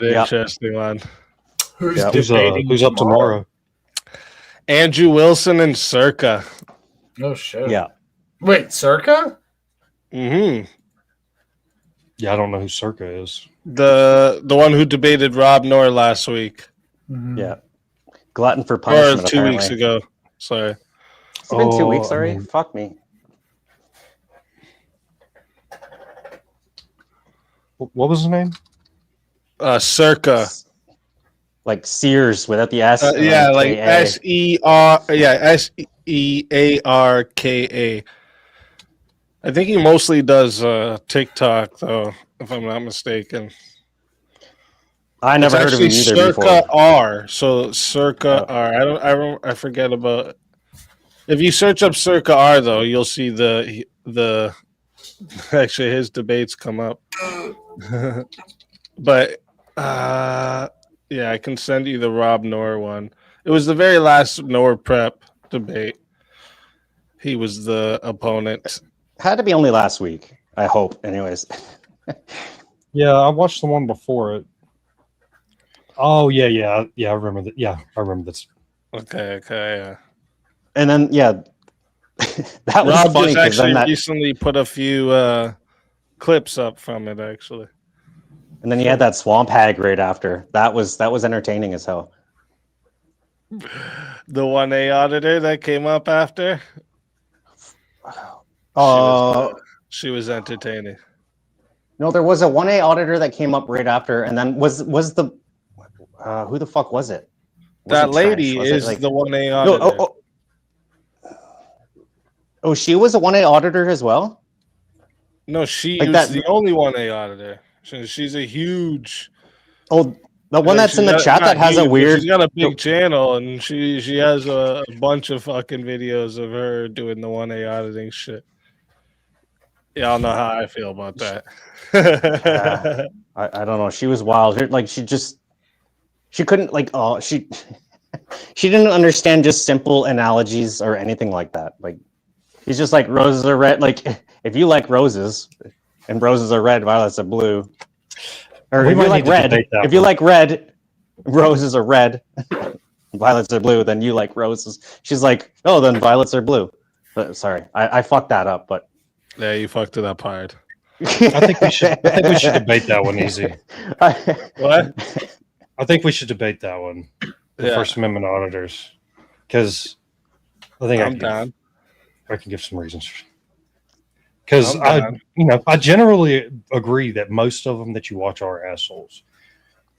interesting one. Who's up tomorrow? Andrew Wilson and Circa. Oh shit. Yeah. Wait, Circa? Mm-hmm. Yeah, I don't know who Circa is. The one who debated Rob Noor last week. Mm-hmm. Yeah. Glutton for Or punishment. 2 weeks ago. Sorry. It's been 2 weeks already. Fuck me. What was his name? Circa. Like Sears without the S. Yeah, like SEARKA. I think he mostly does TikTok, though, if I'm not mistaken. I never heard of him either Circa before. R. So Circa R. I forget about. If you search up Circa R, though, you'll see the actually his debates come up. But yeah, I can send you the Rob Noor one. It was the very last Noor prep debate. He was the opponent. Had to be only last week. I hope, anyways. Yeah, I watched the one before it. Oh yeah. I remember that. Yeah, I remember this. Okay, yeah. And then that was Rob funny just actually then recently put a few clips up from it, actually. and then you had that swamp hag right after. That was entertaining as hell. The 1A auditor that came up after. She was entertaining. No, there was a 1A auditor that came up right after, and then was the who the fuck was it? That lady is the 1A auditor. No, oh, she was a 1A auditor as well? No, she Like was that- the only 1A auditor. She's a huge. Oh, the one that's in the chat that has a weird. She's got a big channel, and she has a bunch of fucking videos of her doing the 1A auditing shit. Y'all know how I feel about that. I don't know. She was wild. Like she couldn't she didn't understand just simple analogies or anything like that. Like he's just like roses are red. Like if you like roses and roses are red, violets are blue. Or if you like red, roses are red, violets are blue, then you like roses. She's like, oh, then violets are blue. But, sorry, I fucked that up, but Yeah, you fucked it up hard. I think we should debate that one easy. What? I think we should debate that one. The Yeah. First Amendment auditors, because I think I'm down. I can give some reasons. Because I'm I generally agree that most of them that you watch are assholes,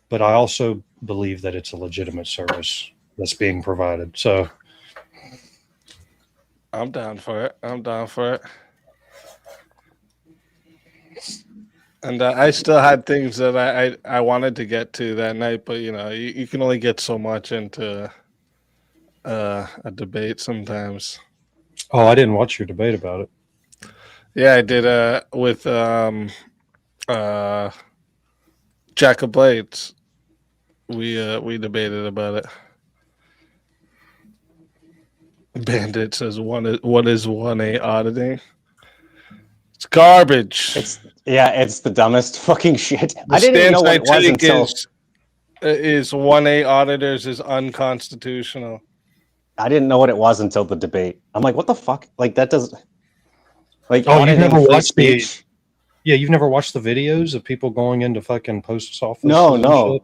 but I also believe that it's a legitimate service that's being provided. So I'm down for it. And I still had things that I wanted to get to that night, but you can only get so much into a debate sometimes. oh, I didn't watch your debate about it. Yeah, I did with Jack of Blades. We debated about it. Bandit says what is 1A auditing? It's garbage. It's the dumbest fucking shit. I didn't even know what it was until is 1A auditors is unconstitutional. I didn't know what it was until the debate. I'm like, what the fuck? Like that does like Oh, you've auditing never free watched the speech? you've never watched the videos of people going into fucking post office? No.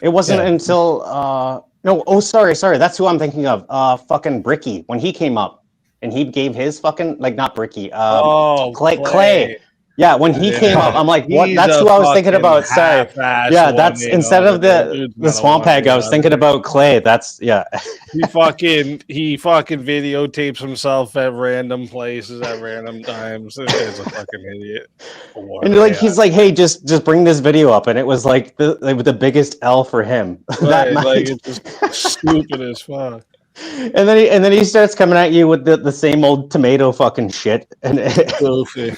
It wasn't Yeah. until no, oh sorry, that's who I'm thinking of. Fucking Bricky when he came up and he gave his fucking like not Bricky, Oh, Clay. Yeah, when he came up, I'm like, what? He's That's a who I was thinking fucking about. Sorry. half-ass Yeah, that's 180. instead of the Dude's the not a swamp hag, I was 180. thinking about Clay. That's yeah. He fucking videotapes himself at random places at random times. This guy's a fucking idiot. And like he's like, hey, just bring this video up, and it was like the biggest L for him that right, night. like it's just stupid as fuck. And then he starts coming at you with the same old tomato fucking shit, and Goofy.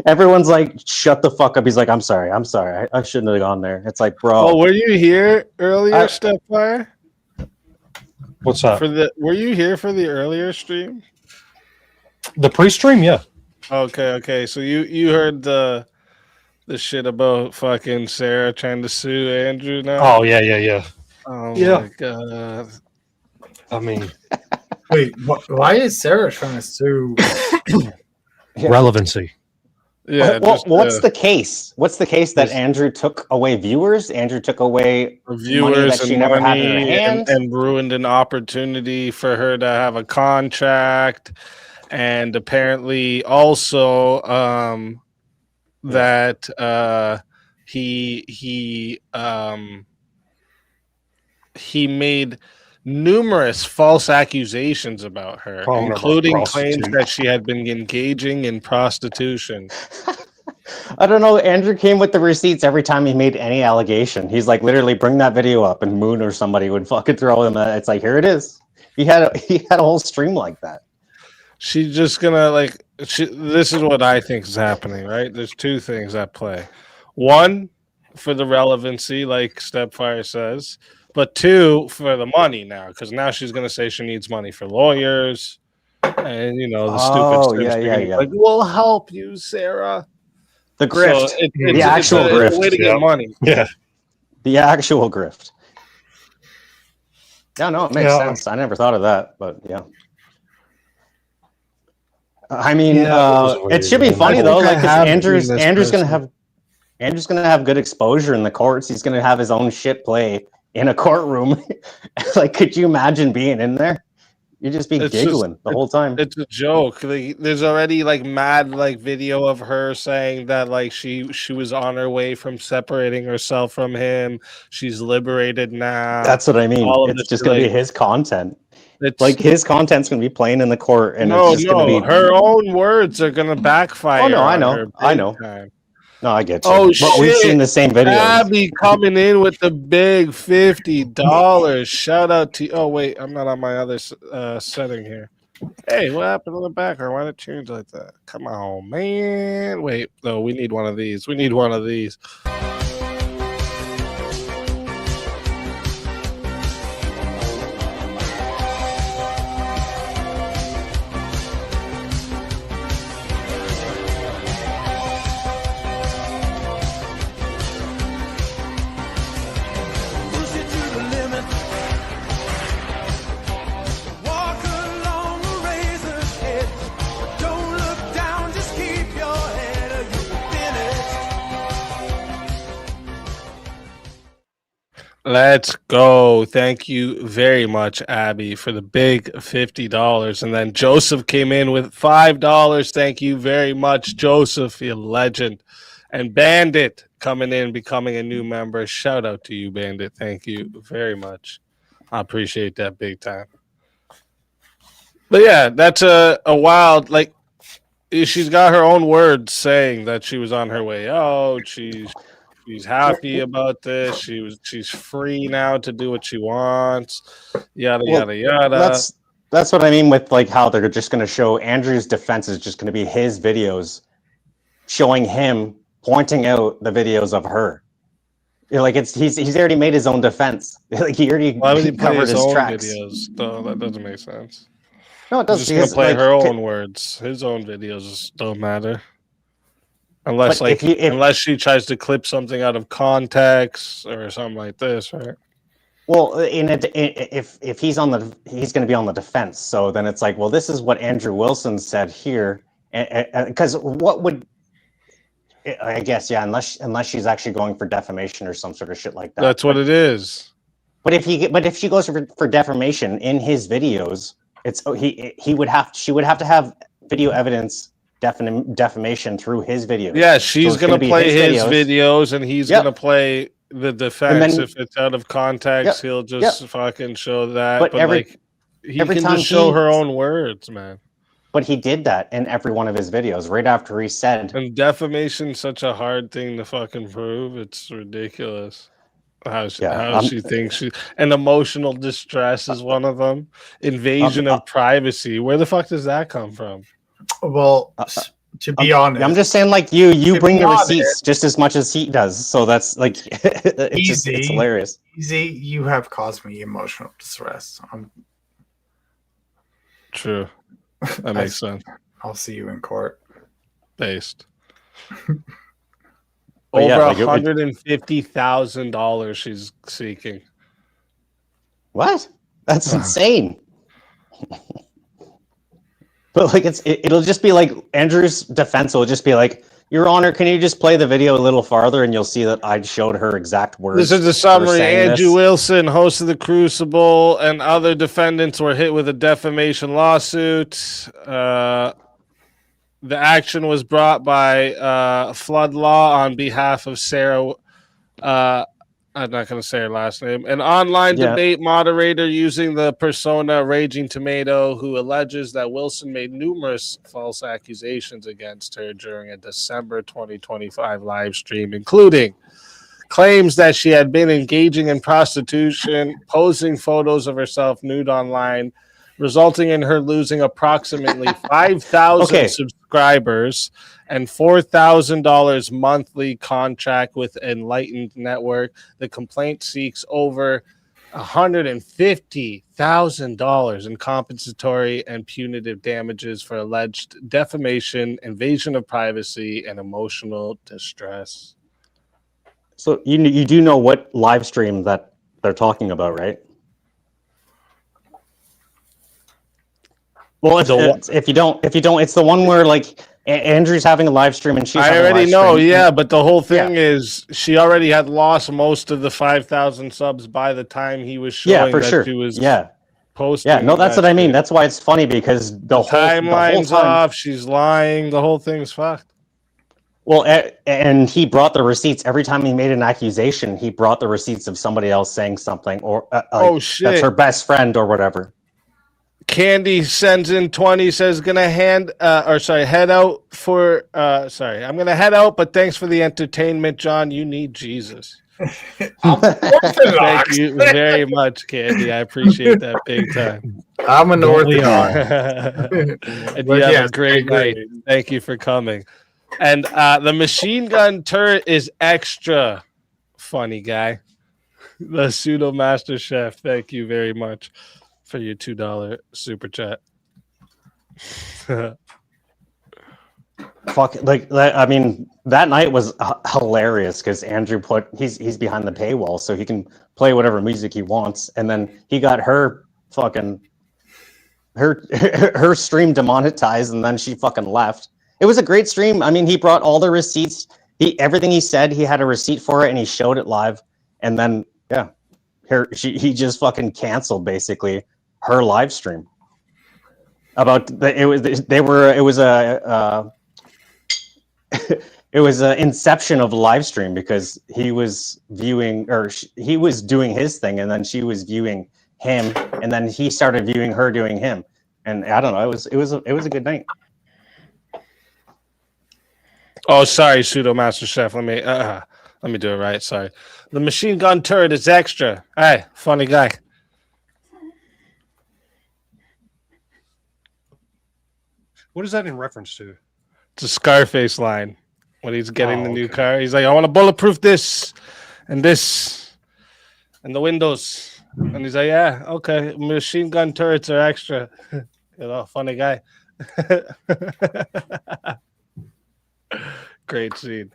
everyone's like, shut the fuck up. He's like, I'm sorry, I shouldn't have gone there. It's like, bro. Oh, were you here earlier, StepFir? What's up? Were you here for the earlier stream? The pre-stream, yeah. Okay. So you heard the shit about fucking Sarah trying to sue Andrew now? Oh yeah. Oh Yeah. my god. I mean, Wait, why is Sarah trying to sue? relevancy. Yeah. What's the case? What's the case that Andrew took away viewers? Andrew took away viewers money that she and never had in her money hand? and ruined an opportunity for her to have a contract, and apparently also that he made numerous false accusations about her, Calling her a including claims prostitute. that she had been engaging in prostitution. I don't know. Andrew came with the receipts every time he made any allegation. He's like, literally, bring that video up, and Moon or somebody would fucking throw him. It's like, here it is. He had a whole stream like that. She's just gonna this is what I think is happening, right? There's two things at play. One, for the relevancy, like StepFir says, but two, for the money now, because now she's gonna say she needs money for lawyers, and the stupid Yeah. like, we'll help you, Sarah. The grift. So the actual it's grift. a way to get money. Yeah. The actual grift. Yeah, no, it makes Yeah. sense. I never thought of that, but yeah. I mean, Yeah, that was it should be weird. funny I though, think I like 'cause have Andrew's seen this Andrew's gonna person. have good exposure in the courts. He's gonna have his own shit play in a courtroom. Like, could you imagine being in there? You'd just be It's giggling the whole time. It's a joke. There's already mad video of her saying that she was on her way from separating herself from him. She's liberated now. That's what I mean. all of It's this just shit, gonna be his content. It's Like his content's gonna be playing in the court, and no, it's just gonna be her own words are gonna backfire. Oh, no, I on know. her I big know. time. No, I get you. Oh, but we've shit. seen the same videos. Abby coming in with the big $50. Shout out to. Oh wait, I'm not on my other setting here. Hey, what happened on the background? Why did it change like that? Come on, man. Wait, no, we need one of these. We need one of these. Push it to the limit. Walk along the razor's edge. Don't look down, just keep your head or you'll finish. Let's go. Thank you very much, Abby, for the big $50. And then Joseph came in with $5. Thank you very much, Joseph, you legend. And Bandit coming in, becoming a new member. Shout out to you, Bandit. Thank you very much. I appreciate that big time. But yeah, that's a wild, she's got her own words saying that she was on her way out. She's happy about this. She's free now to do what she wants. Yada yada yada. That's what I mean with how they're just going to show Andrew's defense is just going to be his videos showing him pointing out the videos of her. He's already made his own defense. He already Why would he play covered his his own tracks. videos? Though that doesn't make sense. No, it does. He's just gonna play her own words. His own videos don't matter. Unless But unless she tries to clip something out of context or something like this, right? Well, if he's going to be on the defense. So then it's like, well, this is what Andrew Wilson said here, because what would I guess, yeah, unless she's actually going for defamation or some sort of shit like that. That's what it is. But if she goes for defamation in his videos, she would have to have video evidence defamation through his videos. Yeah, she's it's gonna be play his videos, and he's Yep. gonna play the defense. then- If it's out of context, Yep. he'll just fucking show that. But But like, he every can time just show he- her own words, man. But he did that in every one of his videos right after he said, And defamation's such a hard thing to fucking prove. It's ridiculous. How she thinks she and emotional distress is one of them. Invasion of privacy. Where the fuck does that come from? Well, to be honest, I'm just saying, like you bring be the honest- receipts just as much as he does. So that's like it's hilarious. Easy, you have caused me emotional distress. True. That makes sense. I'll see you in court. Based. But Over yeah, like, $150,000 she's seeking. What? That's insane. But like it'll just be like Andrew's defense will just be like, Your Honor, can you just play the video a little farther and you'll see that I showed her exact words. This is the summary. Andrew Wilson, host of The Crucible, and other defendants were hit with a defamation lawsuit. The action was brought by Flood Law on behalf of Sarah. I'm not going to say her last name. An online debate moderator using the persona Raging Tomato, who alleges that Wilson made numerous false accusations against her during a December 2025 live stream, including claims that she had been engaging in prostitution, posing photos of herself nude online, resulting in her losing approximately 5,000 subscribers and $4,000 monthly contract with Enlightened Network. The complaint seeks over $150,000 in compensatory and punitive damages for alleged defamation, invasion of privacy, and emotional distress. So you do know what live stream that they're talking about, right? Well, if you don't, it's the one where like Andrew's having a live stream and she's. I already know, yeah, but the whole thing is she already had lost most of the 5,000 subs by the time he was showing that she was posting. Yeah, no, that's what I mean. That's why it's funny because the whole timeline's time, off. She's lying. The whole thing's fucked. Well, and he brought the receipts every time he made an accusation. He brought the receipts of somebody else saying something, or oh shit, that's her best friend or whatever. Candy sends in 20, says gonna head out for I'm gonna head out, but thanks for the entertainment, John. You need Jesus. Thank you very much, Candy. I appreciate that big time. I'm an Orthodox. And you have a great night. Thank you for coming. And the machine gun turret is extra funny, guy. The pseudo master chef. Thank you very much for your $2 super chat. Fuck, like I mean, that night was hilarious because Andrew he's behind the paywall, so he can play whatever music he wants, and then he got her fucking her stream demonetized, and then she fucking left. It was a great stream. I mean, he brought all the receipts. Everything he said, he had a receipt for it, and he showed it live. And then, he just fucking canceled basically her live stream. It was a inception of live stream because he was viewing he was doing his thing, and then she was viewing him, and then he started viewing her doing him, and I don't know. It was a good night. Oh, sorry, pseudo master chef. Let me do it right. Sorry. The machine gun turret is extra. Hey, funny guy. What is that in reference to? It's a Scarface line when he's getting the new car. He's like, I want to bulletproof this and the windows. And he's like, yeah, okay. Machine gun turrets are extra. Funny guy. Great scene.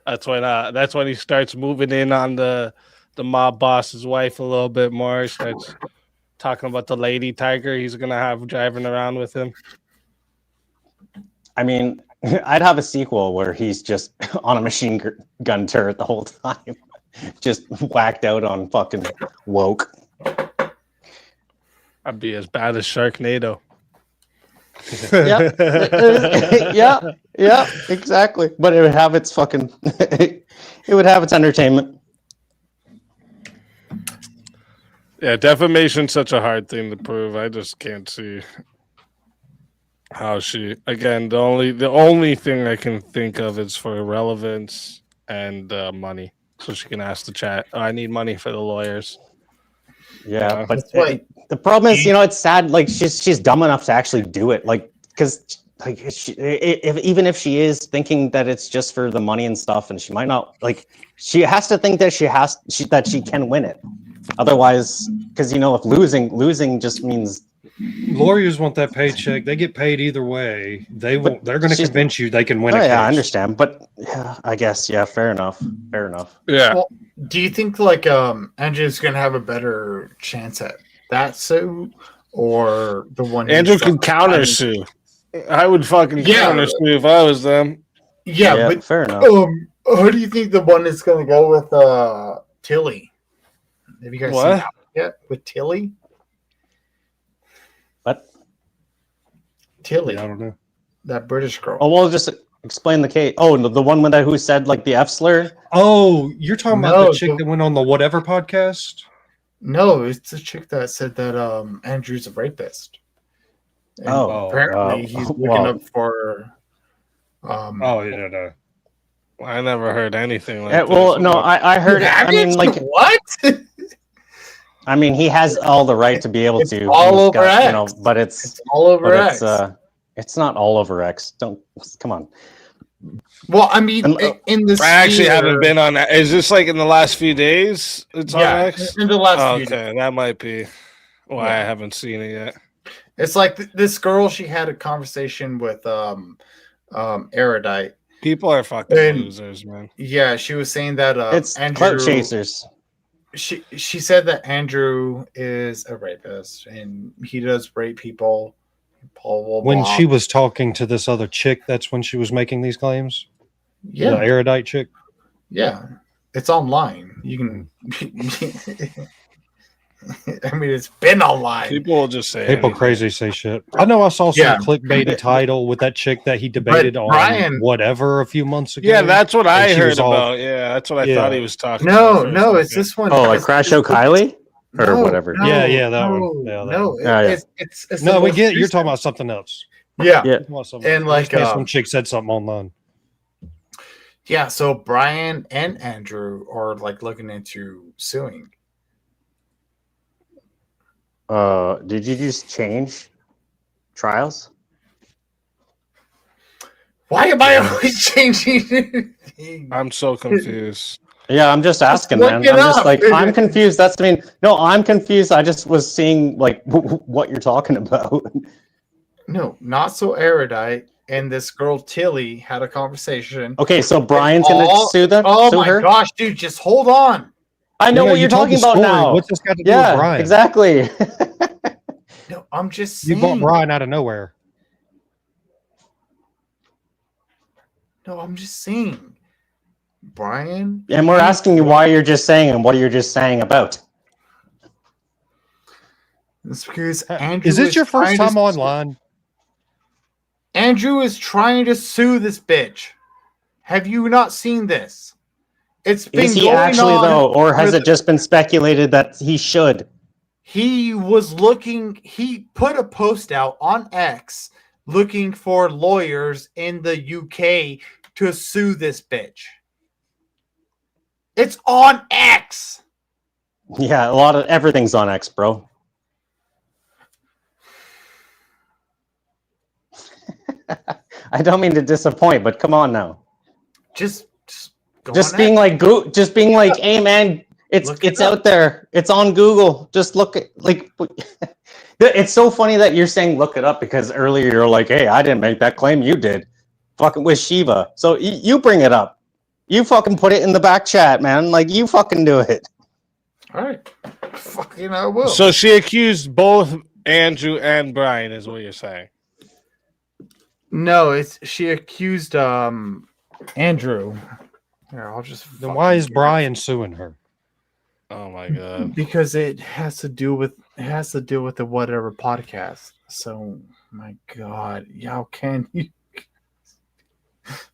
That's when he starts moving in on the mob boss's wife a little bit more. He starts talking about the lady tiger he's gonna have driving around with him. I mean, I'd have a sequel where he's just on a machine gun turret the whole time, just whacked out on fucking woke. I'd be as bad as Sharknado. Yeah, exactly. But it would have its fucking, it would have its entertainment. Yeah, defamation's such a hard thing to prove. I just can't see how she. Again, the only thing I can think of is for relevance and money, so she can ask the chat. Oh, I need money for the lawyers. Yeah, but That's why- the problem is, it's sad. Like she's dumb enough to actually do it. Like, because like even if she is thinking that it's just for the money and stuff, and she might not, like, she has to think that that she can win it. Otherwise, because if losing just means Lawyers want that paycheck. They get paid either way. They're going to convince you they can win a case. I understand, but yeah, I guess fair enough. Yeah. Well, do you think like Andrew's gonna have a better chance at that suit or the one? Andrew can counter sue. I would fucking counter sue if I was them. Yeah, but fair enough. Who do you think the one is gonna go with? Tilly. Have you guys seen that yet with Tilly? What? Tilly. I don't know. That British girl. Oh, well, just explain the case. Oh, the one with who said like the F slur. Oh, you're talking about the chick that went on the whatever podcast? No, it's the chick that said that Andrew's a rapist. And apparently he's looking up for. No. I never heard anything like that. Well, no, I heard. I mean, like what? I mean, he has all the right to be able to. All over X. But it's all over X. It's not all over X. Don't come on. Well, I mean, in the I actually haven't been on. Is this like in the last few days? It's on X. In the last few days. Okay, that might be why I haven't seen it yet. It's like this girl. She had a conversation with Erudite. People are fucking losers, man. Yeah, she was saying that it's Andrew, clout chasers. She said that Andrew is a rapist and he does rape people. When she was talking to this other chick, that's when she was making these claims? Yeah. The erudite chick? Yeah. It's online. You can I mean, it's been online. People will just say people crazy say shit. I know I saw some clickbaity title with that chick that he debated on whatever a few months ago. Yeah, that's what I heard about. Yeah, that's what I thought he was talking about. No, it's this one. Oh, like Crash O'Kiley? Or whatever. That one. Yeah, It's no, we get you're talking about something else. Yeah. And like some chick said something online. Yeah, so Brian and Andrew are like looking into suing. Did you just change trials? Why am I always changing? I'm so confused. Yeah, I'm just asking, man. I'm just like, I'm confused. I'm confused. I just was seeing like what you're talking about. No, not so erudite. And this girl Tilly had a conversation. Okay, so Brian's gonna sue them. Oh my gosh, dude, just hold on. I know what you're talking about now. What's this got to do with Brian? Exactly. No, I'm just saying. You bought Brian out of nowhere. No, I'm just saying. Brian. And we're asking you why you're just saying and what you're just saying about. It's because Andrew is this your first time online? Andrew is trying to sue this bitch. Have you not seen this? It's been is he actually though, or has it just been speculated that he should? He was looking. He put a post out on X looking for lawyers in the UK to sue this bitch. It's on X. Yeah, everything's on X, bro. I don't mean to disappoint, but come on now. Just being like, hey man, it's out there. It's on Google. Just look at It's so funny that you're saying look it up because earlier you're like, hey, I didn't make that claim. You did. Fucking with Shiva. So you bring it up. You fucking put it in the back chat, man. Like you fucking do it. All right. Fucking I will. So she accused both Andrew and Brian, is what you're saying. No, she accused Andrew. Here, I'll just. Then why is Brian suing her? Oh my god! Because it has to do with the whatever podcast. So my God. How can you?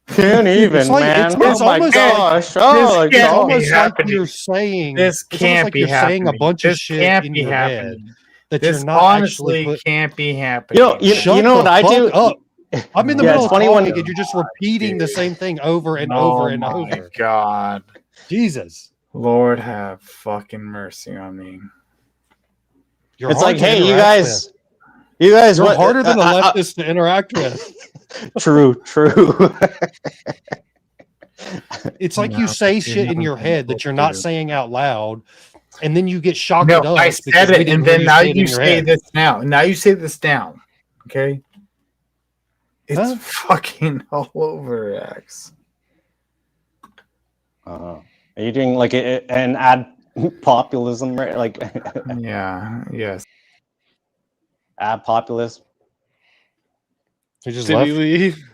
Can't even, It's like man. it's Oh my almost like gosh. Oh my can't it's god. almost be like happening. you're saying This it's almost can't like be you're saying a happening. bunch of This shit can't in be your head happening. that This you're not actually honestly can't be You happening. know, Shut know the what I fuck do? up. I'm in the Yeah, middle it's of funny talking when- and you're just repeating the same thing over and Oh over and my over. God. Jesus. Lord have fucking mercy on me. You're It's hard like, to hey, interact with. you guys, You're what? harder than a leftist to interact with. True. It's like you No, say you're shit in not your gonna head that you're not do. saying out loud, and then you get shocked No, at us I because said we it, didn't and hear then now say it in you your say head. this now. Now you say this down. Okay? It's Huh? fucking all over, X. Are you doing like an ad populism, right? Like Yeah, yes. ad populist? He just Did left. he leave?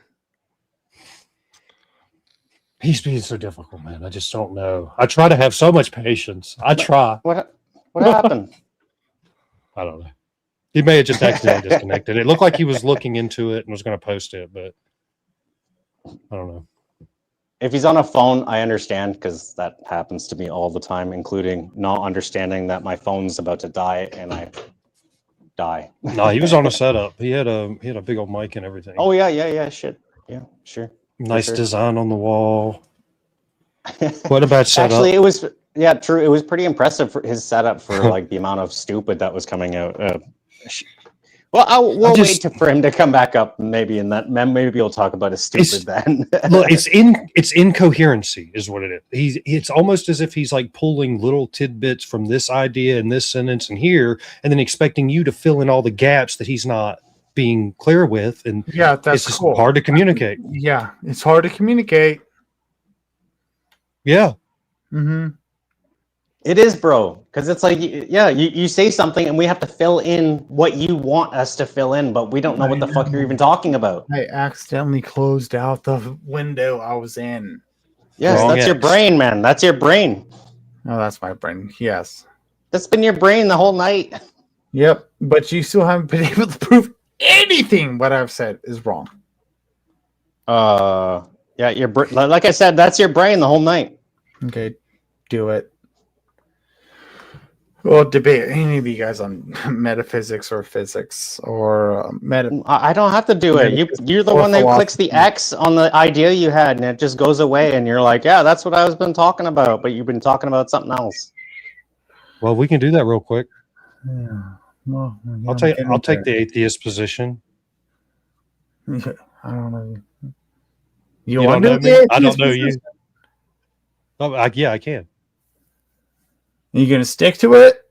He's being so difficult, man. I just don't know. I try to have so much patience. I try. What happened? I don't know. He may have just accidentally disconnected. It looked like he was looking into it and was going to post it, but I don't know. If he's on a phone, I understand because that happens to me all the time, including not understanding that my phone's about to die and I die. No, he was on a setup. He had a big old mic and everything. Oh yeah, shit. Yeah, sure. Nice sure. design on the wall. What about setup? Actually, it was true. It was pretty impressive for his setup for like the amount of stupid that was coming out. Well, we'll wait for him to come back up, maybe, and that maybe we'll talk about his stupid then. Look, it's incoherency is what it is. It's almost as if he's like pulling little tidbits from this idea and this sentence and here, and then expecting you to fill in all the gaps that he's not being clear with. And Yeah, that's it's just cool. hard to communicate. Yeah, it's hard to communicate. Yeah. Mm-hmm. It is, bro, because it's like, yeah, you say something and we have to fill in what you want us to fill in, but we don't know what the fuck you're even talking about. I accidentally closed out the window I was in. Yes, Wrong that's your X. brain, man. That's your brain. Oh, that's my brain. Yes. That's been your brain the whole night. Yep. But you still haven't been able to prove anything what I've said is wrong. Yeah, like I said, that's your brain the whole night. Okay, do it. Well, debate any of you guys on metaphysics or physics or I don't have to do it. You're the Or one that clicks the philosophy. X on the idea you had, and it just goes away, and you're like, yeah, that's what I was been talking about, but you've been talking about something else. Well, we can do that real quick. Yeah. Well, I'll take the atheist position. I don't know. You want don't to know do me? the I don't atheist know you. position? Oh, yeah, I can. Are you gonna stick to it?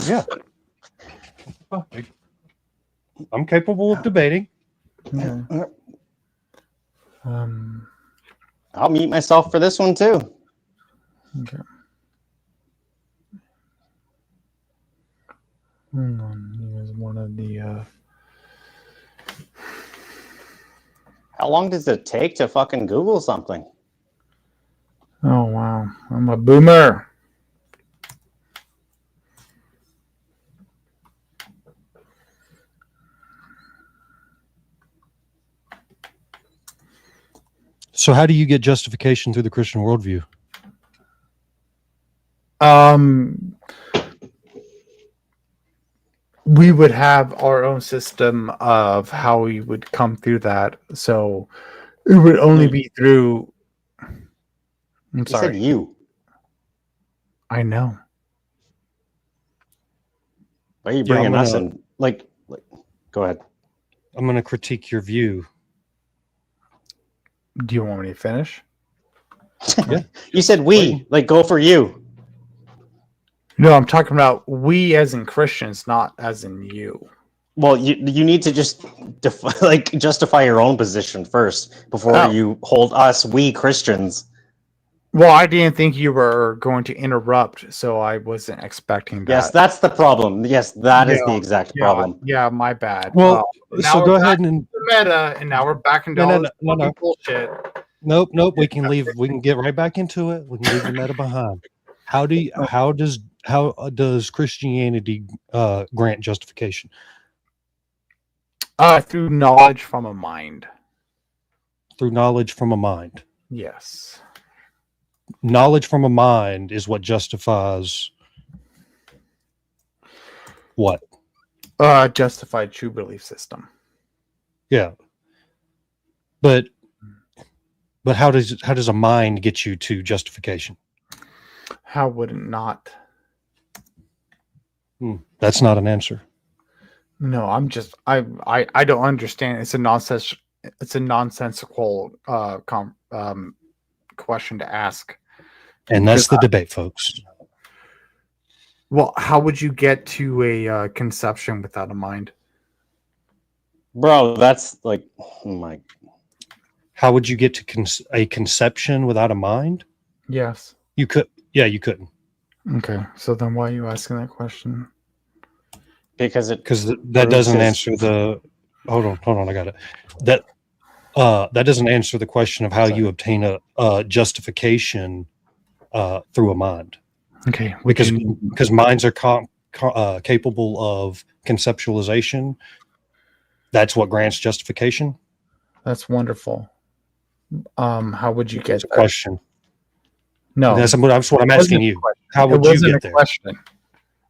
Yeah. I'm capable of debating. Yeah. I'll mute myself for this one too. Okay. Hang on. Here's one of the. How long does it take to fucking Google something? Oh wow! I'm a boomer. So how do you get justification through the Christian worldview? We would have our own system of how we would come through that. So it would only be through. I'm You sorry. said you. I know. Why are you Yeah, I'm bringing us gonna- in? Like, go ahead. I'm going to critique your view. Do you want me to finish? You said we. Like, go for you. No, I'm talking about we as in Christians, not as in you. Well, you need to just justify your own position first before Oh. you hold us, we Christians. Well, I didn't think you were going to interrupt, so I wasn't expecting that. Yes, that's the problem. Yes, that is the exact problem. Yeah, my bad. Well, now so we're go back ahead and to the meta, and now we're back into No, all no, this no, no, fucking bullshit. nope. We can leave. We can get right back into it. We can leave the meta behind. How does Christianity grant justification? Through knowledge from a mind. Through knowledge from a mind. Yes. Knowledge from a mind is what justifies what? Justified true belief system. Yeah. But how does a mind get you to justification? How would it not? That's not an answer. No, I'm just I don't understand. It's a nonsensical question to ask. And that's the debate, folks. Well, how would you get to a conception without a mind? Bro, that's like, oh my. How would you get to a conception without a mind? Yes. You could. Yeah, you couldn't. Okay. So then why are you asking that question? Because that doesn't answer the. Hold on. I got it. That doesn't answer the question of how you obtain a justification through a mind. Okay. Because minds are capable of conceptualization. That's what grants justification. That's wonderful. How would you get It's a question? No, that's what I'm asking you. How would you get there? Question.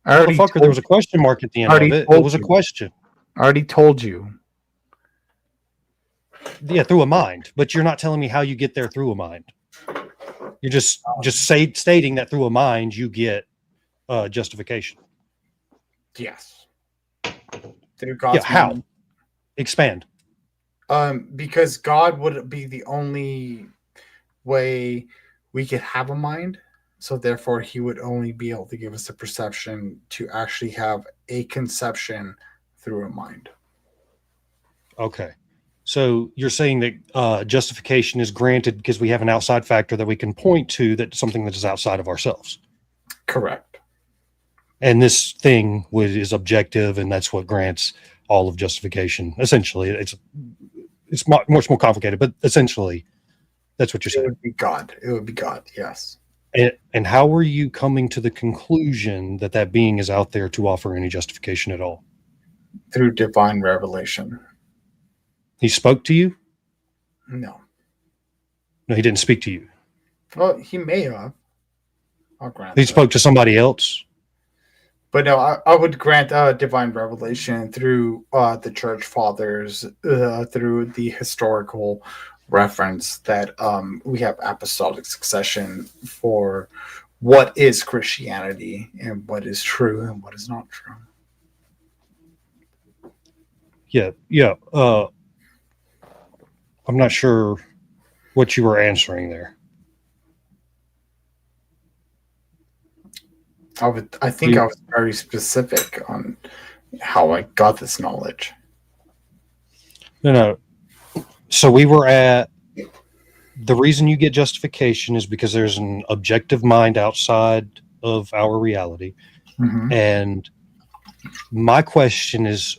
Motherfucker, there was a question mark at the end of it. It was a question. I already told you. Yeah, through a mind, but you're not telling me how you get there through a mind. You're just stating that through a mind you get justification. Yes. Through God's how? mind. Expand. Because God would be the only way we could have a mind. So therefore, he would only be able to give us the perception to actually have a conception through a mind. Okay. So you're saying that justification is granted because we have an outside factor that we can point to, that's something that is outside of ourselves. Correct. And this thing is objective, and that's what grants all of justification. Essentially, it's much more complicated, but essentially, that's what you're saying. It would be God. It would be God. Yes. And how are you coming to the conclusion that that being is out there to offer any justification at all? Through divine revelation. He spoke to you? No. No, he didn't speak to you. Well, he may have. I'll grant. He spoke to somebody else. But no, I would grant divine revelation through the church fathers, through the historical reference that we have apostolic succession for what is Christianity and what is true and what is not true. Yeah. I'm not sure what you were answering there. I think I was very specific on how I got this knowledge. No. So we were at the reason you get justification is because there's an objective mind outside of our reality. Mm-hmm. And my question is,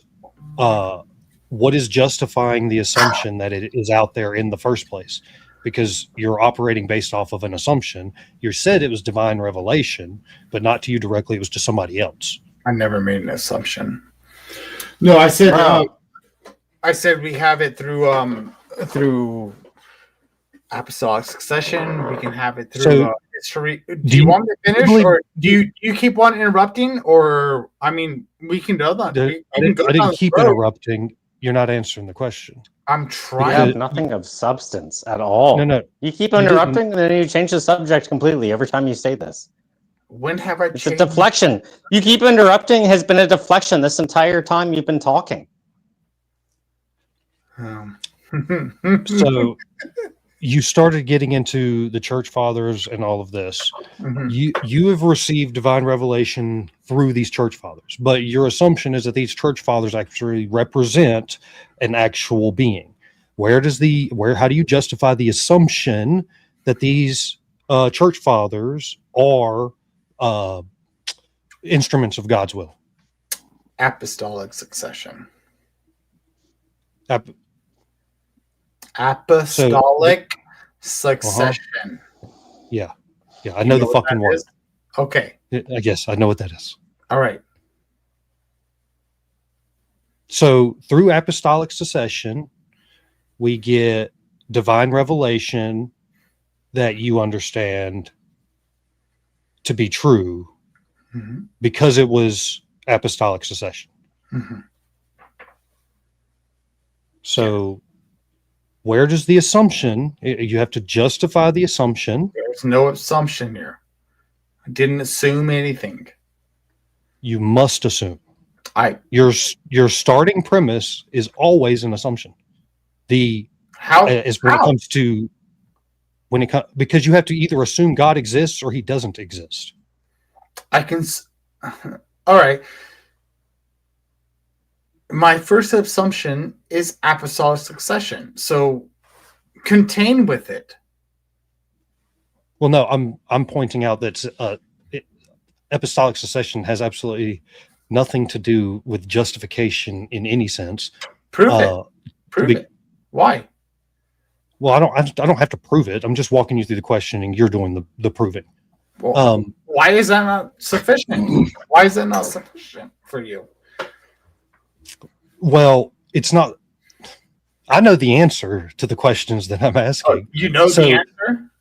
what is justifying the assumption that it is out there in the first place? Because you're operating based off of an assumption. You said it was divine revelation, but not to you directly. It was to somebody else. I never made an assumption. No, I said we have it through apostolic succession. We can have it through history. Do you want me to finish, or do you keep on interrupting? Or I mean, we can go that. I didn't keep interrupting. You're not answering the question. I'm trying. You have nothing of substance at all. No. You keep interrupting, and then you change the subject completely every time you say this. When have I It's changed? a deflection. You keep interrupting has been a deflection this entire time you've been talking. So you started getting into the church fathers and all of this. Mm-hmm. You have received divine revelation through these church fathers, but your assumption is that these church fathers actually represent an actual being. How do you justify the assumption that these church fathers are instruments of God's will? Apostolic succession. Apostolic succession. Yeah, I know the fucking word. Okay. I guess I know what that is. All right. So through apostolic succession, we get divine revelation that you understand to be true because it was apostolic succession. So where does the assumption, you have to justify the assumption. There's no assumption here. I didn't assume anything. You must assume. Your starting premise is always an assumption. Is when it comes to because you have to either assume God exists or he doesn't exist. All right. My first assumption is apostolic succession. So contain with it. Well, no, I'm pointing out that apostolic succession has absolutely nothing to do with justification in any sense. Prove it. Prove it. Why? Well, I don't have to prove it. I'm just walking you through the questioning. You're doing the proving. Well, why is that not sufficient? Why is that not sufficient for you? Well, it's not. I know the answer to the questions that I'm asking. Oh, you know the answer?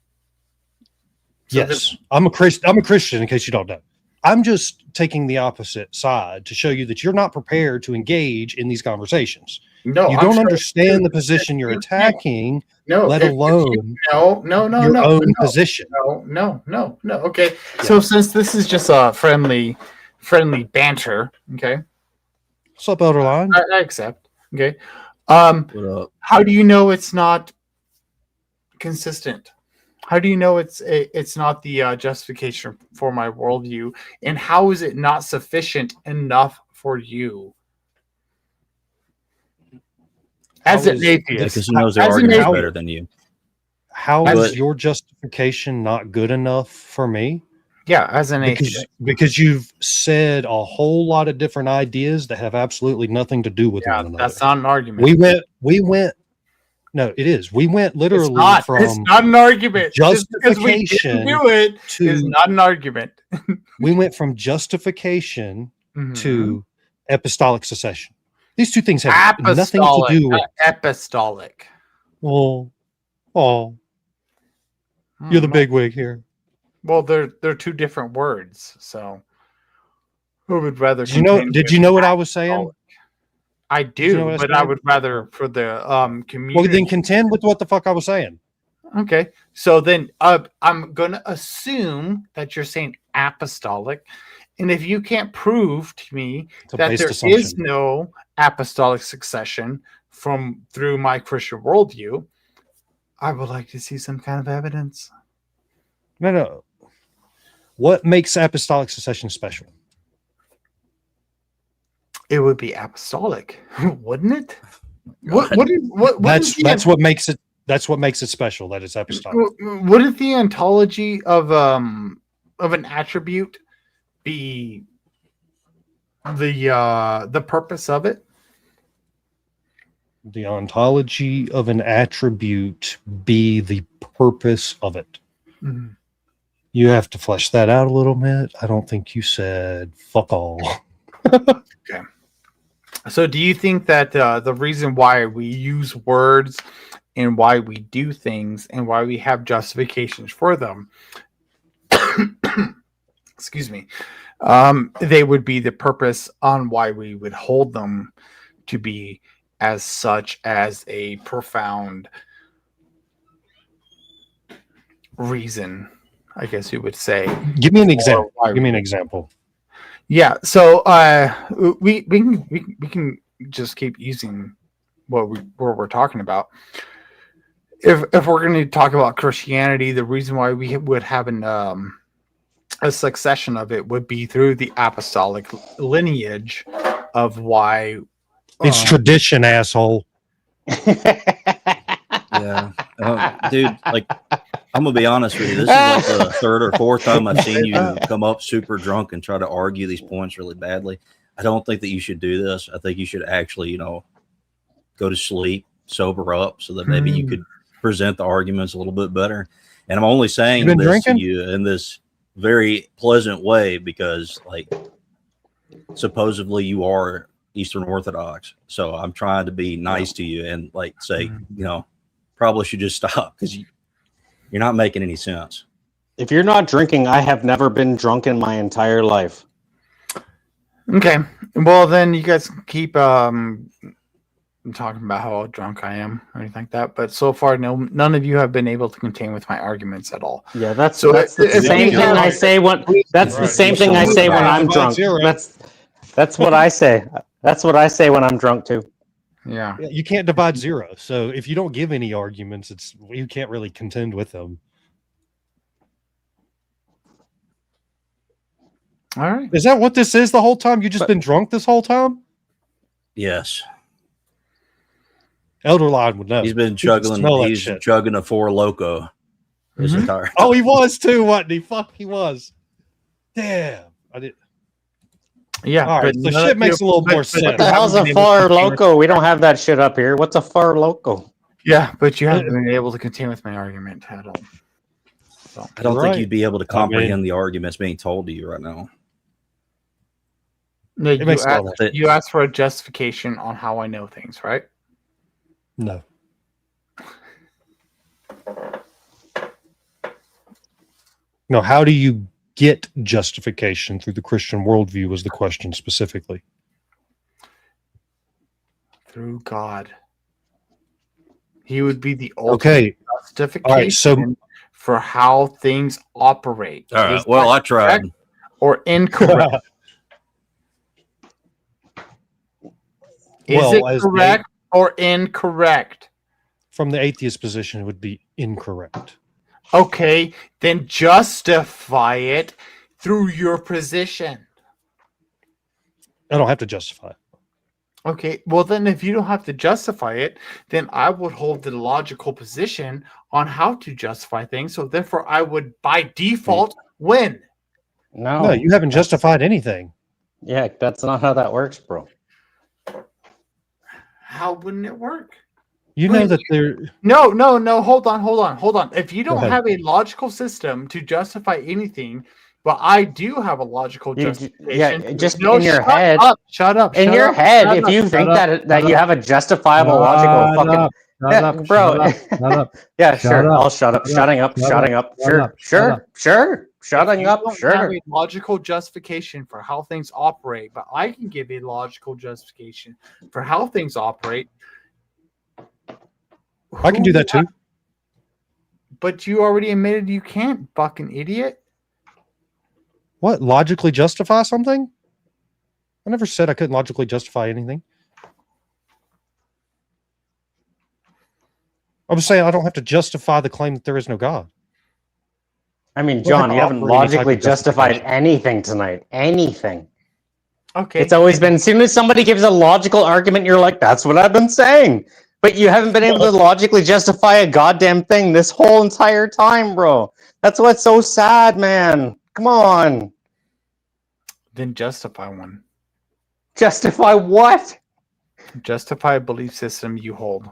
Yes, I'm a Christian. In case you don't know, I'm just taking the opposite side to show you that you're not prepared to engage in these conversations. No, you don't understand the position you're attacking. No, let alone your own position. No. Okay, so since this is just a friendly banter, okay. What's up, Elderline? I accept. Okay. How do you know it's not consistent? How do you know it's not the justification for my worldview? And how is it not sufficient enough for you? As an atheist. Because he knows their argument better than you. How is your justification not good enough for me? Yeah, as an atheist. Because you've said a whole lot of different ideas that have absolutely nothing to do with one another. That's not an argument. We went. No, it is. We went literally it's not an argument. Justification is not an argument. We went from justification to apostolic succession. These two things have nothing to do with apostolic. Well, you're the bigwig here. Well, they're two different words, so who would rather? Did you know what I was saying? I do, but I would rather for the community. Well, then contend with what the fuck I was saying. Okay, so then I'm gonna assume that you're saying apostolic, and if you can't prove to me that there is no apostolic succession through my Christian worldview, I would like to see some kind of evidence. No. What makes apostolic succession special? It would be apostolic, wouldn't it? That's what makes it. That's what makes it special. That it's apostolic. Wouldn't the ontology of an attribute be the purpose of it? The ontology of an attribute be the purpose of it. Mm-hmm. You have to flesh that out a little bit. I don't think you said fuck all. Okay. So do you think that the reason why we use words and why we do things and why we have justifications for them, excuse me, they would be the purpose on why we would hold them to be as such as a profound reason, I guess you would say. Give me an example. Give me an example. Yeah, so we can just keep using what we're talking about. If we're going to talk about Christianity, the reason why we would have a succession of it would be through the apostolic lineage of why it's tradition, asshole. Yeah, dude. Like, I'm gonna be honest with you. This is like the third or fourth time I've seen you come up super drunk and try to argue these points really badly. I don't think that you should do this. I think you should actually, go to sleep, sober up, so that maybe you could present the arguments a little bit better. And I'm only saying this to you in this very pleasant way because, like, supposedly you are, Eastern Orthodox. So I'm trying to be nice to you and like say, probably should just stop because you're not making any sense. If you're not drinking, I have never been drunk in my entire life. Okay. Well, then you guys can keep talking about how drunk I am or anything like that. But so far, none of you have been able to contain with my arguments at all. Yeah, that's So the same thing I say when the same thing I say when I'm drunk. That's what I say. That's what I say when I'm drunk too. Yeah. You can't divide zero. So if you don't give any arguments, you can't really contend with them. All right. Is that what this is the whole time? You just been drunk this whole time? Yes. Elder Line would know. He's been He can chugging. smell that He's shit. chugging a Four Loco his entire time. Oh, he was too, wasn't he? Fuck, he was. Damn. I did. Yeah. All right, but so shit makes a little more sense. What the hell's a Far Loco? We don't have that shit up here. What's a Far Loco? Yeah, but you haven't been able to contain with my argument at all. So I don't Right. think you'd be able to comprehend the arguments being told to you right now. no, It makes no sense. you asked for a justification on how I know things, right? No. No, how do you get justification through the Christian worldview was the question specifically. Through God. He would be the ultimate Okay. justification All right, so for how things operate. All right. Is Well, that I tried. correct or incorrect? Is Well, it as correct or incorrect? from the atheist position, it would be incorrect. Okay, then justify it through your position. I don't have to justify it. Okay, well then if you don't have to justify it, then I would hold the logical position on how to justify things. So therefore I would by default win. No, you haven't justified anything. Yeah, that's not how that works, bro. How wouldn't it work? You know that there. No, hold on. If you don't ahead. have a logical system to justify anything, but I do have a logical justification. Yeah, just in your shut head. Shut up. In your head, if you think that you have a justifiable, logical fucking. Bro. Yeah, sure. I'll shut up. Shutting up. Shutting up. Sure. Shutting up. Sure. Have a logical justification for how things operate, but I can give a logical justification for how things operate. I can do that too. But you already admitted you can't, fucking idiot. What? Logically justify something? I never said I couldn't logically justify anything. I was saying I don't have to justify the claim that there is no God. I mean, John, you haven't offer any type logically of justified justification. anything tonight. Anything. Okay. It's always been, as soon as somebody gives a logical argument, you're like, that's what I've been saying. But you haven't been able to logically justify a goddamn thing this whole entire time, bro. That's what's so sad, man. Come on. Then justify one. Justify what? Justify a belief system you hold.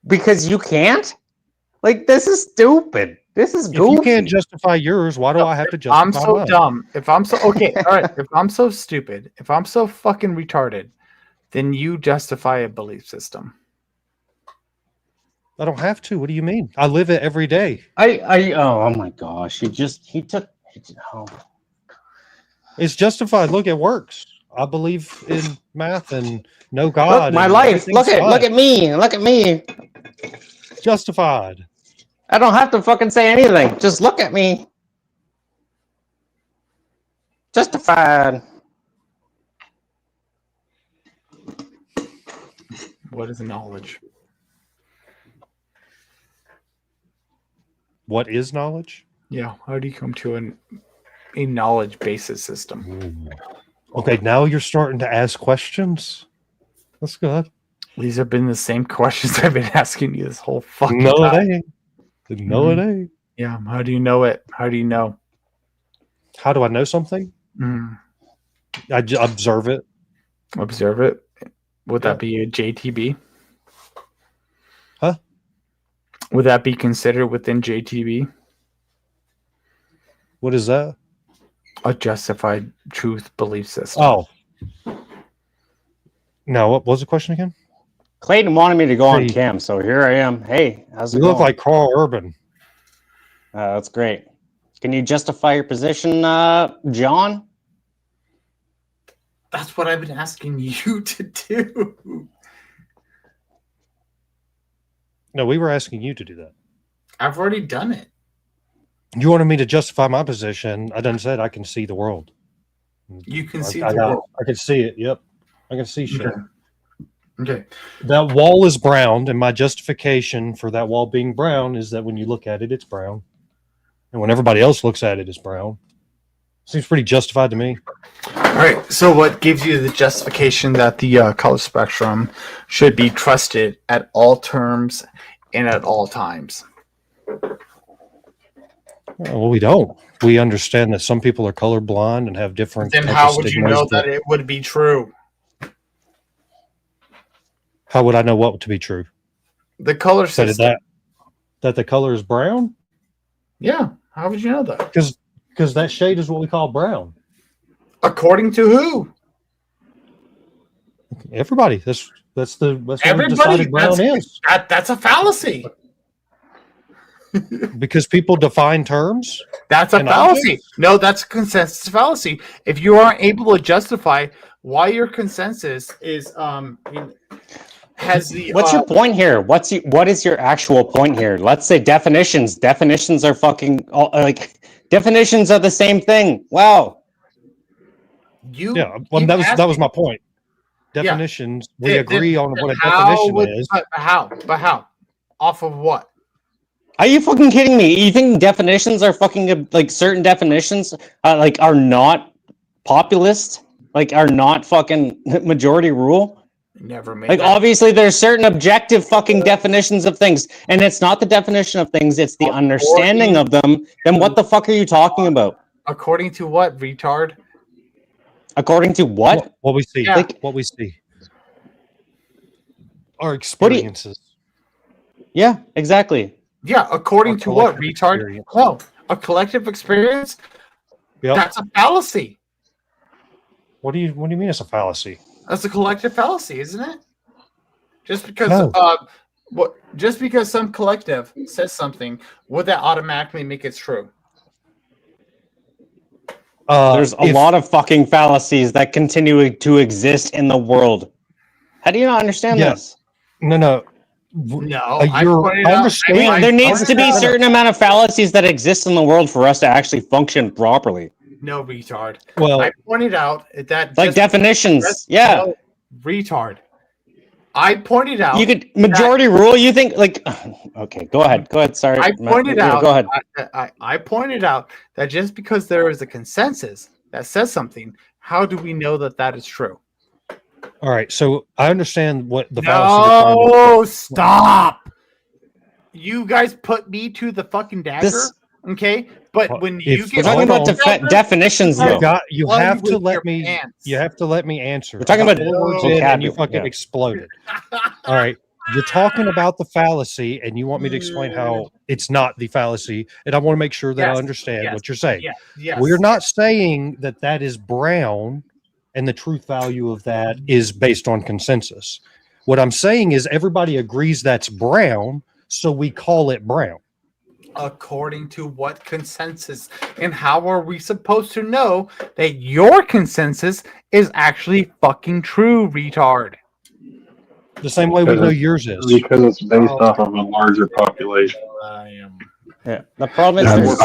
Because you can't? Like, this is stupid. This is goofy. If you can't justify yours, why do I have to justify I'm so mine? dumb. If I'm so okay, all right. If I'm so stupid, if I'm so fucking retarded, then you justify a belief system. I don't have to. What do you mean? I live it every day. Oh my gosh. It's justified. Look, it works. I believe in math and no God. Look, my and life. Look everything's at me. Look at me. fine. Justified. I don't have to fucking say anything. Just look at me. Justified. What is knowledge? What is knowledge? Yeah. How do you come to a knowledge basis system? Okay, now you're starting to ask questions. That's good. These have been the same questions I've been asking you this whole fucking No, time. it ain't. No, it ain't. Yeah. How do you know it? How do you know? How do I know something? Mm. I observe it. Observe it. Would that be a JTB? Huh? Would that be considered within JTB? What is that? A justified truth belief system. Oh. No, what was the question again? Clayton wanted me to go on Hey. cam, so here I am. Hey, how's it You going? look like Carl Urban. That's great. Can you justify your position, John? That's what I've been asking you to do. No, we were asking you to do that. I've already done it. You wanted me to justify my position. I done said I can see the world. You can see I the got it. world. I can see it. Yep. I can see shit. Okay. That wall is brown, and my justification for that wall being brown is that when you look at it, it's brown. And when everybody else looks at it, it's brown. Seems pretty justified to me. All right. So, what gives you the justification that the color spectrum should be trusted at all terms and at all times? Well, we don't. We understand that some people are colorblind and have different. Then type how of would you stigmas know that it would be true? How would I know what to be true? The color That system. that the color is brown? Yeah. How would you know that? Because that shade is what we call brown. According to who? Everybody. That's what we Everybody. decided brown is. That's a fallacy. Because people define terms. That's a And fallacy. objects? No, that's a consensus fallacy. If you aren't able to justify why your consensus is has the What's your point here? What is your actual point here? Let's say definitions. Definitions are fucking like definitions are the same thing. Wow. you Yeah, well, keep that was asking- my point. Yeah. Definitions. We Then- agree then- on then what a how definition would- is. But how? But how? Off of what? Are you fucking kidding me? You think definitions are fucking like certain definitions like are not populist? Like are not fucking majority rule? Never made Like that. obviously there's certain objective fucking definitions of things, and it's not the definition of things, it's the understanding of them. Then what the fuck are you talking about? According to what, retard? According to what? What we see. Yeah. What we see. Our What do you- experiences. Yeah, exactly. Yeah, according Our to what, collective retard? experience. No, a collective experience? Yep. That's a fallacy. What do you mean it's a fallacy? That's a collective fallacy, isn't it? Just because No. just because some collective says something, would that automatically make it true? There's a lot of fucking fallacies that continue to exist in the world. How do you not understand Yeah. this? No. No, I understand. There needs to be a certain amount of fallacies that exist in the world for us to actually function properly. No, retard. Well, I pointed out that Like just- definitions. Yeah. No, retard. I pointed out. You could majority rule. You think like okay? Go ahead. Go ahead. Sorry. I pointed out. Go ahead. I pointed out that just because there is a consensus that says something, how do we know that that is true? all right. So I understand what the fallacy you're trying to- No, stop. You guys put me to the fucking dagger. This- Okay, but Well, when if- you We're get talking about Hold on. definitions, though. You Play have to with let your me. pants. You have to let me answer. We're talking I got about four words in and you vocabulary, fucking yeah. exploded. All right. You're talking about the fallacy, and you want me to explain how it's not the fallacy, and I want to make sure that I Yes, understand yes, what you're saying. Yes. We're not saying that that is brown, and the truth value of that is based on consensus. What I'm saying is everybody agrees that's brown, so we call it brown. According to what consensus, and how are we supposed to know that your consensus is actually fucking true, retard? The same way we know yours is. Because it's based off of a larger population. Yeah. The problem is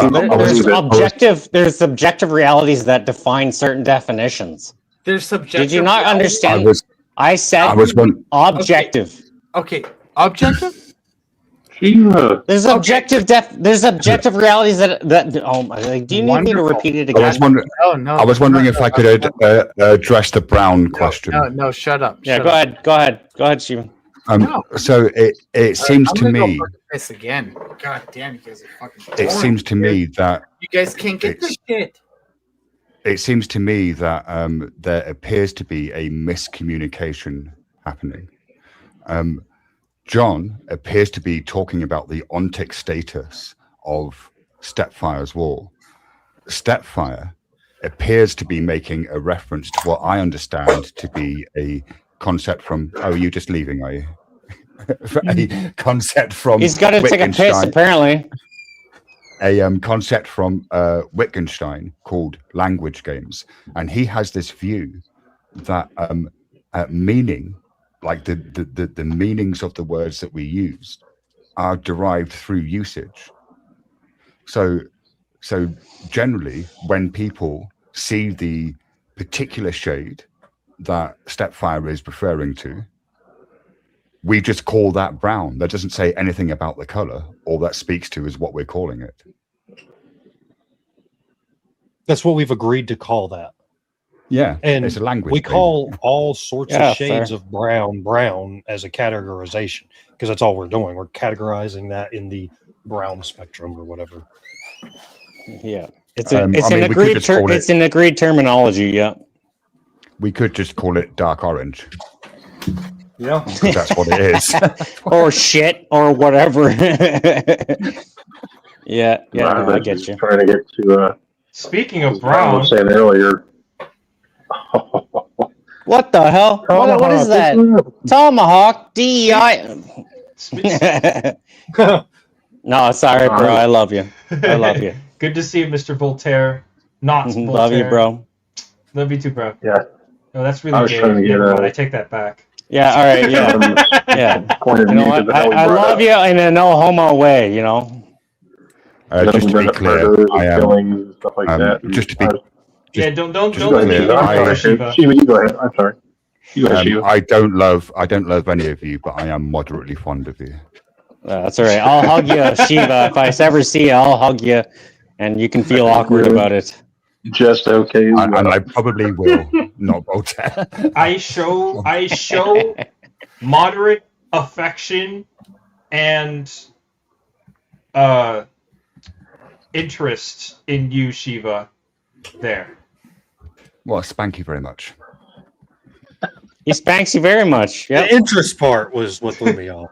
Yeah, there's subjective realities that define certain definitions. There's subjective. Did you not reality. understand? I said I was one. objective. Okay, objective. There's objective there's objective realities that oh my, like, do you need me to Wonderful. repeat it I again? was wondering. Oh no. I was wondering if I could address the brown question. No, shut up. Yeah, shut go up. ahead, Steven. No. So it seems I'm to gonna go me. fucking piss again. God damn, you guys are fucking. It boring. seems to me that You guys can't get this shit. it seems to me that there appears to be a miscommunication happening. John appears to be talking about the ontic status of StepFire's wall. StepFire appears to be making a reference to what I understand to be a concept from. Oh, are you just leaving? Are you? A concept from. He's got to take a piss, Wittgenstein. apparently. A concept from Wittgenstein called language games, and he has this view that meaning, like the meanings of the words that we use, are derived through usage. So generally, when people see the particular shade that StepFir is referring to, we just call that brown. That doesn't say anything about the color. All that speaks to is what we're calling it. That's what we've agreed to call that. Yeah, And it's a language. we thing. call all sorts Yeah, of shades fair. of brown as a categorization, because that's all we're doing. We're categorizing that in the brown spectrum or whatever. Yeah. It's I mean, we could just call it's an agreed terminology, yeah. We could just call it dark orange. Yeah. 'Cause that's what it is. Or shit or whatever. yeah, no, I get you. Trying to get to Speaking of I brown, was saying earlier. What the hell? What is that? Tomahawk DEI. No, sorry, bro. I love you. I love you. good to see you, Mr. Voltaire. Not Voltaire. Love you, bro. Love you too, bro. Yeah. No, that's really I was gay. trying to get Never mind, a- I take that back. Yeah, all right, yeah. Yeah. Pointed You know me what? to the I love you in a no homo way, you know? Just to be clear, I am. Killings and stuff like that. Just to be. Yeah, don't just Go let me ahead. clear, I'm sorry, Shiva. Shiva, you go ahead. I'm sorry. You go ahead, Shiva. I don't love any of you, but I am moderately fond of you. That's all right. I'll hug you, Shiva. If I ever see you, I'll hug you, and you can feel awkward about it. Just okay. And I probably will, not Voltaire. I show moderate affection and interest in you, Shiva. There. Well, thank you very much. He spanks you very much. Yeah. The interest part was what threw me off.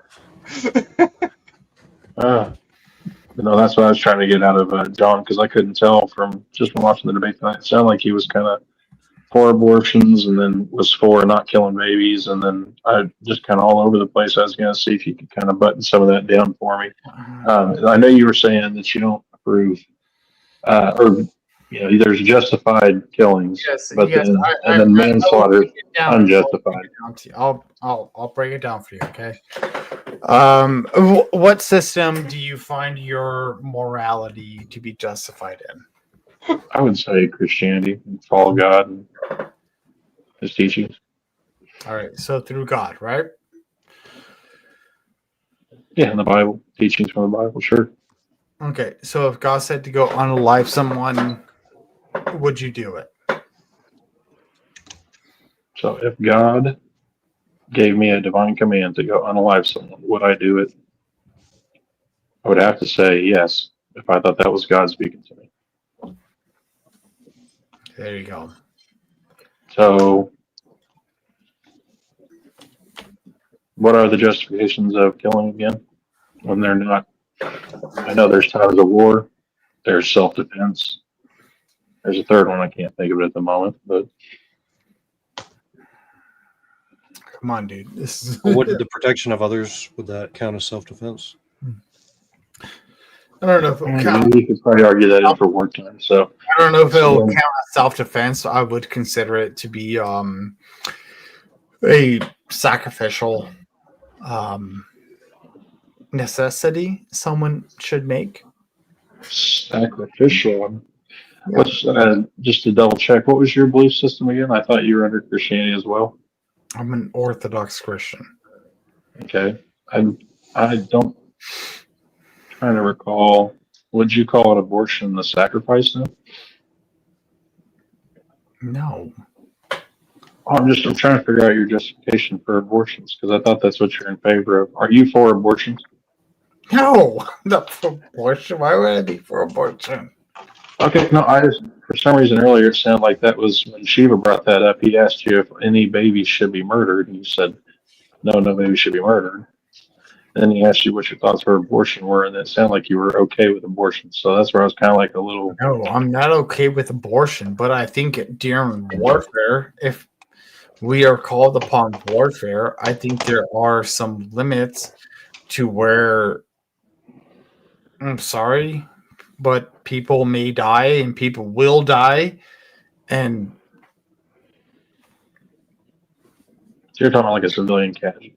That's what I was trying to get out of John, because I couldn't tell from watching the debate tonight. It sounded like he was kind of for abortions and then was for not killing babies, and then I just kind of all over the place. I was going to see if you could kind of button some of that down for me. I know you were saying that you don't approve, there's justified killings, but then manslaughter unjustified. I'll break it down for you. Okay. What system do you find your morality to be justified in? I would say Christianity, follow God and His teachings. All right. So through God, right? Yeah, in the Bible, teachings from the Bible, sure. Okay. So if God said to go unalive someone, would you do it? So if God gave me a divine command to go unalive someone, would I do it? I would have to say yes, if I thought that was God speaking to me. There you go. So what are the justifications of killing again when they're not? I know there's times of war, there's self-defense. There's a third one, I can't think of it at the moment, but Come on, dude. This is What did the protection of others, would that count as self-defense? I don't know if it'll count. you could probably argue that in for wartime. So I don't know if it'll count as self-defense. I would consider it to be a sacrificial necessity someone should make. sacrificial. What's just to double check? What was your belief system again? I thought you were under Christianity as well. I'm an Orthodox Christian. Okay, I don't. Trying to recall. Would you call it abortion the sacrifice then? No. I'm trying to figure out your justification for abortions, because I thought that's what you're in favor of. Are you for abortions? No, not for abortion. Why would I be for abortion? Okay, no, for some reason earlier it sounded like that was when Shiva brought that up. He asked you if any babies should be murdered, and you said no baby should be murdered. Then he asked you what your thoughts for abortion were, and it sounded like you were okay with abortion. So that's where I was kind of like a little. No, I'm not okay with abortion, but I think during warfare, if we are called upon warfare, I think there are some limits to where, I'm sorry, but people may die and people will die. And So you're talking about like a civilian casualty.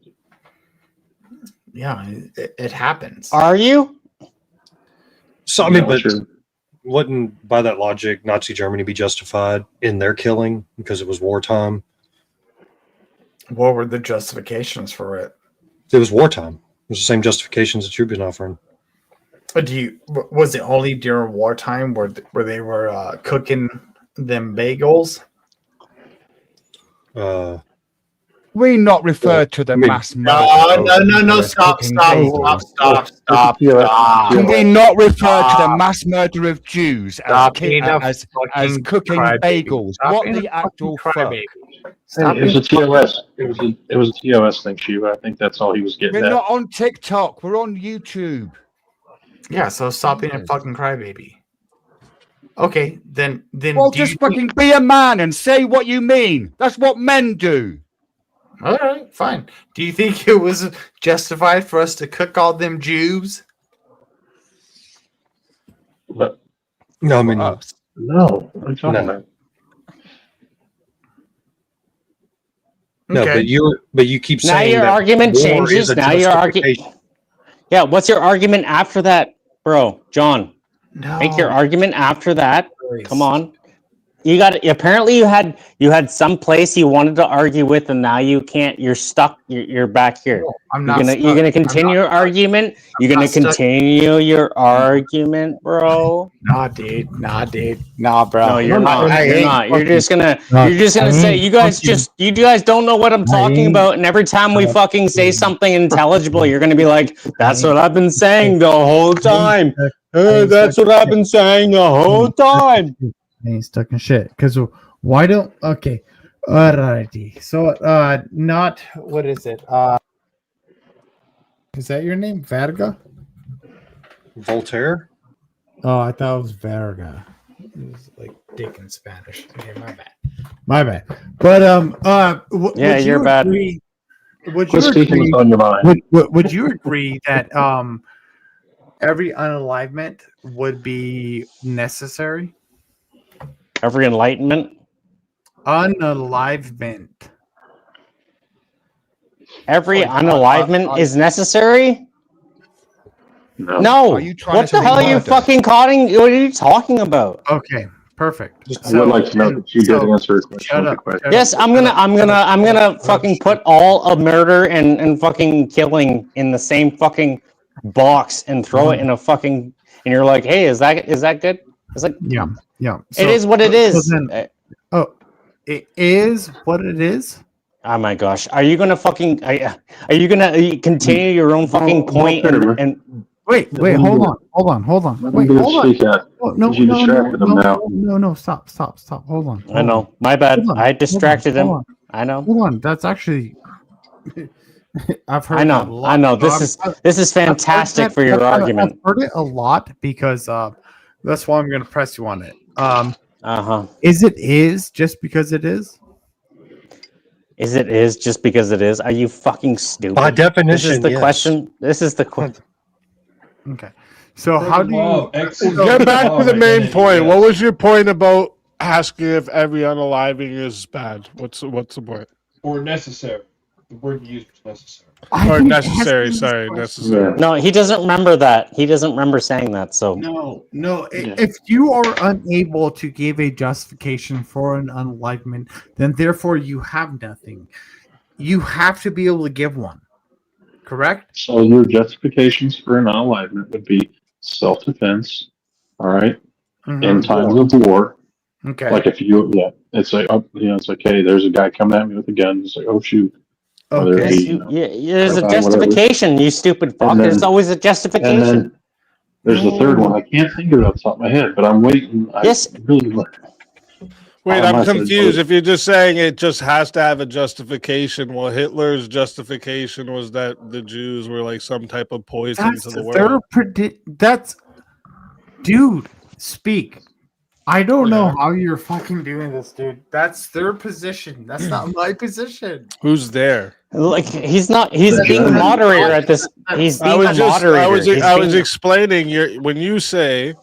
yeah, it happens. Are you? So I mean, but Sure. wouldn't by that logic Nazi Germany be justified in their killing because it was wartime? What were the justifications for it? It was wartime. It was the same justifications that you've been offering. But was it only during wartime where they were cooking them bagels? We not refer to the mass murder. No, stop. Can we not refer to the mass murder of Jews as cooking bagels? What the actual fuck? It was a TOS. It was a TOS thing, Shiva. I think that's all he was getting We're at. not on TikTok. We're on YouTube. Yeah, so stop being a fucking crybaby. Okay, then. Well, just fucking be a man and say what you mean. That's what men do. All right, fine. Do you think it was justified for us to cook all them Jews? But no, I mean no. What are you talking about? No, Okay. but you keep Now saying your that argument war changes. is a Now your argument. justification. Yeah, what's your argument after that, bro? John, No. make your argument after that. Please. Come on. You got. Apparently, you had some place you wanted to argue with, and now you can't. You're stuck. You're back here. No, I'm not. You're gonna continue your argument. You're gonna continue your argument, bro. Nah, dude. Nah, bro. No, you're not. You're not. You're just gonna. No, You're just gonna say you guys don't know what I'm talking about. And every time we fucking say something intelligible, you're gonna be like, "That's what I've been saying the whole time. That's what I've been saying the whole time." He's stuck in shit. Because why don't? Okay, alrighty. So, not what is it? Is that your name, Verga? Voltaire? Oh, I thought it was Verga. It was like dick in Spanish. Okay, my bad. But Yeah, you're bad. Would Quit you speaking agree? what's on your mind. Would you agree that every unalivement would be necessary? Every enlightenment. Unalivement. Every unalivement is necessary. No. Are you trying What to the hell are you murder? fucking calling? What are you talking about? Okay, perfect. I would like to know that you did answer a question. Shut with up. a question. Yes, I'm gonna fucking put all of murder and fucking killing in the same fucking box and throw it in a fucking. And you're like, hey, is that good? It's like, Yeah. it is what it is. It is what it is. Oh my gosh, are you gonna fucking? Are you gonna continue your own fucking point and Wait, hold on. Wait, hold on. You distracted him now. No, stop. Hold on. I know, my bad. Hold on, I distracted him. hold on. I know. Hold on. That's actually I've heard I that a know. lot. I know. This I've- is fantastic for your argument. I've heard it a lot because that's why I'm going to press you on it. Is it just because it is? Is it just because it is? Are you fucking stupid? By definition, this is the yes. question. This is the question. Okay. So how do you Get back to the main point? What was your point about asking if every unaliving is bad? What's the point? Or necessary. The word used was necessary. Or necessary, sorry, necessary. No, he doesn't remember that. He doesn't remember saying that. So No. If you are unable to give a justification for an unalivement, then therefore you have nothing. You have to be able to give one. Correct? So your justifications for an unalivement would be self-defense, all right, in times of war. Okay. Like if you, it's like, it's like, hey, there's a guy coming at me with a gun. It's like, oh shoot. Okay. There's a justification, you stupid fuck. There's always a justification. And then there's the third one. I can't think of it off the top of my head, but I'm waiting. Yes. Wait, I'm confused. If you're just saying it just has to have a justification, well, Hitler's justification was that the Jews were like some type of poison to the world. That's dude, speak. I don't know how you're fucking doing this, dude. That's their position. That's not my position. Who's there? Like he's being moderator at this. He's being a moderator. I was explaining when you say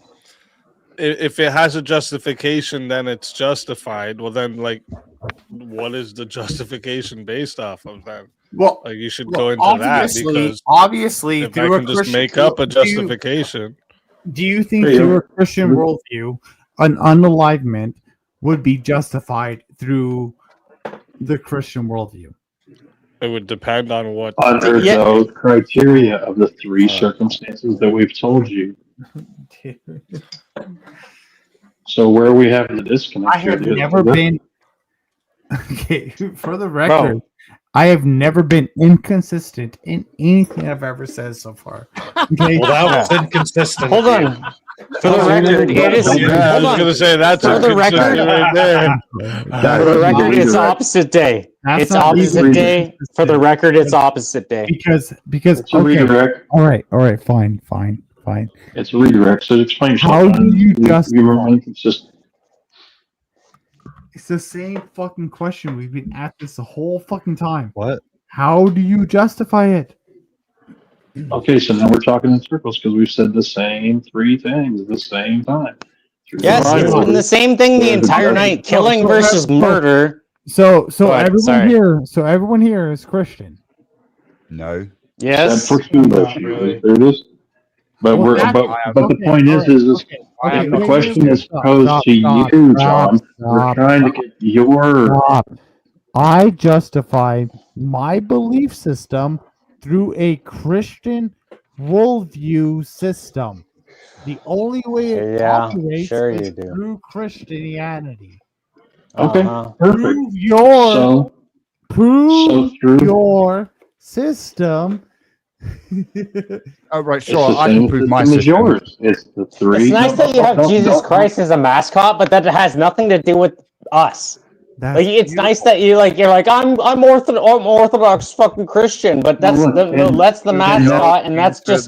if it has a justification, then it's justified. Well, then like, what is the justification based off of then? Well, like you should go into that because obviously, if I can just make up a justification. Do you think through a Christian worldview, an unalivement would be justified through the Christian worldview? It would depend on what under the criteria of the three circumstances that we've told you. So where are we having the disconnect? I have never been. Okay, for the record, I have never been inconsistent in anything I've ever said so far. Okay, Well, that was inconsistent. Hold on. For the record, it is. I was going to say that's for the record right there. For the record, it's opposite day. It's opposite day. For the record, it's opposite day. Because It's a redirect. all right, fine. It's a redirect. So explain yourself. How do you You were inconsistent. It's the same fucking question. We've been at this the whole fucking time. What? How do you justify it? Okay, so now we're talking in circles because we've said the same three things at the same time. Yes, it's been the same thing the entire night. Killing versus murder. So What? everyone Sorry. here, everyone here is Christian. No. Yes. There it is. But Well, we're that's- but the point is the question is posed to you, John. We're trying to get your Stop. I justify my belief system through a Christian worldview system. The only way it Yeah, operates sure is you do. through Christianity. Okay, Uh-huh. perfect. Prove through your system. Oh, right, it's sure. the I same can prove my system as system. yours. It's the three. It's nice that you have Jesus Christ as a mascot, but that has nothing to do with us. Like it's nice that you're like I'm Orthodox fucking Christian, but that's the mascot, and that's just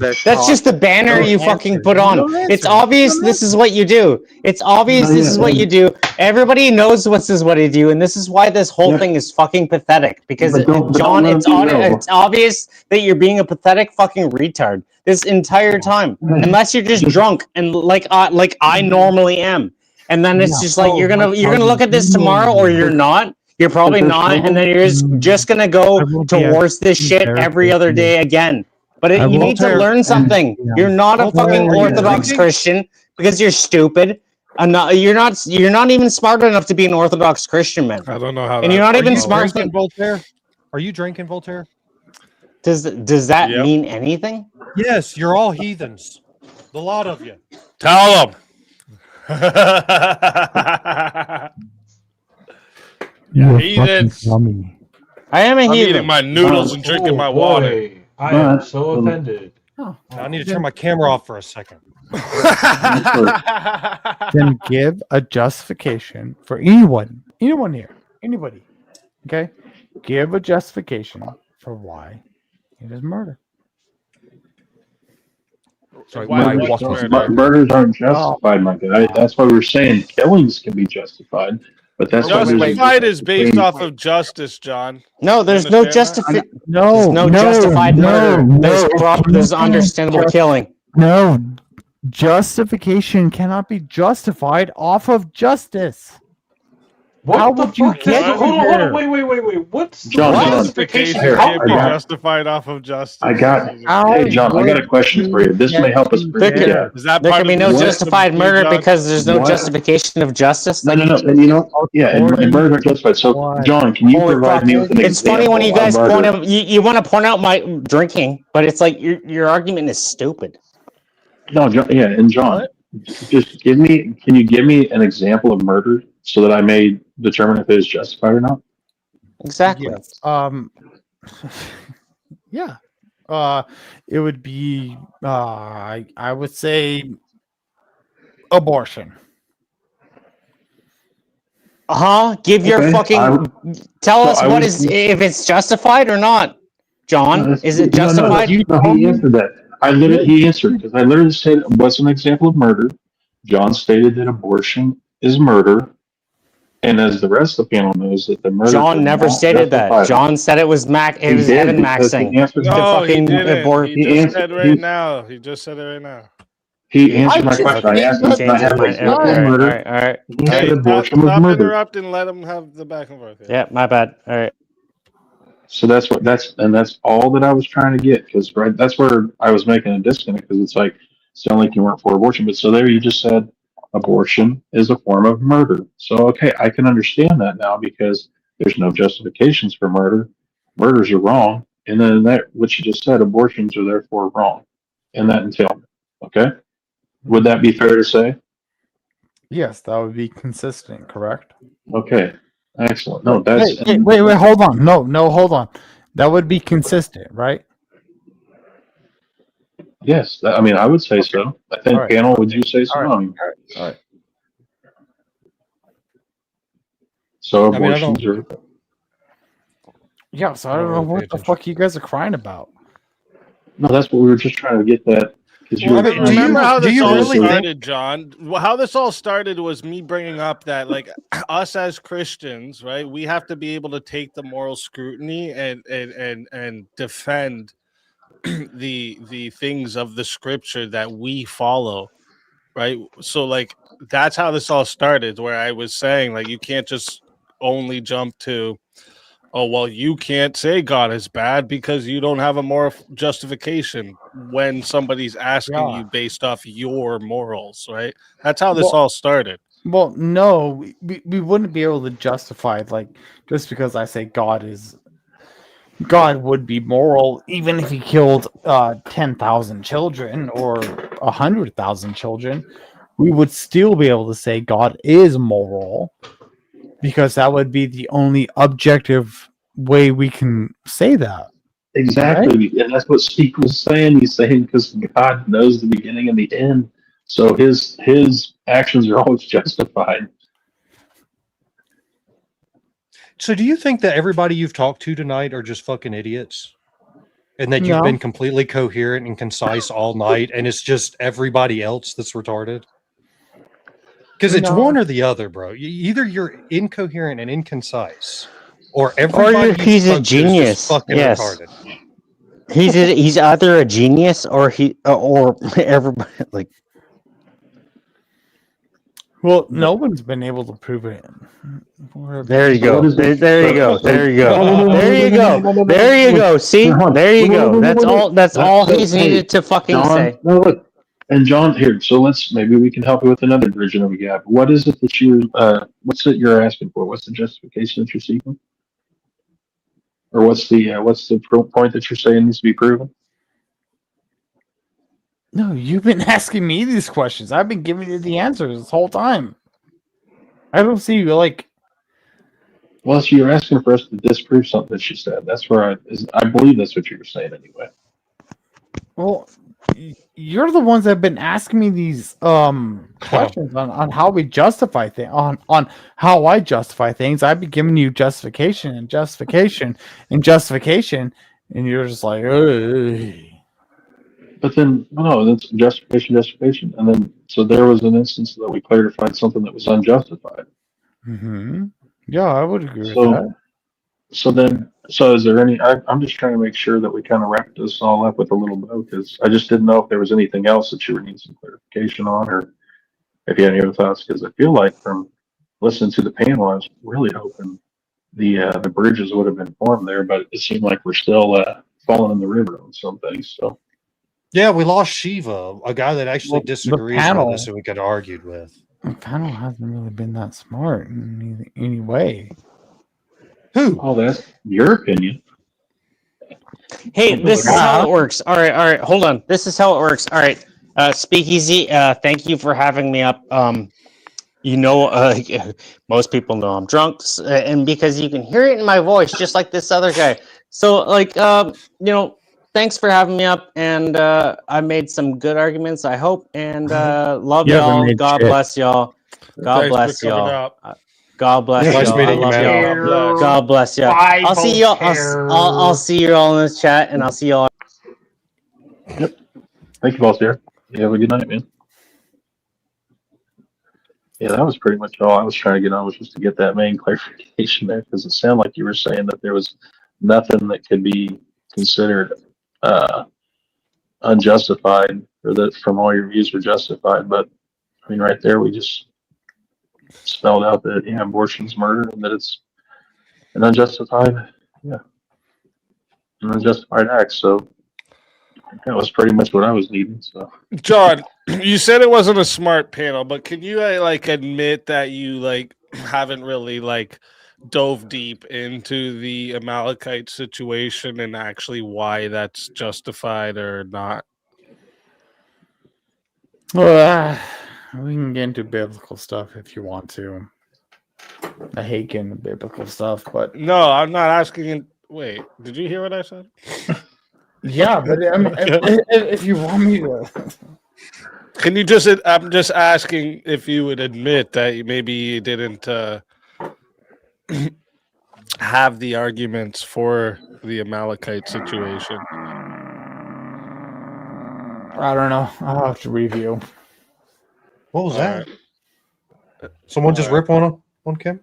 the banner you fucking put on. It's obvious this is what you do. It's obvious this is what you do. Everybody knows this is what you do, and this is why this whole thing is fucking pathetic. Because John, it's obvious that you're being a pathetic fucking retard this entire time, unless you're just drunk and like I normally am. And then it's just like you're gonna look at this tomorrow, or you're not. You're probably not, and then you're just gonna go towards this shit every other day again. But you need to learn something. You're not a fucking Orthodox Christian because you're stupid. You're not even smart enough to be an Orthodox Christian, man. I don't know how. And you're not even smart. Voltaire? Are you drinking Voltaire? Does that mean anything? Yes, you're all heathens. The lot of you. Tell them. Heathens. I am a I'm heathen. eating my noodles and drinking my water. I am so offended. I need to turn my camera off for a second. Then give a justification for anyone here, anybody. Okay, give a justification for why it is murder. Sorry, Murders aren't justified, my guy. That's why we're saying killings can be justified. But that's justified is based off of justice, John. No, there's no justified. No, justified murder. There's understandable killing. No, justification cannot be justified off of justice. How would you get Hold on, wait. What's justification can't be justified off of justice? Hey, John, I got a question for you. This may help us bridge the gap. There can be no justified murder because there's no justification of justice. No. And you know, and murder is justified. So, John, can you provide me with an example? It's funny when you guys point out you want to point out my drinking, but it's like your argument is stupid. No, John, and John, just can you give me an example of murder so that I may determine if it is justified or not? Exactly. Yes. Yeah. It would be I would say abortion. Give your fucking tell us what is if it's justified or not, John. Is it justified? No, he answered that. He answered because I literally said what's an example of murder, John stated that abortion is murder, and as the rest of the panel knows, that the murder. John never stated that. John said it was it was heaven maxing. No, he didn't. He just said right he- now. He just said it right now. He answered my question. I asked him, "I have example murder." All right. He said Hey, abortion was stop murder. interrupting. Let him have the back and forth. Yeah, my bad. All right. So that's all that I was trying to get, because that's where I was making a disconnect, because it's like sound like you weren't for abortion, but so there you just said abortion is a form of murder. So okay, I can understand that now, because there's no justifications for murder. Murders are wrong, and then that what you just said, abortions are therefore wrong, and that entailment. Okay, would that be fair to say? Yes, that would be consistent, correct? Okay, excellent. No, that's wait, hold on. No, hold on. That would be consistent, right? yes. I mean, I would say so. I think, All right. panel, would you say so? All right. No. All right. So I mean, I abortions are. Yeah, so I don't know what the fuck you guys are crying about. No, that's what we were just trying to get that. Well, remember how this all really started, John? How this all started was me bringing up that, like, us as Christians, right? We have to be able to take the moral scrutiny and defend the things of the scripture that we follow, right? So, like, that's how this all started. Where I was saying, like, you can't just only jump to, oh, well, you can't say God is bad because you don't have a moral justification when somebody's asking you based off your morals, right? That's how this all started. Well, no, we wouldn't be able to justify it, like, just because I say God would be moral, even if he killed 10,000 children or 100,000 children, we would still be able to say God is moral, because that would be the only objective way we can say that. Exactly, right? And that's what Steve was saying. He's saying because God knows the beginning and the end, so his actions are always justified. So do you think that everybody you've talked to tonight are just fucking idiots? And that you've been completely coherent and concise all night, and it's just everybody else that's retarded? Because it's one or the other, bro. Either you're incoherent and inconcise, or everybody he's a genius. Fucking retarded. He's either a genius or everybody like. Well, no one's been able to prove it. There you go. There you go. There you go. There you go. There you go. See, there you go. That's all. That's all he's needed to fucking say. No, look. And John, here, so maybe we can help you with another bridging of a gap. What is it that what's it you're asking for? What's the justification that you're seeking? Or what's the point that you're saying needs to be proven? No, you've been asking me these questions. I've been giving you the answers this whole time. I don't see you like. Well, so you're asking for us to disprove something that she said. That's where I believe that's what you were saying anyway. Well, you're the ones that have been asking me these questions on how we justify things, on how I justify things. I've been giving you justification and justification and justification, and you're just like, ugh. But then, no, that's justification. And then, so there was an instance that we clarified something that was unjustified. Mm-hmm. Yeah, I would agree with that. So is there any, I'm just trying to make sure that we kind of wrap this all up with a little bow, because I just didn't know if there was anything else that you would need some clarification on, or if you had any other thoughts, because I feel like from listening to the panel, I was really hoping the bridges would have been formed there, but it seemed like we're still falling in the river on some things, so. Yeah, we lost Shiva, a guy that actually disagrees with us and we could have argued with. The panel hasn't really been that smart in any way. Who? Oh, that's your opinion. Hey, this is how it works. All right, hold on. This is how it works. All right, Speakeasy, thank you for having me up. Most people know I'm drunk, and because you can hear it in my voice, just like this other guy. So, thanks for having me up, and I made some good arguments, I hope, and love y'all. God bless y'all. God bless y'all. God bless y'all. I love y'all. God bless y'all. I'll see y'all. I'll see you all in this chat, and I'll see y'all. Yep. Thank you, boss. Here. You have a good night, man. Yeah, that was pretty much all I was trying to get on, was just to get that main clarification there, because it sounded like you were saying that there was nothing that could be considered unjustified, or that from all your views were justified. But I mean, right there, we just spelled out that abortion's murder, and that it's an unjustified, an unjustified act. So that was pretty much what I was needing. So, John, you said it wasn't a smart panel, but can you admit that you haven't really dove deep into the Amalekite situation and actually why that's justified or not? Well, we can get into biblical stuff if you want to. I hate getting into biblical stuff, but no, I'm not asking. Wait, did you hear what I said? Yeah, but I mean, if you want me to, can you just? I'm just asking if you would admit that maybe you didn't have the arguments for the Amalekite situation. I don't know. I'll have to review. What was that? Someone just rip on Kim?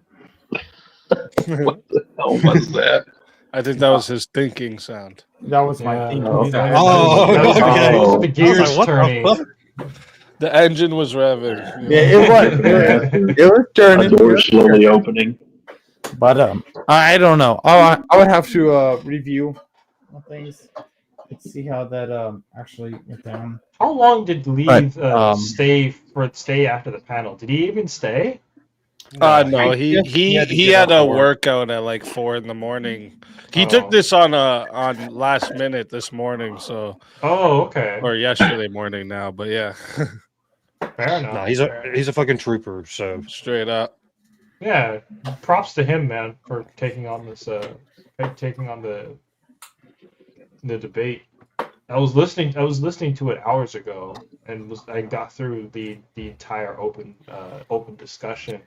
what the hell was that? I think that was his thinking sound. That was my thinking okay. sound. The gears turning. The engine was revving. Yeah, it was. It was turning. The door slowly opening. But I don't know. I would have to review things and see how that actually went down. How long did Lethe stay after the panel? Did he even stay? No, he had a workout at 4 a.m. He took this on last minute this morning, so. Oh, okay. Or yesterday morning now, but yeah. Fair enough. No, he's a fucking trooper. So straight up. Yeah, props to him, man, for taking on this. Taking on the debate. I was listening to it hours ago, and I got through the entire open discussion.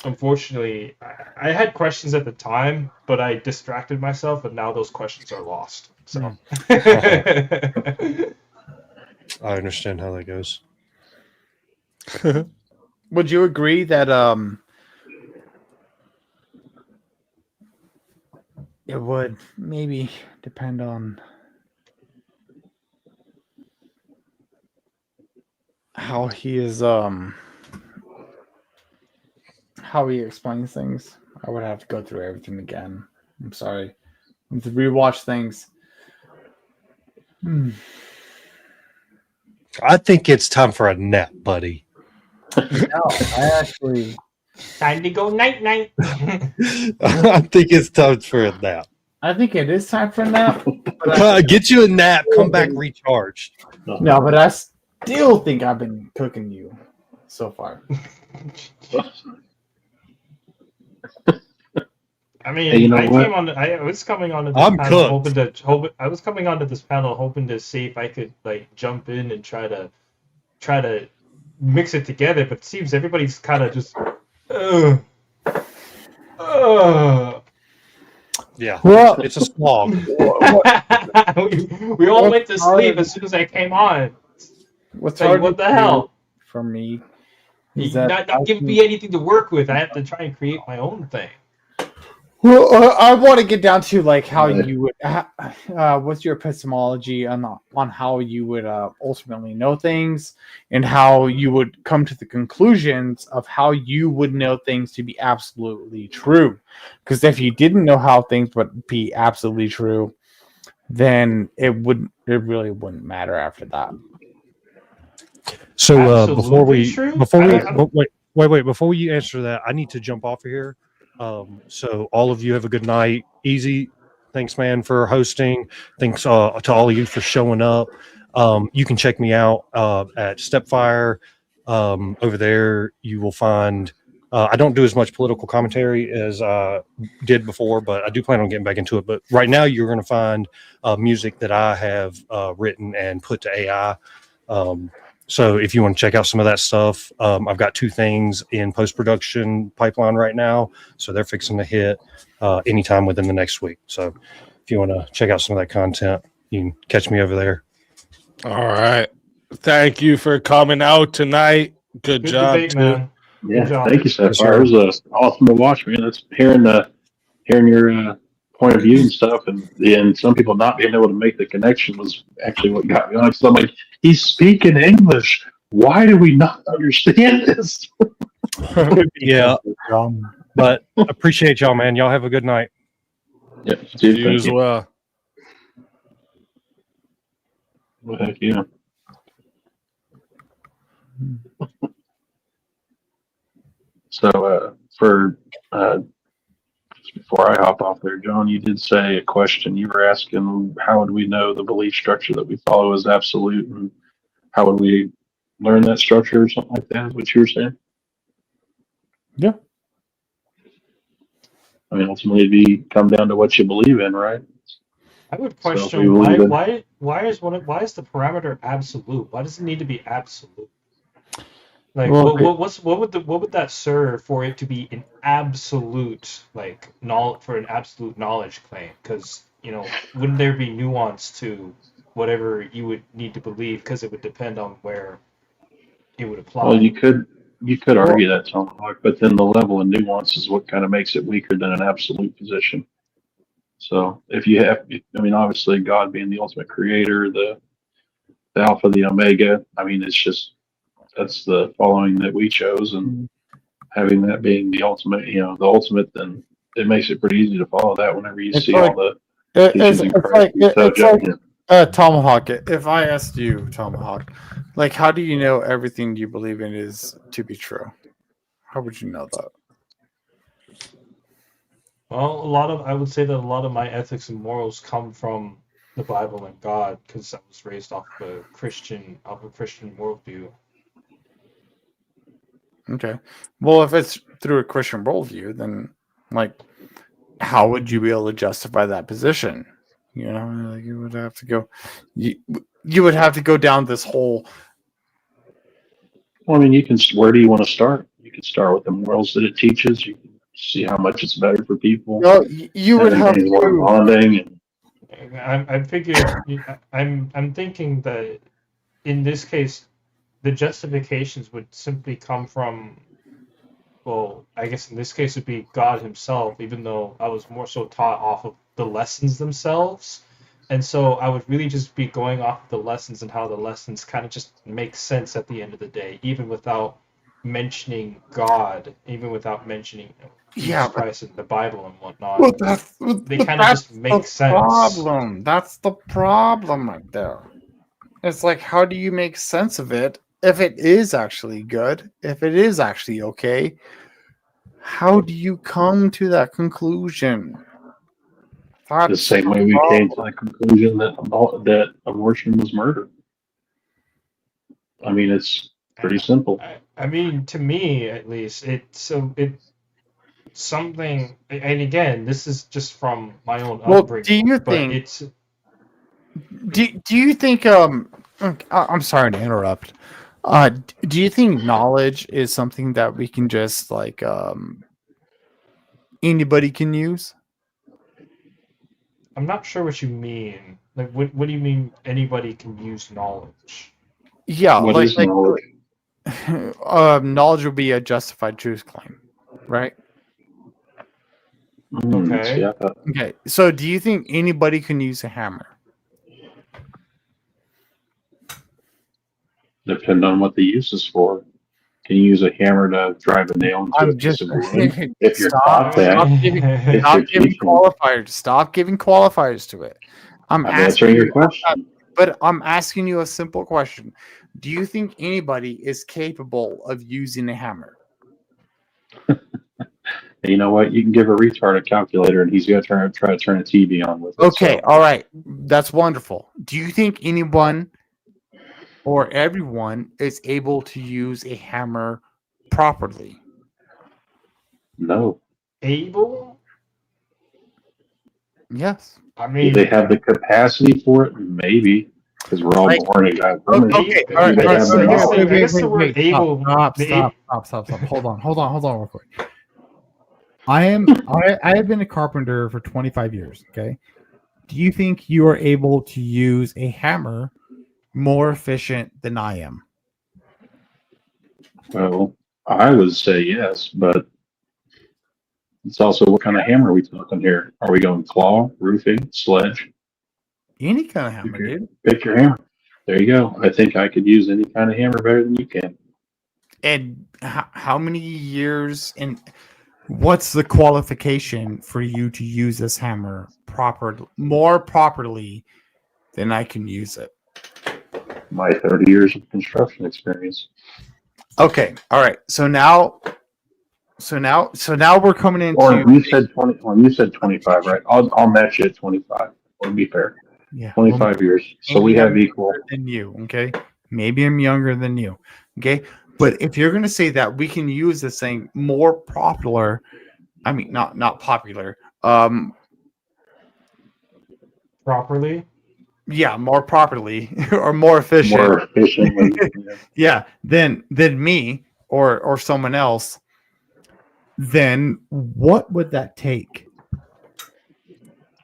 Unfortunately, I had questions at the time, but I distracted myself, and now those questions are lost. So I understand how that goes. Would you agree that it would maybe depend on how he is how he explains things? I would have to go through everything again. I'm sorry. I have to rewatch things. I think it's time for a nap, buddy. No, I actually time to go night night. I think it's time for a nap. I think it is time for a nap. Get you a nap. Come back recharged. No, but I still think I've been cooking you so far. I mean, hey, you know I was coming onto this panel I was coming onto this panel hoping to see if I could jump in and try to mix it together, but it seems everybody's kind of just yeah. Well, it's a slog. we all went to sleep as soon as I came on. What's like, what the hell? For me, not giving me anything to work with. I have to try and create my own thing. Well, I want to get down to how you would. What's your epistemology on how you would ultimately know things, and how you would come to the conclusions of how you would know things to be absolutely true? Because if you didn't know how things would be absolutely true, then it really wouldn't matter after that. So before you answer that, I need to jump off of here. So all of you have a good night. Easy. Thanks, man, for hosting. Thanks to all of you for showing up. You can check me out at StepFir. Over there, you will find. I don't do as much political commentary as I did before, but I do plan on getting back into it. But right now, you're going to find music that I have written and put to AI. So if you want to check out some of that stuff, I've got 2 things in post-production pipeline right now. So they're fixing to hit anytime within the next week. So if you want to check out some of that content, you can catch me over there. All right. Thank you for coming out tonight, Good Good job, debate, too. man. Yeah, Good job. thank you, Yes, StepFir. It was awesome to watch, man. That's hearing your point of view and stuff, and some people not being able to make the connection was actually what got me on. So I'm like, he's speaking English. Why do we not understand this? Yeah, but appreciate y'all, man. Y'all have a good night. Yeah, dude, You as well. Well, heck yeah. So before I hop off there, John, you did say a question. You were asking, how would we know the belief structure that we follow is absolute, and how would we learn that structure or something like that? Is what you were saying? Yeah. I mean, ultimately, it'd come down to what you believe in, right? I would So if we question believe in- why is the parameter absolute? Why does it need to be absolute? Like, Well, what would that serve for it to be an absolute, like, for an absolute knowledge claim? Because, wouldn't there be nuance to whatever you would need to believe? Because it would depend on where it would apply. Well, you could argue that, Tomahawk, but then the level of nuance is what kind of makes it weaker than an absolute position. So if you have, I mean, obviously God being the ultimate creator, the Alpha, the Omega, I mean, that's the following that we chose, and having that being the ultimate, then it makes it pretty easy to follow that whenever you see all the teachings in Christ. Tomahawk, if I asked you, Tomahawk, like, how do you know everything you believe in is to be true? How would you know that? Well, I would say that a lot of my ethics and morals come from the Bible and God, because I was raised off a Christian worldview. Okay. Well, if it's through a Christian worldview, then, like, how would you be able to justify that position? Like, you would have to go. You would have to go down this whole. Well, I mean, where do you want to start? You can start with the morals that it teaches. You can see how much it's better for people. No, you would have to. Bonding I figure I'm thinking that in this case, the justifications would simply come from, well, I guess in this case it'd be God himself, even though I was more so taught off of the lessons themselves. And so I would really just be going off the lessons and how the lessons kind of just make sense at the end of the day, even without mentioning God, even without mentioning Jesus Christ and the Bible and whatnot. They kind of just make sense. That's the problem right there. It's like, how do you make sense of it if it is actually good, if it is actually okay? How do you come to that conclusion? the same way we came to the conclusion that abortion was murder. I mean, it's pretty simple. I mean, to me at least, it's something. And again, this is just from my own upbringing. Do you think? I'm sorry to interrupt. Do you think knowledge is something that we can just like anybody can use? I'm not sure what you mean. Like, what do you mean anybody can use knowledge? Yeah, what is knowledge? Knowledge would be a justified truth claim, right? Okay. Yeah. Okay. So, do you think anybody can use a hammer? Depend on what the use is for. Can you use a hammer to drive a nail into a piece of wood? If you're taught that, stop giving qualifiers. Stop giving qualifiers to it. I'm answering your question. But I'm asking you a simple question. Do you think anybody is capable of using a hammer? You know what? You can give a retard a calculator, and he's going to try to turn a TV on with it. Okay, all right. That's wonderful. Do you think anyone or everyone is able to use a hammer properly? No. Able? Yes. I mean, do they have the capacity for it? Maybe, because we're all born and God. Okay. All right. I guess the word able. Stop. Hold on, real quick. I have been a carpenter for 25 years. Okay. Do you think you are able to use a hammer more efficient than I am? Well, I would say yes, but it's also what kind of hammer are we talking here? Are we going claw, roofing, sledge? Any kind of hammer, dude. Pick your hammer. There you go. I think I could use any kind of hammer better than you can. And how many years and what's the qualification for you to use this hammer more properly than I can use it? My 30 years of construction experience. Okay. All right. So now we're coming into. Or you said 20. Well, you said 25, right? I'll match you at 25. To be fair. Yeah. 25 years. So we have equal. Than you. Okay. Maybe I'm younger than you. Okay. But if you're going to say that we can use this thing more popular, I mean, not popular, Properly. Yeah, more properly or more efficient. More efficiently. Yeah, than me or someone else. Then what would that take?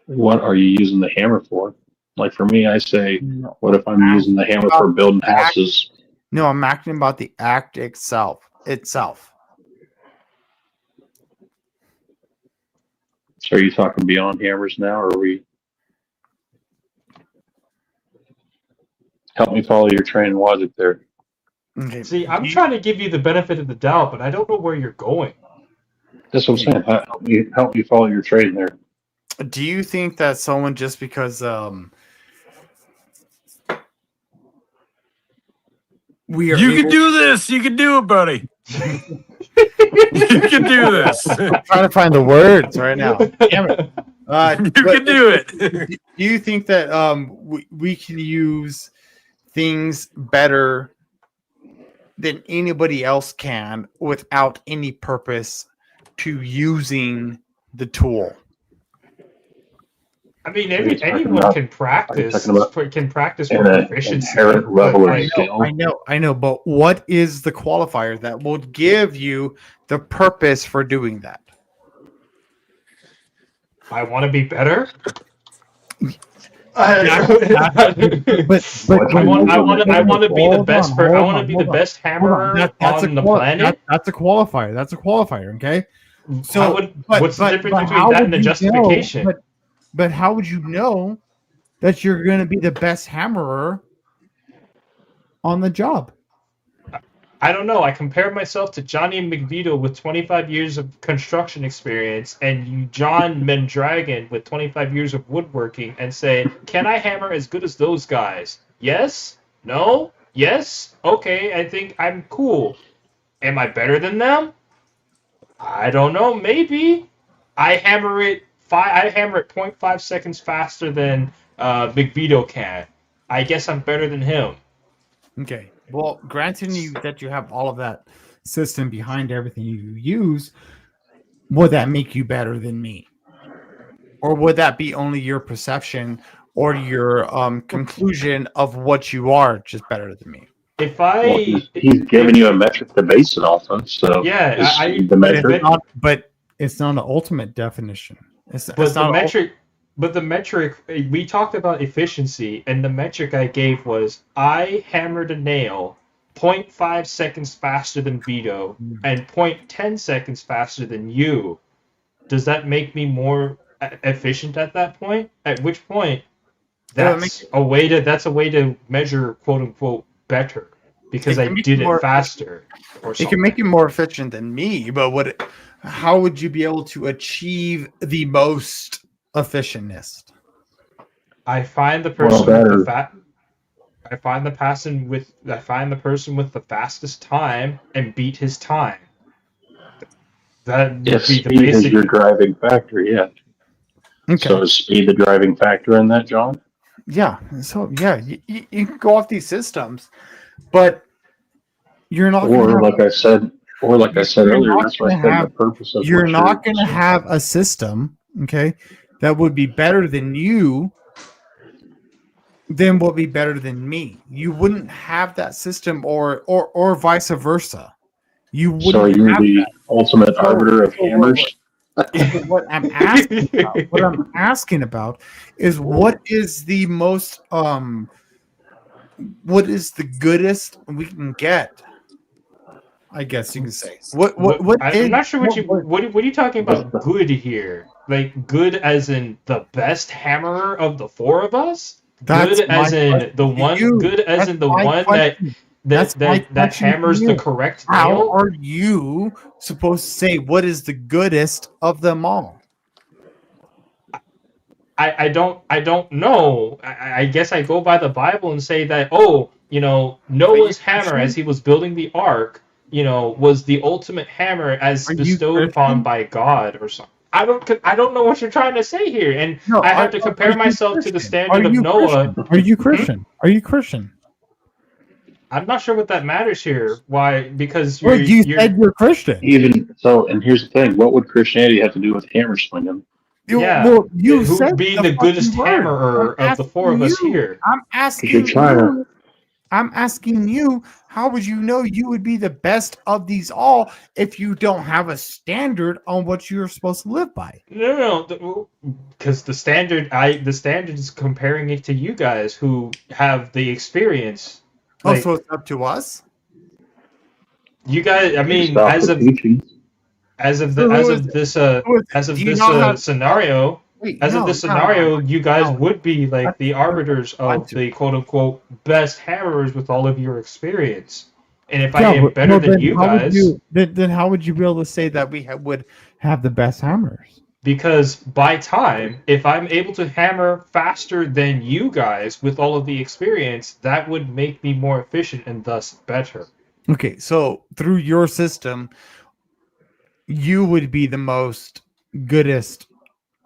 What are you using the hammer for? Like for me, I say, what if I'm using the hammer for building houses? No, I'm acting about the act itself. So are you talking beyond hammers now, or are we? Help me follow your train of logic there. Okay. See, I'm trying to give you the benefit of the doubt, but I don't know where you're going. That's what I'm saying. Help me follow your train there. Do you think that someone just because we are you can do this. You can do it, buddy. You can do this. I'm trying to find the words right now. Damn it. You can do it. Do you think that we can use things better than anybody else can without any purpose to using the tool? I mean, anyone can practice with proficiency. Inherent level of skill. I know, but what is the qualifier that will give you the purpose for doing that? I want to be better. But I want to be the best. I want to be the best hammerer on the planet. That's a qualifier. That's a qualifier. Okay. So, what's the difference between that and the justification? But how would you know that you're going to be the best hammerer on the job? I don't know. I compare myself to Johnny McVito with 25 years of construction experience and you, John Mendragon, with 25 years of woodworking and say, can I hammer as good as those guys? Yes? No? Yes? Okay, I think I'm cool. Am I better than them? I don't know. Maybe. I hammer it 0.5 seconds faster than McVito can. I guess I'm better than him. Okay. Well, granting you that you have all of that system behind everything you use, would that make you better than me? Or would that be only your perception or your conclusion of what you are just better than me? He's giving you a metric to base it off of, so yeah, the metric. But it's not an ultimate definition. But the metric, we talked about efficiency, and the metric I gave was I hammered a nail 0.5 seconds faster than Vito and 0.10 seconds faster than you. Does that make me more efficient at that point? At which point, that's a way to measure quote unquote better because I did it faster. Or something. It can make you more efficient than me, but how would you be able to achieve the most efficientness? I find the person with the fastest time and beat his time. That would be the speed basic. Is your driving factor, yeah. Okay. So is speed the driving factor in that, John? Yeah. So yeah, you can go off these systems, but you're not. Like I said earlier, that's why I said the purpose of. You're not going to have a system, okay, that would be better than you. Then will be better than me. You wouldn't have that system, or vice versa. You wouldn't. So you're the ultimate arbiter of hammers. What I'm asking about is what is the most what is the goodest we can get I guess you can say. I'm not sure what are you talking about good here? Like good as in the best hammerer of the four of us? That's Good as in the one that hammers the correct How nail? are you supposed to say what is the goodest of them all? I don't know. I guess I go by the Bible and say that Noah's hammer as he was building the ark, was the ultimate hammer as bestowed upon by God or something. I don't know what you're trying to say here, and I have to compare myself to the standard of Noah. Are you Christian? Are you Christian? I'm not sure what that matters here. Why? Because you said you're Christian. Even so, and here's the thing: what would Christianity have to do with hammer swinging? Yeah, Well, you who said would be the the goodest fucking word. hammerer I'm of the four of us asking you. here? I'm asking You're trying to- you. I'm asking you, how would you know you would be the best of these all if you don't have a standard on what you're supposed to live by? No, because the standard is comparing it to you guys who have the experience. Like, So it's up to us? you guys, I mean, Stop as the of teaching. this scenario, you guys would be like the arbiters of the quote unquote best hammerers with all of your experience. And if I am better than you guys, then how would you be able to say that we would have the best hammers? because by time, if I'm able to hammer faster than you guys with all of the experience, that would make me more efficient and thus better. Okay, so through your system, you would be the most goodest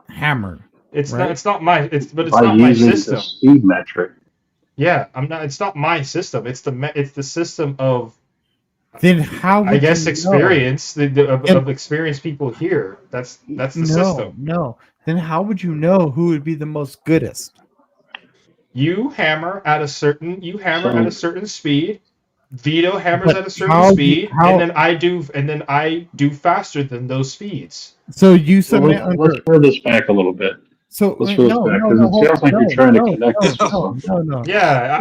hammer. It's right? not my By my using system. the speed metric. Yeah, I'm not. It's not my system. It's the system of. Then how? Would I guess you know? experience of experienced people here. That's the system. No. Then how would you know who would be the most goodest? You hammer at a certain speed. Vito hammers But at a certain speed, how- and then I do faster than those speeds. So you So submit let's throw this back a little bit. So Let's throw this back because it sounds like you're trying to connect this to something. No. Yeah,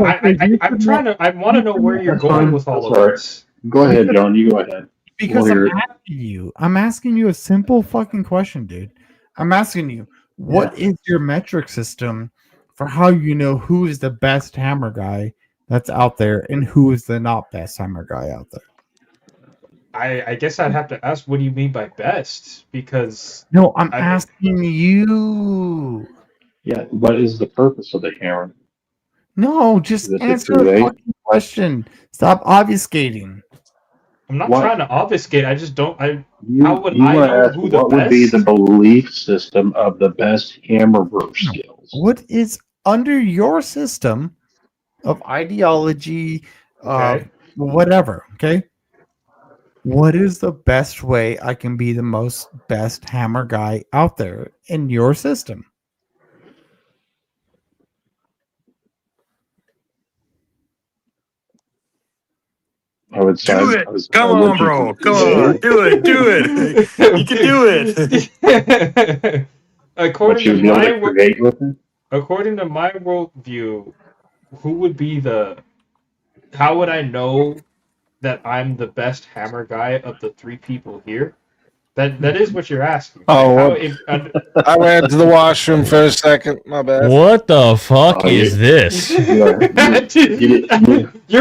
I'm trying to. I want to know where you're That's going fine. with all That's of all right. this. Go ahead, John. You go ahead. Because We'll hear I'm it. asking you. I'm asking you a simple fucking question, dude. I'm asking you, what is your metric system for how you know who is the best hammer guy that's out there and who is the not best hammer guy out there? I guess I'd have to ask, what do you mean by best? Because No, I'm asking you. Yeah, what is the purpose of the hammer? No, just Is it answer to the create? fucking question. Stop obfuscating. I'm not What- trying to obfuscate. I just don't. You, How would you I want to know ask who the what would be best- the belief system of the best hammerer skills? What is under your system of ideology, Okay. whatever, okay? What is the best way I can be the most best hammer guy out there in your system? I would say. Do it. Come on, bro. Come on. Do it. Do it. You can do it. What according you to would be able my to create with it? according to my worldview, who would be the? How would I know that I'm the best hammer guy of the three people here? That is what you're asking. Oh, How well, if- I went to the washroom for a second. My bad. What the fuck Oh, is you- this? You're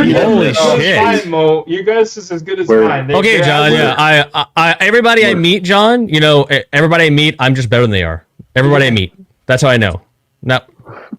Holy as good as shit. mine, Mo. You guys is as good as Where- mine. Okay, John. Yeah, I everybody I meet, John. You know, everybody I meet, I'm just better than they are. Everybody I meet. That's how I know. Now,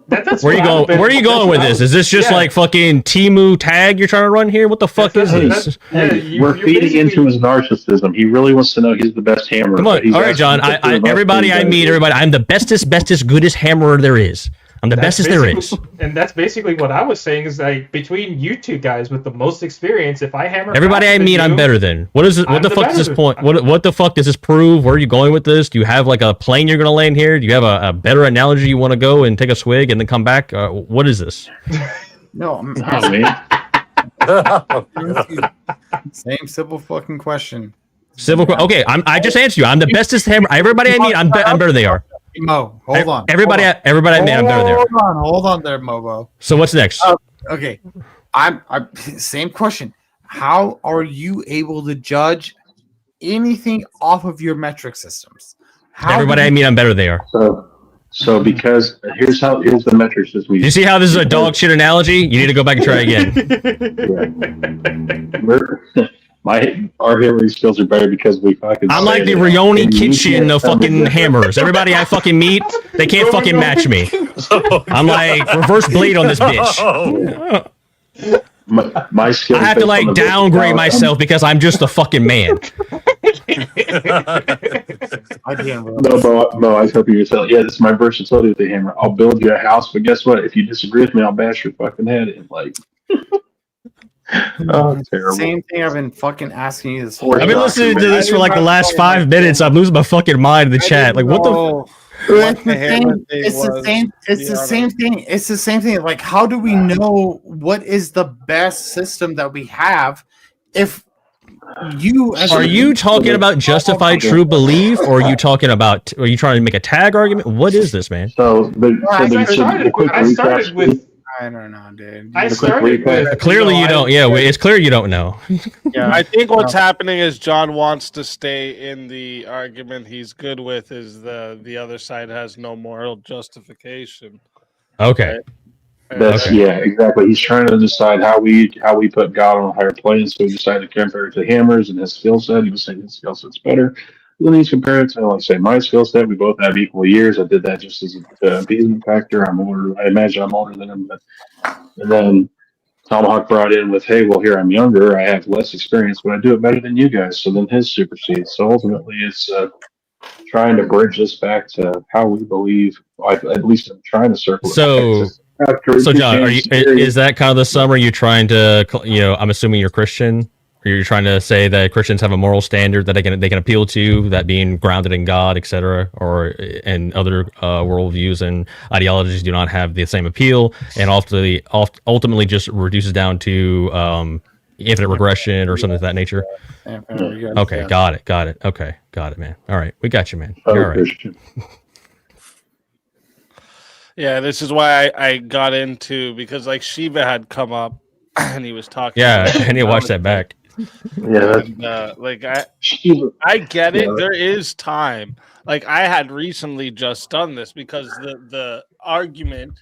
That's where are you what I going? would've Where are you been- going with that's this? what Is this just yeah. like fucking Timu tag you're trying to run here? What the fuck is That's- this? yeah, We're you're feeding basically- into his narcissism. He really wants to know he's the best hammerer. Come but on, he's all right, asking John. what the best Everybody I thing meet, is. everybody. I'm the bestest, goodest hammerer there is. I'm the That's bestest there is. basically- And that's basically what I was saying is like between you two guys with the most experience, if I hammer Everybody faster I than meet, I'm you- better than. What is it? What I'm the the fuck is this better. point? What the fuck does this prove? Where are you going with this? Do you have like a plane you're gonna land here? Do you have a better analogy you want to go and take a swig and then come back? What is this? No, I'm Oh, man. same simple fucking question. Okay, I just answered you. I'm the bestest hammer. Everybody I meet, I'm better than they are. Mo, hold on. Everybody I meet, I'm better than they are. Hold on there, Mobo. So what's next? Okay, I'm same question. how are you able to judge anything off of your metric systems? Everybody, I mean, I'm better they are. So because here's the metrics this week. You see how this is a dog shit analogy? You need to go back and try again. Our hammering skills are better because we fucking. I'm like the Rioni kitchen of fucking hammers. Everybody I fucking meet, they can't fucking match me. I'm like reverse blade on this bitch. My skills. I have to like downgrade myself because I'm just a fucking man. No, I was hoping you were saying, yeah, this is my versatility with the hammer. I'll build you a house, but guess what? If you disagree with me, I'll bash your fucking head in. Like, oh, terrible. Same thing I've been fucking asking you this whole I've been listening to this for like the last 5 minutes. I'm losing my fucking mind in the chat. Like, what the? It's the same thing. It's the same thing. Like, how do we know what is the best system that we have if you are you talking about justified true belief, or are you talking about? Are you trying to make a tag argument? What is this, man? I started with. I don't know, dude. I started with. Clearly, you don't. Yeah, it's clear you don't know. Yeah, I think what's happening is John wants to stay in the argument he's good with. Is the other side has no moral justification. Okay. That's yeah, exactly. He's trying to decide how we put God on a higher plane. So he decided to compare it to hammers and his skill set. He was saying his skill set's better. Then he's compared it to, like, say, my skill set. We both have equal years. I did that just as an appeasement factor. I'm older. I imagine I'm older than him. And then Tomahawk brought in with, hey, well, here I'm younger. I have less experience, but I do it better than you guys. So then his supersedes. So ultimately, it's trying to bridge this back to how we believe. At least I'm trying to circle it. So John, is that kind of the summary you're trying to? I'm assuming you're Christian. You're trying to say that Christians have a moral standard that they can appeal to, that being grounded in God, etc., and other worldviews and ideologies do not have the same appeal, and ultimately just reduces down to infinite regression or something of that nature. Okay, got it. Okay, got it, man. All right, we got you, man. You're all right. Yeah, this is why I got into, because like Shiva had come up and he was talking. Yeah, I need to watch that back. Yeah, and, like I get it. There is time. Like I had recently just done this because the argument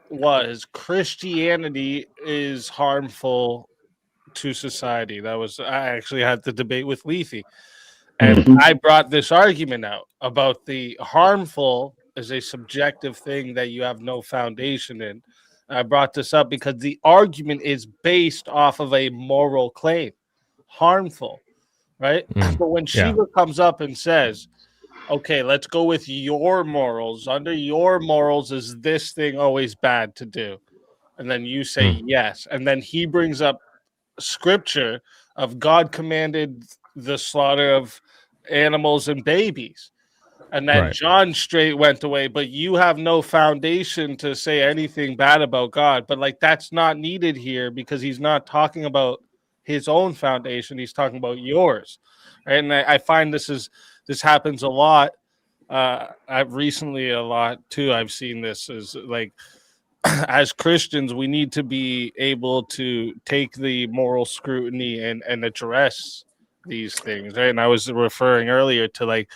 was Christianity is harmful to society. I actually had the debate with Lethe, and I brought this argument out about the harmful is a subjective thing that you have no foundation in. I brought this up because the argument is based off of a moral claim. Harmful, right? But when Shiva comes up and says, okay, let's go with your morals. Under your morals, is this thing always bad to do? And then you say yes. And then he brings up scripture of God commanded the slaughter of animals and babies. And then John straight went away, but you have no foundation to say anything bad about God. But like that's not needed here because he's not talking about his own foundation. He's talking about yours. Right? And I find this happens a lot. I've recently a lot too. I've seen this as like as Christians, we need to be able to take the moral scrutiny and address these things. Right? And I was referring earlier to like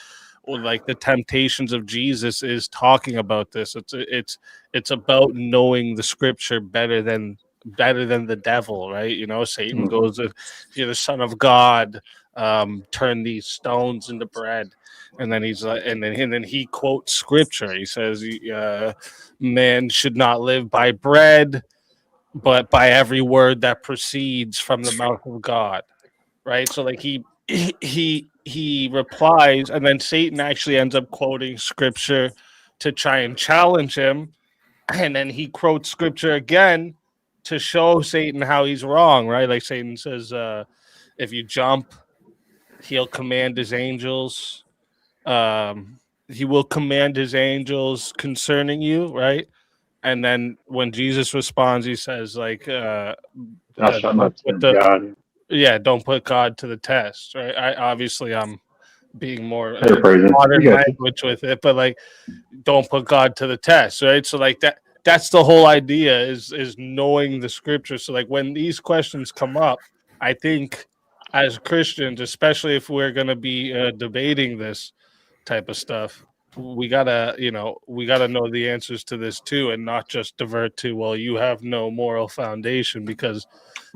the temptations of Jesus is talking about this. It's about knowing the scripture better than the devil, right? Satan goes, if you're the son of God, turn these stones into bread. And then he's like, and then he quotes scripture. He says, man should not live by bread, but by every word that proceeds from the mouth of God. Right. So like he replies, and then Satan actually ends up quoting scripture to try and challenge him. And then he quotes scripture again to show Satan how he's wrong, right? Like Satan says, if you jump, he'll command his angels. He will command his angels concerning you, right? And then when Jesus responds, he says, like, don't put God to the test, right? I'm being more modern language with it, but like, don't put God to the test, right? So like that's the whole idea is knowing the scripture. So like when these questions come up, I think as Christians, especially if we're going to be debating this type of stuff, we gotta know the answers to this too, and not just divert to, well, you have no moral foundation, because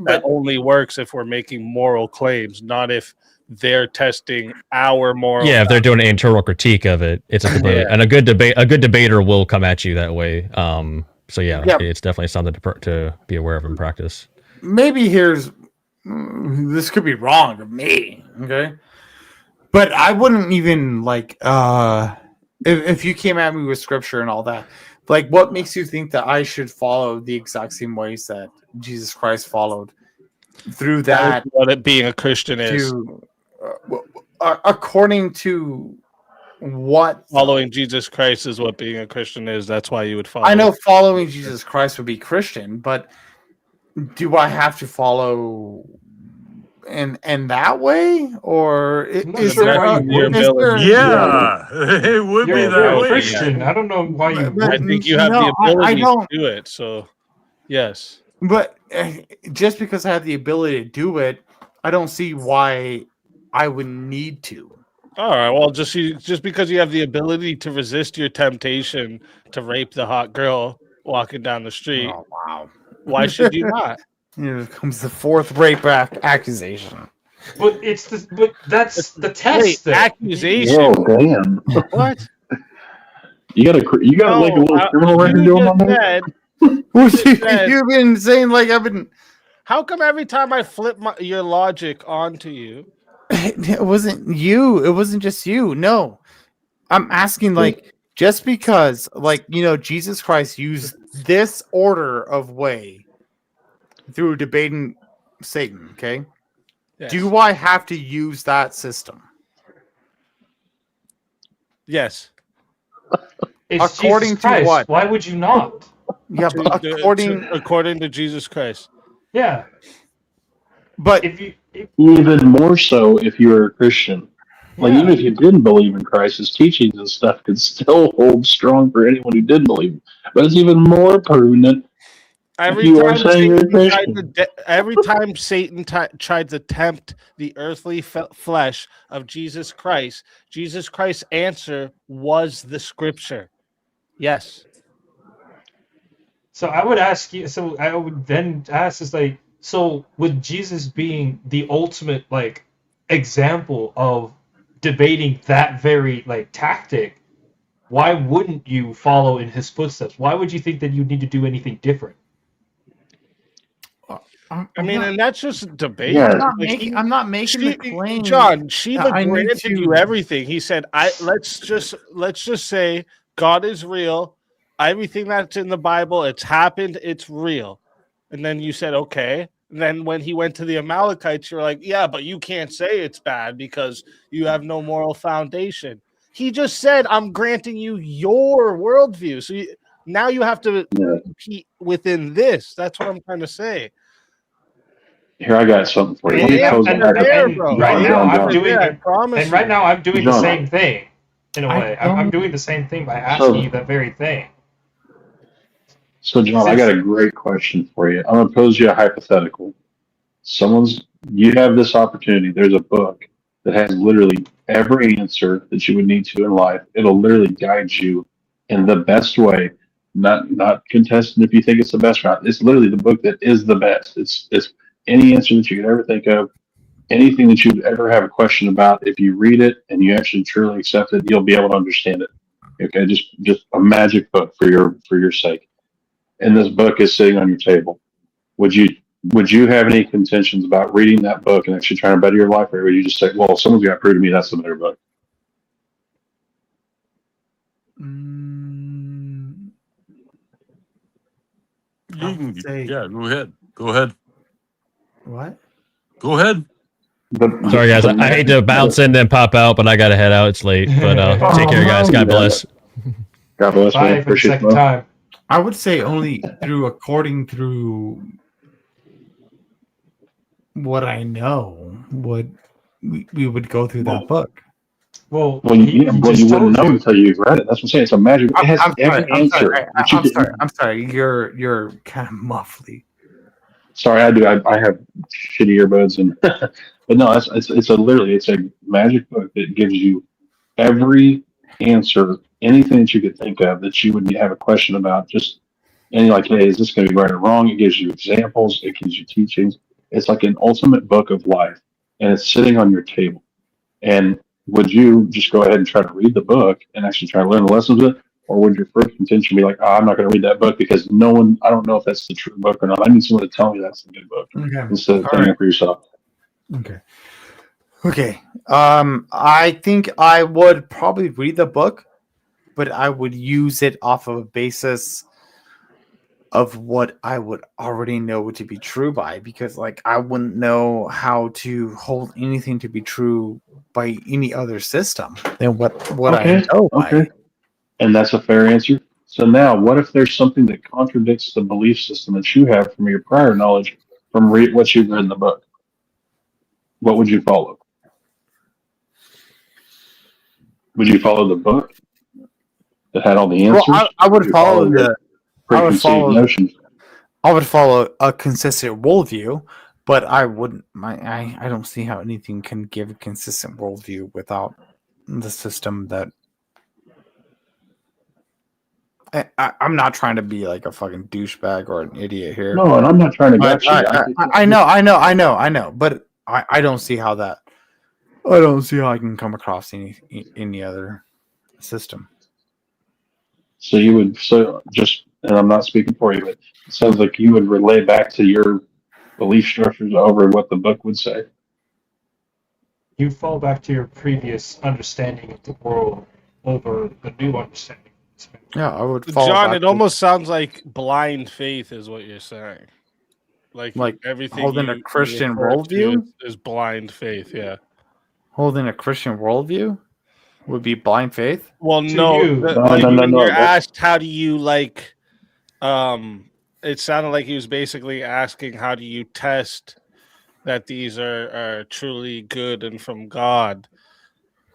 that only works if we're making moral claims, not if they're testing our moral. Yeah, if they're doing an internal critique of it, it's a debate, and a good debater will come at you that way. So it's definitely something to be aware of in practice. Maybe this could be wrong of me, okay? But I wouldn't even like if you came at me with scripture and all that. Like, what makes you think that I should follow the exact same ways that Jesus Christ followed through that? What it being a Christian is. According to what? Following Jesus Christ is what being a Christian is. That's why you would follow. I know following Jesus Christ would be Christian, but do I have to follow in that way, or is there? Yeah, it would be that way. Christian. I don't know why you. I think you have the ability to do it. So, yes. But just because I have the ability to do it, I don't see why I would need to. All right. Well, just because you have the ability to resist your temptation to rape the hot girl walking down the street. Oh, wow. Why should you not? Here comes the fourth rape accusation. But that's the test. Accusation. Whoa, damn! What? You got like a little criminal record going on there. You've been saying like I've been. How come every time I flip your logic onto you? It wasn't you. It wasn't just you. No, I'm asking like just because Jesus Christ used this order of way through debating Satan, okay? Yes. Do I have to use that system? Yes. According to what? Why would you not? Yeah, but according to Jesus Christ. Yeah. But even more so if you were a Christian. Like, even if you didn't believe in Christ, his teachings and stuff could still hold strong for anyone who did believe. But it's even more permanent. Every time Satan tried to tempt the earthly flesh of Jesus Christ's answer was the scripture. Yes. So I would ask you. So I would then ask, is like, so with Jesus being the ultimate example of debating that very tactic, why wouldn't you follow in his footsteps? Why would you think that you need to do anything different? And that's just a debate. Yeah. I'm not making the claim. John, Shiva granted you everything. He said, let's just say God is real. Everything that's in the Bible, it's happened, it's real. And then you said, okay. And then when he went to the Amalekites, you're like, yeah, but you can't say it's bad because you have no moral foundation. He just said, I'm granting you your worldview. So now you have to compete within this. That's what I'm trying to say. Here, I got something for you. Right now, I'm doing the same thing. In a way, I'm doing the same thing by asking you that very thing. So, John, I got a great question for you. I'm going to pose you a hypothetical. You have this opportunity. There's a book that has literally every answer that you would need to in life. It'll literally guide you in the best way. Not contesting if you think it's the best route. It's literally the book that is the best. It's any answer that you could ever think of, anything that you'd ever have a question about. If you read it and you actually truly accept it, you'll be able to understand it. Okay, just a magic book for your sake. And this book is sitting on your table. Would you have any contentions about reading that book and actually trying to better your life, or would you just say, well, someone's got to prove to me that's the better book? Yeah, go ahead. Go ahead. What? Go ahead. Sorry, guys. I hate to bounce in and pop out, but I got to head out. It's late. But take care, guys. God bless. God bless. Bye for the second time. I would say only according through what I know, we would go through that book. Well, you wouldn't know until you've read it. That's what I'm saying. It's a magic. It has every answer. I'm sorry. You're kind of muffly. Sorry, I do. I have shitty earbuds, and but no, it's a magic book that gives you every answer, anything that you could think of that you would have a question about. Just and you're like, hey, is this going to be right or wrong? It gives you examples. It gives you teachings. It's like an ultimate book of life, and it's sitting on your table. And would you just go ahead and try to read the book and actually try to learn the lessons of it? Or would your first intention be like, oh, I'm not going to read that book because I don't know if that's the true book or not. I need someone to tell me that's the good book instead of telling it for yourself. Okay. Okay. I think I would probably read the book, but I would use it off of a basis of what I would already know to be true by, because like I wouldn't know how to hold anything to be true by any other system than what I know by. And that's a fair answer. So now, what if there's something that contradicts the belief system that you have from your prior knowledge from what you've read in the book? What would you follow? Would you follow the book that had all the answers? Well, I would follow notions. I would follow a consistent worldview, but I wouldn't. I don't see how anything can give a consistent worldview without the system that. I'm not trying to be like a fucking douchebag or an idiot here. No, and I'm not trying to get you. I know, but I don't see how that. I don't see how I can come across any other system. So you would and I'm not speaking for you, but it sounds like you would relay back to your belief structures over what the book would say. You fall back to your previous understanding of the world over the new understanding. Yeah, I would. John, it almost sounds like blind faith is what you're saying. Like everything holding a Christian worldview is blind faith. Yeah, holding a Christian worldview would be blind faith. Well, no. You're asked how do you like. It sounded like he was basically asking how do you test that these are truly good and from God.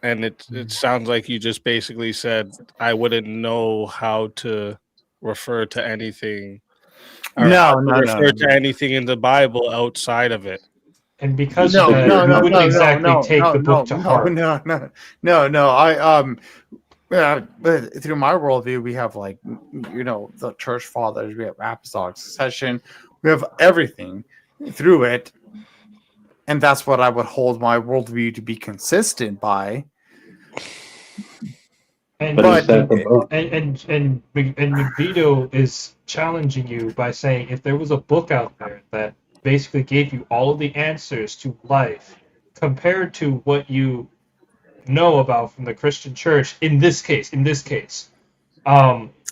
And it sounds like you just basically said, I wouldn't know how to refer to anything. Refer to anything in the Bible outside of it. And because you wouldn't exactly take the book to heart. But through my worldview, we have the church fathers, we have apostolic succession, we have everything through it. And that's what I would hold my worldview to be consistent by. And Vito is challenging you by saying if there was a book out there that basically gave you all of the answers to life compared to what you know about from the Christian church in this case.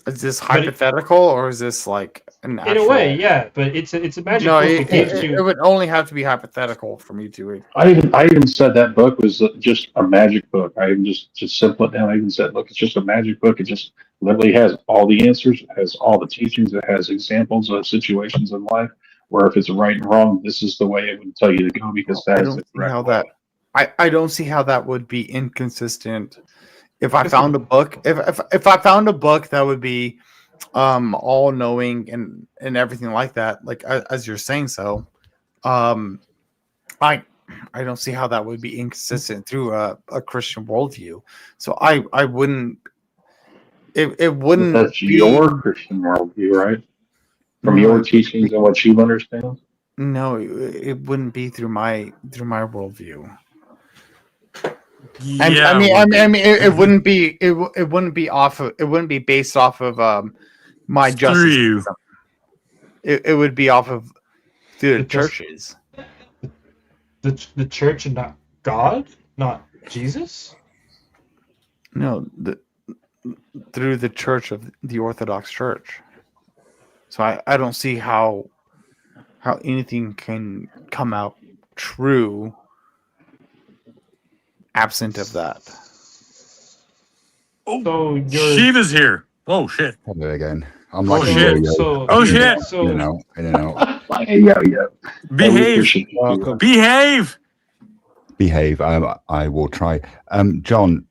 Is this hypothetical or is this like an actual... In a way, yeah, but it's a magic book that gives you... It would only have to be hypothetical for me to read. I even said that book was just a magic book. I even just simple it down. I even said, look, it's just a magic book. It just literally has all the answers. It has all the teachings. It has examples of situations in life where if it's right and wrong, this is the way it would tell you to go because that is the correct way. I don't see how that would be inconsistent. If I found a book, if I found a book that would be all knowing and everything like that, like as you're saying so, I don't see how that would be inconsistent through a Christian worldview. So I wouldn't. It wouldn't. But that's your Christian worldview, right? From your teachings and what you understand. No, it wouldn't be through my worldview. Yeah, it wouldn't be. It wouldn't be off of. It wouldn't be based off of my justice system. It would be off of the churches. The church and not God, not Jesus. No, through the church of the Orthodox Church. So I don't see how anything can come out true absent of that. So Shiva's here. Oh shit! Hello again. I'm like shit. Oh shit! You know. Behave. I will try. John,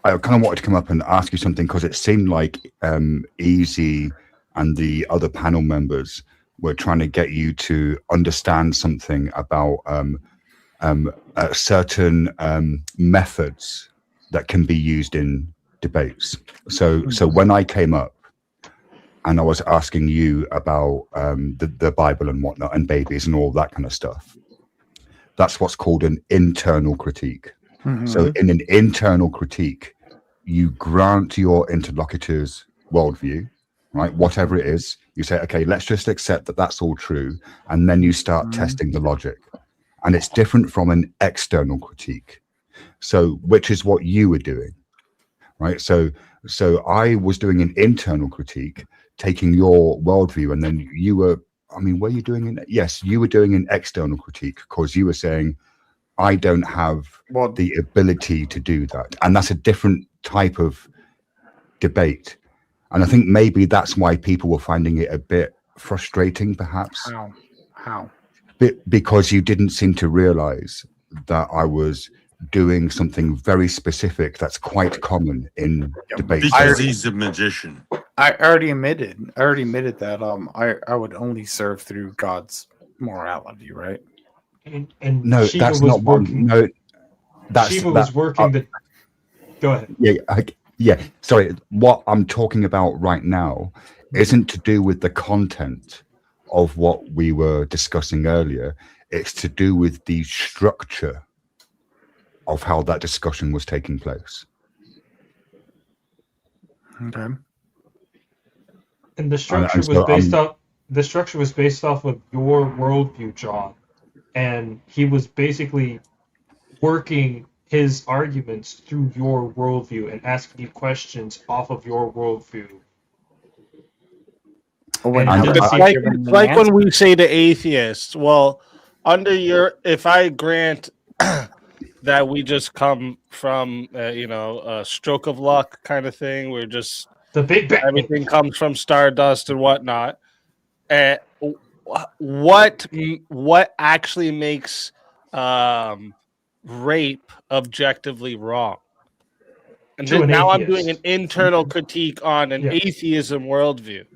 I kind of wanted to come up and ask you something because it seemed like Easy and the other panel members we're trying to get you to understand something about certain methods that can be used in debates. So when I came up and I was asking you about the Bible and whatnot and babies and all that kind of stuff, that's what's called an internal critique. So in an internal critique, you grant your interlocutor's worldview, right? Whatever it is, you say, okay, let's just accept that that's all true. And then you start testing the logic. And it's different from an external critique. So, which is what you were doing, right? So I was doing an internal critique, taking your worldview, and then you were, I mean, were you doing it? Yes, you were doing an external critique because you were saying, I don't have the ability to do that. And that's a different type of debate. And I think maybe that's why people were finding it a bit frustrating, perhaps. How? Because you didn't seem to realize that I was doing something very specific that's quite common in debates. Because he's a magician. I already admitted that I would only serve through God's morality, right? And no, Shiva that's was not working. No, that's Shiva was working. Go ahead. Yeah. Sorry, what I'm talking about right now isn't to do with the content of what we were discussing earlier. It's to do with the structure of how that discussion was taking place. Okay. And the structure was based off of your worldview, John. And he was basically working his arguments through your worldview and asking you questions off of your worldview. It's like when we say to atheists, well, under your, if I grant that we just come from, a stroke of luck kind of thing, we're just, the Big Bang, everything comes from stardust and whatnot. What actually makes rape objectively wrong? And then now I'm doing an internal critique on an atheism worldview,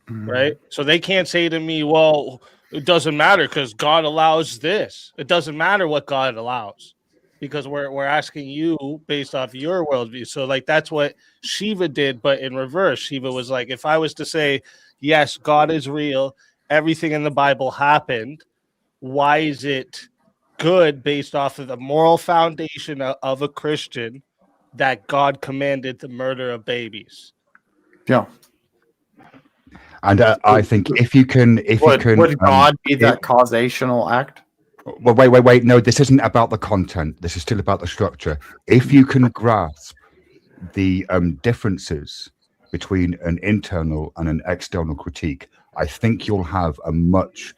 right? So they can't say to me, well, it doesn't matter because God allows this. It doesn't matter what God allows because we're asking you based off your worldview. So like that's what Shiva did, but in reverse. Shiva was like, if I was to say, yes, God is real, everything in the Bible happened, why is it good based off of the moral foundation of a Christian that God commanded the murder of babies? Yeah. And I think would God be that causational act? Well, wait. No, this isn't about the content. This is still about the structure. If you can grasp the differences between an internal and an external critique, I think you'll have a much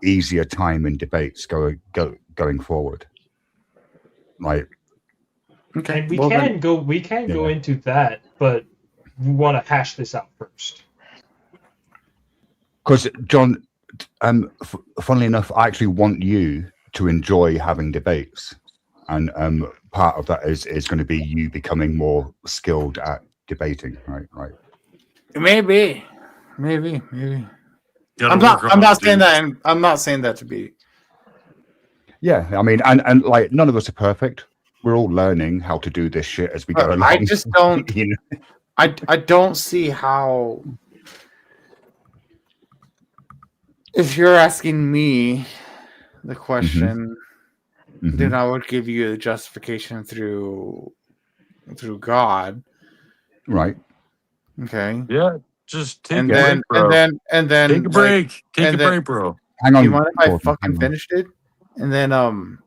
easier time in debates going forward. Right. Okay. And we can go into that, but we want to hash this out first. Because John, funnily enough, I actually want you to enjoy having debates, and part of that is going to be you becoming more skilled at debating. Right. Maybe. I'm not saying that. I'm not saying that to be. Yeah, I mean, and like none of us are perfect. We're all learning how to do this shit as we go along. I just don't. I don't see how. If you're asking me the question, then I would give you the justification through God. Right. Okay. Yeah. Just take a break, bro. And then take a break. Take a break, bro. Hang on. Do you mind if I fucking finished it? And then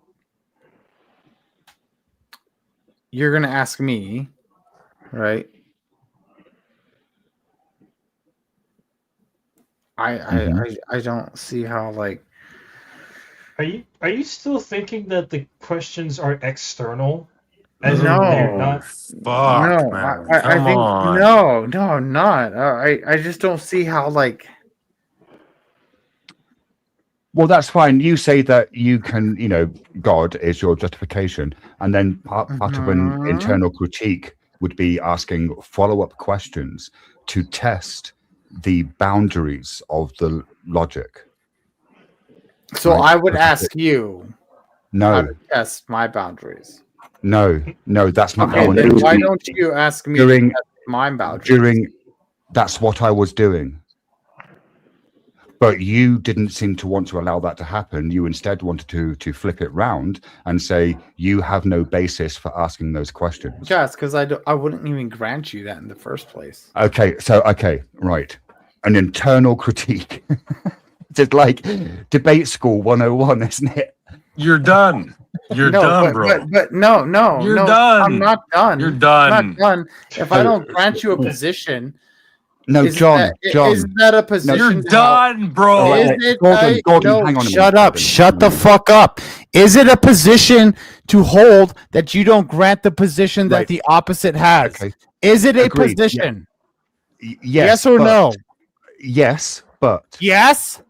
you're gonna ask me, right? I don't see how like. Are you still thinking that the questions are external? No, they're not. Fuck, no, man. I Come think on. no, I'm not. I just don't see how like. Well, that's fine. You say that you can, God is your justification, and then part of an internal critique would be asking follow-up questions to test the boundaries of the logic. So Right. I would ask you how No, to test my boundaries. no, that's not Okay, how I'm then why doing don't you ask me during to test my boundaries? that's what I was doing. But you didn't seem to want to allow that to happen. You instead wanted to flip it round and say you have no basis for asking those questions. Just because I wouldn't even grant you that in the first place. Okay, right. An internal critique. It's like debate school 101, isn't it? You're done. You're done, bro. But no, You're no, done. I'm not done. You're done. I'm not done. If I don't grant you a position, No, John. Isn't that a position? You're done, bro. Is it? Gordon, No, hang on a shut minute, up. Gordon. Shut the fuck up. Is it a position to hold that you don't grant the position that Right. the opposite has? Okay. Is it a Agreed, yeah. position? Yes or but- no? Yes, but Yes.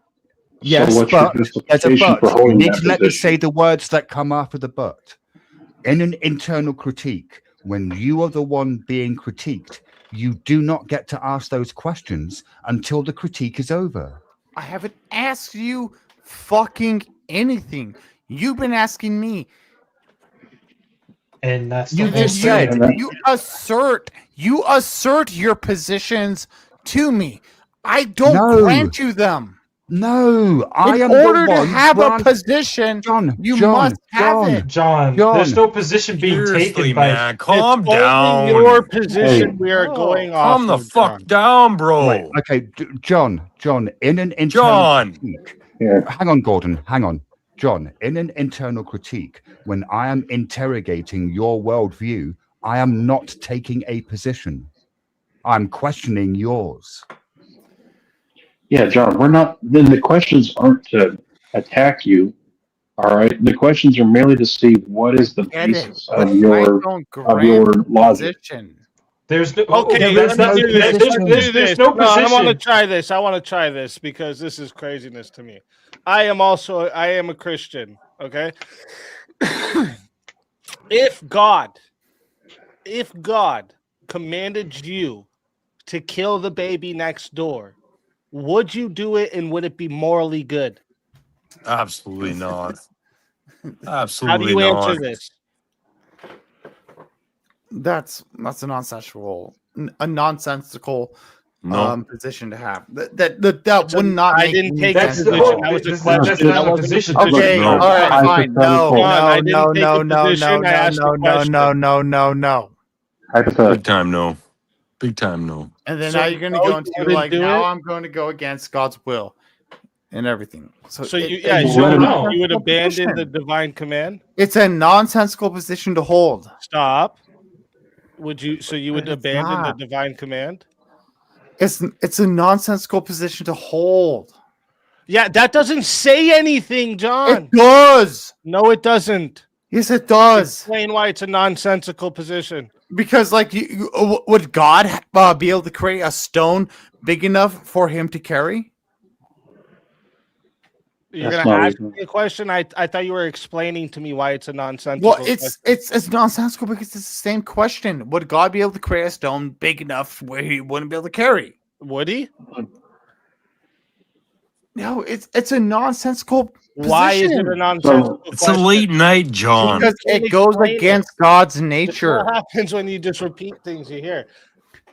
yes, So what's your but there's a justification for but. You holding need that to let me position? say the words that come after the but. In an internal critique, when you are the one being critiqued, you do not get to ask those questions until the critique is over. I haven't asked you fucking anything. You've been asking me. And that's You the just whole said- thing. You assert your positions to me. I don't No. grant you them. No, I In am order the to one have a grant- position, John, you John, must have John. it. John, John. there's no position being Seriously, taken by. man. Calm It's down. only your position Hey. we are No. going off. Calm the of, fuck John. down, bro. Right, okay, John, in an internal John. critique. Yeah. Hang on, Gordon, hang on. John, in an internal critique, when I am interrogating your worldview, I am not taking a position. I'm questioning yours. Yeah, John, we're not, then the questions aren't to attack you. All right. The questions are merely to see what is the Get it, basis but of your I don't of your grant logic. position. There's no. Okay, there's let's no do this. Let's do there's this. no No, I want to position. try this. I want to try this because this is craziness to me. I am a Christian. Okay. If God commanded you to kill the baby next door, would you do it, and would it be morally good? Absolutely not. How do Absolutely you not. answer this? That's a nonsensical No. position to have. That would not. I make didn't any take That's sense the the at all. position. That was a That's question. not That a wasn't a position. position. Okay, No. all right, fine. No, Hypothetical. John, I didn't no, take no, a no, position. no, I asked no, a no, question. no. Hypothetical. Big time no. Big time no. And then So now you're going to no, go you into wouldn't like do now it? I'm going to go against God's will and everything. So it's you would a abandon position. the divine command? It's a nonsensical position to hold. Stop. Would you? So you would But it's abandon not. the divine command? It's a nonsensical position to hold. Yeah, that doesn't say anything, John. It does. No, it doesn't. Yes, it does. Explain why it's a nonsensical position. Because, like, would God be able to create a stone big enough for him to carry? You're That's gonna not ask reasonable. me a question. I thought you were explaining to me why it's a nonsensical. Well, it's nonsensical because it's the same question. Would God be able to create a stone big enough where he wouldn't be able to carry? Would he? No, it's a nonsensical. Why is it position. a nonsensical It's a question? late night, John. Because it goes Explain it. against God's This is nature. what happens when you just repeat things you hear.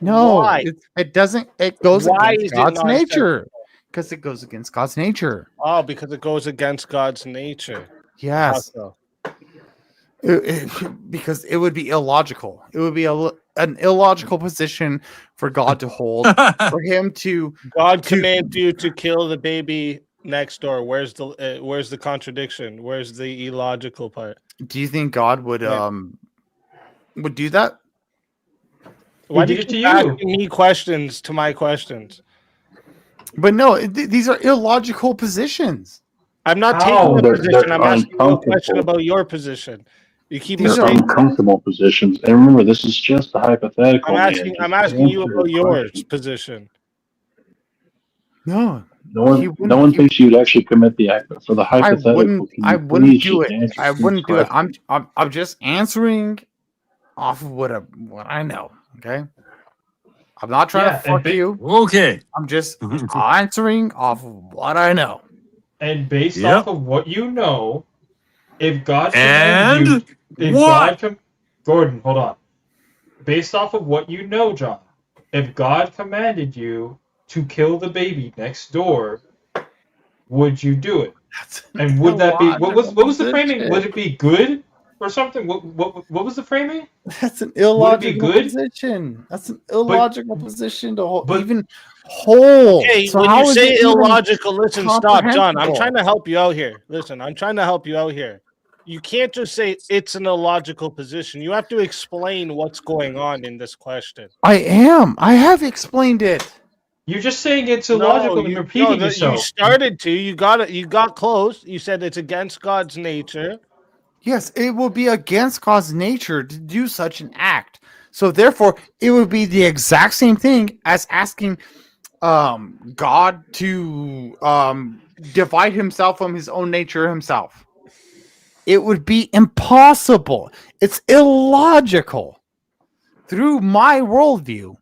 No, Why? it doesn't. It goes Why is against it God's nonsensical? nature. Because it goes against God's nature. Oh, because it goes against God's nature. Yes. How so? Because it would be illogical. It would be an illogical position for God to hold. For him to God commands you to kill the baby next door. Where's the contradiction? Where's the illogical part? do you think God would do that? Why do did you it to keep you? asking me questions to my questions? But no, these are illogical positions. I'm not How? taking a They're position. I'm asking you a uncomfortable. question about your position. You keep These They're mistaking. uncomfortable positions. And remember, this is just a hypothetical. I'm man. asking Just you answer about the your question. position. No, No he one, wouldn't- no one he- thinks you'd actually commit the act, but for the I hypothetical, wouldn't. can I you wouldn't please do just it. answer I Steve's wouldn't do it. question? I'm just answering off of what I know. Okay. I'm not trying to fuck you. Okay. I'm just answering off of what I know. And based Yep. off of what you know, if God commanded you, if what? Gordon, hold on. Based off of what you know, John, if God commanded you to kill the baby next door, would you do it? And would that be what was the framing? Would it be good or something? What was the framing? That's an Would it be illogical good? position. That's an illogical position to hold, but- even hold. Hey, So when how you is say it even illogical, listen, stop, John. I'm comprehensible? trying to help you out here. Listen, I'm trying to help you out here. You can't just say it's an illogical position. You have to explain what's going on in this question. I am. I have explained it. You're just saying it's illogical and repeating yourself. You started to. You got it. You got close. You said it's against God's nature. Yes, it would be against God's nature to do such an act. So therefore, it would be the exact same thing as asking God to divide himself from his own nature himself. It would be impossible. It's illogical. Through my worldview,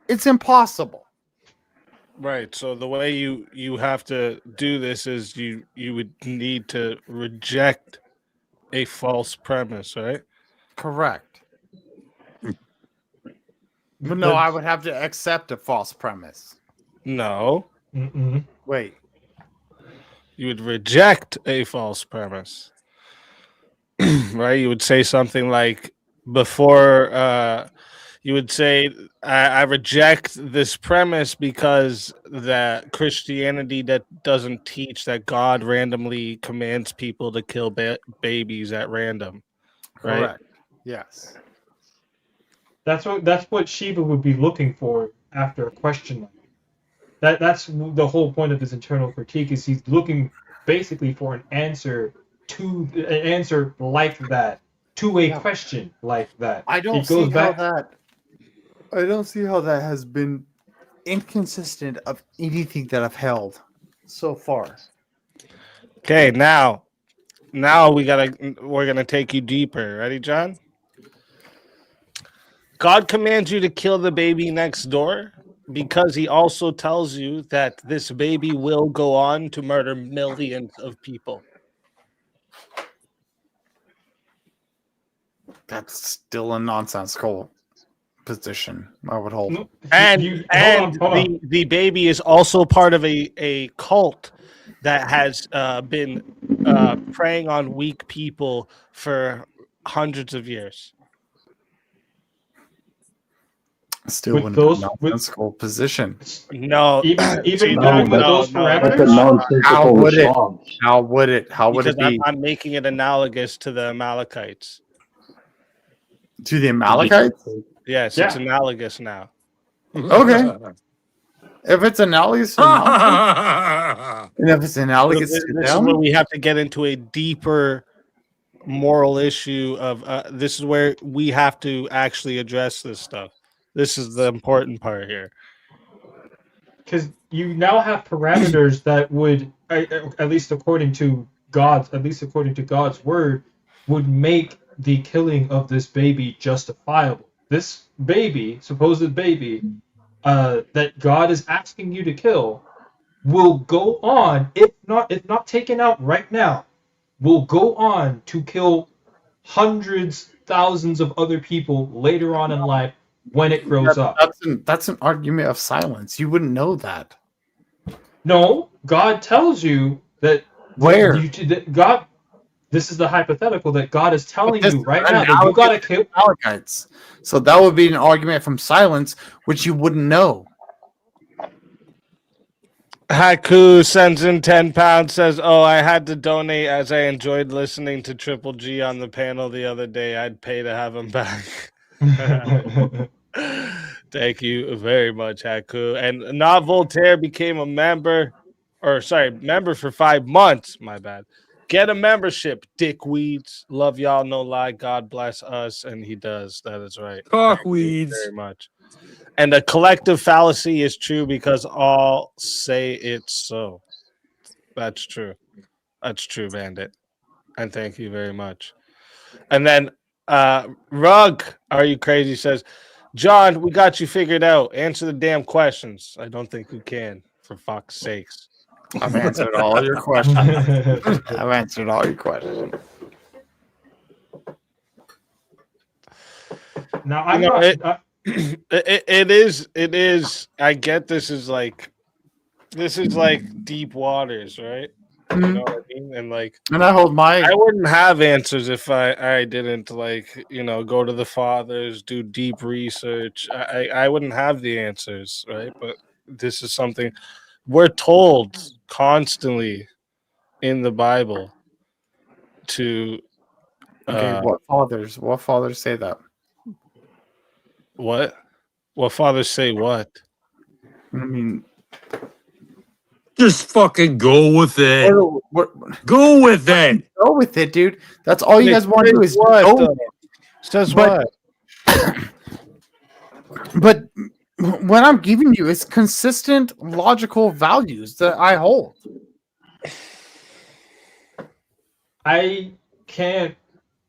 it's impossible. Right. So the way you have to do this is you would need to reject a false premise, right? Correct. But no, I would have to accept a false premise. No. Wait. You would reject a false premise. Right? You would say something like before you would say I reject this premise because that Christianity that doesn't teach that God randomly commands people to kill babies at random. Right? Correct. Yes. That's what Shiva would be looking for after a question like that. That's the whole point of his internal critique is he's looking basically for an answer like that to a question like that. I don't see how that has been inconsistent of anything that I've held so far. Okay, now we're gonna take you deeper. Ready, John? God commands you to kill the baby next door because he also tells you that this baby will go on to murder millions of people. That's still a nonsensical position, I would hold. The baby is also part of a cult that has been preying on weak people for hundreds of years. Still in a nonsensical position. No, even those parameters. That's a nonsensical response. How would it Because be? I'm making it analogous to the Amalekites. To the Amalekites? Yes, it's analogous now. Okay. If it's analogous to and if it's analogous this to is them, where we have to get into a deeper moral issue of this is where we have to actually address this stuff. This is the important part here. Because you now have parameters that would, at least according to God's word, would make the killing of this baby justifiable. This baby, supposed baby, that God is asking you to kill, will go on, if not taken out right now, will go on to kill hundreds, thousands of other people later on in life when it grows up. That's an argument of silence. You wouldn't know that. No, God tells you that. Where? God, this is the hypothetical that God is telling you right now that you gotta kill Amalekites. So that would be an argument from silence, which you wouldn't know. Haku sends in 10 pounds, says, "Oh, I had to donate as I enjoyed listening to Triple G on the panel the other day. I'd pay to have him back." Thank you very much, Haku. And Not Voltaire became a member for 5 months. My bad. Get a membership, dickweeds. Love y'all, no lie. God bless us. And he does. That is right. Cockweeds. Very much. And the collective fallacy is true because all say it's so. That's true. That's true, Bandit. And thank you very much. And then Rug, Are You Crazy says, John, we got you figured out. Answer the damn questions. I don't think you can, for fuck's sakes. I've answered all your questions. I've answered all your questions. Now I'm You know, not. it is. I get this is like deep waters, right? You know what I mean? And like, And I hold my. I wouldn't have answers if I didn't like, go to the fathers, do deep research. I wouldn't have the answers, right? But this is something we're told constantly in the Bible to. Okay, what fathers say that? What fathers say what? I mean, Just fucking go with it. what, Go with it. go with it, dude. That's all you guys want to do is what? go with it. Says But- what? But what I'm giving you is consistent logical values that I hold. I can't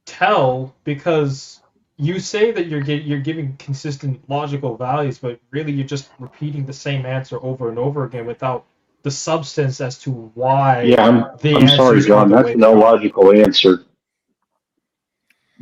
tell because you say that you're giving consistent logical values, but really you're just repeating the same answer over and over again without the substance as to why. Yeah, I'm sorry, answers John. are the That's way no they are. logical answer.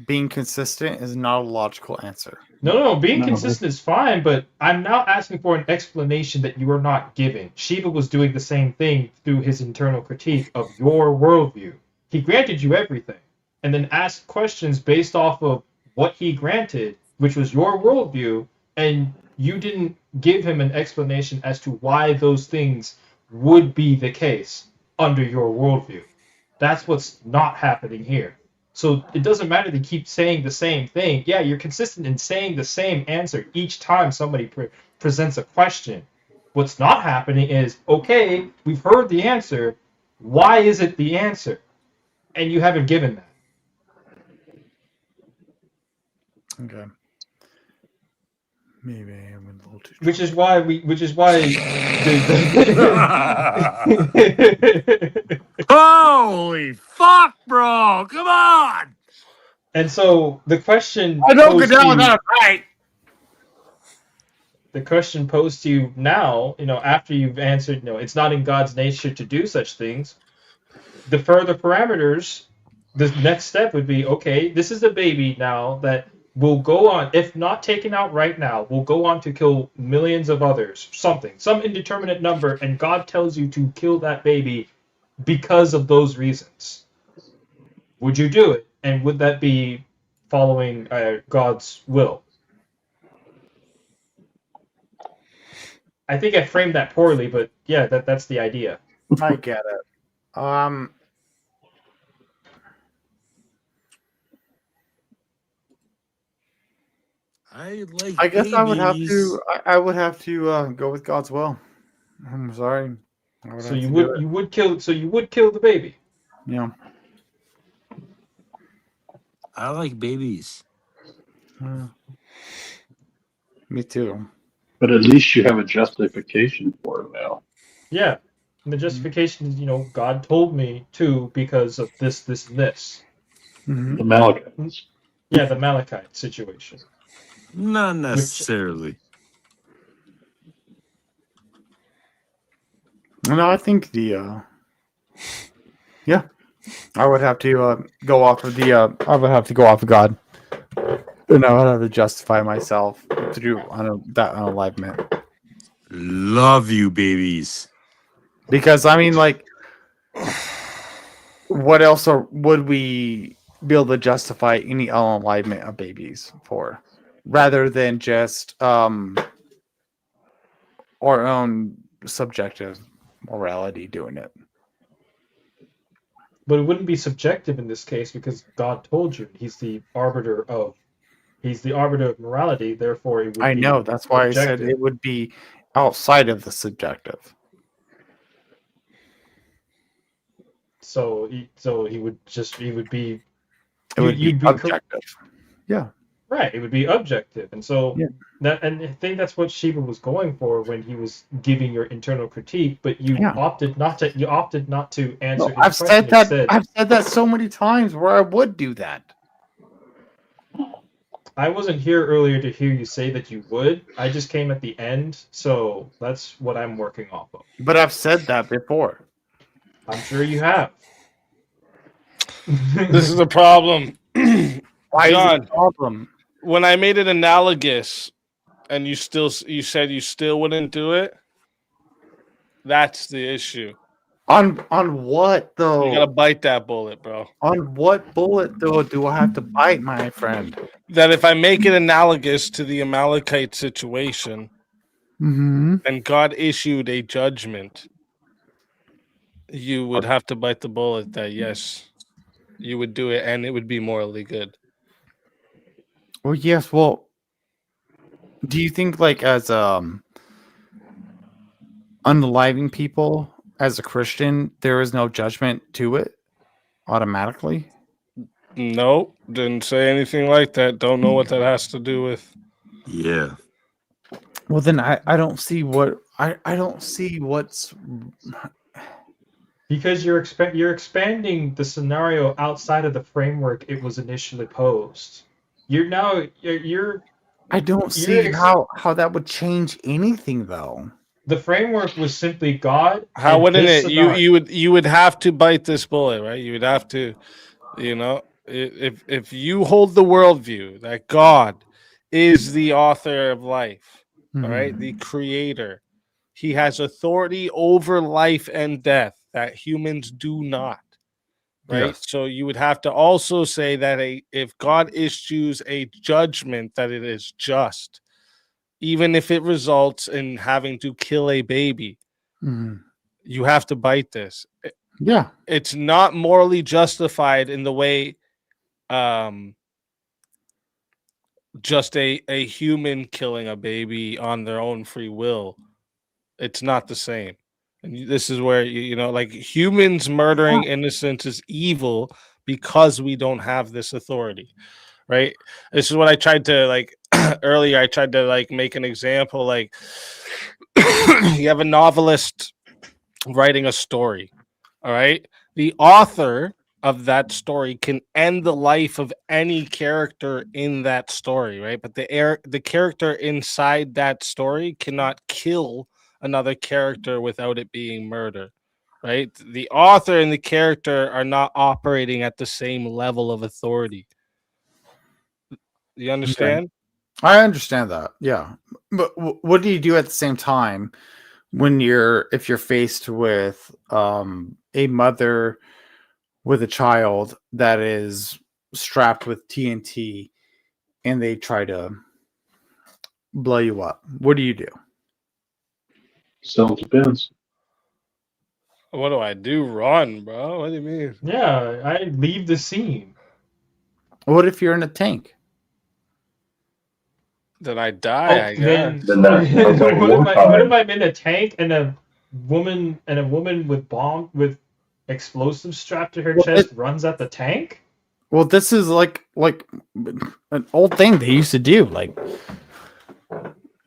Being consistent is not a logical answer. No, being No. consistent is fine, but I'm now asking for an explanation that you are not giving. Shiva was doing the same thing through his internal critique of your worldview. He granted you everything, and then asked questions based off of what he granted, which was your worldview, and you didn't give him an explanation as to why those things would be the case under your worldview. That's what's not happening here. So it doesn't matter to keep saying the same thing. Yeah, you're consistent in saying the same answer each time somebody presents a question. What's not happening is, okay, we've heard the answer. Why is it the answer? And you haven't given that. Okay. Maybe I'm a little too. Which is why Holy fuck, bro. Come on. And so the question I don't go posed down to you- without a fight. the question posed to you now, after you've answered, it's not in God's nature to do such things. The further parameters, the next step would be, okay, this is a baby now that will go on, if not taken out right now, will go on to kill millions of others, some indeterminate number, and God tells you to kill that baby because of those reasons. Would you do it? And would that be following God's will? I think I framed that poorly, but yeah, that's the idea. I get it. I guess I would have to. I would have to go with God's will. I'm sorry. I would So have you to would do it. you would kill the baby. Yeah. I like babies. Me too. But at least you have a justification for it now. Yeah. And the justification is, God told me to because of this, this, and this. Mm-hmm. The Amalekites. Yeah, the Malachite situation. Not necessarily. No, I think the. Yeah, I would have to go off of the. I would have to go off of God, and I would have to justify myself through that unalignment. Love you, babies. Because I mean, like, what else would we be able to justify any unalignment of babies for, rather than just our own subjective morality doing it? But it wouldn't be subjective in this case because God told you He's the arbiter of morality. Therefore, it would. I know that's why objective. I said it would be outside of the subjective. So he would be. It would you'd be objective. Yeah. Right, it would be objective, and so Yeah. and I think that's what Shiva was going for when he was giving your internal critique. But you Yeah. opted not to. You opted not to answer. No, his I've question. said that. Instead, I've said that so many times where I would do that. I wasn't here earlier to hear you say that you would. I just came at the end, so that's what I'm working off of. But I've said that before. I'm sure you have. This is a problem. Why is it John, a problem? when I made it analogous, and you said you still wouldn't do it. That's the issue. On what though? You gotta bite that bullet, bro. On what bullet though do I have to bite, my friend? That if I make it analogous to the Amalekite situation, and God issued a judgment, you would have to bite the bullet that yes, you would do it, and it would be morally good. Well, yes. Well, do you think like as unaliving people, as a Christian, there is no judgment to it automatically? Nope, didn't say anything like that. Don't know what that has to do with. Yeah. Well, then I don't see what I don't see what's Because you're expanding the scenario outside of the framework it was initially posed. You're I don't see how that would change anything though. the framework was simply God. How and wouldn't his it? scenario. You would have to bite this bullet, right? You would have to, if you hold the worldview that God is the author of life, all right, the creator, he has authority over life and death that humans do not. Right. Yes. So you would have to also say that if God issues a judgment, that it is just, even if it results in having to kill a baby, you have to bite this. Yeah. It's not morally justified in the way just a human killing a baby on their own free will. It's not the same. And this is where like humans murdering innocents is evil because we don't have this authority, right? This is what I tried to like earlier. I tried to like make an example. Like you have a novelist writing a story, all right? The author of that story can end the life of any character in that story, right? But the character inside that story cannot kill another character without it being murder, right? The author and the character are not operating at the same level of authority. You understand? I understand that. Yeah. But what do you do at the same time when if you're faced with a mother with a child that is strapped with TNT and they try to blow you up? What do you do? Self-defense. What do I do? Run, bro. What do you mean? Yeah, I leave the scene. What if you're in a tank? Then I die, I guess. What if I'm in a tank and a woman with explosives strapped to her chest runs at the tank? Well, this is like an old thing they used to do. Like,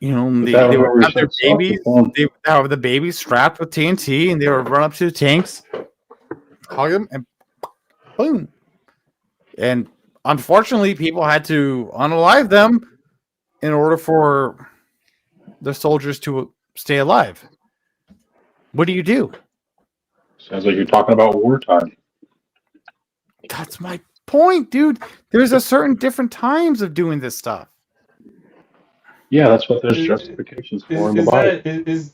they would have their babies. They would have the babies strapped with TNT, and they would run up to the tanks, hug them, and boom. And unfortunately, people had to unalive them in order for the soldiers to stay alive. What do you do? Sounds like you're talking about wartime. That's my point, dude. There's a certain different times of doing this stuff. Yeah, that's what there's justifications for in the Bible.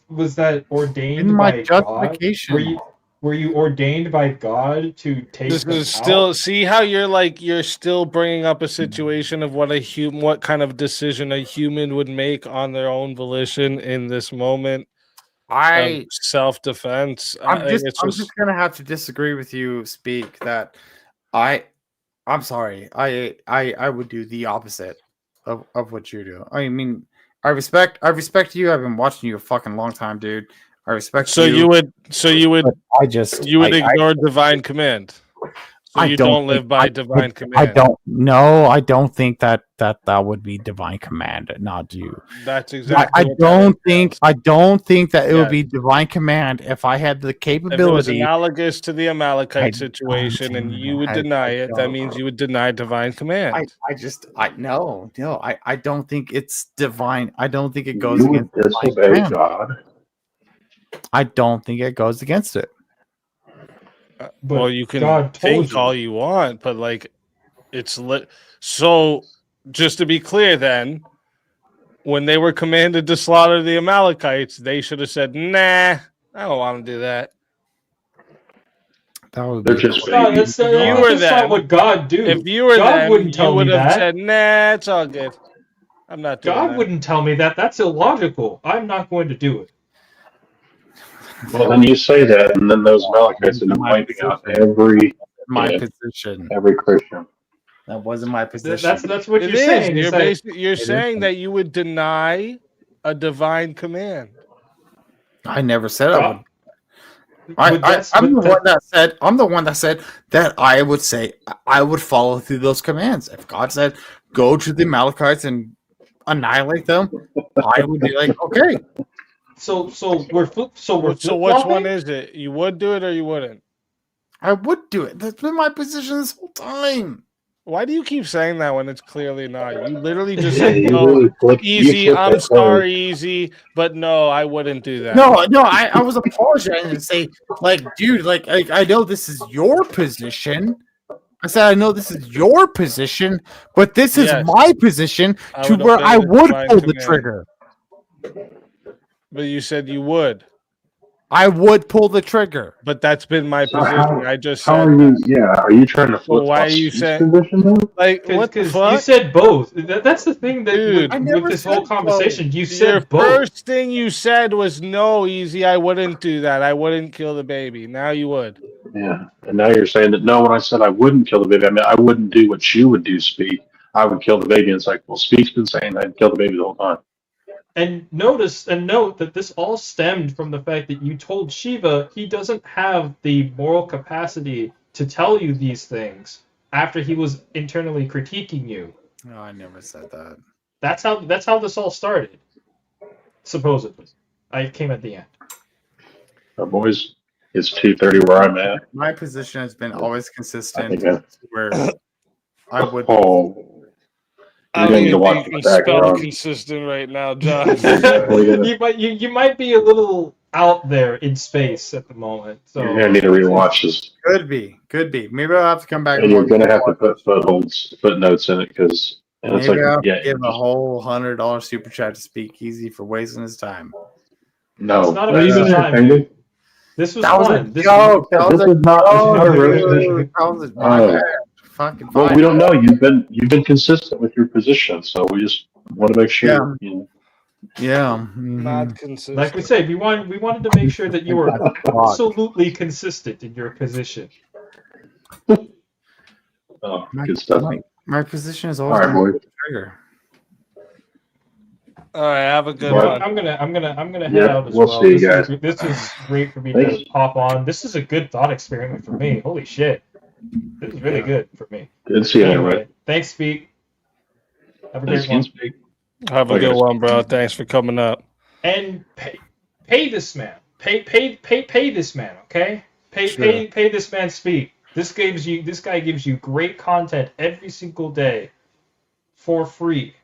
Was that ordained in my by justification? God? Were you ordained by God to take This them is still out? see how you're still bringing up a situation of what kind of decision a human would make on their own volition in this moment. Self-defense. I'm just gonna have to disagree with you. Speak that I'm sorry. I would do the opposite of what you do. I mean, I respect you. I've been watching you a fucking long time, dude. I respect so you. you would I just ignore divine command. So you don't live by divine command. I don't. No, I don't think that would be divine command. Not do. That's exactly. I don't think that it would be divine command if I had the capability. If it was analogous to the Amalekite situation, and you would deny it, that means you would deny divine command. I don't think it's divine. I don't think it goes You would against divine disobey command. God. I don't think it goes against it. Well, you can God think told you. all you want, but like it's so just to be clear then, when they were commanded to slaughter the Amalekites, they should have said, nah, I don't want to do that. That would They're be just No, that's not what God do. If you were God them, wouldn't tell you would me have that. said, nah, it's all good. I'm not doing God that. wouldn't tell me that. That's illogical. I'm not going to do it. Well, then you say that, and then those Amalekites have been wiping out every position, every Christian. That wasn't my position. That's what It you're is. saying. You're saying that you would deny a divine command. I never said I would. I'm the one that said that I would say I would follow through those commands. If God said go to the Amalekites and annihilate them, I would be like, okay. So which one is it? You would do it or you wouldn't? I would do it. That's been my position this whole time. Why do you keep saying that when it's clearly not? You literally just Yeah, said, you no, really flipped- easy, you flipped I'm that sorry, easy, but no, I wouldn't do that. No, I was apologizing and say, like, dude, like I know this is your position. I said I know this is your position, but this is my position to where I would pull the trigger. But you said you would. I would pull the trigger. But that's been my So position. I just how said are you? that. Yeah, are you trying to flip? Well, why are you saying like what the fuck? You said both. That's the thing that Dude, with this whole conversation. You Your said both. first thing you said was no, easy. I wouldn't do that. I wouldn't kill the baby. Now you would. Yeah, and now you're saying that no. When I said I wouldn't kill the baby, I mean I wouldn't do what you would do, Speak. I would kill the baby. And it's like, well, Speak's been saying I'd kill the baby the whole time. And note that this all stemmed from the fact that you told Shiva he doesn't have the moral capacity to tell you these things after he was internally critiquing you. No, I never said that. That's how this all started. Supposedly. I came at the end. Boys, it's 2:30 where I'm at. My position has been always consistent. I think Where I would. I You're don't gonna need to watch think the you can spell background. consistent right now, John. you might be a little out there in space at the moment. So You're gonna need to rewatch this, Could be. Maybe I'll have to come back. and you're gonna have to put footnotes in it because it's Maybe I'll like give a whole $100 super chat to Speak Easy for wasting his time. no. It's not a Are you waste of gonna time, entertain dude. me? This was That was a fun. joke. That was This a is not a joke, roast. dude. That was my Oh. bad. Fucking Well, fine. we don't know. You've been consistent with your position, so we just want to make sure. Yeah. You know. Yeah. Not consistent. Like we said, we wanted to make sure that you were absolutely consistent in your position. Oh, good stuff. My position is All always right, going boys. to trigger. All right, have a good Well, one. I'm gonna head Yep, out as we'll well. see you This guys. This is great for me Thanks. to pop on. This is a good thought experiment for me. Holy shit, this is really good for me. Good seeing you, Anyway, everybody. thanks, Speak. Have a Thanks great one. again, Speak. Have a Okay. good one, bro. Thanks for coming up. And pay this man. Pay this man. Okay. Pay this man Speak. This guy gives you great content every single day for free.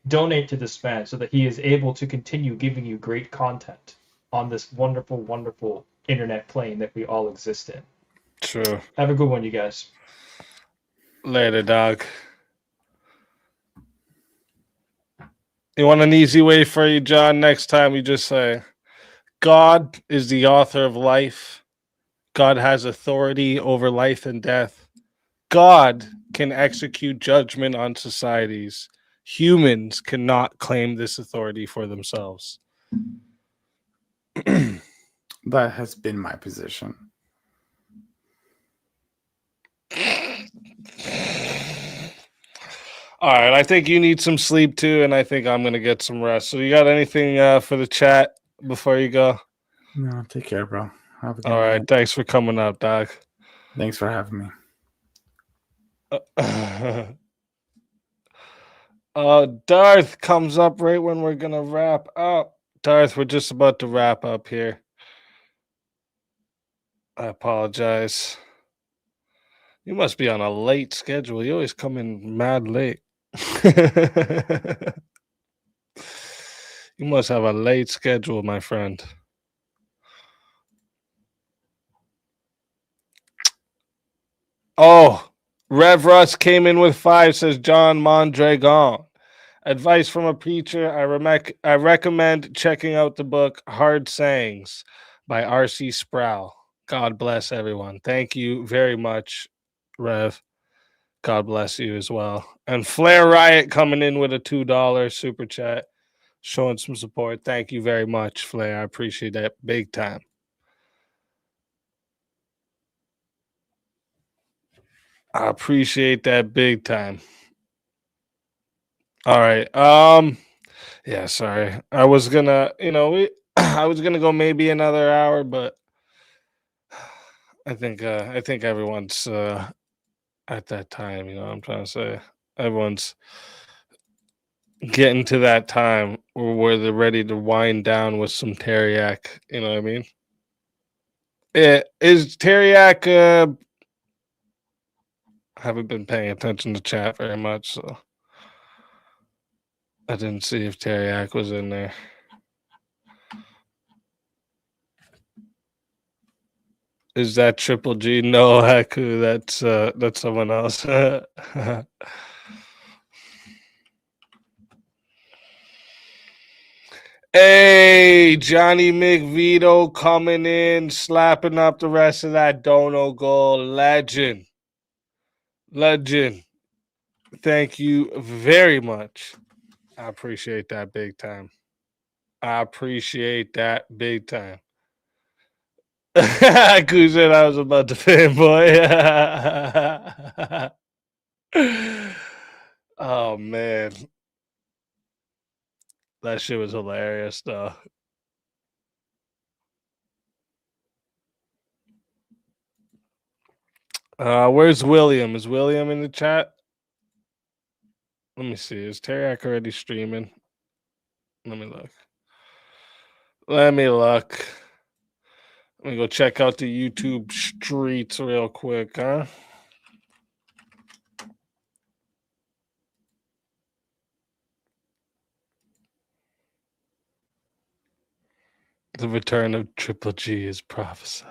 Donate to this man so that he is able to continue giving you great content on this wonderful, wonderful internet plane that we all exist in. True. Have a good one, you guys. Later, dog. You want an easy way for you, John? Next time you just say, God is the author of life. God has authority over life and death. God can execute judgment on societies. Humans cannot claim this authority for themselves. That has been my position. All right, I think you need some sleep too, and I think I'm gonna get some rest. So, you got anything for the chat before you go? No, take care, bro. Have a good All right, night. thanks for coming up, dog. Thanks for having me. Darth comes up right when we're gonna wrap up. Darth, we're just about to wrap up here. I apologize. You must be on a late schedule. You always come in mad late. You must have a late schedule, my friend. Oh, Rev Russ came in with 5, says John Mondragon. Advice from a preacher. I recommend checking out the book Hard Sayings by R.C. Sproul. God bless everyone. Thank you very much, Rev. God bless you as well. And Flair Riot coming in with a $2 super chat, showing some support. Thank you very much, Flair. I appreciate that big time. I appreciate that big time. All right. Yeah, sorry. I was gonna, I was gonna go maybe another hour, but I think everyone's at that time, you know what I'm trying to say. Everyone's getting to that time where they're ready to wind down with some teriyaki, you know what I mean? Is teriyaki I haven't been paying attention to chat very much, so I didn't see if teriyaki was in there. Is that Triple G? No, Haku. That's someone else. Hey, Johnny McVito coming in, slapping up the rest of that dono goal. Legend. Thank you very much. I appreciate that big time. Haku said I was about to fanboy. Oh, man. That shit was hilarious, though. Where's William? Is William in the chat? Let me see. Is Teriyaki already streaming? Let me look. Let me go check out the YouTube streets real quick, huh? The return of Triple G is prophesied.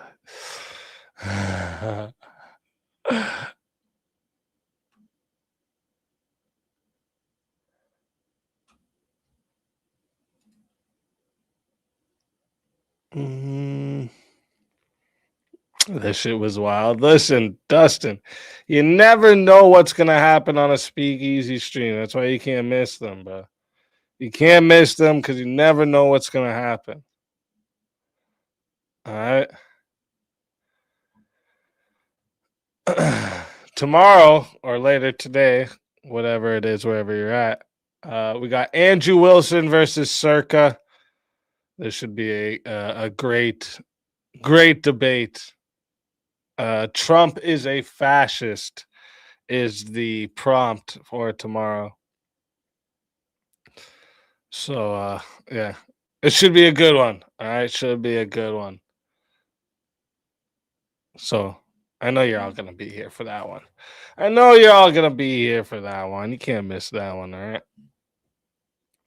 That shit was wild. Listen, Dustin, you never know what's gonna happen on a speakeasy stream. That's why you can't miss them, bro. You can't miss them because you never know what's gonna happen. All right. Tomorrow or later today, whatever it is, wherever you're at, we got Andrew Wilson versus Circa. This should be a great debate. Trump is a fascist is the prompt for tomorrow. So yeah, it should be a good one. All right, should be a good one. So I know you're all gonna be here for that one. You can't miss that one, all right?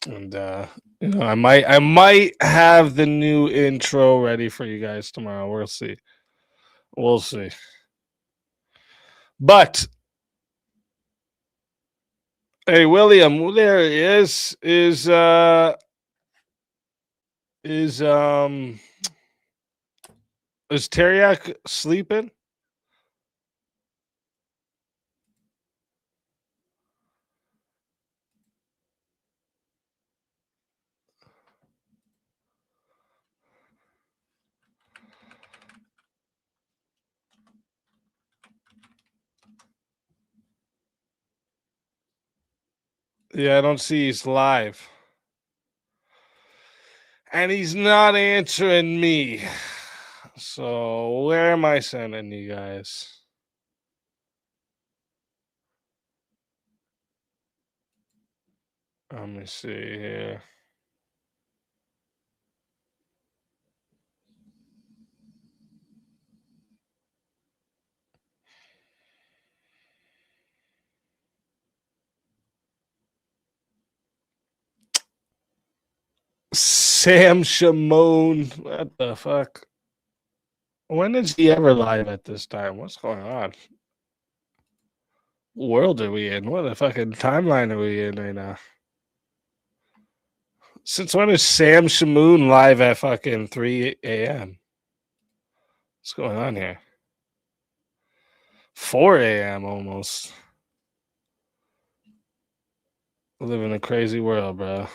And I might have the new intro ready for you guys tomorrow. We'll see. But hey, William, there he is. Is Teriyaki sleeping? Yeah, I don't see he's live. And he's not answering me. So where am I sending you guys? Let me see here. Sam Shimon. What the fuck? When is he ever live at this time? What's going on? What world are we in? What the fucking timeline are we in right now? Since when is Sam Shamoon live at fucking 3 a.m.? What's going on here? 4 a.m. almost. We live in a crazy world, bro.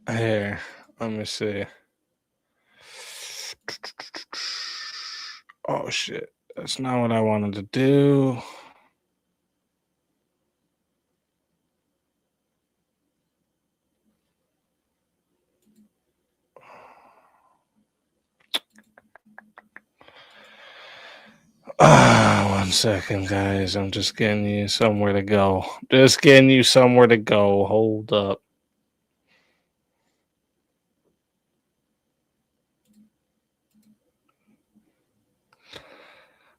Here, let me see. Oh shit, that's not what I wanted to do. One second, guys. I'm just getting you somewhere to go. Just getting you somewhere to go. Hold up.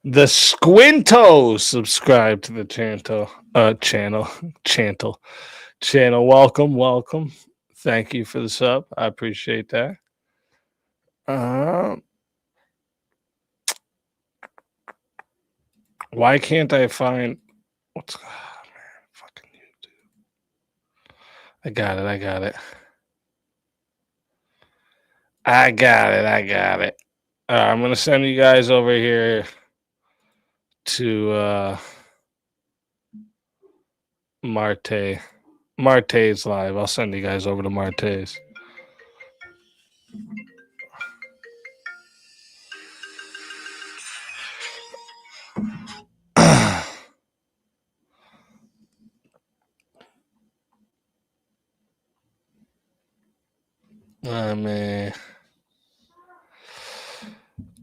The Squinto subscribe to the channel. Welcome. Thank you for the sub. I appreciate that. Why can't I find what's fucking YouTube? I got it. I'm gonna send you guys over here to Marte. Marte's live. I'll send you guys over to Marte's. Man.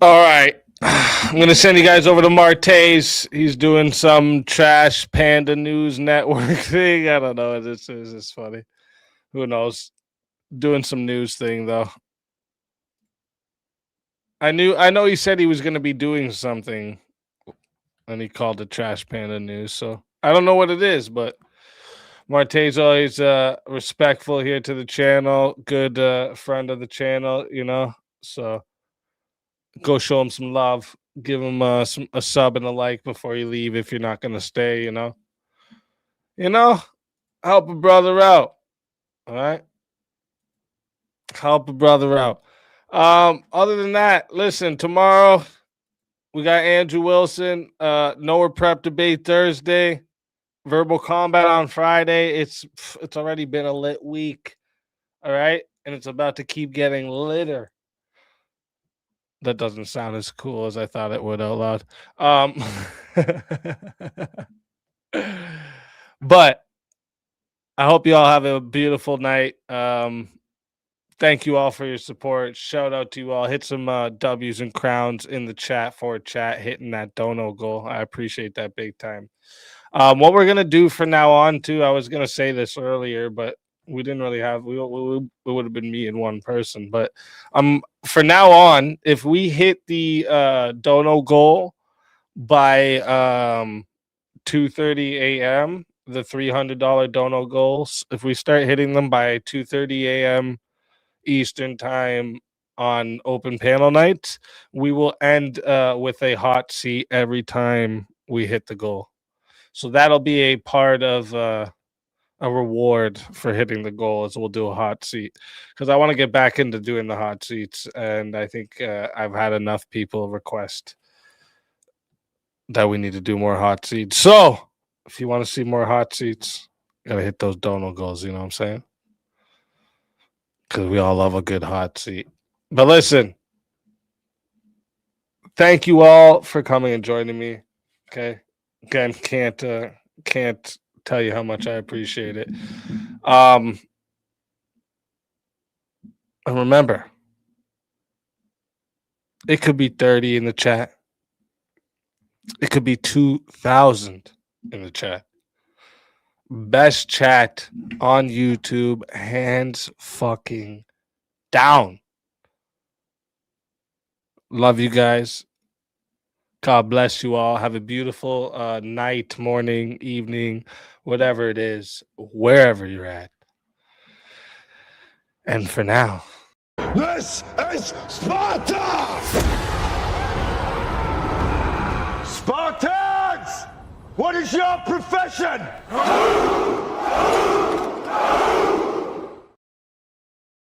All right. I'm going to send you guys over to Marte's. He's doing some trash Panda News Network thing. I don't know what this is. It's funny. Who knows? Doing some news thing, though. I know he said he was going to be doing something, and he called it Trash Panda News. So I don't know what it is, but Marte's always respectful here to the channel. Good friend of the channel, you know. So go show him some love. Give him a sub and a like before you leave if you're not going to stay, you know. Help a brother out. All right? Help a brother out. Other than that, listen, tomorrow we got Andrew Wilson, Nowhere Prep Debate Thursday, Verbal Combat on Friday. It's already been a lit week. All right? And it's about to keep getting litter. That doesn't sound as cool as I thought it would out loud. But I hope you all have a beautiful night. Thank you all for your support. Shout out to you all. Hit some W's and crowns in the chat for chat, hitting that dono goal. I appreciate that big time. What we're going to do from now on, too, I was going to say this earlier, but we didn't really have, we would have been me and one person. But for now on, if we hit the dono goal by 2:30 a.m., the $300 dono goals, if we start hitting them by 2:30 a.m. Eastern time on open panel nights, we will end with a hot seat every time we hit the goal. So that'll be a part of a reward for hitting the goal, is we'll do a hot seat, because I want to get back into doing the hot seats, and I think I've had enough people request that we need to do more hot seats. So if you want to see more hot seats, you gotta hit those dono goals, you know what I'm saying? Because we all love a good hot seat. But listen, thank you all for coming and joining me. Okay, Again, can't tell you how much I appreciate it. And remember, it could be 30 in the chat. It could be 2,000 in the chat. Best chat on YouTube, hands fucking down. Love you guys. God bless you all. Have a beautiful night, morning, evening, whatever it is, wherever you're at. And for now, This is Sparta! Spartans! What is your profession?